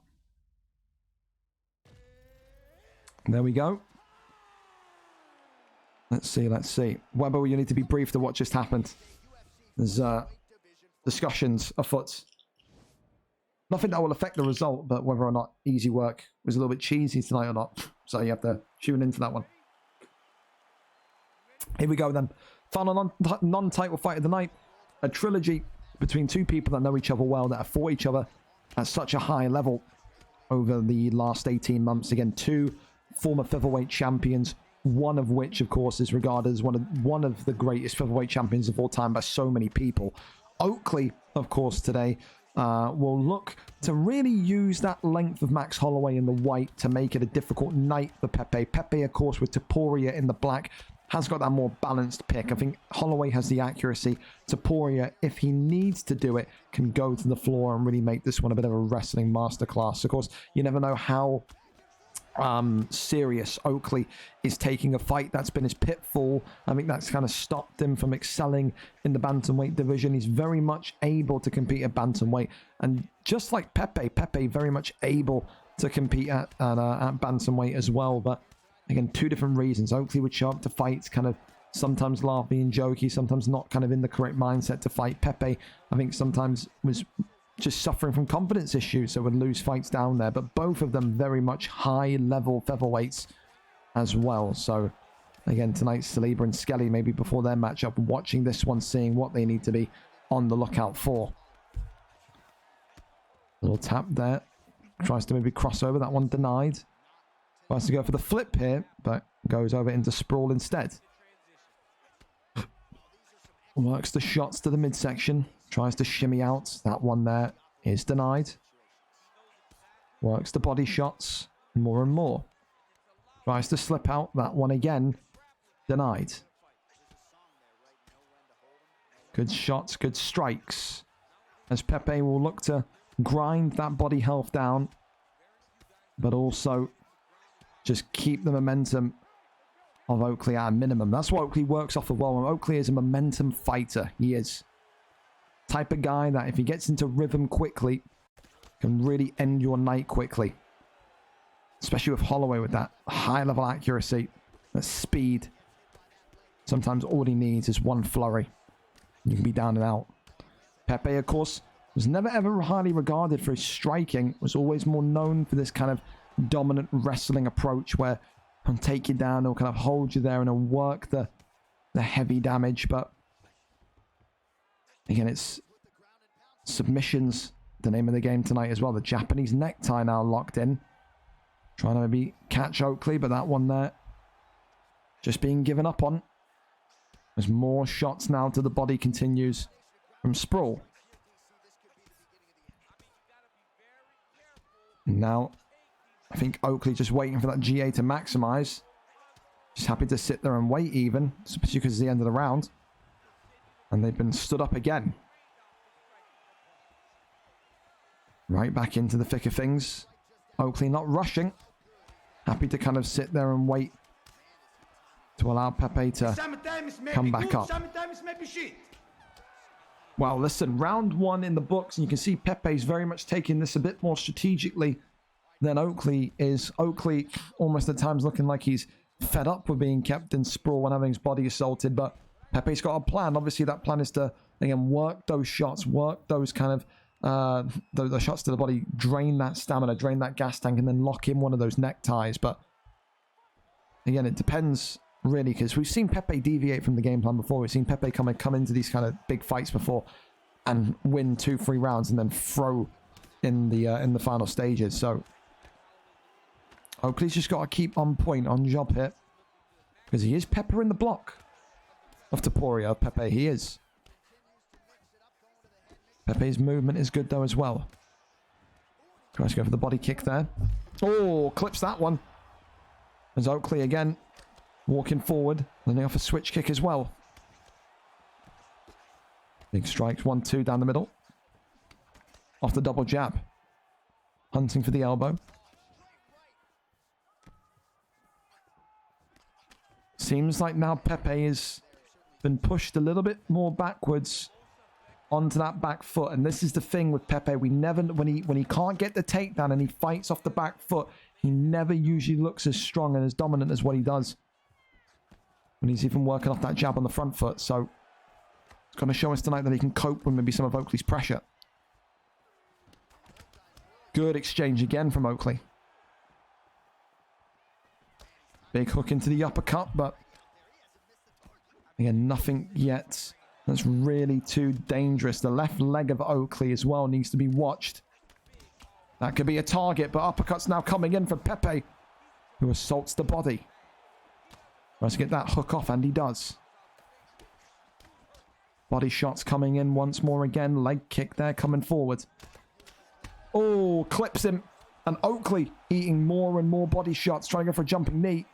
There we go. Let's see. Webber, you need to be briefed of what just happened. There's discussions afoot. Nothing that will affect the result, but whether or not Easy Work was a little bit cheesy tonight or not. So you have to tune into that one. Here we go then. Final non-title fight of the night. A trilogy between 2 people that know each other well, that have fought each other at such a high level over the last 18 months. Again, 2 former featherweight champions, one of which, of course, is regarded as one of the greatest featherweight champions of all time by so many people. Oakley, of course, today will look to really use that length of Max Holloway in the white to make it a difficult night for Pepe. Pepe, of course, with Taporia in the black, has got that more balanced pick. I think Holloway has the accuracy. Taporia, if he needs to do it, can go to the floor and really make this one a bit of a wrestling masterclass. Of course, you never know how serious Oakley is taking a fight. That's been his pitfall. I think that's kind of stopped him from excelling in the bantamweight division. He's very much able to compete at bantamweight, and just like Pepe very much able to compete at bantamweight as well. But again, 2 different reasons. Oakley would show up to fights kind of sometimes laughing and jokey, sometimes not kind of in the correct mindset to fight. Pepe, I think, sometimes was just suffering from confidence issues, so would lose fights down there. But both of them very much high-level featherweights as well. So, again, tonight, Saliba and Skelly, maybe before their matchup, watching this one, seeing what they need to be on the lookout for. Little tap there. Tries to maybe cross over. That one denied. Tries to go for the flip here, but Goes over into sprawl instead. Works the shots to the midsection. Tries to shimmy out. That one there is denied. Works the body shots more and more. Tries to slip out. That one again. Denied. Good shots, good strikes. As Pepe will look to grind that body health down. But also just keep the momentum of Oakley at a minimum. That's what Oakley works off of well. And Oakley is a momentum fighter. He is. Type of guy that if he gets into rhythm quickly, can really end your night quickly. Especially with Holloway with that high level accuracy, that speed. Sometimes all he needs is one flurry. You can be down and out. Pepe, of course, was never ever highly regarded for his striking. Was always more known for this kind of dominant wrestling approach where he'll take you down, he'll kind of hold you there and he'll work the heavy damage. But again, it's submissions, the name of the game tonight as well. The Japanese necktie now locked in. Trying to maybe catch Oakley, but that one there just being given up on. There's more shots now to the body continues from Sprawl. Now, I think Oakley just waiting for that GA to maximize. Just happy to sit there and wait even, especially because it's the end of the round. And they've been stood up again. Right back into the thick of things. Oakley not rushing. Happy to kind of sit there and wait to allow Pepe to come back up. Well, listen, round one in the books, and you can see Pepe's very much taking this a bit more strategically than Oakley is. Oakley almost at times looking like he's fed up with being kept in sprawl and having his body assaulted, but Pepe's got a plan. Obviously, that plan is to, again, work those shots, work those kind of the shots to the body, drain that stamina, drain that gas tank, and then lock in one of those neckties. But again, it depends really, because we've seen Pepe deviate from the game plan before. We've seen Pepe come into these kind of big fights before and win 2-3 rounds and then throw in the final stages. So Oakley's just got to keep on point, on job here, because he is peppering the block of Topuria. Pepe, he is. Pepe's movement is good though as well. Tries to go for the body kick there. Oh, clips that one. As Oakley again walking forward, landing off a switch kick as well. Big strikes, 1-2 down the middle. Off the double jab. Hunting for the elbow. Seems like now Pepe has been pushed a little bit more backwards onto that back foot, and this is the thing with Pepe. We never, when he can't get the takedown and he fights off the back foot, he never usually looks as strong and as dominant as what he does when he's even working off that jab on the front foot. So it's going to show us tonight that he can cope with maybe some of Oakley's pressure. Good exchange again from Oakley. Big hook into the uppercut, but again, nothing yet that's really too dangerous. The left leg of Oakley as well needs to be watched. That could be a target, but uppercut's now coming in from Pepe, who assaults the body. Tries to get that hook off, and he does. Body shots coming in once more again. Leg kick there coming forward. Oh, clips him. And Oakley eating more and more body shots, trying to go for a jumping knee.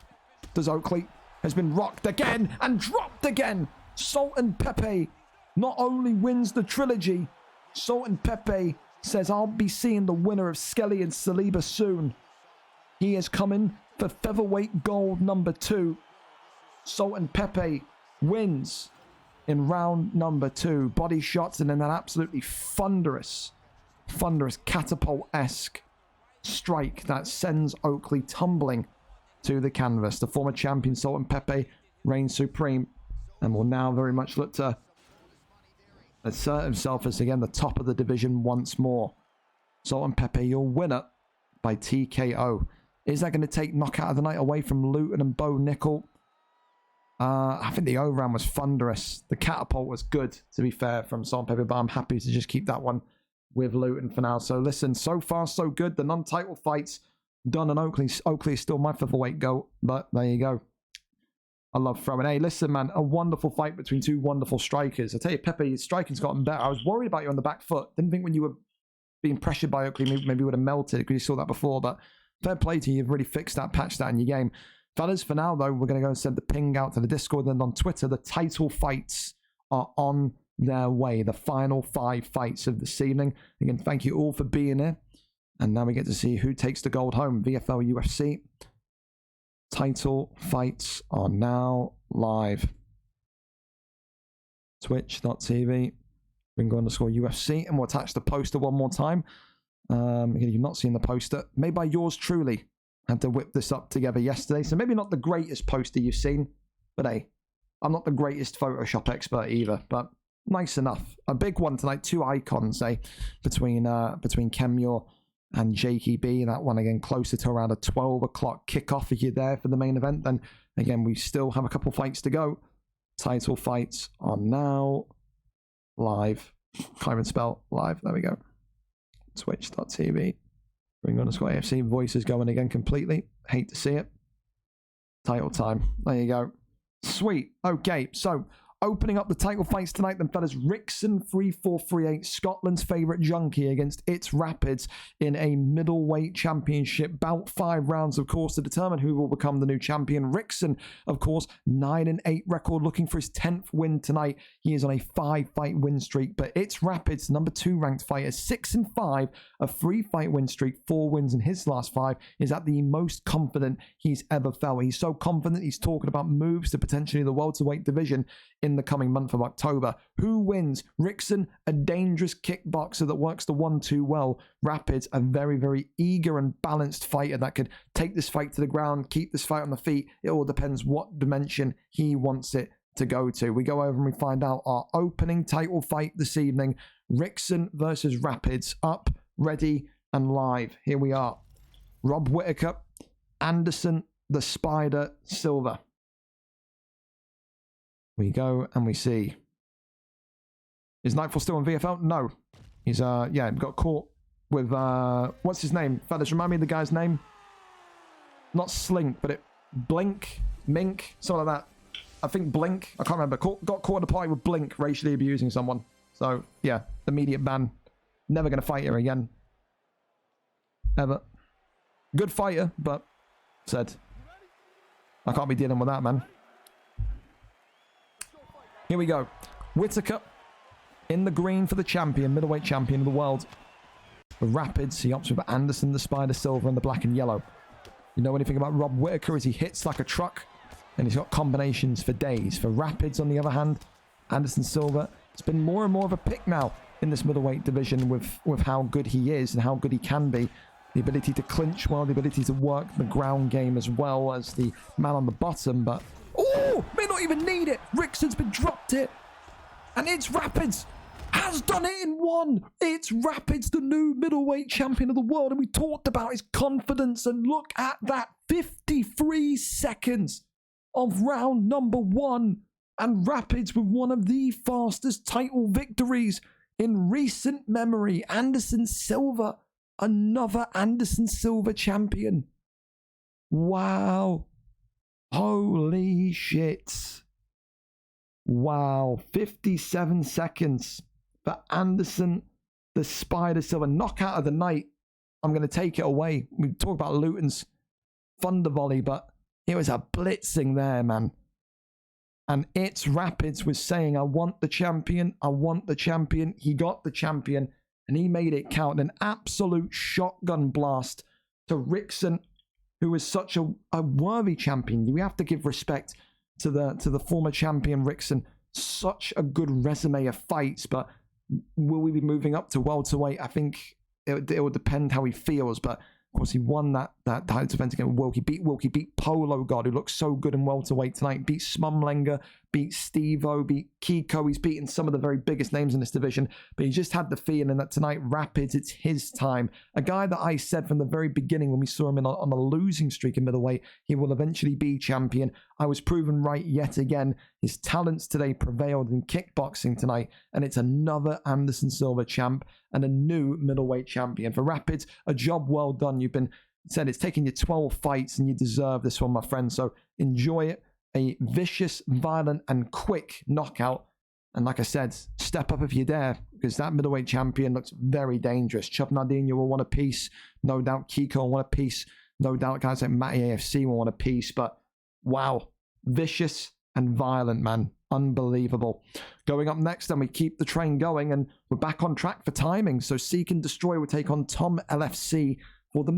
Does Oakley. Has been rocked again and dropped again. Salt and Pepe not only wins the trilogy, Salt and Pepe says, I'll be seeing the winner of Skelly and Saliba soon. He is coming for featherweight gold number 2. Salt and Pepe wins in round number 2. Body shots and then that absolutely thunderous catapult-esque strike that sends Oakley tumbling to the canvas. The former champion Salt and Pepe reigns supreme and will now very much look to assert himself as again the top of the division once more. Salt and Pepe, your winner by TKO. Is that going to take knockout of the night away from Luton and Bo Nickel? I think the O-Ram was thunderous. The catapult was good, to be fair, from Salt and Pepe, but I'm happy to just keep that one with Luton for now. So listen, so far so good. The non-title fights done, and Oakley is still my featherweight goat, but there you go. I love throwing. Hey, listen, man, a wonderful fight between two wonderful strikers. I tell you, Pepe, your striking's gotten better. I was worried about you on the back foot. Didn't think when you were being pressured by Oakley, maybe you would have melted because you saw that before. But fair play to you. You've really fixed that, patched that in your game. Fellas, for now, though, we're going to go and send the ping out to the Discord and on Twitter. The title fights are on their way. The final 5 fights of this evening. Again, thank you all for being here. And now we get to see who takes the gold home. VFL UFC. Title fights are now live. Twitch.tv. Ringo_UFC. And we'll attach the poster one more time. Again, if you've not seen the poster, made by yours truly. Had to whip this up together yesterday. So maybe not the greatest poster you've seen. But hey, I'm not the greatest Photoshop expert either. But nice enough. A big one tonight. 2 icons, between Kenmure and JakeyB. That one again closer to around a 12 o'clock kickoff if you're there for the main event. Then again, we still have a couple fights to go. Title fights are now live. Can't even spell live. There we go. Twitch.tv. Ring_AFC. Voices going again completely. Hate to see it. Title time. There you go. Sweet. Okay, so opening up the title fights tonight, then, fellas, Rickson 3438, Scotland's favourite junkie against its Rapids in a middleweight championship bout. 5 rounds, of course, to determine who will become the new champion. Rickson, of course, 9-8 record, looking for his 10th win tonight. He is on a 5-fight win streak, but it's Rapids, number 2 ranked fighter, 6-5, a 3-fight win streak, 4 wins in his last 5, is at the most confident he's ever felt. He's so confident he's talking about moves to potentially the welterweight division in the coming month of October. Who wins? Rickson, a dangerous kickboxer that works the 1-2 well. Rapids, a very, very eager and balanced fighter that could take this fight to the ground, keep this fight on the feet. It all depends what dimension he wants it to go to. We go over and we find out our opening title fight this evening. Rickson versus Rapids. Up, ready, and live. Here we are. Rob Whittaker, Anderson, the Spider, Silva. We go and we see. Is Nightfall still on VFL? No. He's, got caught with, what's his name? Fellas, remind me of the guy's name? Not Slink, but Blink, Mink, something like that. I think Blink, I can't remember. Got caught in a party with Blink racially abusing someone. So, yeah, immediate ban. Never going to fight her again. Ever. Good fighter, but said, I can't be dealing with that, man. Here we go. Whittaker in the green for the champion, middleweight champion of the world. The Rapids, he opts with Anderson, the Spider, Silver, and the black and yellow. You know anything about Rob Whittaker as he hits like a truck, and he's got combinations for days. For Rapids, on the other hand, Anderson Silva, it's been more and more of a pick now in this middleweight division with how good he is and how good he can be. The ability to clinch well, the ability to work the ground game as well as the man on the bottom, but oh, may not even need it. Rickson's been dropped it. And it's Rapids. Has done it in 1. It's Rapids, the new middleweight champion of the world. And we talked about his confidence. And look at that. 53 seconds of round number 1. And Rapids with one of the fastest title victories in recent memory. Anderson Silva. Another Anderson Silva champion. Wow. Holy shit. Wow. 57 seconds for Anderson, the Spider Silva. Knockout of the night. I'm going to take it away. We talk about Luton's thunder volley, but it was a blitzing there, man. And it's Rapids was saying, I want the champion. I want the champion. He got the champion and he made it count. An absolute shotgun blast to Rickson, who is such a worthy champion. We have to give respect to the former champion Rickson. Such a good resume of fights, but will we be moving up to welterweight? I think it will depend how he feels, but of course he won that title event against Wilkie. Beat Polo God, who looks so good in welterweight tonight. Beat Smumlenger, beat Steve-O, beat Kiko. He's beaten some of the very biggest names in this division, but he just had the feeling that tonight, Rapids, it's his time. A guy that I said from the very beginning when we saw him on a losing streak in middleweight, he will eventually be champion. I was proven right yet again. His talents today prevailed in kickboxing tonight, and it's another Anderson Silva champ and a new middleweight champion. For Rapids, a job well done. You've been said it's taken you 12 fights, and you deserve this one, my friend. So enjoy it. a vicious, violent, and quick knockout. And like I said, step up if you dare, because that middleweight champion looks very dangerous. Chubb Nardino will want a piece. No doubt Kiko will want a piece. No doubt guys like Matty AFC will want a piece. But wow, vicious and violent, man. Unbelievable. Going up next, then we keep the train going, and we're back on track for timing. So Seek and Destroy will take on Tom LFC for the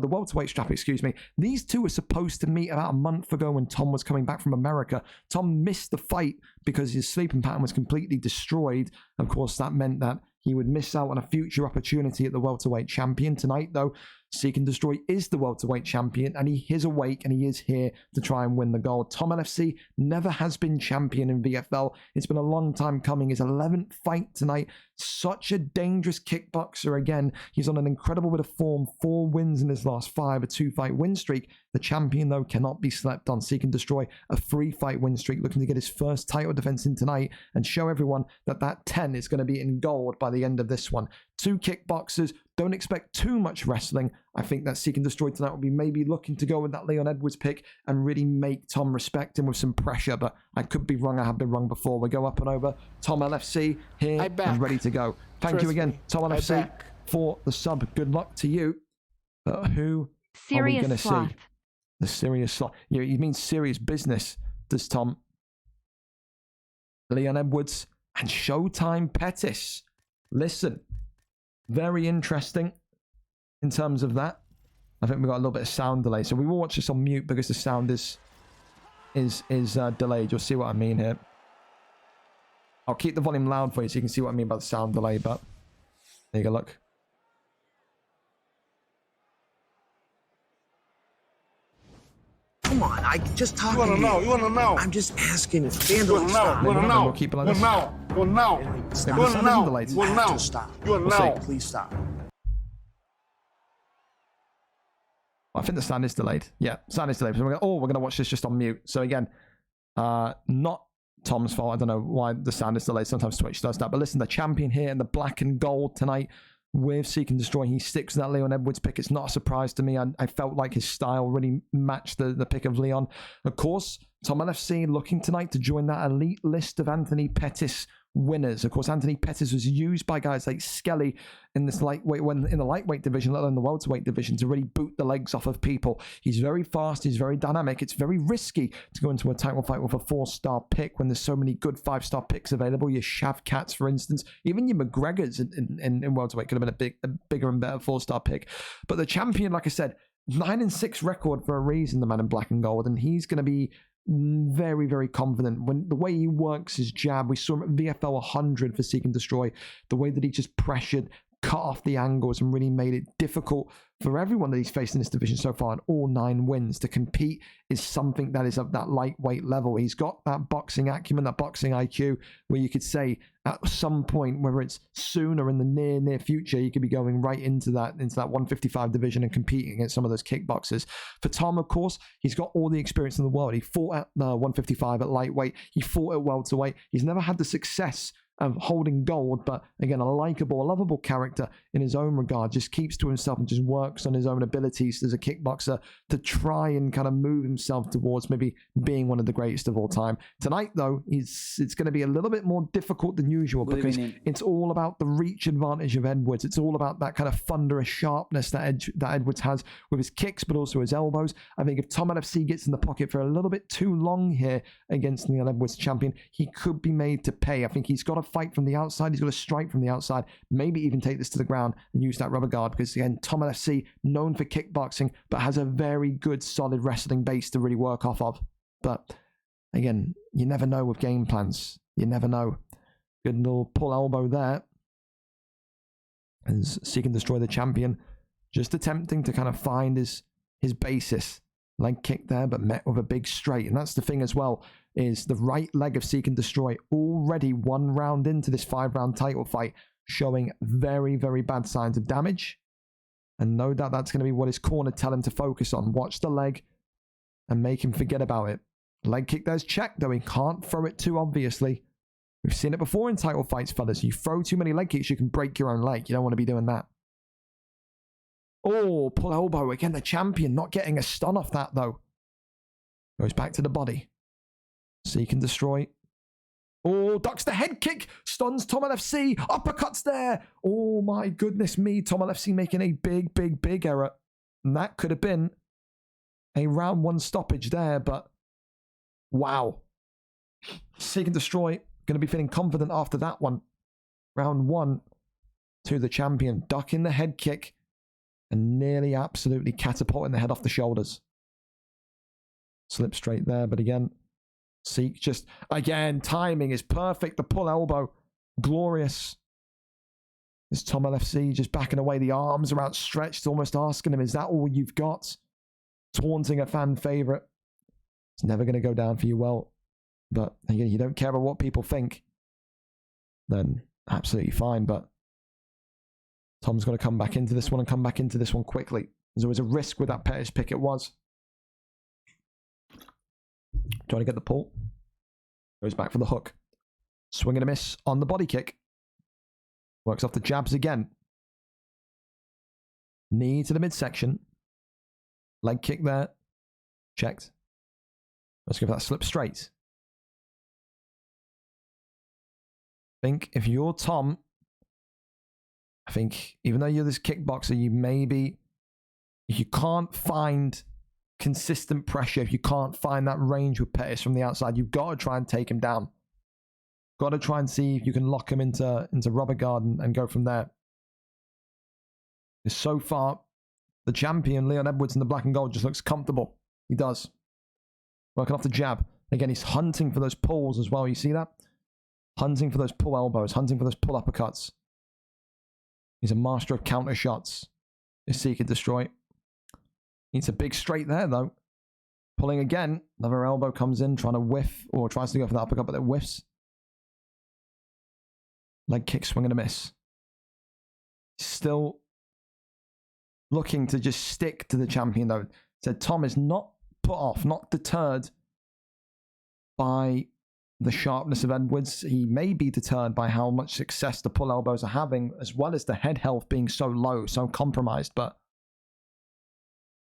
welterweight strap, excuse me. These two were supposed to meet about a month ago when Tom was coming back from America. Tom missed the fight because his sleeping pattern was completely destroyed. Of course, that meant that he would miss out on a future opportunity at the welterweight champion. Tonight, though, Seek and Destroy is the welterweight champion, and he is awake, and he is here to try and win the gold. Tom LFC never has been champion in VFL. It's been a long time coming. His 11th fight tonight. Such a dangerous kickboxer again. He's on an incredible bit of form. 4 wins in his last 5, a 2-fight win streak. The champion, though, cannot be slept on. Seek and Destroy, a 3-fight win streak, looking to get his first title defense in tonight and show everyone that that 10 is going to be in gold by the end of this one. 2 kickboxers. Don't expect too much wrestling. I think that Seek and Destroy tonight will be maybe looking to go with that Leon Edwards pick and really make Tom respect him with some pressure, but I could be wrong. I have been wrong before. We go up and over. Tom LFC here and ready to go. Thank you again, Tom LFC, for the sub. Good luck to you. Who are we going to see? The serious sloth. You mean serious business, does Tom? Leon Edwards and Showtime Pettis. Listen, very interesting in terms of that. I think we've got a little bit of sound delay, so we will watch this on mute because the sound is delayed. You'll see what I mean here. I'll keep the volume loud for you so you can see what I mean by the sound delay, but there you go, look. Come on, I just talk. You wanna know? I'm just asking. You wanna know? We'll keep it like this. You wanna know? Just stop. Please stop. I think the sound is delayed. Yeah, sound is delayed. So we're gonna watch this just on mute. So again, not Tom's fault. I don't know why the sound is delayed. Sometimes Twitch does that. But listen, the champion here in the black and gold tonight with Seek and Destroy. He sticks with that Leon Edwards pick. It's not a surprise to me. I felt like his style really matched the pick of Leon. Of course, Tom LFC looking tonight to join that elite list of Anthony Pettis winners. Of course, Anthony Pettis was used by guys like Skelly in this lightweight, when in the lightweight division, let alone the welterweight division, to really boot the legs off of people. He's very fast. He's very dynamic. It's very risky to go into a title fight with a 4-star pick when there's so many good 5-star picks available. Your Shavkats, for instance, even your McGregors in welterweight could have been a bigger and better 4-star pick. But the champion, like I said, 9-6 record for a reason, the man in black and gold, and he's going to be very, very confident. When the way he works his jab, we saw him at VFL 100 for Seek and Destroy, the way that he just pressured, cut off the angles, and really made it difficult for everyone that he's faced in this division so far, and all 9 wins. To compete is something that is of that lightweight level. He's got that boxing acumen, that boxing IQ, where you could say at some point, whether it's soon or in the near future, you could be going right into that 155 division and competing against some of those kickboxers. For Tom, of course, he's got all the experience in the world. He fought at 155 at lightweight. He fought at welterweight. He's never had the success of holding gold, but again, a lovable character in his own regard, just keeps to himself and just works on his own abilities as a kickboxer to try and kind of move himself towards maybe being one of the greatest of all time. Tonight, though, it's going to be a little bit more difficult than usual because it's all about the reach advantage of Edwards. It's all about that kind of thunderous sharpness that Edwards has with his kicks, but also his elbows. I think if Tom LFC gets in the pocket for a little bit too long here against Leon Edwards champion, he could be made to pay. I think he's got to fight from the outside. He's got to strike from the outside, maybe even take this to the ground and use that rubber guard, because again, Tom LFC known for kickboxing but has a very good solid wrestling base to really work off of. But again, you never know with game plans. You never know. Good little pull elbow there as Seek and Destroy the champion just attempting to kind of find his basis. Leg kick there, but met with a big straight. And that's the thing as well, is the right leg of Seek and Destroy already 1 round into this 5-round title fight, showing very, very bad signs of damage. And no doubt that's going to be what his corner tell him to focus on. Watch the leg and make him forget about it. Leg kick there's checked, though he can't throw it too obviously. We've seen it before in title fights, fellas. You throw too many leg kicks, you can break your own leg. You don't want to be doing that. Oh, pull elbow. Again, the champion not getting a stun off that, though. Goes back to the body. Seek and destroy. Oh, ducks the head kick. Stuns Tom LFC. Uppercuts there. Oh, my goodness me. Tom LFC making a big, big, big error. And that could have been a round 1 stoppage there, but wow. Seek and destroy. Going to be feeling confident after that one. Round 1 to the champion. Ducking the head kick and nearly absolutely catapulting the head off the shoulders. Slip straight there, but again, Seek just, again, timing is perfect. The pull elbow, glorious. Is Tom LFC just backing away? The arms are outstretched, almost asking him, is that all you've got? Taunting a fan favorite. It's never going to go down for you well. But again, you don't care about what people think, then absolutely fine. But Tom's got to come back into this one and come back into this one quickly. There's always a risk with that Pettis pick. It was. Trying to get the pull. Goes back for the hook. Swing and a miss on the body kick. Works off the jabs again. Knee to the midsection. Leg kick there. Checked. Let's go for that slip straight. I think if you're Tom, I think even though you're this kickboxer, you maybe, if you can't find consistent pressure, if you can't find that range with Pettis from the outside, you've got to try and take him down. Got to try and see if you can lock him into rubber guard and go from there. Because so far, the champion, Leon Edwards, in the black and gold just looks comfortable. He does. Working off the jab. Again, he's hunting for those pulls as well. You see that? Hunting for those pull elbows, hunting for those pull uppercuts. He's a master of counter shots. Is Seek and destroy. Needs a big straight there, though. Pulling again. Another elbow comes in, trying to whiff, or tries to go for the uppercut, but it whiffs. Leg kick, swing and a miss. Still looking to just stick to the champion, though. Said Tom is not put off, not deterred by the sharpness of Edwards. He may be deterred by how much success the pull elbows are having, as well as the head health being so low, so compromised, but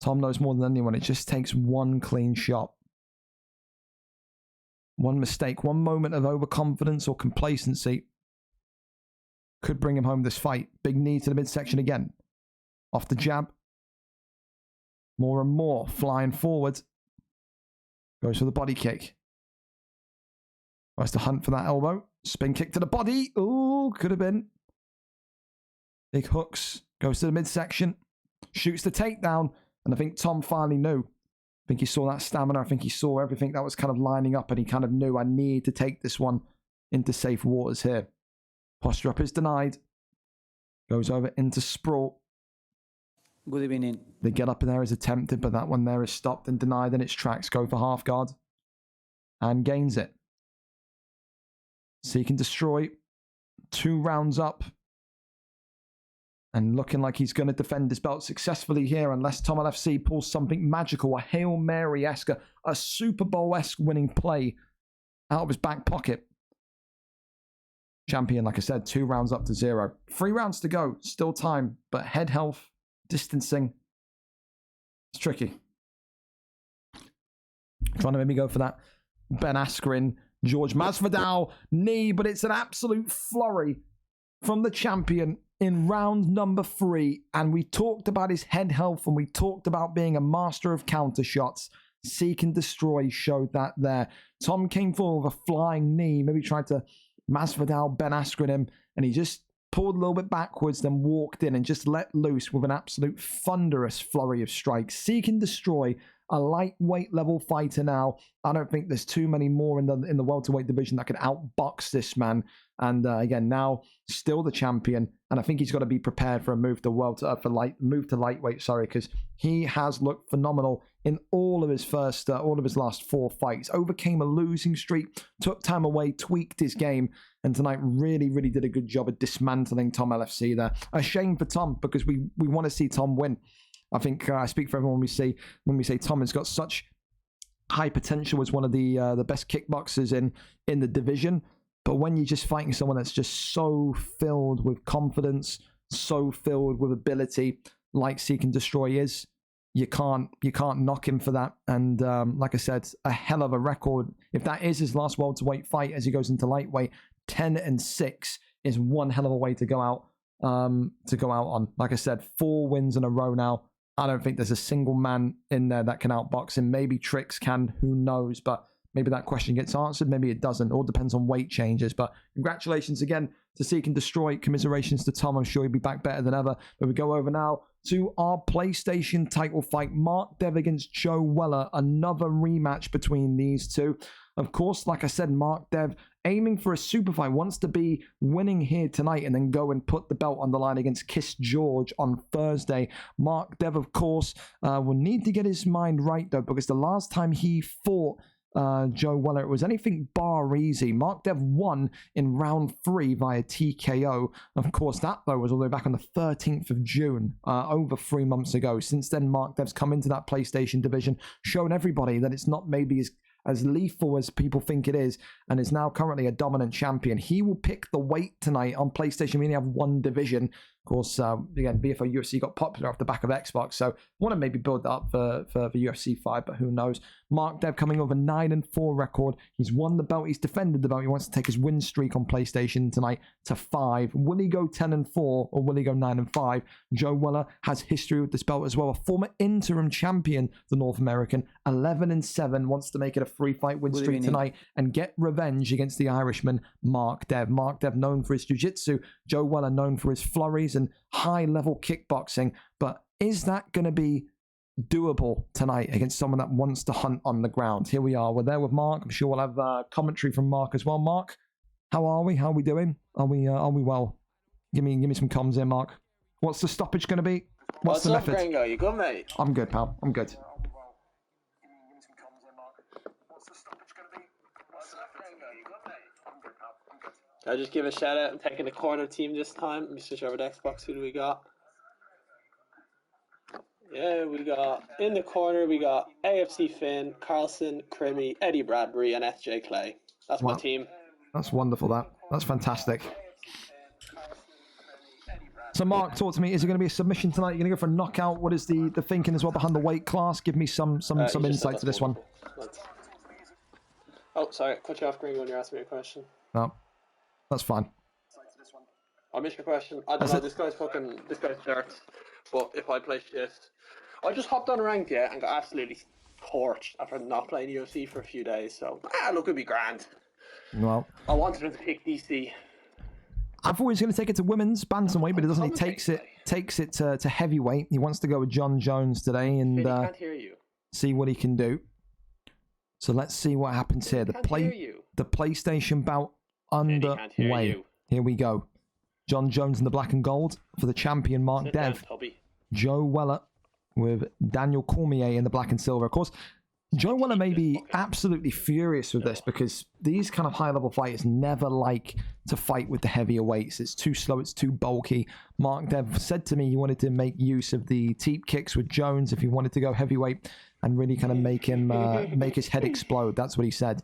Tom knows more than anyone. It just takes one clean shot. One mistake, one moment of overconfidence or complacency could bring him home this fight. Big knee to the midsection again. Off the jab. More and more. Flying forward. Goes for the body kick. Tries to hunt for that elbow. Spin kick to the body. Ooh, could have been. Big hooks. Goes to the midsection. Shoots the takedown. And I think Tom finally knew. I think he saw that stamina. I think he saw everything that was kind of lining up. And he kind of knew, I need to take this one into safe waters here. Posture up is denied. Goes over into sprawl. Good evening. The get up in there is attempted, but that one there is stopped and denied in its tracks. Go for half guard. And gains it. Seek and destroy. 2 rounds up. And looking like he's going to defend his belt successfully here, unless Tom LFC pulls something magical, a Hail Mary-esque, a Super Bowl-esque winning play out of his back pocket. Champion, like I said, 2 rounds up to 0. 3 rounds to go. Still time, but head health, distancing, it's tricky. Trying to maybe go for that Ben Askren, George Masvidal knee, but it's an absolute flurry from the champion in round number 3. And we talked about his head health and we talked about being a master of counter shots. Seek and destroy showed that there. Tom came forward with a flying knee, maybe tried to Masvidal, Ben Askren him, and he just pulled a little bit backwards, then walked in and just let loose with an absolute thunderous flurry of strikes. Seek and destroy, a lightweight level fighter now. I don't think there's too many more in the welterweight division that could outbox this man. And again, now still the champion, and I think he's got to be prepared for a move to lightweight. Sorry, because he has looked phenomenal in all of his last 4 fights. Overcame a losing streak, took time away, tweaked his game, and tonight really, really did a good job of dismantling Tom LFC there. A shame for Tom, because we want to see Tom win. I think I speak for everyone when we say Tom has got such high potential as one of the best kickboxers in the division. But when you're just fighting someone that's just so filled with confidence, so filled with ability, like Seek and Destroy is, you can't knock him for that. And like I said, a hell of a record. If that is his last welterweight fight as he goes into lightweight, 10-6 is one hell of a way to go out on. Like I said, 4 wins in a row now. I don't think there's a single man in there that can outbox him. Maybe Trix can, who knows? But maybe that question gets answered. Maybe it doesn't. All depends on weight changes. But congratulations again to Seek and Destroy. Commiserations to Tom. I'm sure he'll be back better than ever. But we go over now to our PlayStation title fight. Mark Dev against Joe Weller. Another rematch between these two. Of course, like I said, Mark Dev aiming for a super fight, wants to be winning here tonight and then go and put the belt on the line against Kiss George on Thursday. Mark Dev, of course, will need to get his mind right, though, because the last time he fought Joe Weller, it was anything bar easy. Mark Dev won in round 3 via TKO. Of course, that, though, was all the way back on the 13th of June, over 3 months ago. Since then, Mark Dev's come into that PlayStation division, shown everybody that it's not maybe as lethal as people think it is, and is now currently a dominant champion. He will pick the weight tonight on PlayStation. We only have one division. Of course, again, VFL UFC got popular off the back of Xbox, so want to maybe build that up for the UFC 5, but who knows. Mark Dev coming over 9-4 record. He's won the belt. He's defended the belt. He wants to take his win streak on PlayStation tonight to 5. Will he go 10-4 or will he go 9-5? Joe Weller has history with this belt as well. A former interim champion, the North American, 11-7, wants to make it a 3-fight win streak tonight and get revenge against the Irishman, Mark Dev. Mark Dev known for his jiu-jitsu. Joe Weller known for his flurries and high-level kickboxing. But is that going to be doable tonight against someone that wants to hunt on the ground? Here we are. We're there with Mark. I'm sure we'll have commentary from Mark as well. Mark, how are we? How are we doing? Are we well? Give me some comms here, Mark. What's the stoppage going to be? What's the method? Gringo? You good, mate? I'm good, pal. I'm good. I'll just give a shout out. I'm taking the corner team this time. Let me switch over to Xbox. Who do we got? Yeah, we got in the corner. We got AFC Finn, Carlson, Crimmy, Eddie Bradbury, and SJ Clay. That's my team. That's wonderful. That's fantastic. So, Mark, talk to me. Is it going to be a submission tonight? You're going to go for a knockout? What is the thinking as well behind the weight class? Give me some insight to this one. Oh, sorry, cut you off, Gringo, when you're asking me a question. No, that's fine. I missed your question. I don't know. This guy's dirt. But if I play shit, I just hopped on ranked, yeah, and got absolutely torched after not playing UFC for a few days. So, look, it'd be grand. Well, I wanted him to pick DC. I thought he was going to take it to women's bantamweight, but it doesn't. He takes it to heavyweight. He wants to go with John Jones today and can't hear you. See what he can do. So let's see what happens here. The PlayStation bout underway. Here we go. John Jones in the black and gold for the champion Mark Dev. Joe Weller with Daniel Cormier in the black and silver. Of course, Joe Weller may be absolutely furious with this because these kind of high-level fighters never like to fight with the heavier weights. It's too slow. It's too bulky. Mark Dev said to me he wanted to make use of the teep kicks with Jones if he wanted to go heavyweight and really kind of make him make his head explode. That's what he said.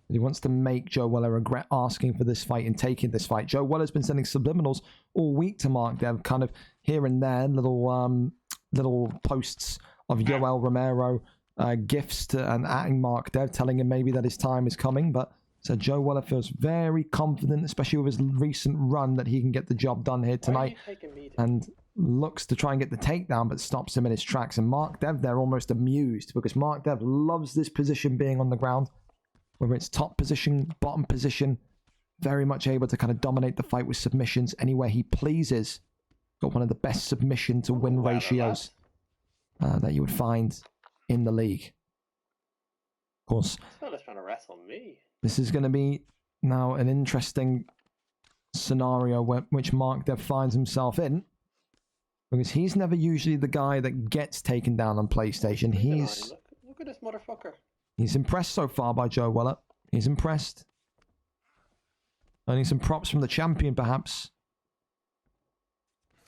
He wants to make Joe Weller regret asking for this fight and taking this fight. Joe Weller's been sending subliminals all week to Mark Dev, kind of here and there, little posts of Yoel Romero, gifts to and adding Mark Dev, telling him maybe that his time is coming. But so Joe Weller feels very confident, especially with his recent run, that he can get the job done here tonight, and looks to try and get the takedown, but stops him in his tracks. And Mark Dev, they're almost amused because Mark Dev loves this position being on the ground. Whether it's top position, bottom position, very much able to kind of dominate the fight with submissions anywhere he pleases. Got one of the best submission to win ratios that you would find in the league. Of course, He's trying to wrestle me. This is going to be now an interesting scenario which Mark Dev finds himself in, because he's never usually the guy that gets taken down on PlayStation. Look at this motherfucker. He's impressed so far by Joe Weller. He's impressed. Earning some props from the champion, perhaps.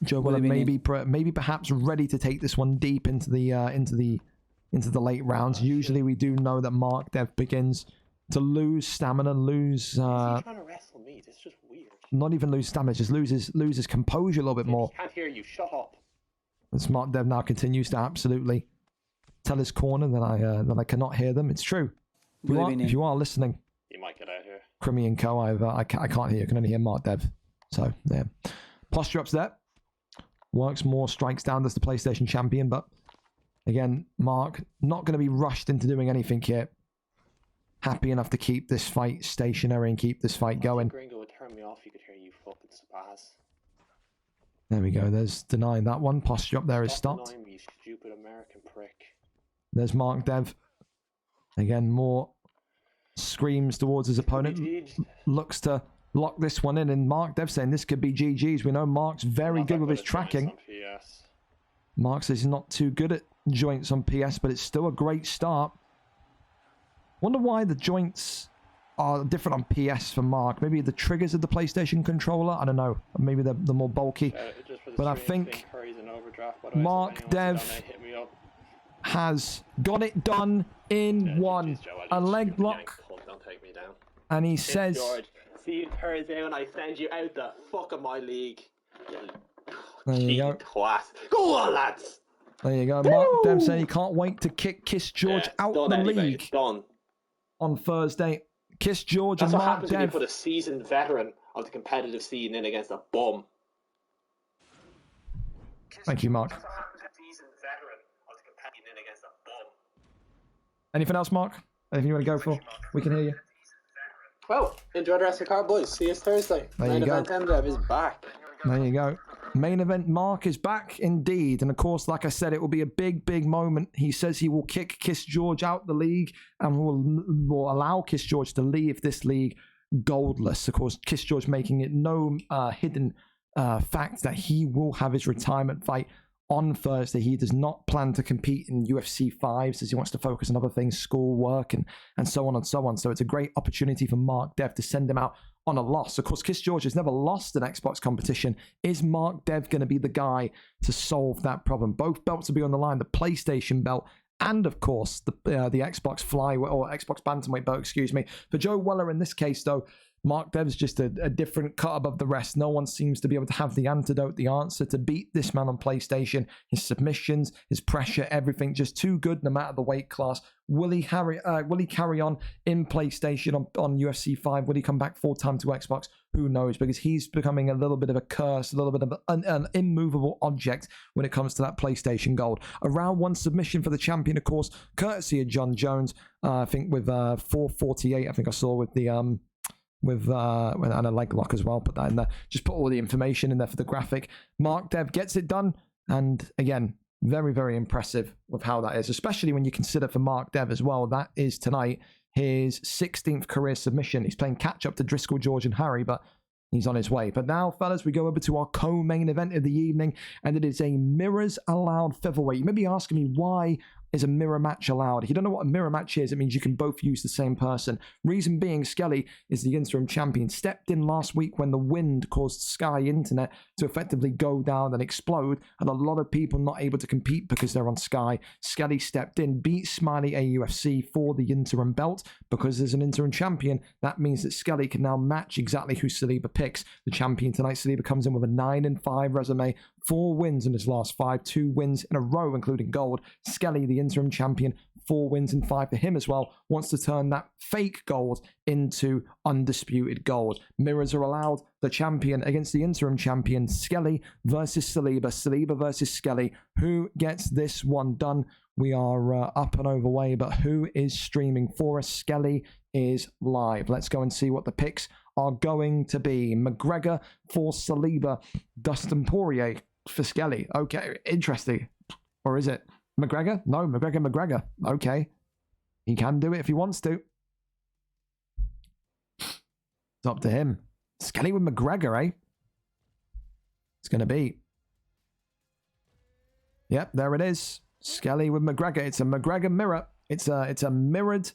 Joe Weller maybe perhaps ready to take this one deep into the late rounds. Usually, we do know that Mark Dev begins to lose stamina, He's trying to wrestle me. This is just weird. Not even lose stamina, just loses composure a little bit more. He can't hear you. Shut up. As Mark Dev now continues to absolutely tell his corner that I cannot hear them. It's true. If you are listening, You might get out here. Crimmy and Co. I can't hear. I can only hear Mark Dev. So yeah, posture ups there. Works more, strikes down as the PlayStation champion, but again, Mark not going to be rushed into doing anything here. Happy enough to keep this fight stationary and keep this fight going. Gringo would turn me off. You could hear you fucking spaz. There we go. There's denying that one. Posture up there is stopped. Denying me, you stupid American prick. There's Mark Dev. Again, more screams towards his opponent. Looks to lock this one in. And Mark Dev saying this could be GG's. We know Mark's very good with his tracking. Mark says he's not too good at joints on PS, but it's still a great start. Wonder why the joints are different on PS for Mark. Maybe the triggers of the PlayStation controller. I don't know. Maybe they're more bulky. But I think Mark Dev has got it done in one. A leg lock. Don't take me down. And he says... George, see you Thursday when I send you out the fuck of my league. There you go. Twat. Go on, lads. There you go. Mark Dev saying he can't wait to kick Kiss George out the league. It's done. On Thursday. Kiss George That's and what Mark happens when you Dev. put a seasoned veteran of the competitive scene in against a bum. Thank you, Mark. Anything else, Mark? Anything you want to go for? We can hear you. Well, enjoy the rest of your card, boys. See you Thursday. There you go. MDev is back. There you go. Main event Mark is back indeed. And of course, like I said, it will be a big, big moment. He says he will kick Kiss George out the league and will allow Kiss George to leave this league goldless. Of course, Kiss George making it no hidden fact that he will have his retirement fight on Thursday. He does not plan to compete in UFC 5s as he wants to focus on other things, school, work, and so on and so on. So it's a great opportunity for Mark Dev to send him out on a loss. Of course, Kiss George has never lost an Xbox competition. Is Mark Dev going to be the guy to solve that problem? Both belts will be on the line, the PlayStation belt and, of course, the Xbox flyweight or Xbox bantamweight belt, excuse me. For Joe Weller in this case, though, Mark Dev's just a different cut above the rest. No one seems to be able to have the antidote, the answer to beat this man on PlayStation. His submissions, his pressure, everything just too good no matter the weight class. Will he carry on in PlayStation on UFC 5? Will he come back full-time to Xbox? Who knows? Because he's becoming a little bit of a curse, a little bit of an immovable object when it comes to that PlayStation Gold. A round one submission for the champion, of course, courtesy of John Jones. I think with 448, I think I saw with the... and a leg lock as well. Put that in there. Just put all the information in there for the graphic. Mark Dev gets it done. And again, very, very impressive with how that is, especially when you consider for Mark Dev as well. That is tonight his 16th career submission. He's playing catch up to Driscoll, George, and Harry, but he's on his way. But now, fellas, we go over to our co-main event of the evening, and it is a mirrors allowed featherweight. You may be asking me, why is a mirror match allowed? If you don't know what a mirror match is, it means you can both use the same person. Reason being, Skelly is the interim champion. Stepped in last week when the wind caused Sky Internet to effectively go down and explode, and a lot of people not able to compete because they're on Sky. Skelly stepped in, beat Smiley AUFC for the interim belt. Because there's an interim champion, that means that Skelly can now match exactly who Saliba picks. The champion tonight, Saliba, comes in with a 9-5 resume, 4 wins in his last 5, 2 wins in a row, including gold. Skelly, the interim champion, 4 wins and 5 for him as well, wants to turn that fake gold into undisputed gold. Mirrors are allowed. The champion against the interim champion, Skelly versus Saliba. Saliba versus Skelly. Who gets this one done? We are up and overway, but who is streaming for us? Skelly is live. Let's go and see what the picks are going to be. McGregor for Saliba. Dustin Poirier for Skelly. Okay, interesting. Or is it McGregor? No, McGregor. Okay. He can do it if he wants to. It's up to him. Skelly with McGregor, eh? It's going to be. Yep, there it is. Skelly with McGregor. It's a McGregor mirror. It's a mirrored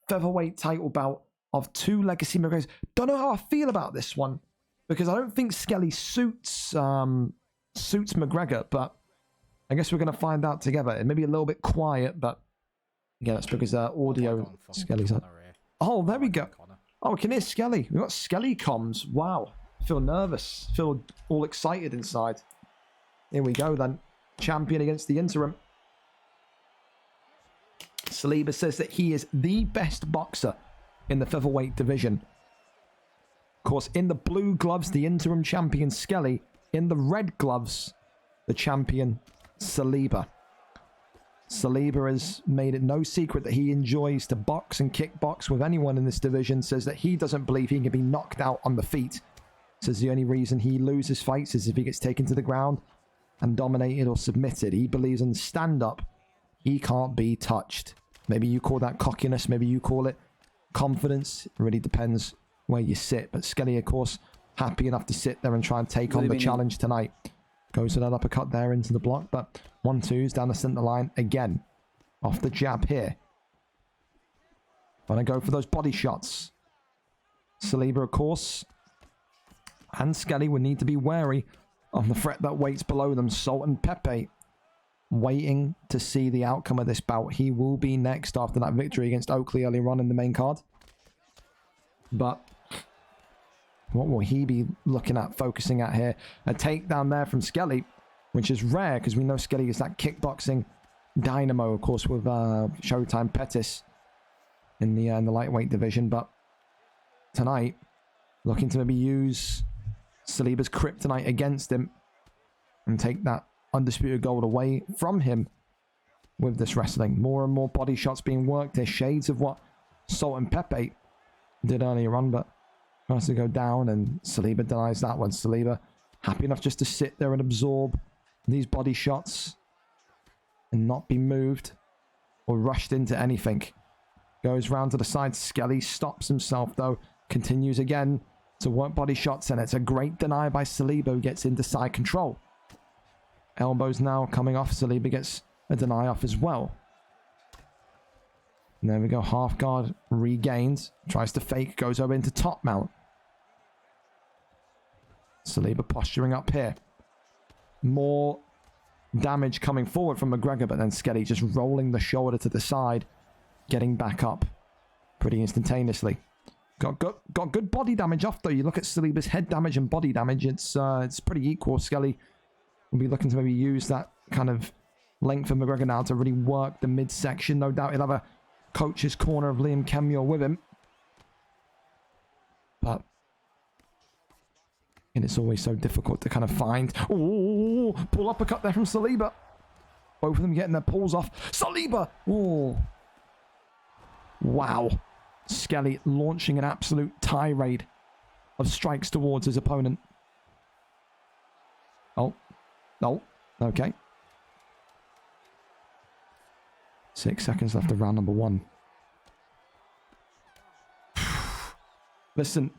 featherweight title bout of 2 legacy McGregors. Don't know how I feel about this one, because I don't think Skelly suits McGregor, but I guess we're going to find out together. It may be a little bit quiet, but again, that's because audio Skelly's on. Oh, there we go. Oh, we can hear Skelly. We've got Skelly comms. Wow. I feel nervous. Feel all excited inside. Here we go then. Champion against the interim. Saliba says that he is the best boxer in the featherweight division. Of course, in the blue gloves, the interim champion Skelly. In the red gloves, the champion Saliba. Saliba has made it no secret that he enjoys to box and kickbox with anyone in this division. Says that he doesn't believe he can be knocked out on the feet. Says the only reason he loses fights is if he gets taken to the ground and dominated or submitted. He believes in stand-up, he can't be touched. Maybe you call that cockiness, maybe you call it confidence. It really depends where you sit. But Skelly, of course, happy enough to sit there and try and take on the challenge tonight. Goes for that uppercut there into the block, but 1-2s down the center line again. Off the jab here. Gonna go for those body shots. Saliba, of course, and Skelly would need to be wary of the threat that waits below them. Salt and Pepe waiting to see the outcome of this bout. He will be next after that victory against Oakley earlier on in the main card. But what will he be looking at, focusing at here? A takedown there from Skelly, which is rare because we know Skelly is that kickboxing dynamo, of course, with Showtime Pettis in the lightweight division. But tonight, looking to maybe use Saliba's kryptonite against him and take that undisputed gold away from him with this wrestling. More and more body shots being worked. There's shades of what Salt and Pepe did earlier on, but tries to go down, and Saliba denies that one. Saliba happy enough just to sit there and absorb these body shots and not be moved or rushed into anything. Goes round to the side. Skelly stops himself though. Continues again to work body shots, and it's a great deny by Saliba, who gets into side control. Elbows now coming off. Saliba gets a deny off as well. And there we go. Half guard regained. Tries to fake. Goes over into top mount. Saliba posturing up here. More damage coming forward from McGregor, but then Skelly just rolling the shoulder to the side. Getting back up pretty instantaneously. Got good body damage off though. You look at Saliba's head damage and body damage. It's pretty equal. Skelly will be looking to maybe use that kind of length of McGregor now to really work the midsection. No doubt he'll have a coach's corner of LKenmure with him. But and it's always so difficult to kind of find. Oh, pull uppercut there from Saliba. Both of them getting their pulls off. Saliba! Oh. Wow. Skelly launching an absolute tirade of strikes towards his opponent. Oh. No. Okay. 6 seconds left of round number 1. Listen,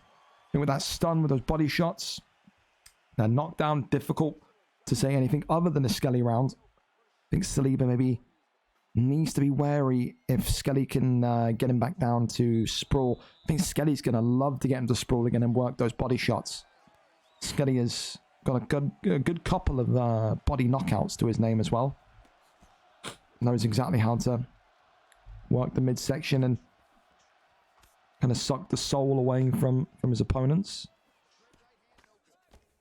with that stun, with those body shots, that knockdown, difficult to say anything other than a Skelly round. I think Saliba maybe needs to be wary if Skelly can get him back down to sprawl. I think Skelly's going to love to get him to sprawl again and work those body shots. Skelly has got a good couple of body knockouts to his name as well. Knows exactly how to work the midsection and kind of suck the soul away from his opponents.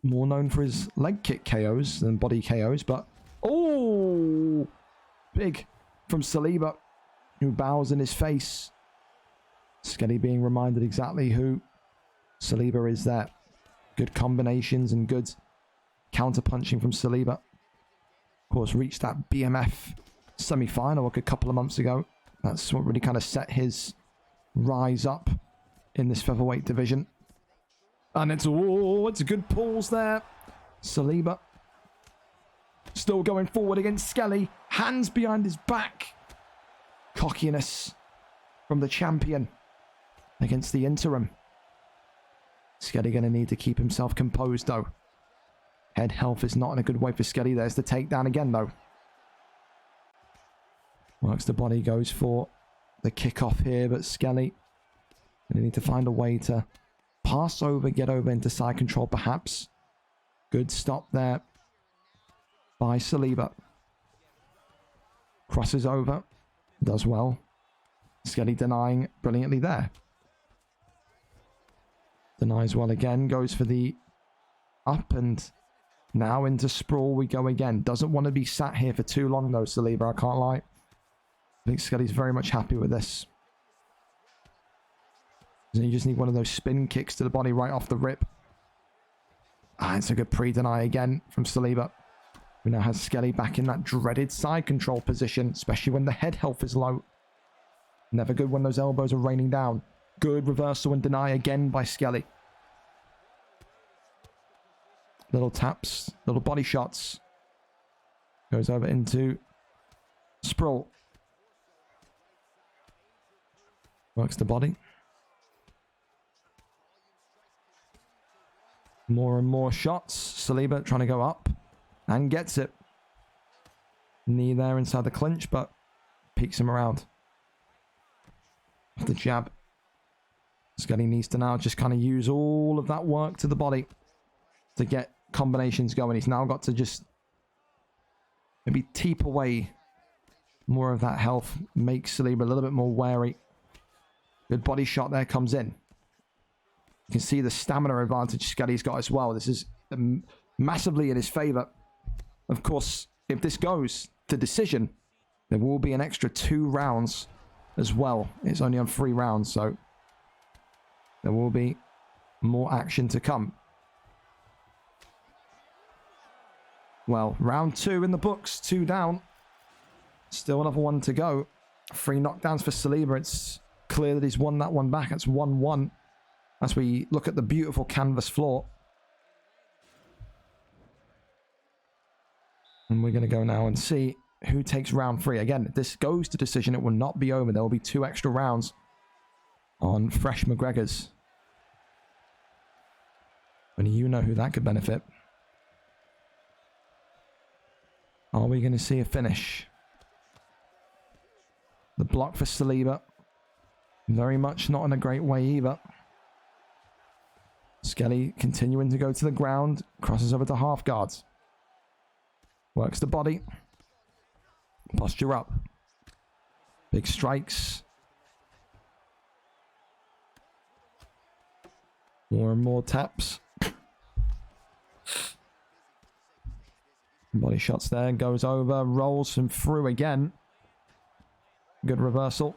More known for his leg kick KOs than body KOs, but oh, big from Saliba, who bows in his face. Skelly being reminded exactly who Saliba is there. Good combinations and good counter-punching from Saliba. Of course, reached that BMF semi-final a couple of months ago. That's what really kind of set his rise up in this featherweight division. And it's a good pulls there. Saliba still going forward against Skelly. Hands behind his back. Cockiness from the champion against the interim. Skelly going to need to keep himself composed though. Head health is not in a good way for Skelly. There's the takedown again though. Works the body, goes for the kickoff here, but Skelly going to need to find a way to pass over, get over into side control perhaps. Good stop there by Saliba. Crosses over, does well. Skelly denying brilliantly there. Denies well again, goes for the up and Now into sprawl we go again. Doesn't want to be sat here for too long though, Saliba, I can't lie. I think Skelly's very much happy with this. You just need one of those spin kicks to the body right off the rip. Ah, it's a good pre-deny again from Saliba. We now have Skelly back in that dreaded side control position, especially when the head health is low. Never good when those elbows are raining down. Good reversal and deny again by Skelly. Little taps, little body shots. Goes over into sprawl. Works the body. More and more shots. Saliba trying to go up and gets it. Knee there inside the clinch, but peeks him around. The jab. Skelly needs to now just kind of use all of that work to the body to get combinations going. He's now got to just maybe teep away more of that health. Make Saliba a little bit more wary. Good body shot there comes in. You can see the stamina advantage Skelly's got as well. This is massively in his favor. Of course, if this goes to decision, there will be an extra 2 rounds as well. It's only on 3 rounds, so there will be more action to come. Well, round 2 in the books, 2 down. Still another 1 to go. 3 knockdowns for Saliba. It's clear that he's won that one back. It's 1-1 as we look at the beautiful canvas floor. And we're going to go now and see who takes round 3. Again, if this goes to decision, it will not be over. There will be 2 extra rounds on fresh McGregors. And you know who that could benefit. Are we going to see a finish? The block for Saliba. Very much not in a great way either. Skelly continuing to go to the ground. Crosses over to half guards. Works the body. Posture up. Big strikes. More and more taps. Body shots there. Goes over. Rolls him through again. Good reversal.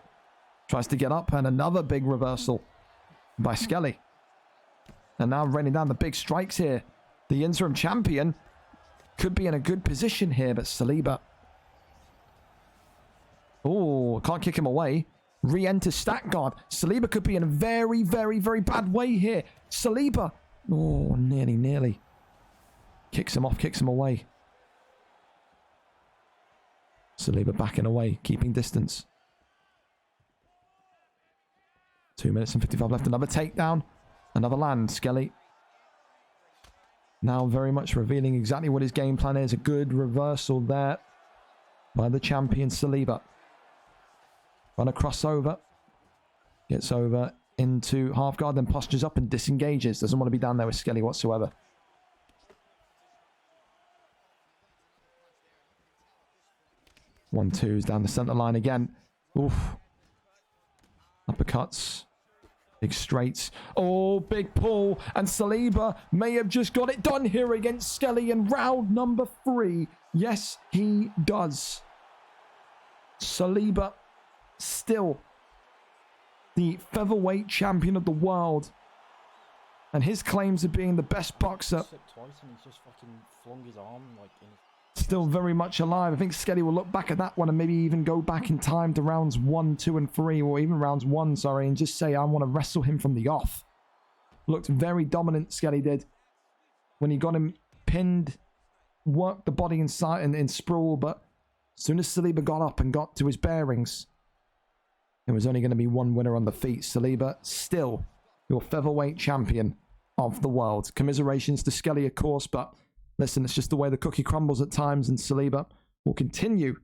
Tries to get up. And another big reversal by Skelly. And now raining down the big strikes here. The interim champion could be in a good position here, but Saliba. Oh, can't kick him away. Re-enter stack guard. Saliba could be in a very, very, very bad way here. Saliba. Oh, nearly. Kicks him off, kicks him away. Saliba backing away, keeping distance. 2 minutes and 55 left. Another takedown. Another land. Skelly now very much revealing exactly what his game plan is. A good reversal there by the champion Saliba. Run a crossover. Gets over into half guard, then postures up and disengages. Doesn't want to be down there with Skelly whatsoever. One, twos down the center line again. Oof. Uppercuts. Big straights. Oh, big pull. And Saliba may have just got it done here against Skelly in round number 3. Yes, he does. Saliba still the featherweight champion of the world. And his claims of being the best boxer Twice and he's just fucking flung his arm like in still very much alive. I think Skelly will look back at that one and maybe even go back in time to rounds 1, 2, and 3, or even rounds 1, sorry, and just say, I want to wrestle him from the off. Looked very dominant, Skelly did. When he got him pinned, worked the body inside and in sprawl, but as soon as Saliba got up and got to his bearings, there was only going to be one winner on the feet. Saliba, still your featherweight champion of the world. Commiserations to Skelly, of course, but listen, it's just the way the cookie crumbles at times, and Saliba will continue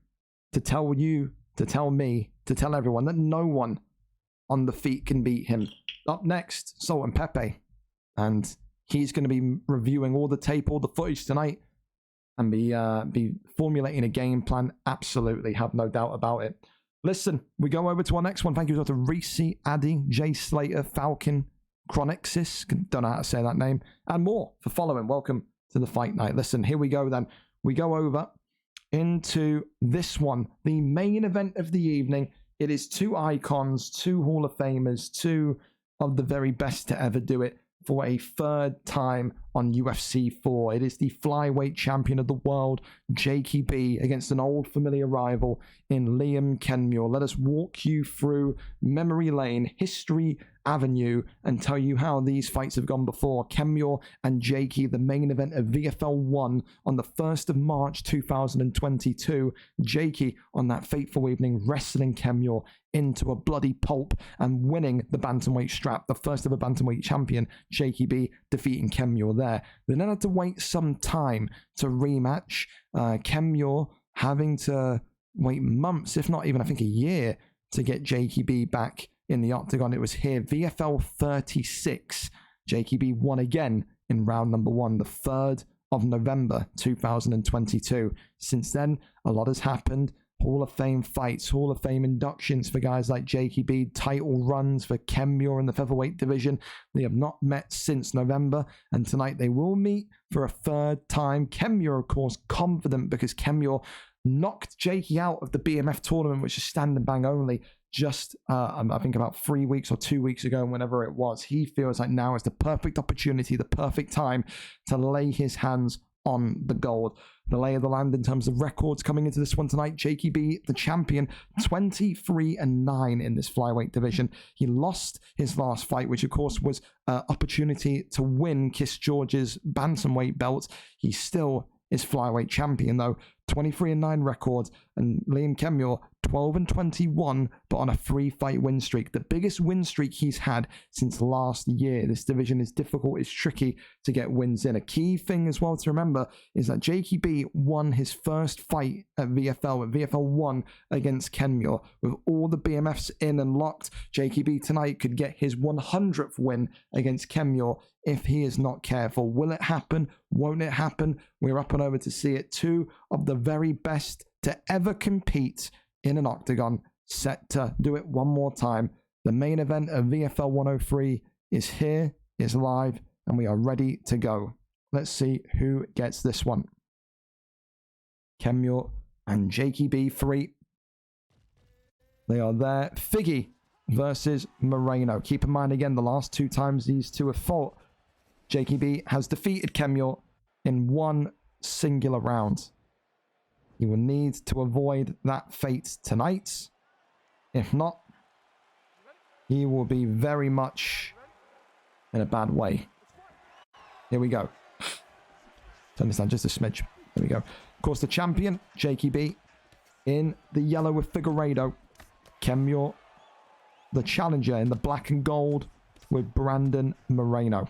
to tell you, to tell me, to tell everyone that no one on the feet can beat him. Up next, Salt and Pepe. And he's going to be reviewing all the tape, all the footage tonight, and be formulating a game plan. Absolutely, have no doubt about it. Listen, we go over to our next one. Thank you to Reese, Addy, Jay Slater, Falcon, Chronixis, don't know how to say that name, and more for following. Welcome to the fight night. Listen, here we go then. We go over into this one, the main event of the evening. It is two icons, two Hall of Famers, two of the very best to ever do it for a third time on UFC 4. It is the flyweight champion of the world, JakeyB, against an old familiar rival in LKenmure. Let us walk you through memory lane, history avenue, and tell you how these fights have gone before. Kenmure and Jakey, the main event of VFL 1 on the 1st of March 2022. Jakey on that fateful evening wrestling Kenmure into a bloody pulp and winning the bantamweight strap, the first ever bantamweight champion, JakeyB, defeating Kenmure there. They then had to wait some time to rematch. Kenmure having to wait months, if not even I think a year, to get JakeyB back in the octagon. It was here, VFL 36. JakeyB won again in round number 1, the 3rd of November 2022. Since then, a lot has happened. Hall of Fame fights, Hall of Fame inductions for guys like JakeyB, title runs for Kenmure in the featherweight division. They have not met since November, and tonight they will meet for a third time. Kenmure, of course, confident because Kenmure knocked Jakey out of the BMF tournament, which is stand and bang only, just I think about 3 weeks or 2 weeks ago, whenever it was. He feels like now is the perfect opportunity, the perfect time to lay his hands on the gold. The lay of the land in terms of records coming into this one tonight: JakeyB, the champion, 23-9 in this flyweight division. He lost his last fight, which of course was an opportunity to win Kiss George's bantamweight belt. He still is flyweight champion though. 23-9 records, and LKenmure 12-21, but on a 3-fight win streak, the biggest win streak he's had since last year. This division is difficult, it's tricky to get wins in. A key thing as well to remember is that JakeyB won his first fight at VFL, at VFL 1 against Kenmure. With all the BMFs in and locked, JakeyB tonight could get his 100th win against Kenmure if he is not careful. Will it happen? Won't it happen? We're up and over to see it. Two of the very best to ever compete in an octagon, set to do it one more time. The main event of VFL 103 is here, is live, and we are ready to go. Let's see who gets this one. Kenmure and JakeyB 3. They are there. Figgy versus Moreno. Keep in mind again, the last 2 times these two have fought, JakeyB has defeated Kenmure in one singular round. He will need to avoid that fate tonight. If not, he will be very much in a bad way. Here we go. Turn this down just a smidge. There we go. Of course, the champion, JakeyB, in the yellow with Figueiredo. Kenmure, the challenger, in the black and gold with Brandon Moreno.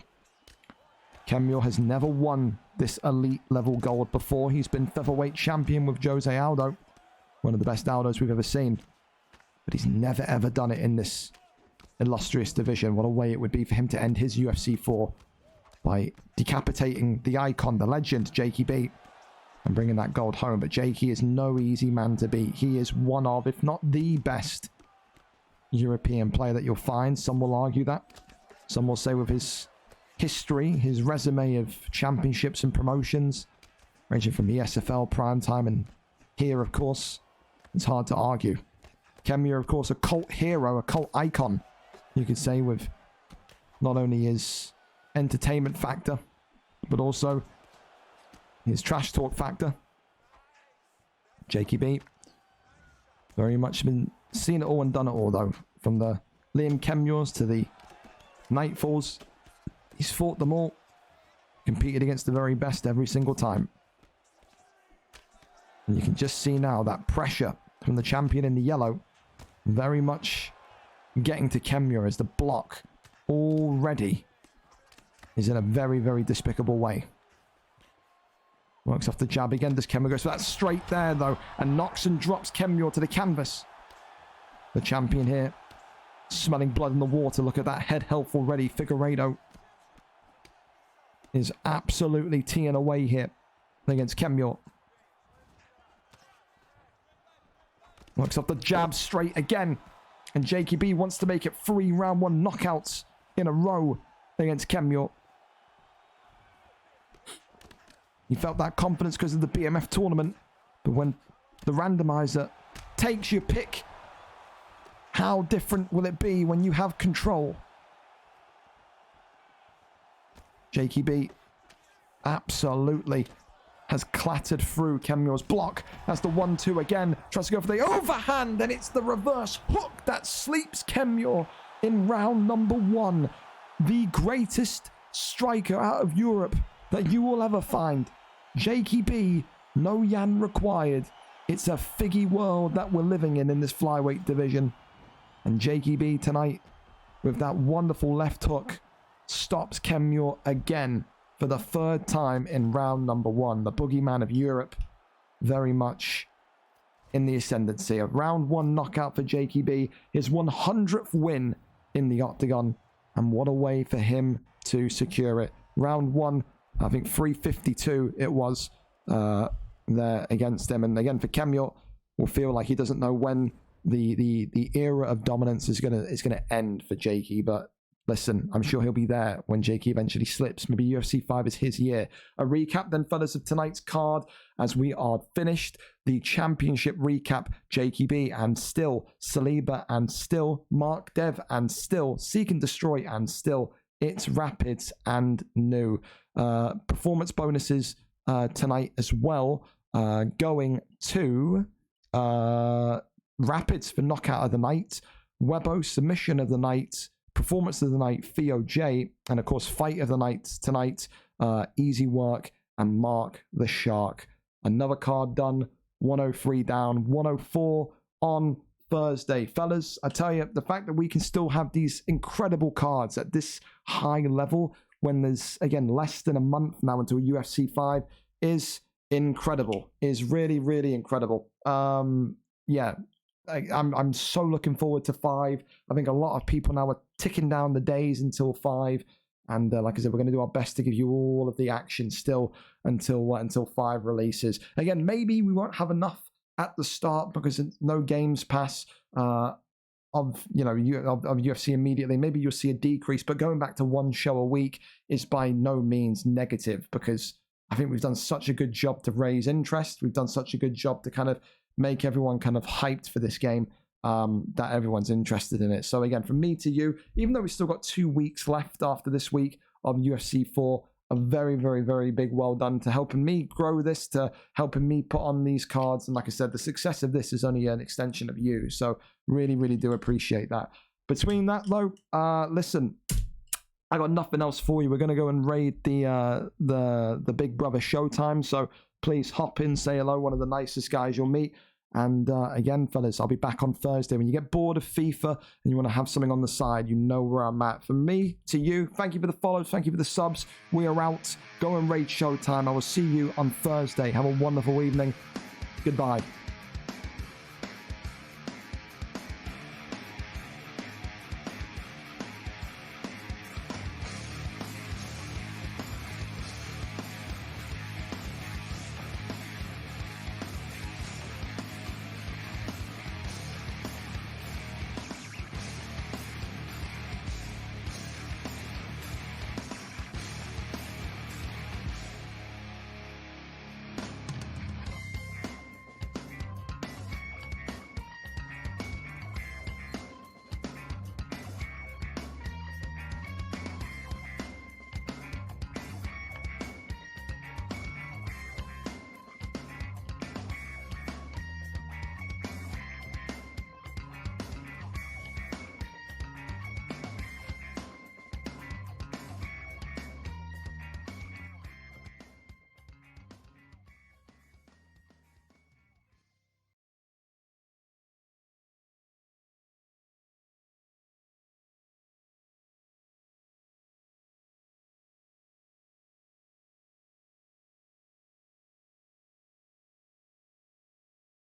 Kenmure has never won this elite level gold before. He's been featherweight champion with Jose Aldo, one of the best Aldos we've ever seen. But he's never ever done it in this illustrious division. What a way it would be for him to end his UFC 4 by decapitating the icon, the legend, JakeyB, and bringing that gold home. But Jakey is no easy man to beat. He is one of, if not the best European player that you'll find. Some will argue that. Some will say with his history, his resume of championships and promotions, ranging from the SFL, Primetime, and here, of course, it's hard to argue. Kenmure, of course, a cult hero, a cult icon, you could say, with not only his entertainment factor, but also his trash talk factor. JakeyB, very much been seen it all and done it all, though. From the LKenmures to the Nightfalls, he's fought them all, competed against the very best every single time. And you can just see now that pressure from the champion in the yellow, very much getting to Kenmure as the block already is in a very, very despicable way. Works off the jab again. Does Kenmure go? So that's straight there, though, and knocks and drops Kenmure to the canvas. The champion here, smelling blood in the water. Look at that head health already. Figueiredo is absolutely teeing away here against Kenmure. Works off the jab straight again. And JakeyB wants to make it 3 round 1 knockouts in a row against Kenmure. He felt that confidence because of the BMF tournament. But when the randomizer takes your pick, how different will it be when you have control? JakeyB absolutely has clattered through Kenmure's block. That's the 1-2 again. Tries to go for the overhand, and it's the reverse hook that sleeps Kenmure in round number 1. The greatest striker out of Europe that you will ever find. JakeyB, no Yan required. It's a figgy world that we're living in this flyweight division. And JakeyB tonight, with that wonderful left hook, stops Kenmure again for the 3rd time in round number 1. The boogeyman of Europe, very much in the ascendancy. A round 1 knockout for JakeyB, his 100th win in the octagon, and what a way for him to secure it. Round 1, I think 352 it was there against him. And again, for Kenmure, will feel like he doesn't know when the era of dominance is gonna end for Jakey, but listen, I'm sure he'll be there when Jakey eventually slips. Maybe UFC 5 is his year. A recap then, fellas, of tonight's card as we are finished. The championship recap, JakeyB and still Saliba and still Mark Dev and still Seek and Destroy and still It's Rapids and New. Performance bonuses tonight as well, going to Rapids for knockout of the night, Webo submission of the night, performance of the night, Theo J, and of course fight of the night tonight, Easy Work and Mark the Shark. Another card done, 103 down, 104 on Thursday. Fellas, I tell you, the fact that we can still have these incredible cards at this high level when there's, again, less than a month now until UFC 5 is incredible, is really, really incredible. Yeah, I'm so looking forward to 5. I think a lot of people now are ticking down the days until 5. And like I said, we're going to do our best to give you all of the action still until 5 releases. Again, maybe we won't have enough at the start because no games pass of UFC immediately. Maybe you'll see a decrease, but going back to 1 show a week is by no means negative, because I think we've done such a good job to raise interest. We've done such a good job to kind of make everyone kind of hyped for this game, that everyone's interested in it. So again, from me to you, even though we've still got 2 weeks left after this week of UFC 4, a very, very, very big well done to helping me grow this, to helping me put on these cards. And like I said, the success of this is only an extension of you. So really, really do appreciate that. Between that though, listen, I got nothing else for you. We're going to go and raid the Big Brother Showtime. So please hop in, say hello, one of the nicest guys you'll meet. And again, fellas, I'll be back on Thursday. When you get bored of FIFA and you want to have something on the side, you know where I'm at. From me to you, thank you for the follows, thank you for the subs. We are out. Go and raid Showtime. I will see you on Thursday. Have a wonderful evening. Goodbye.